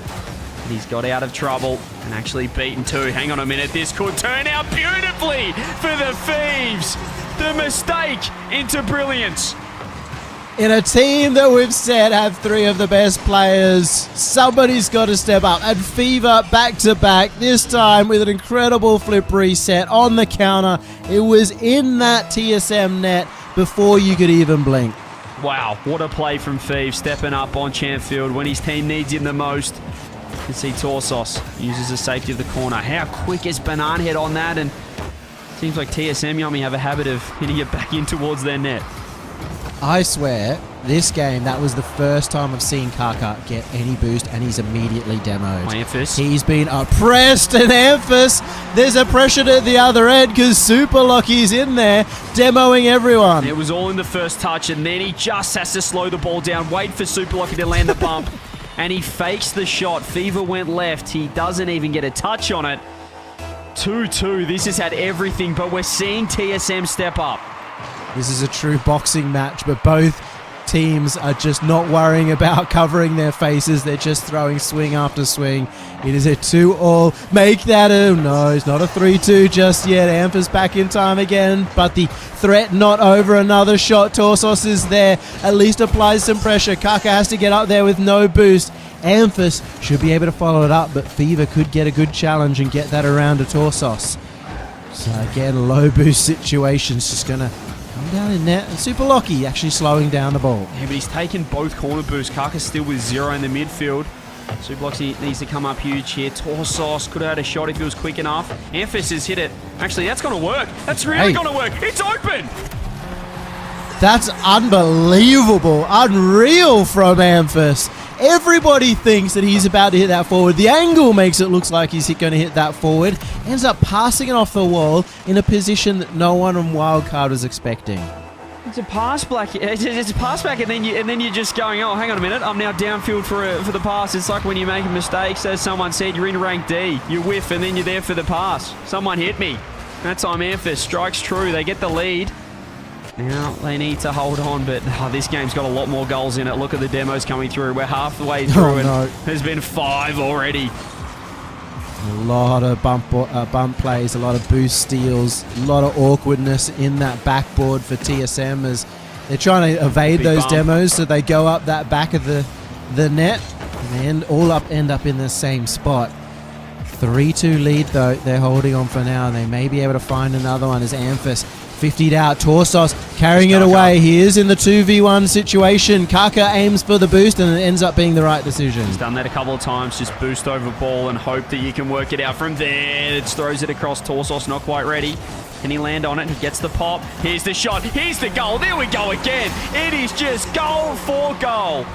And he's got out of trouble and actually beaten 2. Hang on a minute. This could turn out beautifully for the Thieves. The mistake into brilliance. In a team that we've said have 3 of the best players, somebody's got to step up. And Fever back to back, this time with an incredible flip reset on the counter. It was in that TSM net before you could even blink. Wow, what a play from Thieves, stepping up on Champfield when his team needs him the most. You can see Torsos uses the safety of the corner. How quick is Banana Head on that? And seems like TSM Yummy have a habit of hitting it back in towards their net. I swear, this game, that was the first time I've seen Kaka get any boost, and he's immediately demoed. Amphis. He's been oppressed, and Amphis, there's a pressure at the other end because Super Lucky's in there, demoing everyone. It was all in the first touch, and then he just has to slow the ball down, wait for Super Lucky to land the bump, and he fakes the shot. Fever went left. He doesn't even get a touch on it. 2-2. This has had everything, but we're seeing TSM step up. This is a true boxing match, but both teams are just not worrying about covering their faces. They're just throwing swing after swing. It is a 2-all. Make that a... No, it's not a 3-2 just yet. Amphis back in time again, but the threat not over. Another shot. Torsos is there. At least applies some pressure. Kaka has to get up there with no boost. Amphis should be able to follow it up, but Fever could get a good challenge and get that around to Torsos. So again, low boost situations just going to come down in net. And Super Lucky actually slowing down the ball. Yeah, but he's taken both corner boosts. Kaka's still with 0 in the midfield. Super Lucky needs to come up huge here. Torsos could have had a shot if he was quick enough. Amphis has hit it. Actually, that's going to work. That's really going to work. It's open. That's unbelievable. Unreal from Amphis. Everybody thinks that he's about to hit that forward. The angle makes it look like he's going to hit that forward. Ends up passing it off the wall in a position that no one on Wildcard was expecting. It's a pass back. It's a pass back, and then you're just going, oh, hang on a minute. I'm now downfield for the pass. It's like when you make a mistake. As someone said, you're in rank D. You whiff, and then you're there for the pass. Someone hit me. That time Amphis strikes true. They get the lead. Now they need to hold on, but this game's got a lot more goals in it. Look at the demos coming through. We're halfway through, and there's been 5 already. A lot of bump plays, a lot of boost steals, a lot of awkwardness in that backboard for TSM as they're trying to evade those demos, so they go up that back of the the net, and they end up in the same spot. 3-2 lead though, they're holding on for now, and they may be able to find another one as Amphis 50'd out. Torsos carrying it away. He is in the 2v1 situation. Kaka aims for the boost, and it ends up being the right decision. He's done that a couple of times. Just boost over ball and hope that you can work it out from there. It throws it across. Torsos not quite ready. Can he land on it? He gets the pop. Here's the shot. Here's the goal. There we go again. It is just goal for goal.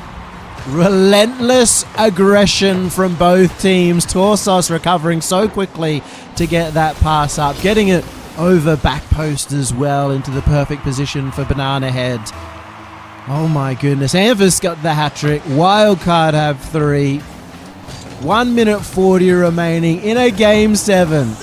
Relentless aggression from both teams. Torsos recovering so quickly to get that pass up, getting it over back post as well into the perfect position for Banana Head. Oh my goodness. Amphis got the hat-trick. Wildcard have 3. 1 minute 40 remaining in a game 7.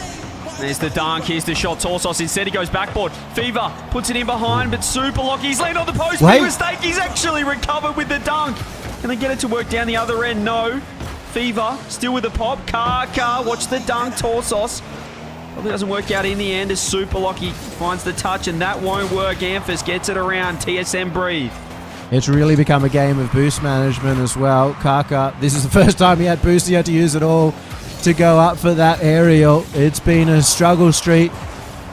There's the dunk. Here's the shot. Torsos instead he goes backboard. Fever puts it in behind, but Super Lockie's landed on the post. Big mistake. He's actually recovered with the dunk. Can they get it to work down the other end? No. Fever still with the pop. Kaka, watch the dunk. Torsos probably doesn't work out in the end as Super Lockie finds the touch, and that won't work. Amphis gets it around. TSM breathe. It's really become a game of boost management as well. Kaka, this is the first time he had boost. He had to use it all to go up for that aerial. It's been a struggle street.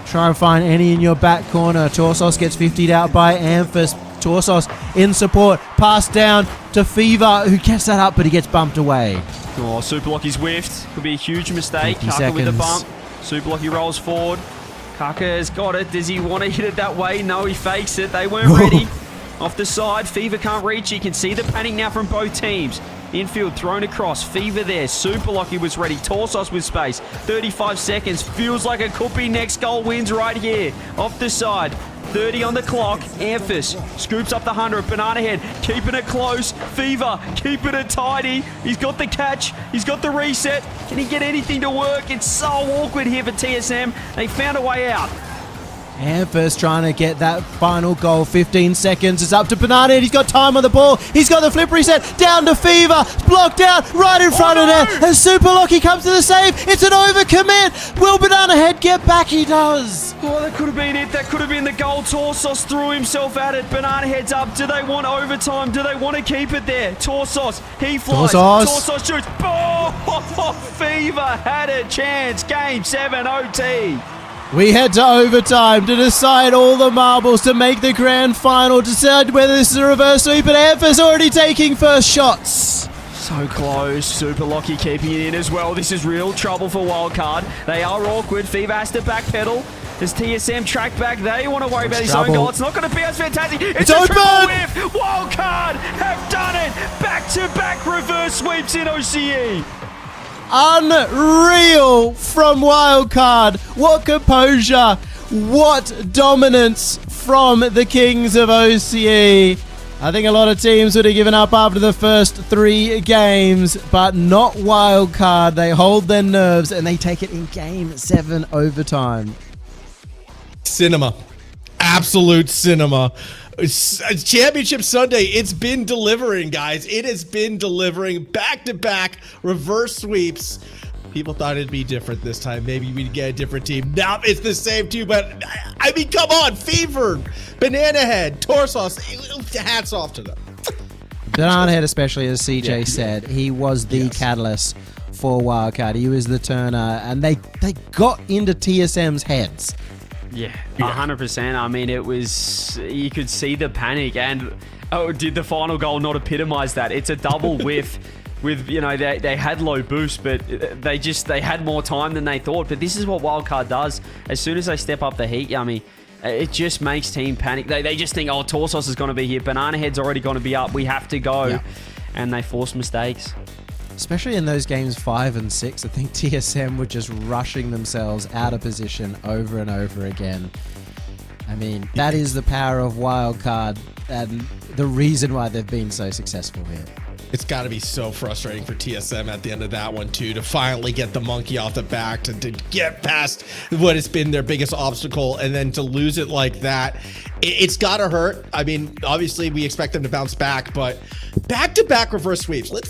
Try and find any in your back corner. Torsos gets 50'd out by Amphis. Torsos in support. Pass down to Fever, who gets that up, but he gets bumped away. Oh, Super Lockie's whiffed. Could be a huge mistake. 50 Kaka seconds. with the bump. Super Lockie rolls forward. Kaka has got it. Does he want to hit it that way? No, he fakes it. They weren't ready. Off the side, Fever can't reach. You can see the panic now from both teams. Infield thrown across. Fever there. Super Lockie was ready. Torsos with space. 35 seconds. Feels like it could be next goal wins right here. Off the side. 30 on the clock. Amphis scoops up the 100. Banana Head keeping it close. Fever keeping it tidy. He's got the catch. He's got the reset. Can he get anything to work? It's so awkward here for TSM. They found a way out. Amphis trying to get that final goal. 15 seconds. It's up to Banana Head. He's got time on the ball. He's got the flip reset. Down to Fever. Blocked out right in front of there. And Super Lockie comes to the save. It's an overcommit. Will Banana Head get back? He does. Oh, that could have been it. That could have been the goal. Torsos threw himself at it. Banana Head's up. Do they want overtime? Do they want to keep it there? Torsos. He flies. Torsos shoots. Oh, Fever had a chance. Game 7 OT. We head to overtime to decide all the marbles to make the grand final, decide whether this is a reverse sweep, and Amphis already taking first shots. So close. Super Lockie keeping it in as well. This is real trouble for Wildcard. They are awkward. Fever has to backpedal. Does TSM track back? They want to worry about his own goal. It's not going to be as fantastic. It's a open! triple whiff. Wildcard have done it. Back-to-back reverse sweeps in OCE. Unreal from Wildcard. What composure, what dominance from the Kings of OCE. I think a lot of teams would have given up after the first 3 games, but not Wildcard. They hold their nerves and they take it in game 7 overtime. Cinema. Absolute cinema. Championship Sunday, it's been delivering, guys. It has been delivering back-to-back reverse sweeps. People thought it'd be different this time. Maybe we'd get a different team. Now it's the same too, but I mean, come on. Fever, Banana Head, Torsos, hats off to them. Banana Head, especially, as CJ said, he was the catalyst for Wildcard. He was the turner, and they got into TSM's heads. Yeah, 100%. I mean, it was, you could see the panic, and did the final goal not epitomize that? It's a double whiff with, you know, they had low boost, but they had more time than they thought. But this is what Wildcard does. As soon as they step up the heat, Yummy, it just makes team panic. They just think, oh, Torsos is going to be here. Banana Head's already going to be up. We have to go. Yeah. And they force mistakes. Especially in those games 5 and 6, I think TSM were just rushing themselves out of position over and over again. I mean, that is the power of Wildcard and the reason why they've been so successful here. It's got to be so frustrating for TSM at the end of that one, too, to finally get the monkey off the back, to get past what has been their biggest obstacle, and then to lose it like that. It's got to hurt. I mean, obviously, we expect them to bounce back, but back-to-back reverse sweeps. Let's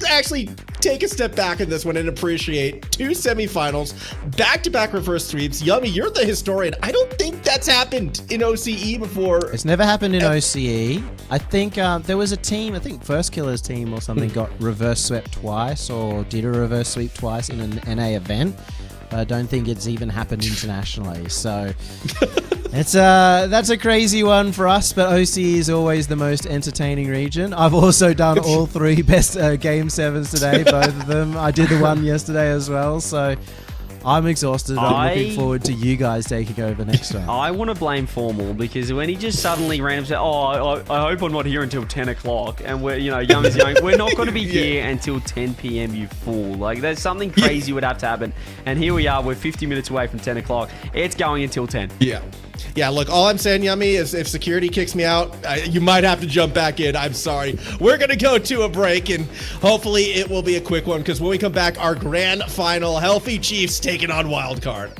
actually take a step back in this one and appreciate 2 semifinals, back-to-back reverse sweeps. Yummy, you're the historian. I don't think that's happened in OCE before. It's never happened in OCE. I think there was a team, I think First Killer's team or something, got reverse swept twice or did a reverse sweep twice in an NA event. But I don't think it's even happened internationally. So that's a crazy one for us, but OCE is always the most entertaining region. I've also done all 3 best Game 7s today, both of them. I did the one yesterday as well, so I'm exhausted. I'm looking forward to you guys taking over next time. I want to blame Formal because when he just suddenly ran up and said, I hope I'm not here until 10 o'clock. And we're, Yummy's going, we're not going to be here until 10 p.m., you fool. Like, there's something crazy would have to happen. And here we are, we're 50 minutes away from 10 o'clock. It's going until 10. Yeah, look, all I'm saying, Yummy, is if security kicks me out, you might have to jump back in. I'm sorry. We're going to go to a break, and hopefully it will be a quick one, because when we come back, our grand final, Healthy Chiefs taking on Wildcard.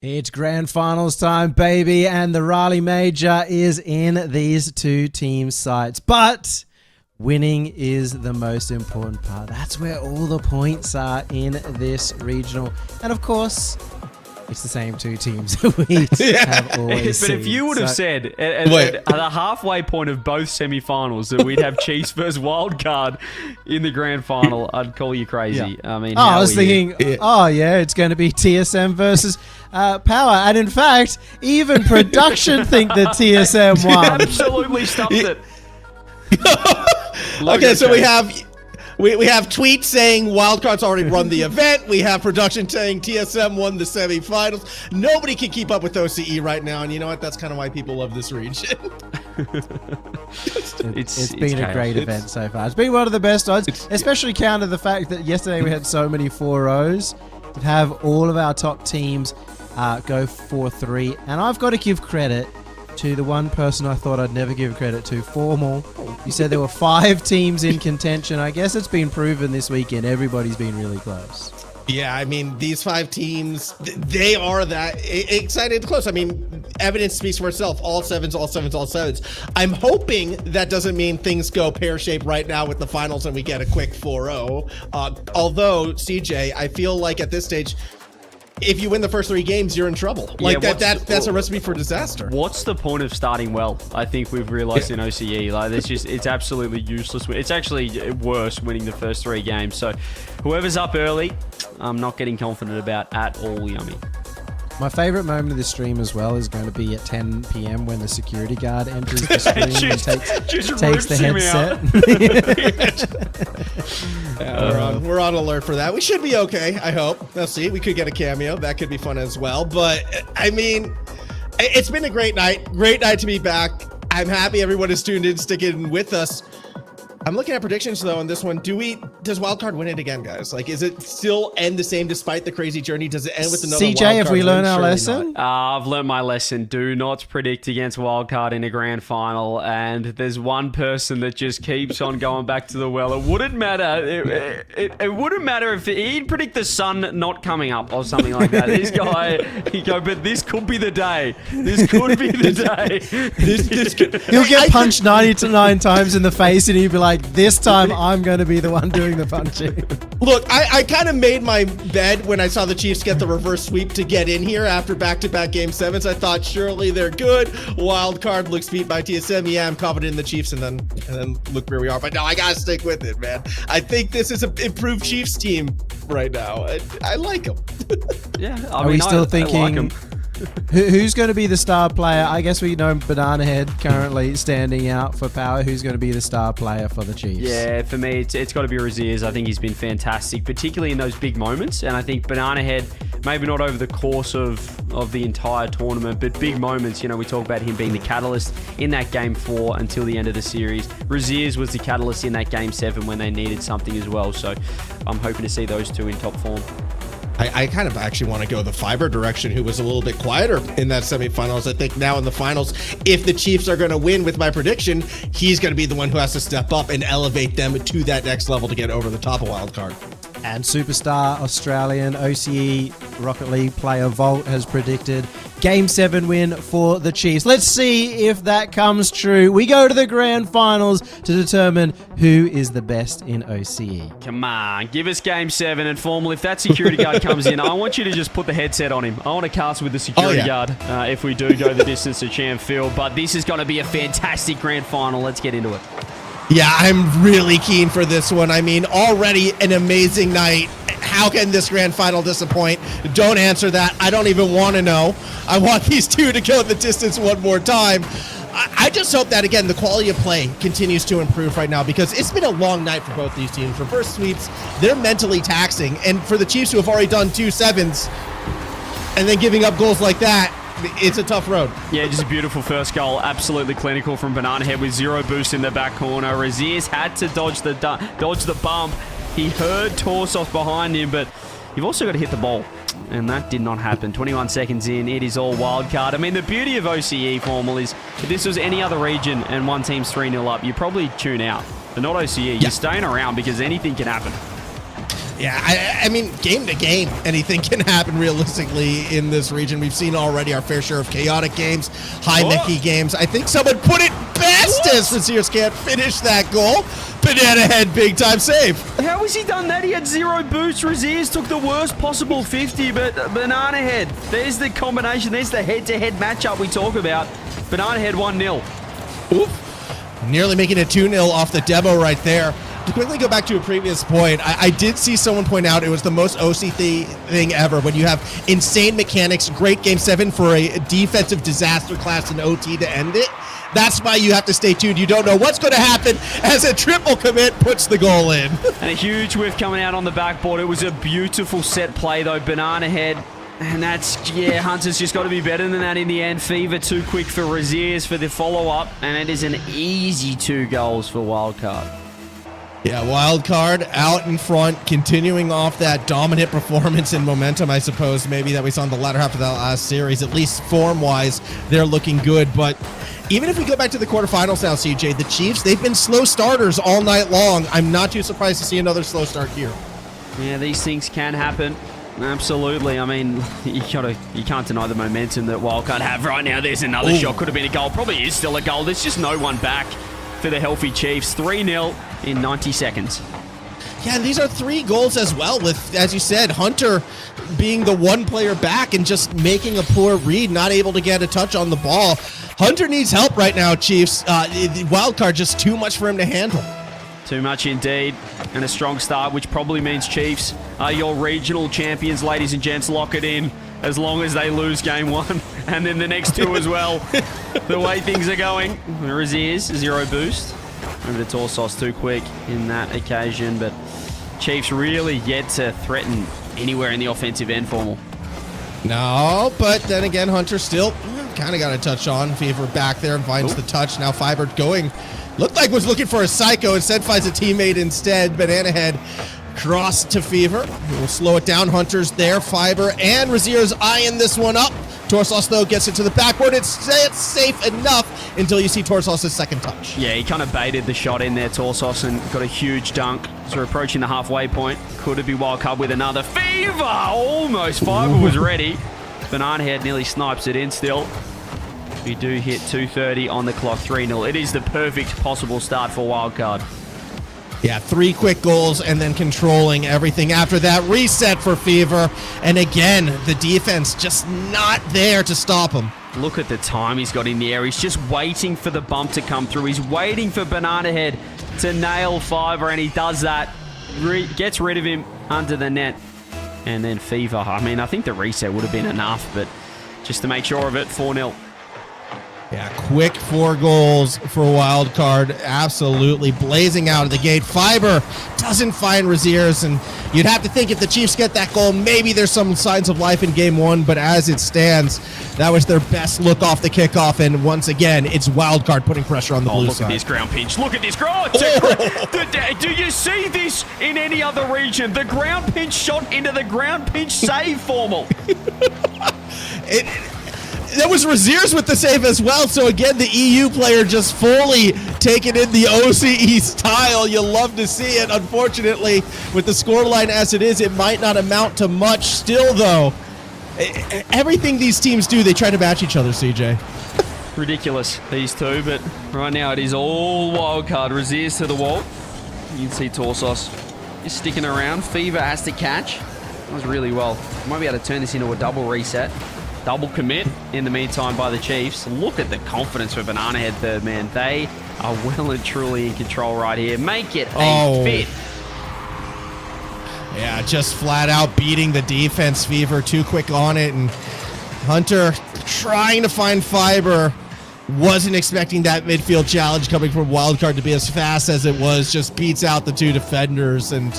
It's grand finals time, baby, and the Raleigh Major is in these two teams' sights. But winning is the most important part. That's where all the points are in this regional. And of course, it's the same two teams we have always But seen. if you would have said at the halfway point of both semi-finals that we'd have Chiefs versus Wildcard in the grand final, I'd call you crazy. Yeah. I mean, I was thinking, it's going to be TSM versus Power. And in fact, even production think that TSM won. Absolutely stumped it. Okay, so we have tweets saying Wildcard's already run the event. We have production saying TSM won the semifinals. Nobody can keep up with OCE right now, and you know what? That's kind of why people love this region. It's been a great event so far. It's been one of the best odds, especially counter the fact that yesterday we had so many 4-0s. To have all of our top teams go 4-3, and I've got to give credit to the one person I thought I'd never give credit to, Formal. You said there were 5 teams in contention. I guess it's been proven this weekend. Everybody's been really close. Yeah, I mean, these 5 teams, they are that excited and close. I mean, evidence speaks for itself. All sevens. I'm hoping that doesn't mean things go pear-shaped right now with the finals and we get a quick 4-0. Although, CJ, I feel like at this stage, if you win the first 3 games, you're in trouble. Like that's a recipe for disaster. What's the point of starting well? I think we've realized in OCE, like it's absolutely useless. It's actually worse winning the first 3 games. So whoever's up early, I'm not getting confident about at all. Yummy. My favorite moment of this stream as well is going to be at 10 p.m. when the security guard enters the stream and takes the headset. We're on alert for that. We should be okay, I hope. Let's see. We could get a cameo. That could be fun as well. But, I mean, it's been a great night. Great night to be back. I'm happy everyone is tuned in, sticking with us. I'm looking at predictions, though, on this one. Does Wildcard win it again, guys? Like, is it still end the same despite the crazy journey? Does it end with another CJ, Wildcard have we win? learned our Surely lesson? not. I've learned my lesson. Do not predict against Wildcard in a grand final. And there's one person that just keeps on going back to the well. It wouldn't matter. It wouldn't matter if he'd predict the sun not coming up or something like that. This guy, he'd go, but this could be the day. This could be the day. He'll get punched 99 times in the face and he'll be like, this time I'm going to be the one doing the punching. Look, I kind of made my bed when I saw the Chiefs get the reverse sweep to get in here after back-to-back Game 7s. I thought, surely they're good. Wildcard looks beat by TSM. Yeah, I'm confident in the Chiefs, and then look where we are. But no, I got to stick with it, man. I think this is an improved Chiefs team right now. I like them. Yeah, Are we still I thinking... like 'em. Who's going to be the star player? I guess we know Banana Head currently standing out for Power. Who's going to be the star player for the Chiefs? Yeah, for me, it's got to be Raziers. I think he's been fantastic, particularly in those big moments. And I think Banana Head, maybe not over the course of the entire tournament, but big moments. You know, we talk about him being the catalyst in that Game 4 until the end of the series. Raziers was the catalyst in that Game 7 when they needed something as well. So I'm hoping to see those two in top form. I kind of actually want to go the Fiber direction, who was a little bit quieter in that semifinals. I think now in the finals, if the Chiefs are going to win with my prediction, he's going to be the one who has to step up and elevate them to that next level to get over the top of Wildcard. And superstar Australian OCE Rocket League player Volt has predicted Game 7 win for the Chiefs. Let's see if that comes true. We go to the grand finals to determine who is the best in OCE. Come on, give us Game 7 and Formal. If that security guard comes in, I want you to just put the headset on him. I want to cast with the security guard if we do go the distance to Champ Field. But this is going to be a fantastic grand final. Let's get into it. Yeah, I'm really keen for this one. I mean, already an amazing night. How can this grand final disappoint? Don't answer that. I don't even want to know. I want these two to go the distance one more time. I just hope that, again, the quality of play continues to improve right now, because it's been a long night for both these teams. Reverse sweeps, they're mentally taxing. And for the Chiefs, who have already done 2 7s and then giving up goals like that, it's a tough road. Yeah, just a beautiful first goal. Absolutely clinical from Banana Head with 0 boost in the back corner. Raziers had to dodge the bump. He heard Torsos behind him, but you've also got to hit the ball. And that did not happen. 21 seconds in, it is all Wildcard. I mean, the beauty of OCE, Formal, is if this was any other region and one team's 3-0 up, you probably tune out. But not OCE. You're staying around because anything can happen. Yeah, I mean, game to game, anything can happen realistically in this region. We've seen already our fair share of chaotic games, high Mickey games. I think someone put it best as Raziers can't finish that goal. Banana Head, big time save. How has he done that? He had 0 boost. Raziers took the worst possible 50, but Banana Head, there's the combination. There's the head-to-head matchup we talk about. Banana Head 1-0. Oop. Nearly making it 2-0 off the demo right there. To quickly go back to a previous point, I did see someone point out it was the most OC thing ever when you have insane mechanics, great Game 7 for a defensive disaster class in OT to end it. That's why you have to stay tuned. You don't know what's going to happen as a triple commit puts the goal in. And a huge whiff coming out on the backboard. It was a beautiful set play, though. Banana Head. And that's, yeah, Hunter's just got to be better than that in the end. Fever too quick for Raziers for the follow-up. And it is an easy 2 goals for Wildcard. Yeah, Wildcard out in front, continuing off that dominant performance and momentum, I suppose, maybe that we saw in the latter half of that last series. At least form-wise, they're looking good. But even if we go back to the quarterfinals now, CJ, the Chiefs, they've been slow starters all night long. I'm not too surprised to see another slow start here. Yeah, these things can happen. Absolutely. I mean, you can't deny the momentum that Wildcard have right now. There's another shot. Could have been a goal. Probably is still a goal. There's just no one back for the healthy Chiefs. 3-0 in 90 seconds. Yeah, and these are 3 goals as well with, as you said, Hunter being the one player back and just making a poor read, not able to get a touch on the ball. Hunter needs help right now, Chiefs. Wildcard just too much for him to handle. Too much indeed. And a strong start, which probably means Chiefs are your regional champions, ladies and gents. Lock it in as long as they lose game 1 and then the next 2 as well. The way things are going. Raziers, 0 boost. Over to Torsos too quick in that occasion, but Chiefs really yet to threaten anywhere in the offensive end, Formal. No, but then again, Hunter still kind of got a touch on. Fever back there and finds the touch. Now Fiber going, looked like was looking for a psycho, instead finds a teammate instead. Banana Head cross to Fever. We'll slow it down. Hunter's there. Fiber and Raziers eyeing this one up. Torsos, though, gets it to the backboard. It's safe enough until you see Torsos' second touch. Yeah, he kind of baited the shot in there, Torsos, and got a huge dunk. So we're approaching the halfway point. Could it be Wildcard with another? Fever! Almost. Fiber was ready. Banana Head nearly snipes it in still. We do hit 2:30 on the clock, 3-0. It is the perfect possible start for Wildcard. Yeah, 3 quick goals and then controlling everything after that. Reset for Fever. And again, the defense just not there to stop him. Look at the time he's got in the air. He's just waiting for the bump to come through. He's waiting for Banana Head to nail Fiver, and he does that. Gets rid of him under the net. And then Fever. I mean, I think the reset would have been enough, but just to make sure of it, 4-0. Yeah, quick 4 goals for Wildcard. Absolutely blazing out of the gate. Fiber doesn't find Raziers, and you'd have to think if the Chiefs get that goal, maybe there's some signs of life in game 1, but as it stands, that was their best look off the kickoff, and once again, it's Wildcard putting pressure on the blue look side. At this ground pinch. Look at this ground. Do you see this in any other region? The ground pinch shot into the ground pinch save, Formal. There was Raziers with the save as well, so again, the EU player just fully taking in the OCE style. You love to see it. Unfortunately, with the scoreline as it is, it might not amount to much. Still, though, everything these teams do, they try to match each other, CJ. Ridiculous, these two, but right now it is all Wildcard. Raziers to the wall. You can see Torsos just sticking around. Fever has to catch. That was really well. Might be able to turn this into a double reset. Double commit in the meantime by the Chiefs. Look at the confidence for Banana Head third man. They are well and truly in control right here. Make it a fit. Yeah, just flat out beating the defense. Fever too quick on it, and Hunter trying to find Fiber. Wasn't expecting that midfield challenge coming from Wildcard to be as fast as it was. Just beats out the 2 defenders, and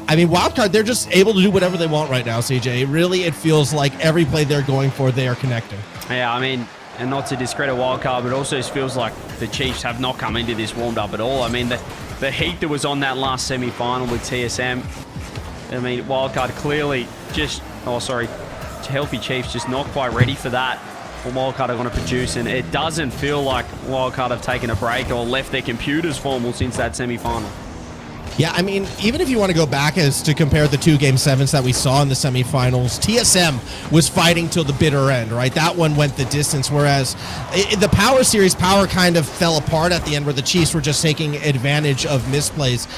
I mean, Wildcard, they're just able to do whatever they want right now, CJ. Really, it feels like every play they're going for, they are connecting. Yeah, I mean, and not to discredit Wildcard, but it also feels like the Chiefs have not come into this warmed up at all. I mean, the heat that was on that last semi-final with TSM, I mean, Wildcard clearly just, healthy Chiefs just not quite ready for that. Well, Wildcard are going to produce, and it doesn't feel like Wildcard have taken a break or left their computers Formal since that semi-final. Yeah, I mean, even if you want to go back as to compare the two Game 7s that we saw in the semifinals, TSM was fighting till the bitter end, right? That one went the distance, whereas the Power Series, Power kind of fell apart at the end where the Chiefs were just taking advantage of misplays.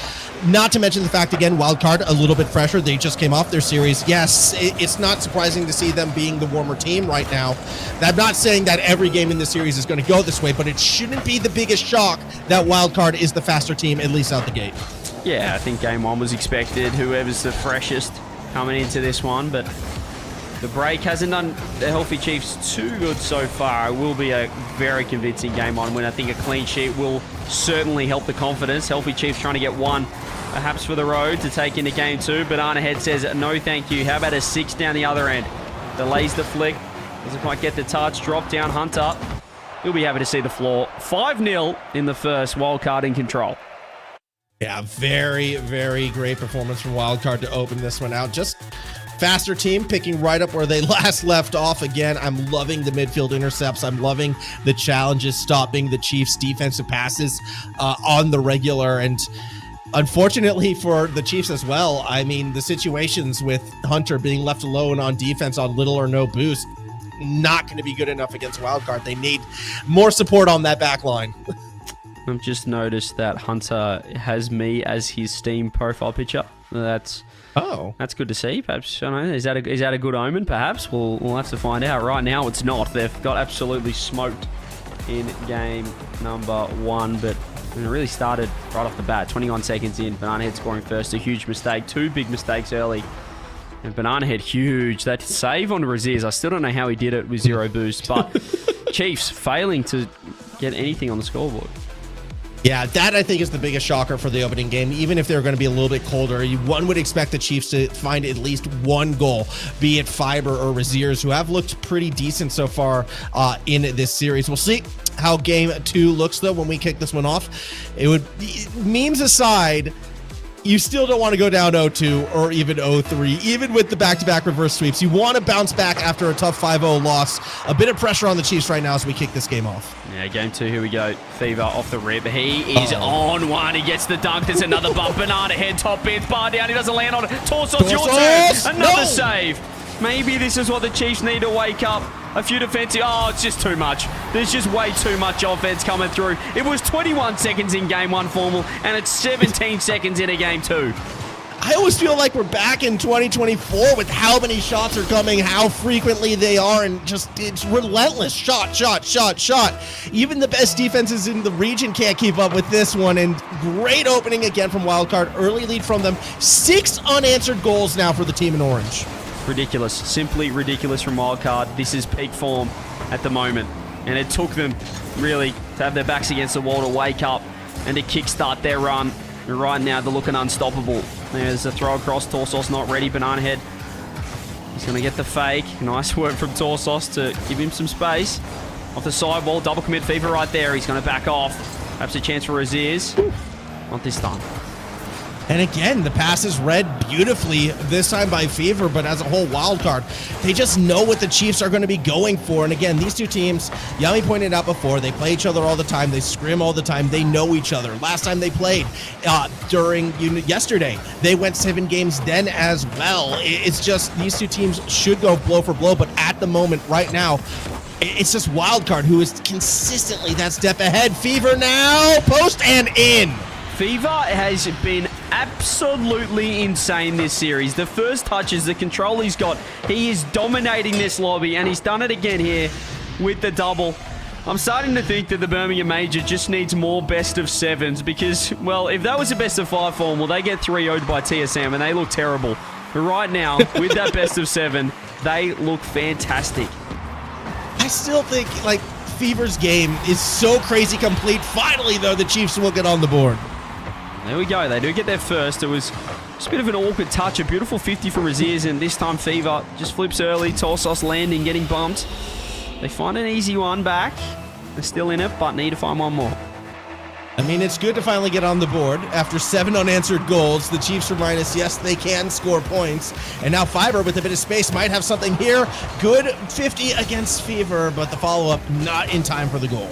Not to mention the fact, again, Wildcard, a little bit fresher. They just came off their series. Yes, it's not surprising to see them being the warmer team right now. I'm not saying that every game in the series is going to go this way, but it shouldn't be the biggest shock that Wildcard is the faster team, at least out the gate. Yeah, I think game one was expected. Whoever's the freshest coming into this one, but the break hasn't done the Healthy Chiefs too good so far. It will be a very convincing game one win. I think a clean sheet will certainly help the confidence. Healthy Chiefs trying to get one, perhaps for the road to take into game two. Banana Head says, no thank you. How about a 6 down the other end? Delays the flick. Doesn't quite get the touch. Drop down Hunter. He'll be happy to see the floor. 5-0 in the first. Wildcard in control. Yeah, very, very great performance from Wildcard to open this one out. Just faster team, picking right up where they last left off. Again, I'm loving the midfield intercepts. I'm loving the challenges, stopping the Chiefs' defensive passes on the regular. And unfortunately for the Chiefs as well, I mean, the situations with Hunter being left alone on defense on little or no boost, not going to be good enough against Wildcard. They need more support on that back line. I've just noticed that Hunter has me as his Steam profile picture. That's good to see. Perhaps, I don't know, is that a good omen? Perhaps we'll have to find out. Right now, it's not. They've got absolutely smoked in game number one, but it really started right off the bat. 21 seconds in, Banana Head scoring first. A huge mistake. 2 big mistakes early. And Banana Head, huge. That save on Raziz, I still don't know how he did it with 0 boost, but Chiefs failing to get anything on the scoreboard. Yeah, that I think is the biggest shocker for the opening game. Even if they're going to be a little bit colder, one would expect the Chiefs to find at least one goal, be it Fiber or Raziers, who have looked pretty decent so far in this series. We'll see how game 2 looks, though, when we kick this one off. Memes aside, you still don't want to go down 0-2 or even 0-3, even with the back-to-back reverse sweeps. You want to bounce back after a tough 5-0 loss. A bit of pressure on the Chiefs right now as we kick this game off. Yeah, game 2, here we go. Fever off the rib. He is on one. He gets the dunk. There's another bump. Banana Head, top bins, bar down. He doesn't land on it. Torsos, your turn. Another save. Maybe this is what the Chiefs need to wake up. A few defensive... Oh, it's just too much. There's just way too much offense coming through. It was 21 seconds in game 1 formal, and it's 17 seconds into game 2. I always feel like we're back in 2024 with how many shots are coming, how frequently they are, and just it's relentless. Shot, shot, shot, shot. Even the best defenses in the region can't keep up with this one, and great opening again from Wildcard. Early lead from them. 6 unanswered goals now for the team in orange. Ridiculous. Simply ridiculous from Wildcard. This is peak form at the moment. And it took them, really, to have their backs against the wall to wake up and to kickstart their run. And right now, they're looking unstoppable. There's a throw across. Torsos not ready. Banana Head. He's going to get the fake. Nice work from Torsos to give him some space. Off the sidewall. Double commit Fever right there. He's going to back off. Perhaps a chance for Raziz. Not this time. And again, the pass is read beautifully, this time by Fever, but as a whole, Wildcard, they just know what the Chiefs are going to be going for. And again, these two teams, Yami pointed out before, they play each other all the time, they scrim all the time, they know each other. Last time they played yesterday, they went 7 games then as well. It's just these two teams should go blow for blow, but at the moment, right now, it's just Wildcard who is consistently that step ahead. Fever now, post and in. Fever has been absolutely insane this series. The first touches, the control he's got, he is dominating this lobby, and he's done it again here with the double. I'm starting to think that the Birmingham Major just needs more best of 7s because, well, if that was a best of 5 form, well, they get 3-0'd by TSM, and they look terrible. But right now, with that best of 7, they look fantastic. I still think, like, Fever's game is so crazy complete. Finally, though, the Chiefs will get on the board. There we go. They do get there first. It was just a bit of an awkward touch. A beautiful 50 from Raziers, and this time Fever just flips early. Torsos landing, getting bumped. They find an easy one back. They're still in it, but need to find one more. I mean, it's good to finally get on the board. After 7 unanswered goals, the Chiefs remind us, yes, they can score points. And now Fiber, with a bit of space, might have something here. Good 50 against Fever, but the follow-up not in time for the goal.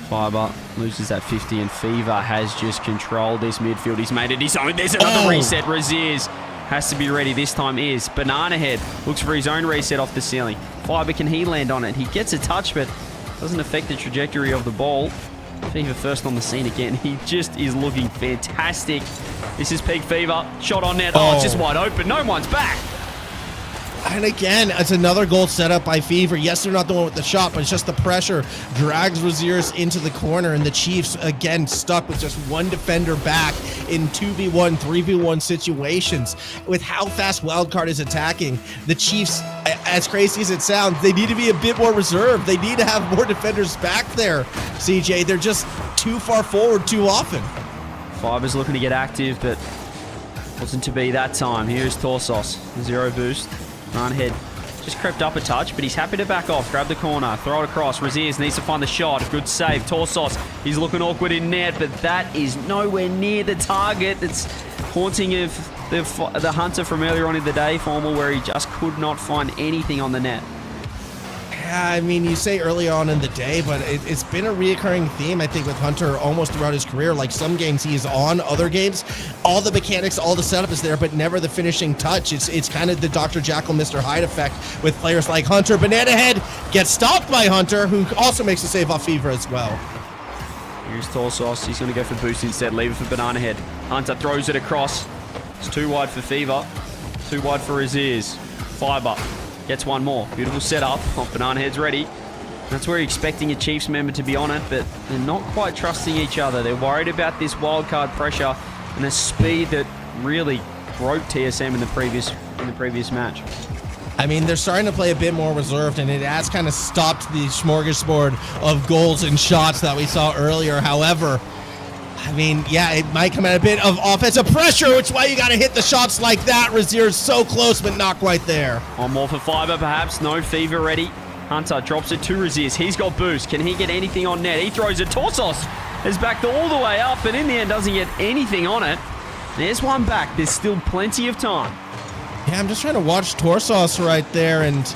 Fiber loses that 50, and Fever has just controlled this midfield. He's made it his own. There's another reset. Raziers has to be ready. This time is Banana Head. Looks for his own reset off the ceiling. Fiber, can he land on it? He gets a touch, but doesn't affect the trajectory of the ball. Fever first on the scene again. He just is looking fantastic. This is peak Fever. Shot on net. Oh, it's just wide open. No one's back. And again, it's another goal set up by Fever. Yes, they're not the one with the shot, but it's just the pressure drags Raziers into the corner, and the Chiefs, again, stuck with just one defender back in 2v1, 3v1 situations. With how fast Wildcard is attacking, the Chiefs, as crazy as it sounds, they need to be a bit more reserved. They need to have more defenders back there, CJ. They're just too far forward too often. Fiber's looking to get active, but wasn't to be that time. Here's Torsos. 0 boost. Run head just crept up a touch, but he's happy to back off. Grab the corner, throw it across. Raziers needs to find the shot. Good save. Torsos, he's looking awkward in net, but that is nowhere near the target. It's haunting of the Hunter from earlier on in the day, Formal, where he just could not find anything on the net. I mean, you say early on in the day, but it's been a reoccurring theme, I think, with Hunter almost throughout his career. Like, some games he is on, other games, all the mechanics, all the setup is there, but never the finishing touch. It's kind of the Dr. Jekyll, Mr. Hyde effect with players like Hunter. Banana Head gets stopped by Hunter, who also makes a save off Fever as well. Here's Torsos. He's going to go for boost instead. Leave it for Banana Head. Hunter throws it across. It's too wide for Fever. Too wide for Raziers. Fiber gets one more. Beautiful setup. Banana Head's ready. That's where you're expecting a Chiefs member to be on it, but they're not quite trusting each other. They're worried about this wildcard pressure and the speed that really broke TSM in the previous match. I mean, they're starting to play a bit more reserved, and it has kind of stopped the smorgasbord of goals and shots that we saw earlier. However, I mean, yeah, it might come at a bit of offensive pressure, which is why you got to hit the shots like that. Razier's so close, but not quite there. One more for Fiber, perhaps. No Fever ready. Hunter drops it to Raziers. He's got boost. Can he get anything on net? He throws it. Torsos is backed all the way up, and in the end doesn't get anything on it. There's one back. There's still plenty of time. Yeah, I'm just trying to watch Torsos right there, and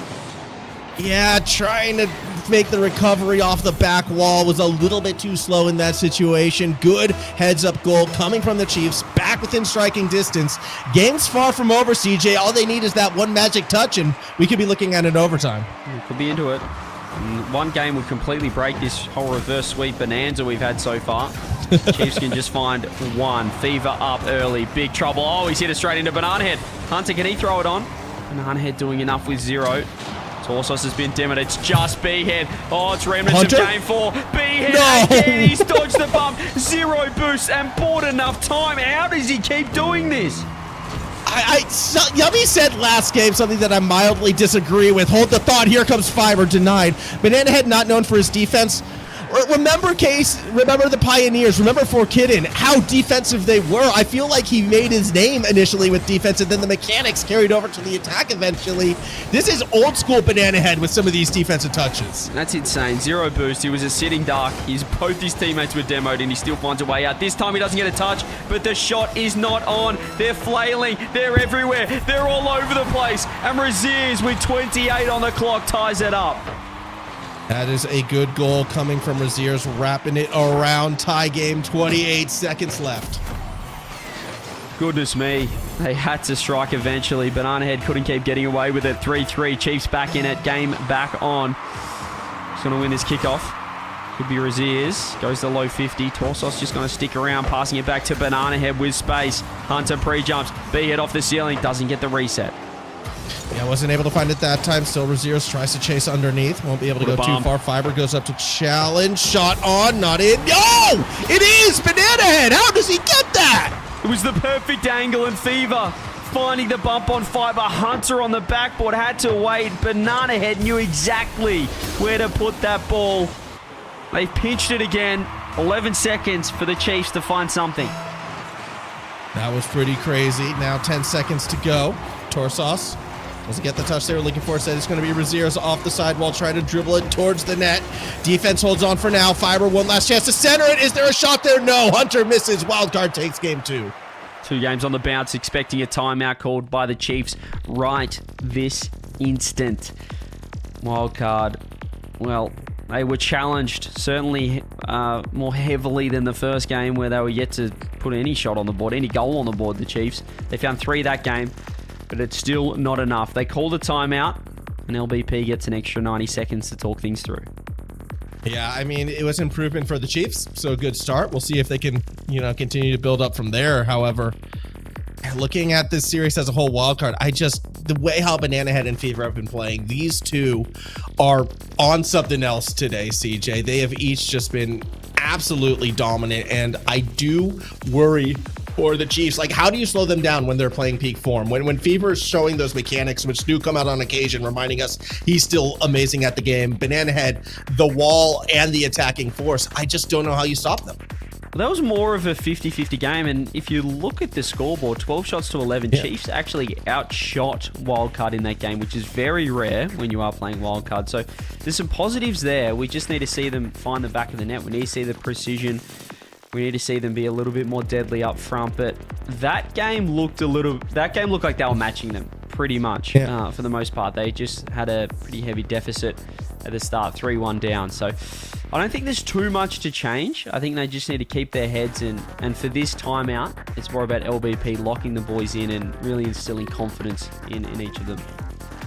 yeah, trying to make the recovery off the back wall was a little bit too slow in that situation. Good heads-up goal coming from the Chiefs, back within striking distance. Game's far from over, CJ. All they need is that one magic touch, and we could be looking at an overtime. Could be into it. One game would completely break this whole reverse sweep bonanza we've had so far. Chiefs can just find one. Fever up early. Big trouble. Oh, he's hit it straight into Banana Head. Hunter, can he throw it on? Banana Head doing enough with 0. Torsos has been dimmed. It's just B-Head. Oh, it's remnants Hunter? of game 4. B-Head again. He's dodged the bump. 0 boost and bought enough time. How does he keep doing this? Yummy said last game something that I mildly disagree with. Hold the thought. Here comes Fiber. Denied. Banana Head not known for his defense. Remember the Pioneers, remember for Kidden, how defensive they were. I feel like he made his name initially with defense, and then the mechanics carried over to the attack eventually. This is old school Banana Head with some of these defensive touches. That's insane. 0 boost. He was a sitting duck. Both his teammates were demoed, and he still finds a way out. This time he doesn't get a touch, but the shot is not on. They're flailing. They're everywhere. They're all over the place. And Raziers with 28 on the clock ties it up. That is a good goal coming from Raziers, wrapping it around. Tie game, 28 seconds left. Goodness me. They had to strike eventually. Banana Head couldn't keep getting away with it. 3-3. Chiefs back in it. Game back on. He's going to win this kickoff. Could be Raziers. Goes to low 50. Torsos just going to stick around, passing it back to Banana Head with space. Hunter pre-jumps. B-Head off the ceiling. Doesn't get the reset. Yeah, wasn't able to find it that time. Still, Raziers tries to chase underneath. Won't be able to go too far. Fiber goes up to challenge. Shot on, not in. Oh! It is Banana Head! How does he get that? It was the perfect angle, and Fever finding the bump on Fiber. Hunter on the backboard had to wait. Banana Head knew exactly where to put that ball. They pinched it again. 11 seconds for the Chiefs to find something. That was pretty crazy. Now 10 seconds to go. Torsos doesn't get the touch they were looking for. Said it's going to be Raziers off the sidewall, trying to dribble it towards the net. Defense holds on for now. Fiber, one last chance to center it. Is there a shot there? No. Hunter misses. Wildcard takes game 2. 2 games on the bounce, expecting a timeout called by the Chiefs right this instant. Wildcard, well, They were challenged certainly more heavily than the first game where they were yet to put any shot on the board, any goal on the board, the Chiefs. They found 3 that game, but it's still not enough. They called a timeout, and LBP gets an extra 90 seconds to talk things through. Yeah, I mean, it was improvement for the Chiefs, so a good start. We'll see if they can, continue to build up from there. However, looking at this series as a whole, Wildcard, the way how Banana Head and Fever have been playing, these two are on something else today, CJ. They have each just been absolutely dominant, and I do worry for the Chiefs. Like, how do you slow them down when they're playing peak form? When Fever is showing those mechanics, which do come out on occasion, reminding us he's still amazing at the game. Banana Head, the wall, and the attacking force. I just don't know how you stop them. Well, that was more of a 50-50 game, and if you look at the scoreboard, 12 shots to 11, Chiefs actually outshot Wildcard in that game, which is very rare when you are playing Wildcard. So there's some positives there. We just need to see them find the back of the net. We need to see the precision. We need to see them be a little bit more deadly up front. But that game looked like they were matching them pretty much for the most part. They just had a pretty heavy deficit at the start, 3-1 down. So I don't think there's too much to change. I think they just need to keep their heads in. And for this timeout, it's more about LBP locking the boys in and really instilling confidence in each of them.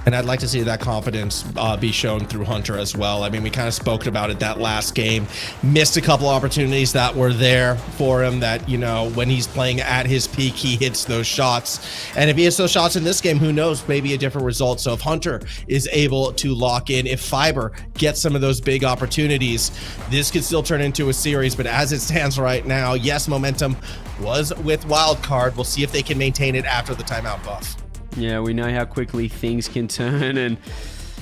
And I'd like to see that confidence be shown through Hunter as well. I mean, we kind of spoke about it that last game. Missed a couple opportunities that were there for him that, when he's playing at his peak, he hits those shots. And if he hits those shots in this game, who knows, maybe a different result. So if Hunter is able to lock in, if Fiber gets some of those big opportunities, this could still turn into a series. But as it stands right now, yes, momentum was with Wildcard. We'll see if they can maintain it after the timeout buff. Yeah, we know how quickly things can turn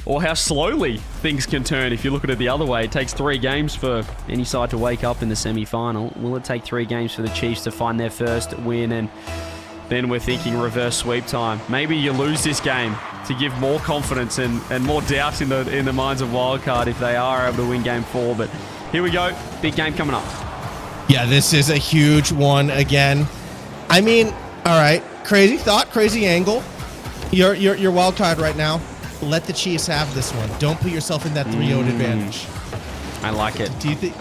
or how slowly things can turn. If you look at it the other way, it takes 3 games for any side to wake up in the semi-final. Will it take 3 games for the Chiefs to find their first win? And then we're thinking reverse sweep time. Maybe you lose this game to give more confidence and more doubt in the minds of Wildcard if they are able to win game 4. But here we go. Big game coming up. Yeah, this is a huge one again. I mean, all right, crazy thought, crazy angle. You're wild card right now. Let the Chiefs have this one. Don't put yourself in that 3-0 advantage. I like it. Do you think?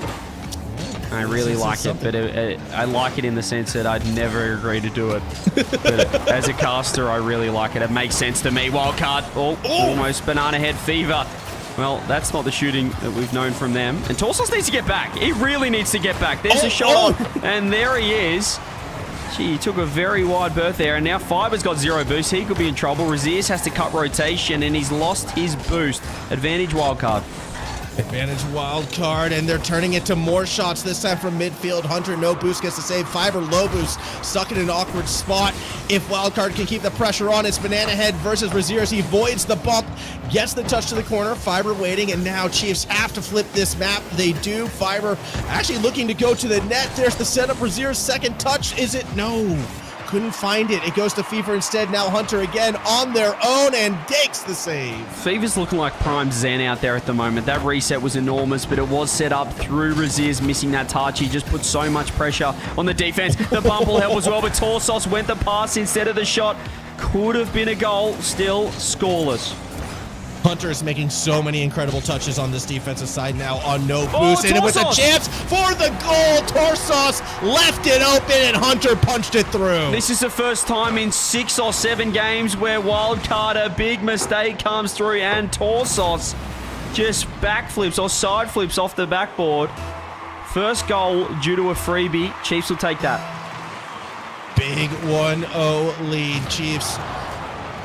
I really like it, but I like it in the sense that I'd never agree to do it. But as a caster, I really like it. It makes sense to me. Wild card. Oh, almost Banana Head Fever. Well, that's not the shooting that we've known from them. And Torsos needs to get back. He really needs to get back. There's a shot, and there he is. Gee, he took a very wide berth there, and now Fiber's got 0 boost. He could be in trouble. Raziers has to cut rotation, and he's lost his boost. Advantage Wildcard. Advantage Wildcard, and they're turning it to more shots, this time from midfield. Hunter, no boost, gets to save. Fiber, low boost, stuck in an awkward spot. If Wildcard can keep the pressure on, it's Banana Head versus Raziers. He voids the bump, gets the touch to the corner. Fiber waiting, and now Chiefs have to flip this map. They do. Fiber actually looking to go to the net. There's the setup. Raziers' second touch. Is it? No. Couldn't find it. It goes to Fever instead. Now Hunter again on their own and takes the save. Fever's looking like prime Zen out there at the moment. That reset was enormous, but it was set up through Raziers missing that touch. He just put so much pressure on the defense. The bump will help as well, but Torsos went the pass instead of the shot. Could have been a goal, still scoreless. Hunter is making so many incredible touches on this defensive side now on no boost. And it was a chance for the goal. Torsos left it open and Hunter punched it through. This is the first time in 6 or 7 games where Wildcard, a big mistake comes through and Torsos just backflips or side flips off the backboard. First goal due to a freebie. Chiefs will take that. Big 1-0 lead. Chiefs.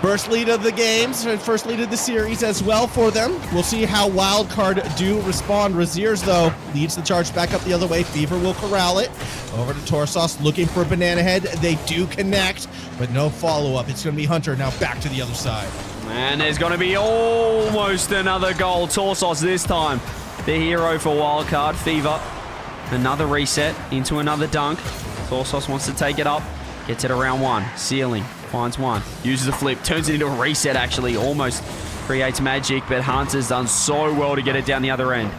First lead of the games, first lead of the series as well for them. We'll see how Wildcard do respond. Raziers, though, leads the charge back up the other way. Fever will corral it. Over to Torsos, looking for Banana Head. They do connect, but no follow-up. It's going to be Hunter now back to the other side. And there's going to be almost another goal. Torsos this time, the hero for Wildcard. Fever, another reset into another dunk. Torsos wants to take it up. Gets it around 1. Ceiling. Finds 1. Uses a flip. Turns it into a reset, actually. Almost creates magic, but Hunter's done so well to get it down the other end.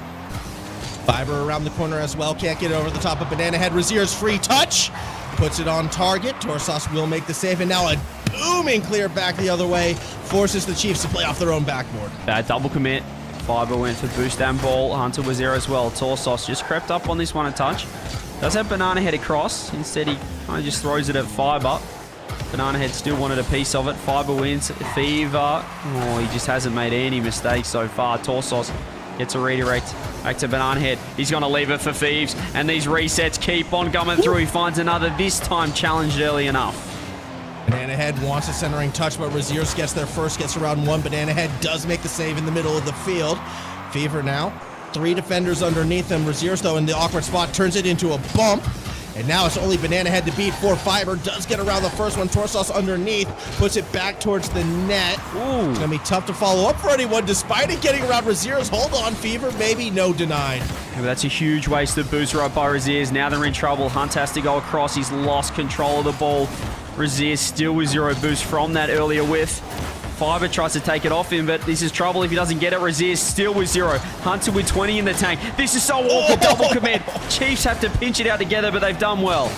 Fiber around the corner as well. Can't get it over the top of Banana Head. Raziers free touch. Puts it on target. Torsos will make the save, and now a booming clear back the other way. Forces the Chiefs to play off their own backboard. Bad double commit. Fiber went for boost and ball. Hunter was there as well. Torsos just crept up on this one a touch. Does have Banana Head across. Instead, he kind of just throws it at Fiber. Banana Head still wanted a piece of it. Fiber wins. Fever. Oh, he just hasn't made any mistakes so far. Torsos gets a redirect. Back to Banana Head. He's going to leave it for Thieves. And these resets keep on coming through. He finds another, this time challenged early enough. Banana Head wants a centering touch, but Raziers gets there first, gets around one. Banana Head does make the save in the middle of the field. Fever now. 3 defenders underneath him. Raziers, though, in the awkward spot, turns it into a bump. And now it's only Banana Head to beat. For Fiber does get around the first one. Torsos underneath, puts it back towards the net. Ooh. It's going to be tough to follow up for anyone, despite it getting around Raziers. Hold on, Fever, maybe, no, denied. Yeah, but that's a huge wasted boost right by Raziers. Now they're in trouble. Hunt has to go across. He's lost control of the ball. Raziers still with 0 boost from that earlier whiff. Fiber tries to take it off him, but this is trouble if he doesn't get it. Raziers still with 0. Hunter with 20 in the tank. This is so awkward. Double command. Chiefs have to pinch it out together, but they've done well.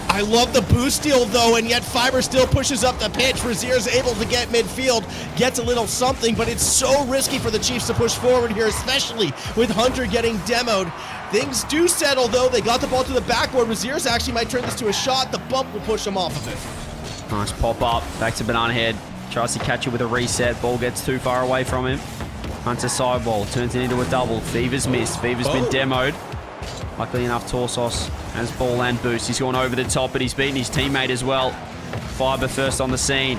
I love the boost steal, though, and yet Fiber still pushes up the pitch. Razier's able to get midfield, gets a little something, but it's so risky for the Chiefs to push forward here, especially with Hunter getting demoed. Things do settle, though. They got the ball to the backboard. Razier's actually might turn this to a shot. The bump will push him off of it. Nice pop up. Back to Banana Head. Tries to catch it with a reset. Ball gets too far away from him. Hunter side ball. Turns it into a double. Fever's missed. Fever's been demoed. Luckily enough, Torsos has ball and boost. He's gone over the top, but he's beaten his teammate as well. Fiber first on the scene.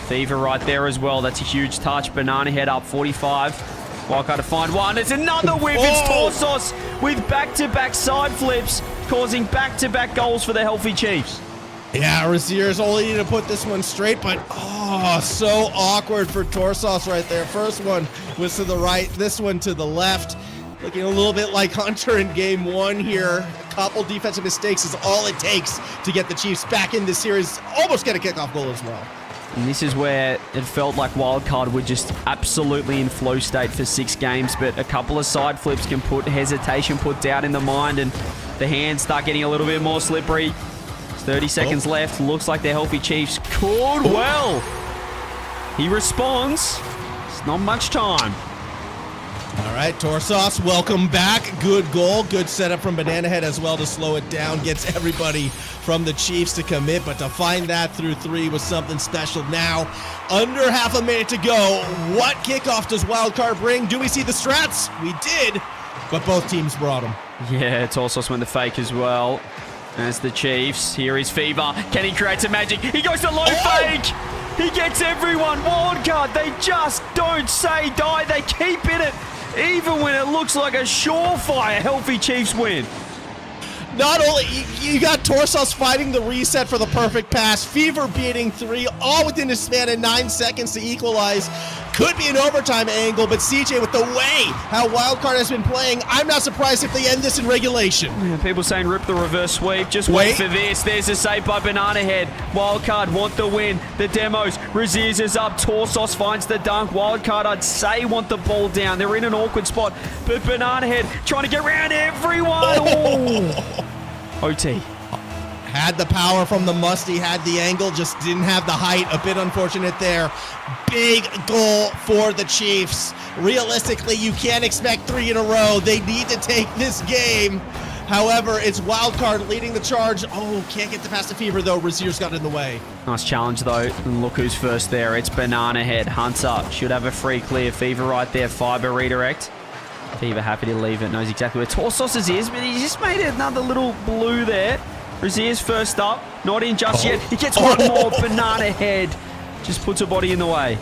Fever right there as well. That's a huge touch. Banana Head up 45. Wildcard to find one. It's another whip. It's Torsos with back-to-back side flips, causing back-to-back goals for the healthy Chiefs. Yeah, Razier's only need to put this one straight, but so awkward for Torsos right there. First one was to the right, this one to the left. Looking a little bit like Hunter in game 1 here. A couple defensive mistakes is all it takes to get the Chiefs back in this series. Almost get a kickoff goal as well. And this is where it felt like Wildcard were just absolutely in flow state for 6 games, but a couple of side flips can put hesitation, put doubt in the mind, and the hands start getting a little bit more slippery. 30 seconds left. Looks like the healthy Chiefs could well. He responds. It's not much time. All right, Torsos, welcome back. Good goal. Good setup from Banana Head as well to slow it down. Gets everybody from the Chiefs to commit, but to find that through 3 was something special. Now, under half a minute to go. What kickoff does Wildcard bring? Do we see the strats? We did, but both teams brought them. Yeah, Torsos went the fake as well. As the Chiefs, here is Fever. Can he create some magic? He goes to low fake. He gets everyone. Wildcard, they just don't say die. They keep in it, even when it looks like a surefire healthy Chiefs win. Not only, you got Torsos fighting the reset for the perfect pass, Fever beating 3, all within a span of 9 seconds to equalize. Could be an overtime angle, but CJ, with the way how Wildcard has been playing, I'm not surprised if they end this in regulation. Yeah, people saying rip the reverse sweep. Just wait for this. There's a save by Banana Head. Wildcard want the win. The demos. Raziers is up. Torsos finds the dunk. Wildcard, I'd say, want the ball down. They're in an awkward spot, but Banana Head trying to get around everyone. OT. Had the power from the musty, had the angle, just didn't have the height. A bit unfortunate there. Big goal for the Chiefs. Realistically, you can't expect 3 in a row. They need to take this game. However, it's Wildcard leading the charge. Oh, can't get the pass to Fever, though. Razier's got in the way. Nice challenge, though. And look who's first there. It's Banana Head. Hunter should have a free clear. Fever right there. Fiber redirect. Fever happy to leave it. Knows exactly where Torsos is, but he just made another little blue there. Razier's first up. Not in just yet. He gets one more. Banana Head just puts a body in the way.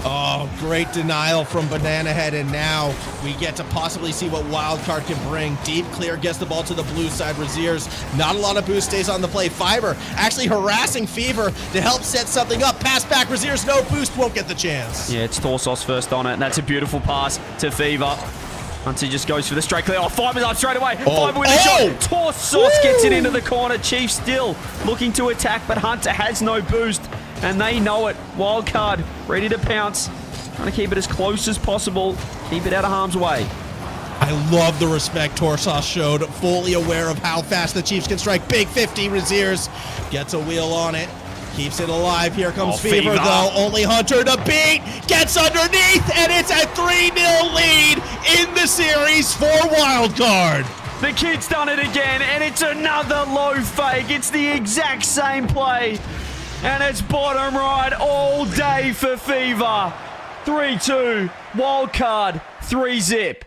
Oh, great denial from Banana Head, and now we get to possibly see what Wildcard can bring. Deep clear gets the ball to the blue side. Razier's not a lot of boost, stays on the play. Fiber actually harassing Fever to help set something up. Pass back. Razier's no boost, won't get the chance. Yeah, it's Torsos first on it, and that's a beautiful pass to Fever. Hunter just goes for the straight clear. Oh, Fiber's up straight away. Fiber with a shot. Torsos gets it into the corner. Chiefs still looking to attack, but Hunter has no boost, and they know it. Wildcard ready to pounce. Trying to keep it as close as possible. Keep it out of harm's way. I love the respect Torsos showed. Fully aware of how fast the Chiefs can strike. Big 50. Razier's gets a wheel on it. Keeps it alive. Here comes Fever. Fever, though. Only Hunter to beat. Gets underneath, and it's a 3-0 lead in the series for Wildcard. The kid's done it again, and it's another low fake. It's the exact same play, and it's bottom right all day for Fever. 3-2, Wildcard, 3-zip.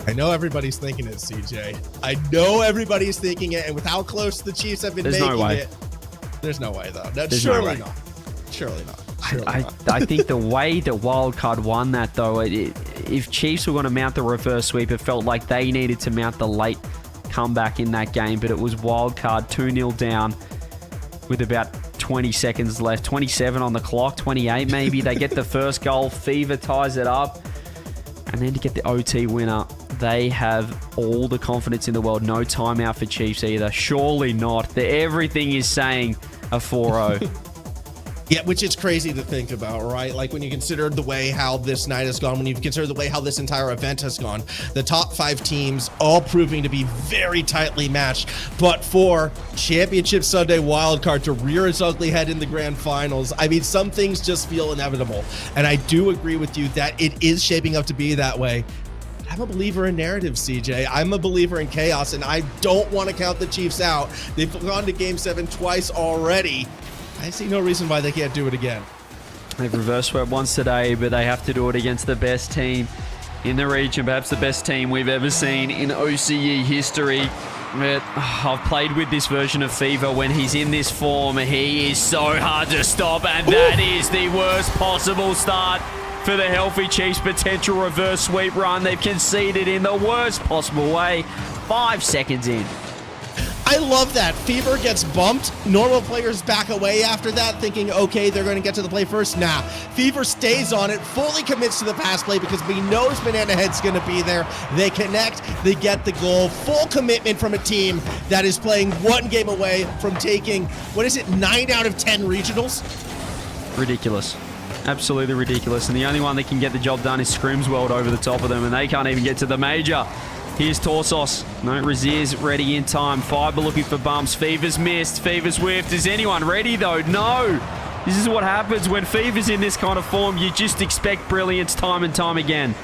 I know everybody's thinking it, CJ. I know everybody's thinking it, and with how close the Chiefs have been making it, there's no way, though. Surely not. Surely not. I think the way that Wildcard won that, though, if Chiefs were going to mount the reverse sweep, it felt like they needed to mount the late comeback in that game, but it was Wildcard 2-0 down with about 20 seconds left, 27 on the clock, 28 maybe. They get the first goal, Fever ties it up, and then to get the OT winner, they have all the confidence in the world. No timeout for Chiefs either. Surely not. Everything is saying a 4-0. Yeah, which is crazy to think about, right? Like when you consider the way how this night has gone, when you consider the way how this entire event has gone, the top 5 teams all proving to be very tightly matched. But for Championship Sunday Wildcard to rear its ugly head in the grand finals, I mean, some things just feel inevitable. And I do agree with you that it is shaping up to be that way. I'm a believer in narrative, CJ. I'm a believer in chaos, and I don't want to count the Chiefs out. They've gone to Game 7 twice already. I see no reason why they can't do it again. They've reverse swept once today, but they have to do it against the best team in the region, perhaps the best team we've ever seen in OCE history. But I've played with this version of Fever. When he's in this form, he is so hard to stop, and that is the worst possible start for the healthy Chiefs' potential reverse sweep run. They've conceded in the worst possible way. 5 seconds in. I love that. Fever gets bumped. Normal players back away after that, thinking, okay, they're going to get to the play first. Nah. Fever stays on it, fully commits to the pass play because he knows Banana Head's going to be there. They connect. They get the goal. Full commitment from a team that is playing one game away from taking, 9 out of 10 regionals? Ridiculous. Absolutely ridiculous. And the only one that can get the job done is Scrimsworld over the top of them, and they can't even get to the major. Here's Torsos. No, Razier's ready in time. Fiber looking for bumps. Fever's missed. Fever's whiffed. Is anyone ready, though? No. This is what happens when Fever's in this kind of form. You just expect brilliance time and time again.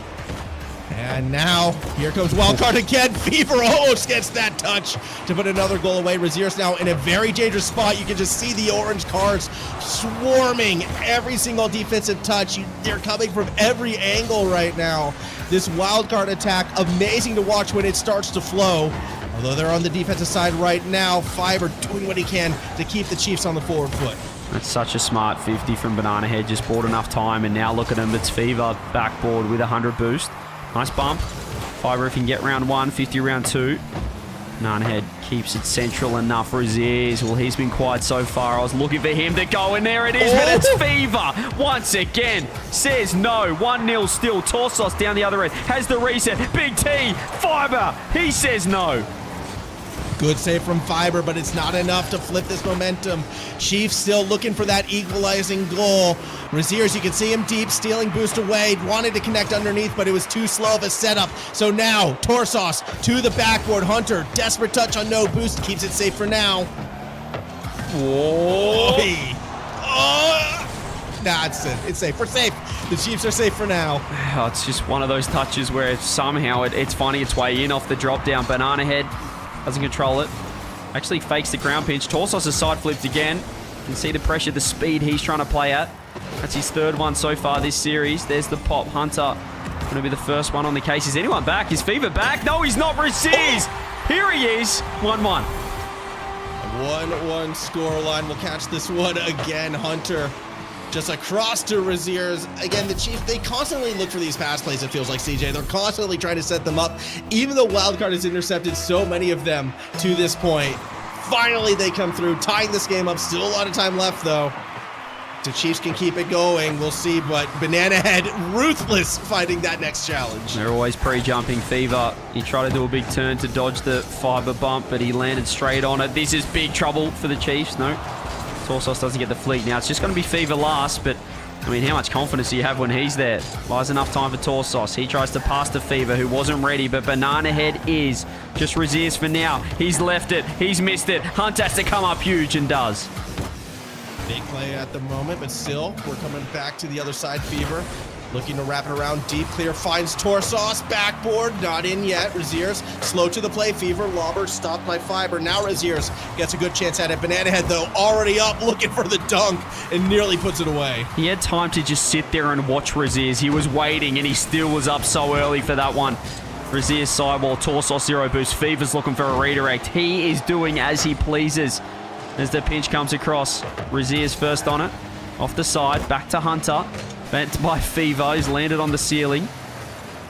And now, here comes Wildcard again. Fever almost gets that touch to put another goal away. Razier's now in a very dangerous spot. You can just see the orange cars swarming every single defensive touch. They're coming from every angle right now. This Wildcard attack, amazing to watch when it starts to flow. Although they're on the defensive side right now, Fiber doing what he can to keep the Chiefs on the forward foot. That's such a smart 50 from Banana Head. Just bought enough time, and now look at him. It's Fever backboard with 100 boost. Nice bump. Fiber if he can get round 1, 50 round 2. Banana Head keeps it central enough for his ears. Well, he's been quiet so far. I was looking for him to go, and there it is. But it's Fever once again. Says no. 1-0 still. Torsos down the other end. Has the reset. Big T. Fiber. He says no. Good save from Fiber, but it's not enough to flip this momentum. Chiefs still looking for that equalizing goal. Raziers, you can see him deep, stealing boost away. Wanted to connect underneath, but it was too slow of a setup. So now, Torsos to the backboard. Hunter, desperate touch on no boost. Keeps it safe for now. Whoa. Oh. Nah, it's safe. We're safe. The Chiefs are safe for now. Oh, it's just one of those touches where somehow it's finding its way in off the drop down. Banana Head doesn't control it. Actually fakes the ground pinch. Torsos is side flipped again. You can see the pressure, the speed he's trying to play at. That's his third one so far this series. There's the pop. Hunter going to be the first one on the case. Is anyone back? Is Fever back? No, he's not. Raziers. Here he is. 1-1. 1-1 scoreline. We'll catch this one again. Hunter just across to Raziers. Again, the Chiefs, they constantly look for these pass plays, it feels like, CJ. They're constantly trying to set them up. Even though Wildcard has intercepted so many of them to this point, finally they come through, tying this game up. Still a lot of time left, though. The Chiefs can keep it going. We'll see, but Banana Head ruthless fighting that next challenge. They're always pre-jumping. Fever, he tried to do a big turn to dodge the Fiber bump, but he landed straight on it. This is big trouble for the Chiefs. No. Torsos doesn't get the fleet now. It's just going to be Fever last, but I mean, how much confidence do you have when he's there? Buys enough time for Torsos. He tries to pass to Fever, who wasn't ready, but Banana Head is. Just Raziers for now. He's left it. He's missed it. Hunt has to come up huge and does. Big play at the moment, but still, we're coming back to the other side. Fever looking to wrap it around deep. Clear finds Torsos. Backboard, not in yet. Raziers slow to the play. Fever, lobber, stopped by Fiber. Now Raziers gets a good chance at it. Banana Head, though, already up, looking for the dunk, and nearly puts it away. He had time to just sit there and watch Raziers. He was waiting, and he still was up so early for that one. Raziers sidewall, Torsos 0 boost. Fever's looking for a redirect. He is doing as he pleases as the pinch comes across. Raziers first on it. Off the side, back to Hunter. Bent by Fever, he's landed on the ceiling.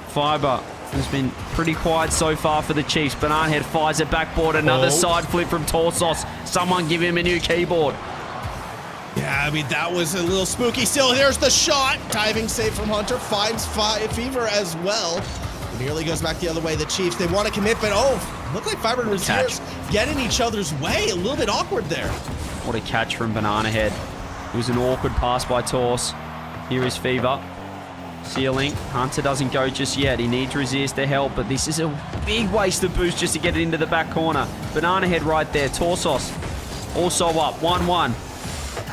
Fiber has been pretty quiet so far for the Chiefs. Banana Head fires it backboard. Another side flip from Torsos. Someone give him a new keyboard. Yeah, I mean, that was a little spooky. Still, here's the shot. Diving save from Hunter. Finds Fever as well. Nearly goes back the other way. The Chiefs, they want to commit, but look like Fiber and Raziers get in each other's way. A little bit awkward there. What a catch from Banana Head. It was an awkward pass by Tors. Here is Fever. Ceiling. Hunter doesn't go just yet. He needs Raziers to help, but this is a big waste of boost just to get it into the back corner. Banana Head right there. Torsos also up. 1-1.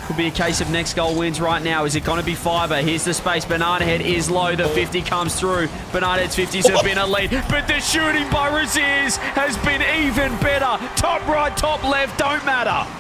Could be a case of next goal wins right now. Is it going to be Fiber? Here's the space. Banana Head is low. The 50 comes through. Banana Head's 50s have been a lead, but the shooting by Raziers has been even better. Top right, top left, don't matter.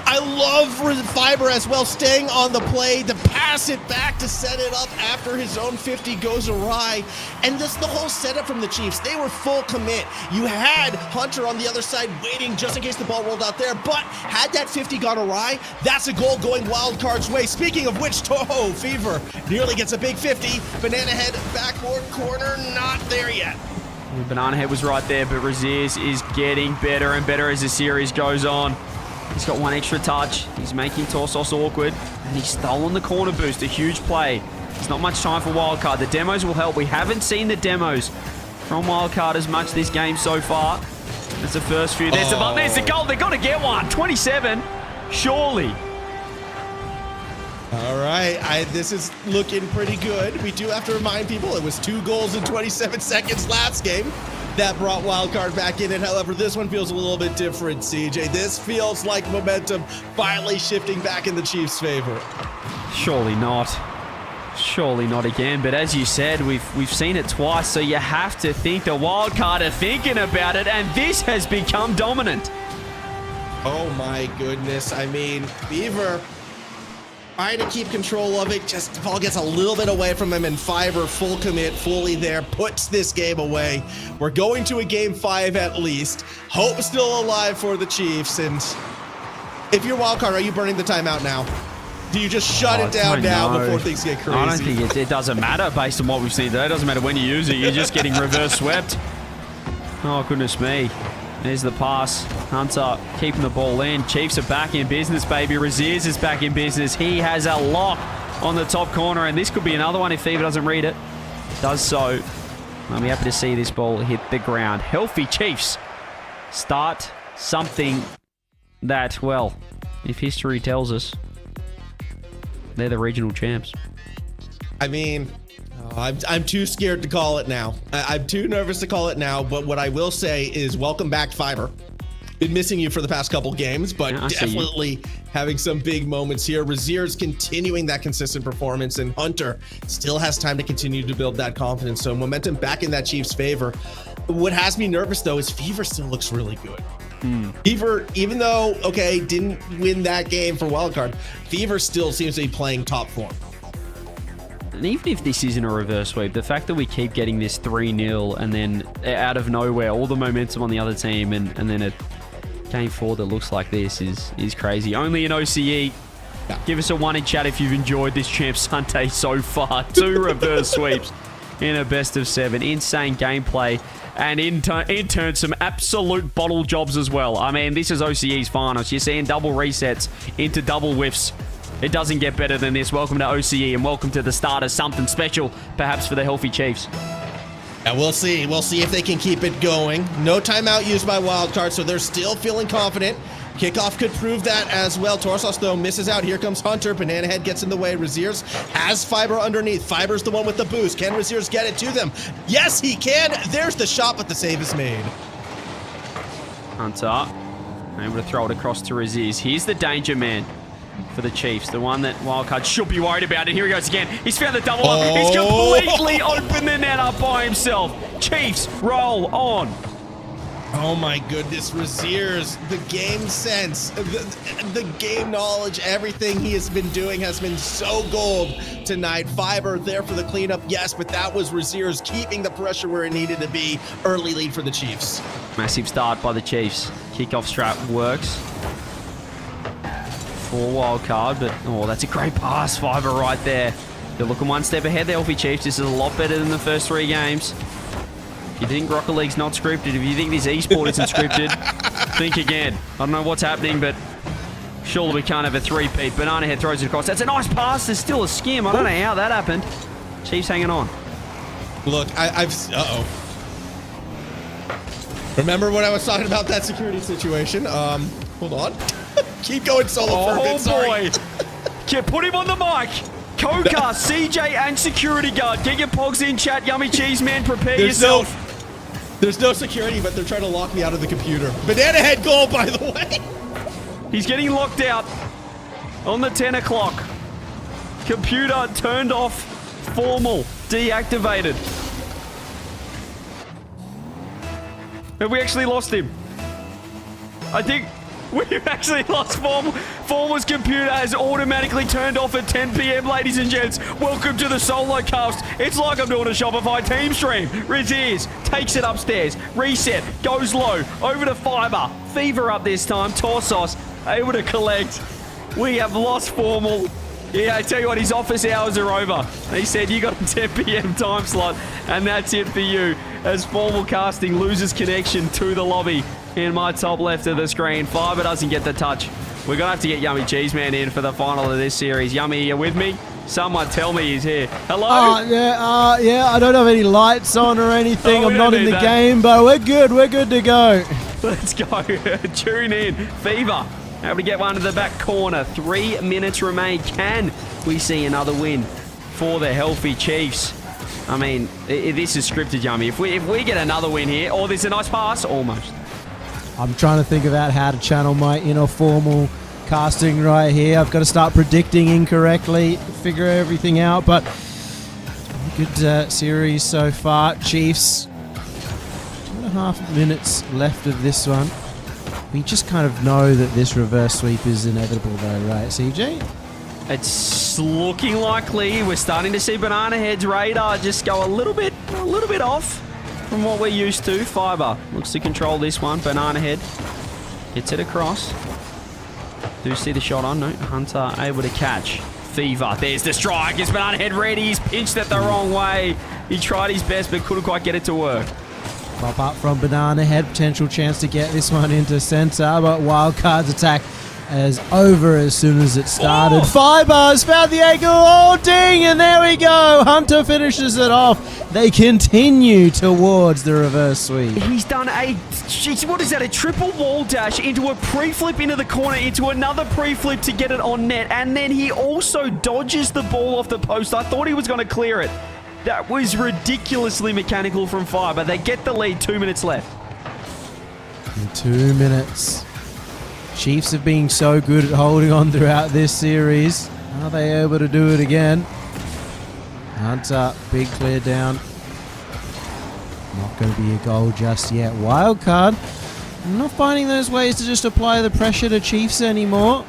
I love Fiber as well, staying on the play to pass it back to set it up after his own 50 goes awry. And just the whole setup from the Chiefs, they were full commit. You had Hunter on the other side waiting just in case the ball rolled out there, but had that 50 gone awry, that's a goal going Wildcard's way. Speaking of which, Fever nearly gets a big 50. Banana Head backboard corner, not there yet. Banana Head was right there, but Raziers is getting better and better as the series goes on. He's got one extra touch. He's making Torsos awkward. And he's stolen the corner boost. A huge play. There's not much time for Wildcard. The demos will help. We haven't seen the demos from Wildcard as much this game so far. That's the first few. There's the goal. They've got to get one. 27. Surely. All right. This is looking pretty good. We do have to remind people it was 2 goals in 27 seconds last game that brought Wildcard back in it. However, this one feels a little bit different, CJ. This feels like momentum finally shifting back in the Chiefs' favor. Surely not. Surely not again. But as you said, we've seen it twice, so you have to think the Wildcard are thinking about it, and this has become dominant. Oh my goodness. I mean, Fever trying to keep control of it. Just the ball gets a little bit away from him, and Fiber, full commit, fully there, puts this game away. We're going to a game 5 at least. Hope still alive for the Chiefs. And if you're Wildcard, are you burning the timeout now? Do you just shut it down now before things get crazy? I don't think it doesn't matter based on what we've seen today. It doesn't matter when you use it. You're just getting reverse swept. Oh, goodness me. There's the pass. Hunter keeping the ball in. Chiefs are back in business, baby. Raziers is back in business. He has a lock on the top corner, and this could be another one if Fever doesn't read it. Does so. I'm happy to see this ball hit the ground. Healthy Chiefs start something that, well, if history tells us, they're the regional champs. I mean, I'm too scared to call it now. I'm too nervous to call it now, but what I will say is welcome back, Fiber. Been missing you for the past couple games, but definitely having some big moments here. Raziers continuing that consistent performance, and Hunter still has time to continue to build that confidence. So momentum back in that Chiefs' favor. What has me nervous, though, is Fever still looks really good. Fever, even though, didn't win that game for Wildcard, Fever still seems to be playing top form. And even if this isn't a reverse sweep, the fact that we keep getting this 3-0 and then out of nowhere, all the momentum on the other team, and then a game 4 that looks like this is crazy. Only an OCE. Yeah. Give us a 1 in chat if you've enjoyed this Champ Sunday so far. 2 reverse sweeps in a best of 7. Insane gameplay. And in turn, some absolute bottle jobs as well. I mean, this is OCE's finals. You're seeing double resets into double whiffs. It doesn't get better than this. Welcome to OCE and welcome to the start of something special, perhaps for the healthy Chiefs. And we'll see. We'll see if they can keep it going. No timeout used by Wildcard, so they're still feeling confident. Kickoff could prove that as well. Torsos, though, misses out. Here comes Hunter. Banana Head gets in the way. Raziers has Fiber underneath. Fiber's the one with the boost. Can Raziers get it to them? Yes, he can. There's the shot, but the save is made. Hunter able to throw it across to Raziers. Here's the danger man for the Chiefs, the one that Wildcard should be worried about. And here he goes again. He's found the double up. He's completely opened the net up by himself. Chiefs roll on. Oh my goodness, Raziers, the game sense, the game knowledge, everything he has been doing has been so gold tonight. Fiber there for the cleanup, yes, but that was Raziers keeping the pressure where it needed to be. Early lead for the Chiefs. Massive start by the Chiefs. Kickoff strat works for Wildcard, but oh, that's a great pass. Fiber right there. They're looking one step ahead, the Elfie Chiefs. This is a lot better than the first 3 games. If you think Rocket League's not scripted, if you think this esport isn't scripted, think again. I don't know what's happening, but surely we can't have a three-peat. Banana Head throws it across. That's a nice pass. There's still a skim. I don't know how that happened. Chiefs hanging on. Look, uh-oh. Remember when I was talking about that security situation? Hold on. Keep going, Solo Fervent. Sorry. Boy. Yeah, put him on the mic. Coca, CJ, and security guard. Get your pogs in, chat. Yummy Cheese Man, prepare yourself. There's no security, but they're trying to lock me out of the computer. Banana Head goal, by the way. He's getting locked out on the 10 o'clock. Computer turned off. Formal. Deactivated. Have we actually lost him? I think we've actually lost Formal. Formal's computer has automatically turned off at 10 p.m, ladies and gents. Welcome to the solo cast. It's like I'm doing a Shopify team stream. Raziers takes it upstairs. Reset. Goes low. Over to Fiber. Fever up this time. Torsos able to collect. We have lost Formal. Yeah, I tell you what, his office hours are over. He said you got a 10 p.m. time slot, and that's it for you. As Formal Casting loses connection to the lobby in my top left of the screen. Fiber doesn't get the touch. We're going to have to get Yummy Cheese Man in for the final of this series. Yummy, are you with me? Someone tell me he's here. Hello? Yeah, I don't have any lights on or anything. I'm not in the game, but we're good to go. Let's go. Tune in. Fever. Able to get one to the back corner. 3 minutes remain. Can we see another win for the Healthy Chiefs? I mean, this is scripted, Yummy. If we get another win here, oh, there's a nice pass. Almost. I'm trying to think about how to channel my inner Formal casting right here. I've got to start predicting incorrectly, figure everything out, but good series so far. Chiefs, 2.5 minutes left of this one. We just kind of know that this reverse sweep is inevitable though, right, CJ? It's looking likely. We're starting to see Banana Head's radar just go a little bit off from what we're used to. Fiber looks to control this one. Banana Head gets it across. Do see the shot on. No, Hunter able to catch. Fever, there's the strike. Is Banana Head ready? He's pinched it the wrong way. He tried his best but couldn't quite get it to work. Pop up from Banana Head. Potential chance to get this one into center, but Wildcard's attack is over as soon as it started. Oh! Fiber's found the angle. Oh, ding! And there we go. Hunter finishes it off. They continue towards the reverse sweep. He's done what is that? A triple wall dash into a pre-flip into the corner, into another pre-flip to get it on net. And then he also dodges the ball off the post. I thought he was going to clear it. That was ridiculously mechanical from Fiber. They get the lead. 2 minutes left. In 2 minutes. Chiefs have been so good at holding on throughout this series. Are they able to do it again? Hunter, big clear down. Not going to be a goal just yet. Wildcard, not finding those ways to just apply the pressure to Chiefs anymore.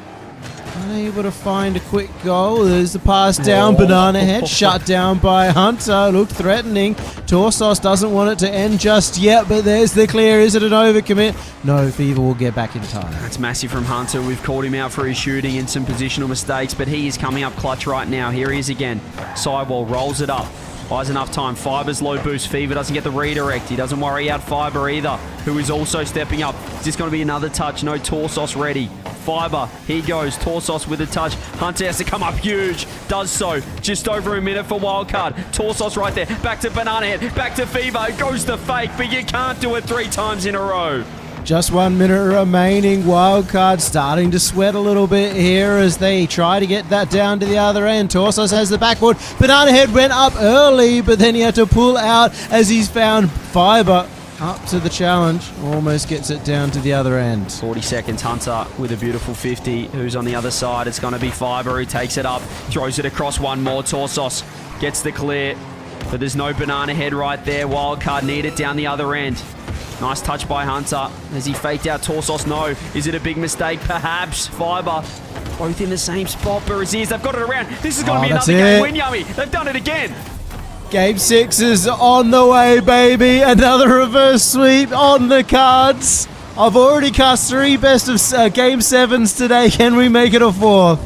Unable to find a quick goal. There's the pass down. Banana Head shut down by Hunter. Looked threatening. Torsos doesn't want it to end just yet, but there's the clear. Is it an overcommit? No, Fever will get back in time. That's massive from Hunter. We've called him out for his shooting and some positional mistakes, but he is coming up clutch right now. Here he is again. Sidewall rolls it up. Buys enough time. Fiber's low boost. Fever doesn't get the redirect. He doesn't worry out Fiber either, who is also stepping up. Is this going to be another touch? No, Torsos ready. Fiber, he goes. Torsos with a touch. Hunter has to come up huge. Does so. Just over a minute for Wildcard. Torsos right there. Back to Banana Head. Back to Fever. Goes the fake, but you can't do it 3 times in a row. Just 1 minute remaining. Wildcard starting to sweat a little bit here as they try to get that down to the other end. Torsos has the backboard. Banana Head went up early, but then he had to pull out as he's found Fiber up to the challenge. Almost gets it down to the other end. 40 seconds. Hunter with a beautiful 50. Who's on the other side? It's going to be Fiber who takes it up. Throws it across one more. Torsos gets the clear, but there's no Banana Head right there. Wildcard need it down the other end. Nice touch by Hunter. Has he faked out Torsos? No. Is it a big mistake? Perhaps. Fiber both in the same spot. Baraziers, they've got it around. This is going to be another game win, Yummy. They've done it again. Game 6 is on the way, baby. Another reverse sweep on the cards. I've already cast 3 best of Game 7s today. Can we make it a 4th?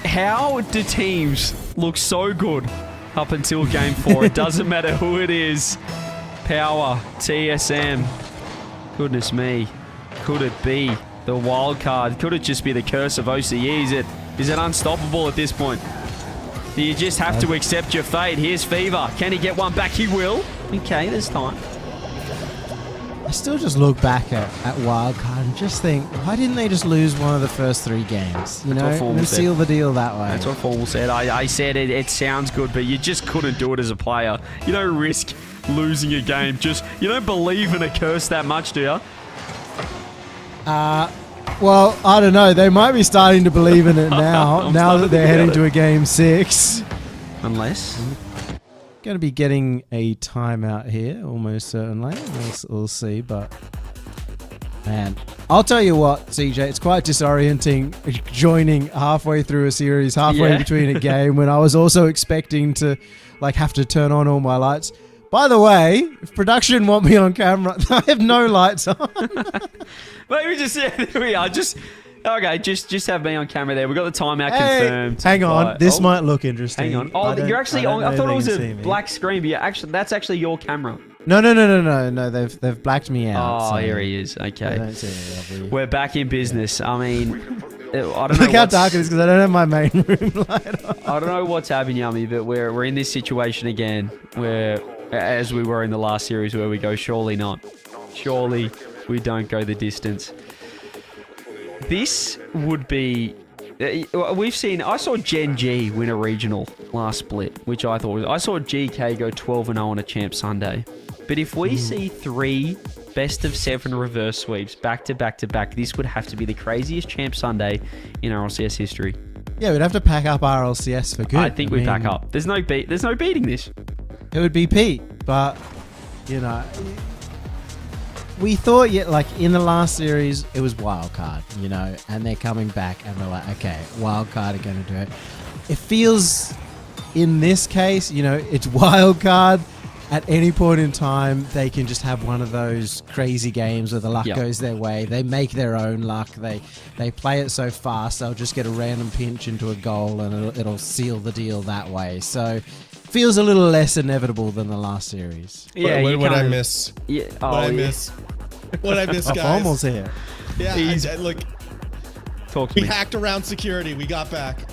How do teams look so good up until Game 4? It doesn't matter who it is. Power, TSM. Goodness me. Could it be the wild card? Could it just be the curse of OCE? Is it unstoppable at this point? Do you just have to accept your fate? Here's Fever. Can he get one back? He will. Okay, there's time. I still just look back at Wildcard and just think, why didn't they just lose one of the first 3 games? You know, and seal the deal that way. That's what Formal said. I said it sounds good, but you just couldn't do it as a player. You don't risk losing a game. You don't believe in a curse that much, do you? Well, I don't know. They might be starting to believe in it now, now that they're heading to a Game 6. Unless... Going to be getting a timeout here, almost certainly. We'll see, but... Man, I'll tell you what, CJ, it's quite disorienting joining halfway through a series, halfway between a game, when I was also expecting to have to turn on all my lights. By the way, if production want me on camera, I have no lights on. Maybe just, there we are. Just have me on camera there. We got the timeout confirmed. Hang on, this might look interesting. Hang on. Oh, you're actually on. I thought it was a black screen, but that's actually your camera. No. They've blacked me out. Oh, so here he is. Okay. I don't see it, lovely. We're back in business. I mean, I don't know. Look how dark it is because I don't have my main room light on. I don't know what's happened, Yummy, but we're in this situation again where, as we were in the last series, where we go, surely not. Surely we don't go the distance. This would be... I saw Gen G win a regional last split, which I thought was... I saw GK go 12-0 on a Champ Sunday. But if we see 3 best of 7 reverse sweeps back to back to back, this would have to be the craziest Champ Sunday in RLCS history. Yeah, we'd have to pack up RLCS for good. I think we pack up. There's no beating this. It would be Pete, but, you know... We thought, in the last series, it was Wildcard, and they're coming back, and we're like, okay, Wildcard are going to do it. It feels, in this case, it's Wildcard. At any point in time, they can just have one of those crazy games where the luck goes their way. They make their own luck. They play it so fast, they'll just get a random pinch into a goal, and it'll seal the deal that way. So... feels a little less inevitable than the last series. Yeah, what I miss? Yeah, What I miss, guys? Formal's here. Yeah, look. Talk to me. We hacked around security. We got back.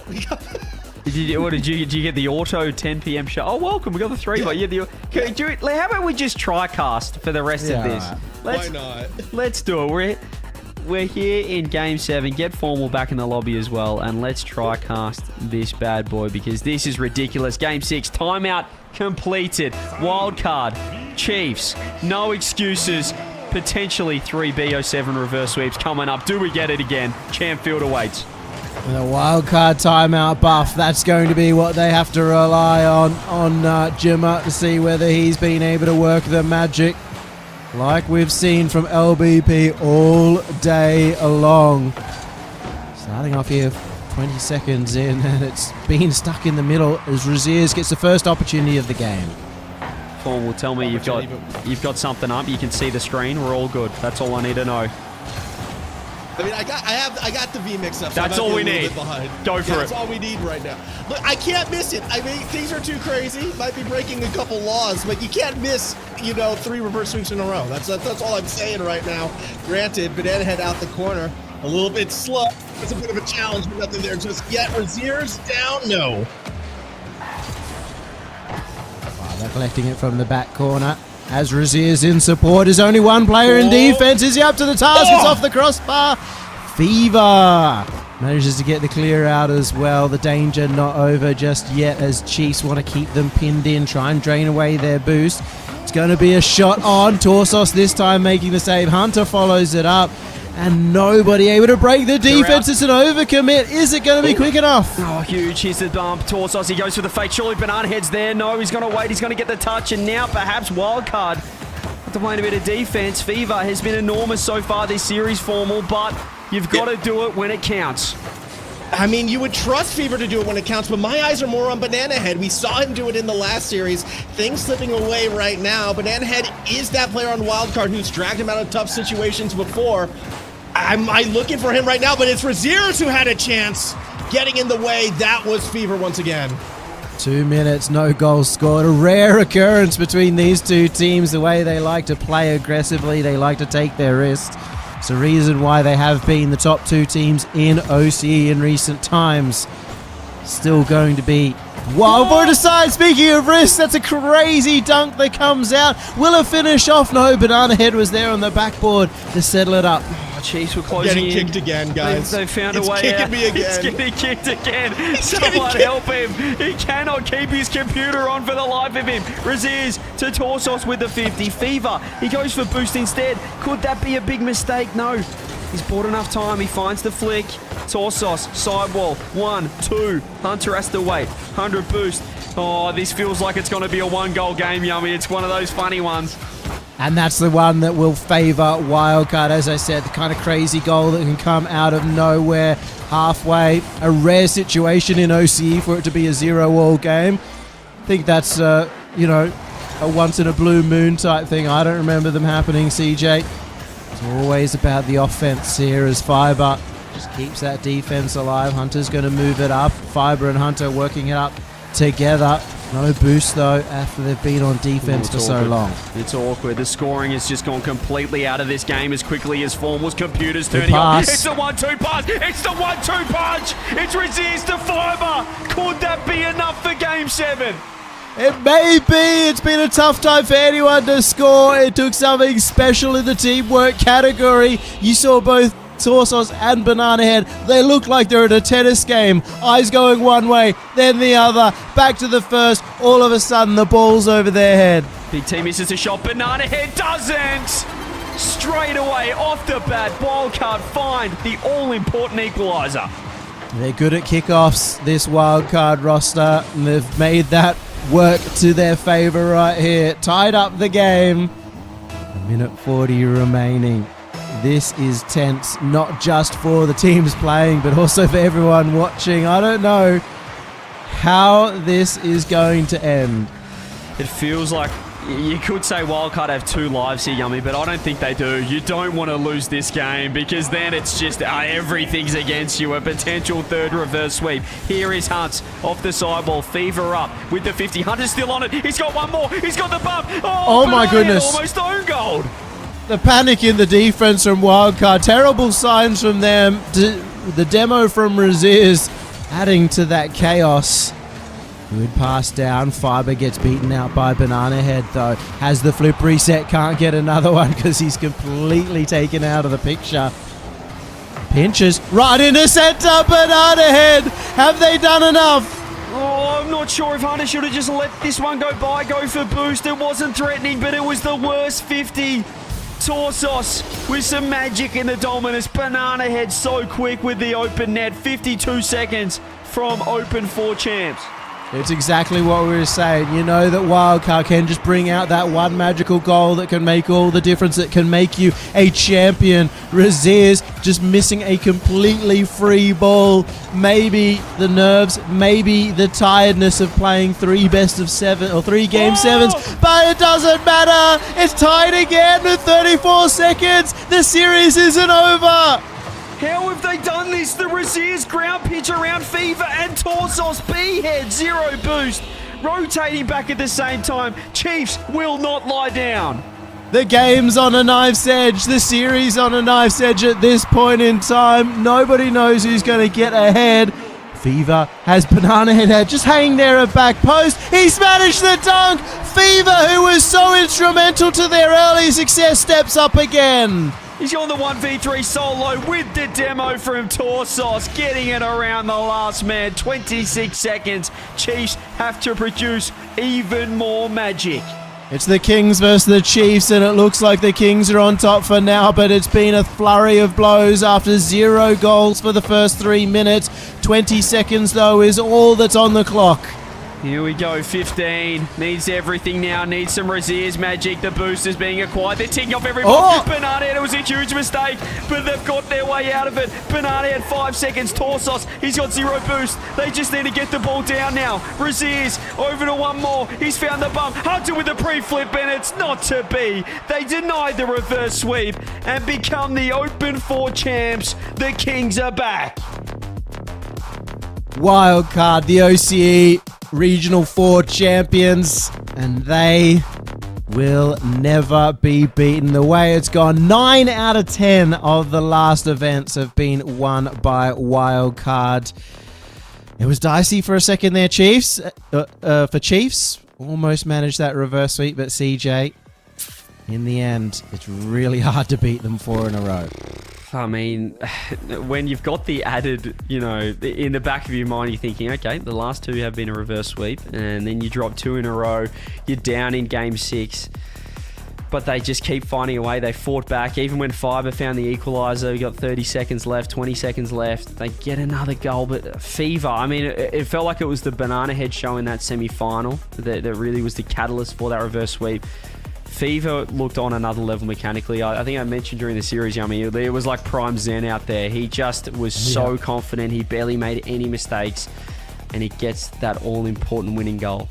Did you get the auto 10 p.m. show? Oh, welcome. We got the 3 by. Yeah. How about we just try cast for the rest of this? Why not? Let's do it. We're here in Game 7. Get Formal back in the lobby as well, and let's try cast this bad boy because this is ridiculous. Game 6, timeout completed. Wildcard, Chiefs, no excuses. Potentially 3 BO7 reverse sweeps coming up. Do we get it again? Champ Field awaits. And a wildcard timeout buff. That's going to be what they have to rely on Jimmer to see whether he's been able to work the magic. Like we've seen from LBP all day long. Starting off here 20 seconds in, and it's been stuck in the middle as Raziers gets the first opportunity of the game. Formal, tell me you've got something up. You can see the screen. We're all good. That's all I need to know. I mean, I got the V mix up. That's all we need. Go for it. That's all we need right now. Look, I can't miss it. I mean, things are too crazy. Might be breaking a couple laws, but you can't miss, 3 reverse swings in a row. That's all I'm saying right now. Granted, Banana Head out the corner, a little bit slow. It's a bit of a challenge, but nothing there just yet. Raziers down, no. They're collecting it from the back corner. As Razier's in support, there's only one player in defense. Is he up to the task? It's off the crossbar. Fever manages to get the clear out as well. The danger not over just yet as Chiefs want to keep them pinned in, try and drain away their boost. It's going to be a shot on. Torsos this time making the save. Hunter follows it up. And nobody able to break the defense. It's an overcommit. Is it going to be quick enough? Oh, huge. Here's the dump. Torsos, he goes for the fake. Surely Banana Head's there. No, he's going to wait. He's going to get the touch. And now perhaps Wildcard have to play a bit of defense. Fever has been enormous so far this series, Formal, but you've got to do it when it counts. I mean, you would trust Fever to do it when it counts, but my eyes are more on Banana Head. We saw him do it in the last series. Things slipping away right now. Banana Head is that player on Wildcard who's dragged him out of tough situations before. I'm looking for him right now, but it's Raziers who had a chance getting in the way. That was Fever once again. 2 minutes, no goals scored. A rare occurrence between these two teams. The way they like to play aggressively, they like to take their risks. It's the reason why they have been the top two teams in OCE in recent times. Still going to be Wildboard aside. Speaking of risks, that's a crazy dunk that comes out. Will it finish off? No, Banana Head was there on the backboard to settle it up. Oh, Chiefs were closing getting in. Kicked again, guys. They found a way out. It's kicking me again. It's getting kicked again. Someone help him. He cannot keep his computer on for the life of him. Raziers to Torsos with the 50. Fever, he goes for boost instead. Could that be a big mistake? No. He's bought enough time. He finds the flick. Torsos, sidewall. 1, 2. Hunter has to wait. 100 boost. Oh, this feels like it's going to be a one-goal game, Yummy. It's one of those funny ones. And that's the one that will favour Wildcard. As I said, the kind of crazy goal that can come out of nowhere halfway. A rare situation in OCE for it to be a 0-all game. I think that's, a once-in-a-blue-moon type thing. I don't remember them happening, CJ. It's always about the offense here as Fiber just keeps that defense alive. Hunter's going to move it up. Fiber and Hunter working it up together. No boost, though, after they've been on defense for so long. It's awkward. The scoring has just gone completely out of this game as quickly as Formal's computer's turning on. It's the 1-2 pass. It's the 1-2 punch. It's Raziers to Fiber. Could that be enough for Game 7? It may be. It's been a tough time for anyone to score. It took something special in the teamwork category. You saw both Torsos and Banana Head. They look like they're at a tennis game. Eyes going one way, then the other. Back to the first. All of a sudden, the ball's over their head. Big T misses a shot. Banana Head doesn't. Straight away, off the bat, Wildcard find the all-important equaliser. They're good at kickoffs, this Wildcard roster, and they've made that work to their favour right here. Tied up the game. A minute 40 remaining. This is tense, not just for the teams playing, but also for everyone watching. I don't know how this is going to end. It feels like you could say Wildcard have 2 lives here, Yummy, but I don't think they do. You don't want to lose this game because then it's just everything's against you. A potential third reverse sweep. Here is Hunt off the sidewall. Fever up with the 50. Hunter's still on it. He's got one more. He's got the bump. Oh my goodness. Almost own goal. The panic in the defense from Wildcard. Terrible signs from them. The demo from Raziers adding to that chaos. Good pass down. Fiber gets beaten out by Banana Head, though. Has the flip reset. Can't get another one because he's completely taken out of the picture. Pinches right into center. Banana Head. Have they done enough? Oh, I'm not sure if Hunter should have just let this one go by. Go for boost. It wasn't threatening, but it was the worst 50. Torsos with some magic in the dominance. Banana Head so quick with the open net. 52 seconds from open for champs. It's exactly what we were saying. You know that Wildcard can just bring out that one magical goal that can make all the difference. That can make you a champion. Raziers just missing a completely free ball. Maybe the nerves, maybe the tiredness of playing 3 best-of-7 or 3 game 7s, but it doesn't matter. It's tied again with 34 seconds. The series isn't over. How have they done this? The Raziers ground pitch around Fever and Torsos. B-Head, 0 boost. Rotating back at the same time. Chiefs will not lie down. The game's on a knife's edge. The series on a knife's edge at this point in time. Nobody knows who's going to get ahead. Fever has Banana Head just hanging there at back post. He's managed the dunk. Fever, who was so instrumental to their early success, steps up again. He's on the 1v3 solo with the demo from Torsos, getting it around the last man. 26 seconds. Chiefs have to produce even more magic. It's the Kings versus the Chiefs, and it looks like the Kings are on top for now, but it's been a flurry of blows after 0 goals for the first 3 minutes. 20 seconds, though, is all that's on the clock. Here we go, 15. Needs everything now. Needs some Razier's magic. The boost is being acquired. They're ticking off every ball. Banana Head, it was a huge mistake, but they've got their way out of it. Banana Head, 5 seconds. Torsos, he's got 0 boost. They just need to get the ball down now. Razier's over to one more. He's found the bump. Hunter with the pre-flip, and it's not to be. They denied the reverse sweep and become the Open 4 champs. The Kings are back. Wildcard, the OCE Regional 4 champions, and they will never be beaten. The way it's gone, 9 out of 10 of the last events have been won by Wildcard. It was dicey for a second there, Chiefs. For Chiefs, almost managed that reverse sweep, but CJ, in the end, it's really hard to beat them 4 in a row. I mean, when you've got the added, in the back of your mind, you're thinking, okay, the last 2 have been a reverse sweep, and then you drop 2 in a row, you're down in game 6, but they just keep finding a way. They fought back, even when Fiber found the equaliser. We got 30 seconds left, 20 seconds left. They get another goal, but Fever, I mean, it felt like it was the Banana Head show in that semi-final that really was the catalyst for that reverse sweep. Fever looked on another level mechanically. I think I mentioned during the series, Yummy, it was like Prime Zen out there. He just was so confident. He barely made any mistakes, and he gets that all-important winning goal.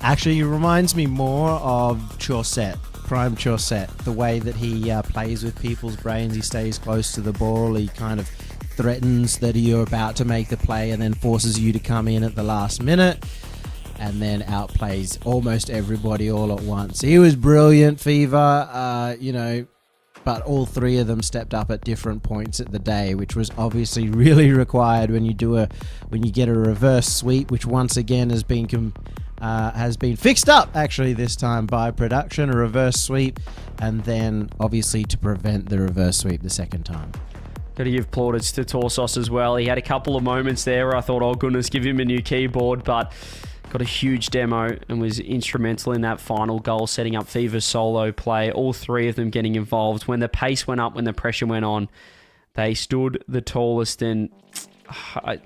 Actually, it reminds me more of Chauset, Prime Chauset. The way that he plays with people's brains. He stays close to the ball. He kind of threatens that you're about to make the play and then forces you to come in at the last minute, and then outplays almost everybody all at once. He was brilliant, Fever, but all 3 of them stepped up at different points at the day, which was obviously really required when you get a reverse sweep, which once again has been fixed up actually this time by production, a reverse sweep, and then obviously to prevent the reverse sweep the second time. Got to give plaudits to Torsos as well. He had a couple of moments there where I thought, oh goodness, give him a new keyboard, but got a huge demo and was instrumental in that final goal, setting up Fever's solo play. All 3 of them getting involved. When the pace went up, when the pressure went on, they stood the tallest. And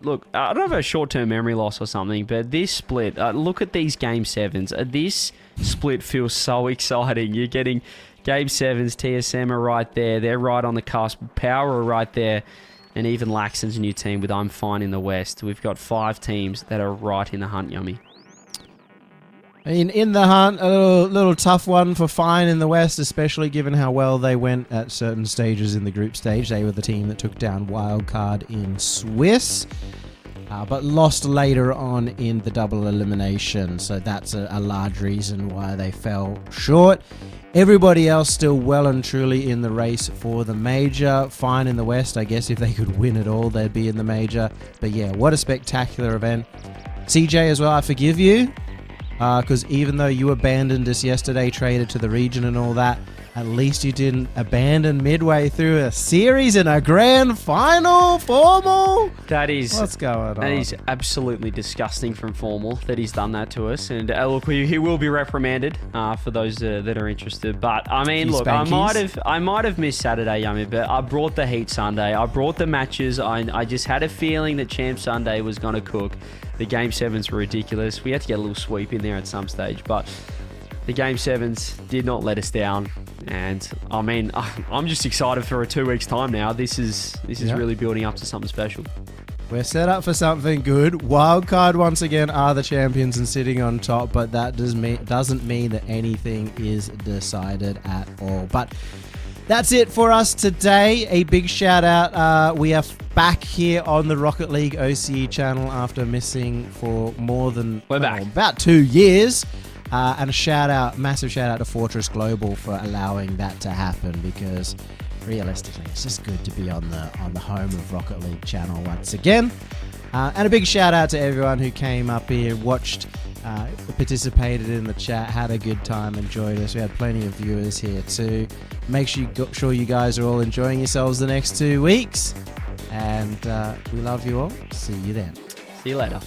look, I don't have a short-term memory loss or something, but this split, look at these Game 7s. This split feels so exciting. You're getting Game 7s, TSM are right there. They're right on the cusp. Power are right there. And even Laxton's new team with I'm Fine in the West. We've got 5 teams that are right in the hunt, Yummy. In the hunt, a little tough one for Fine in the West, especially given how well they went at certain stages in the group stage. They were the team that took down Wildcard in Swiss, but lost later on in the double elimination. So that's a large reason why they fell short. Everybody else still well and truly in the race for the major. Fine in the West, I guess if they could win it all, they'd be in the major. But yeah, what a spectacular event. CJ as well, I forgive you. Because even though you abandoned us yesterday, traded to the region and all that, at least you didn't abandon midway through a series in a grand final, Formal. That is... What's going on? That is absolutely disgusting from Formal that he's done that to us. And look, he will be reprimanded for those that are interested. But I mean, look, I might have missed Saturday, Yummy, but I brought the heat Sunday. I brought the matches. I just had a feeling that Champ Sunday was going to cook. The Game 7s were ridiculous. We had to get a little sweep in there at some stage, but the Game 7s did not let us down. And I mean, I'm just excited for a 2 weeks time now. This is really building up to something special. We're set up for something good. Wildcard once again are the champions and sitting on top, but that doesn't mean that anything is decided at all. But that's it for us today. A big shout out. We are back here on the Rocket League OCE channel after missing for more than about 2 years. And a massive shout out to Fortress Global for allowing that to happen, because realistically, it's just good to be on the home of Rocket League channel once again. And a big shout out to everyone who came up here, watched, participated in the chat, had a good time, enjoyed us. We had plenty of viewers here too. Make sure you guys are all enjoying yourselves the next 2 weeks. And we love you all. See you then. See you later.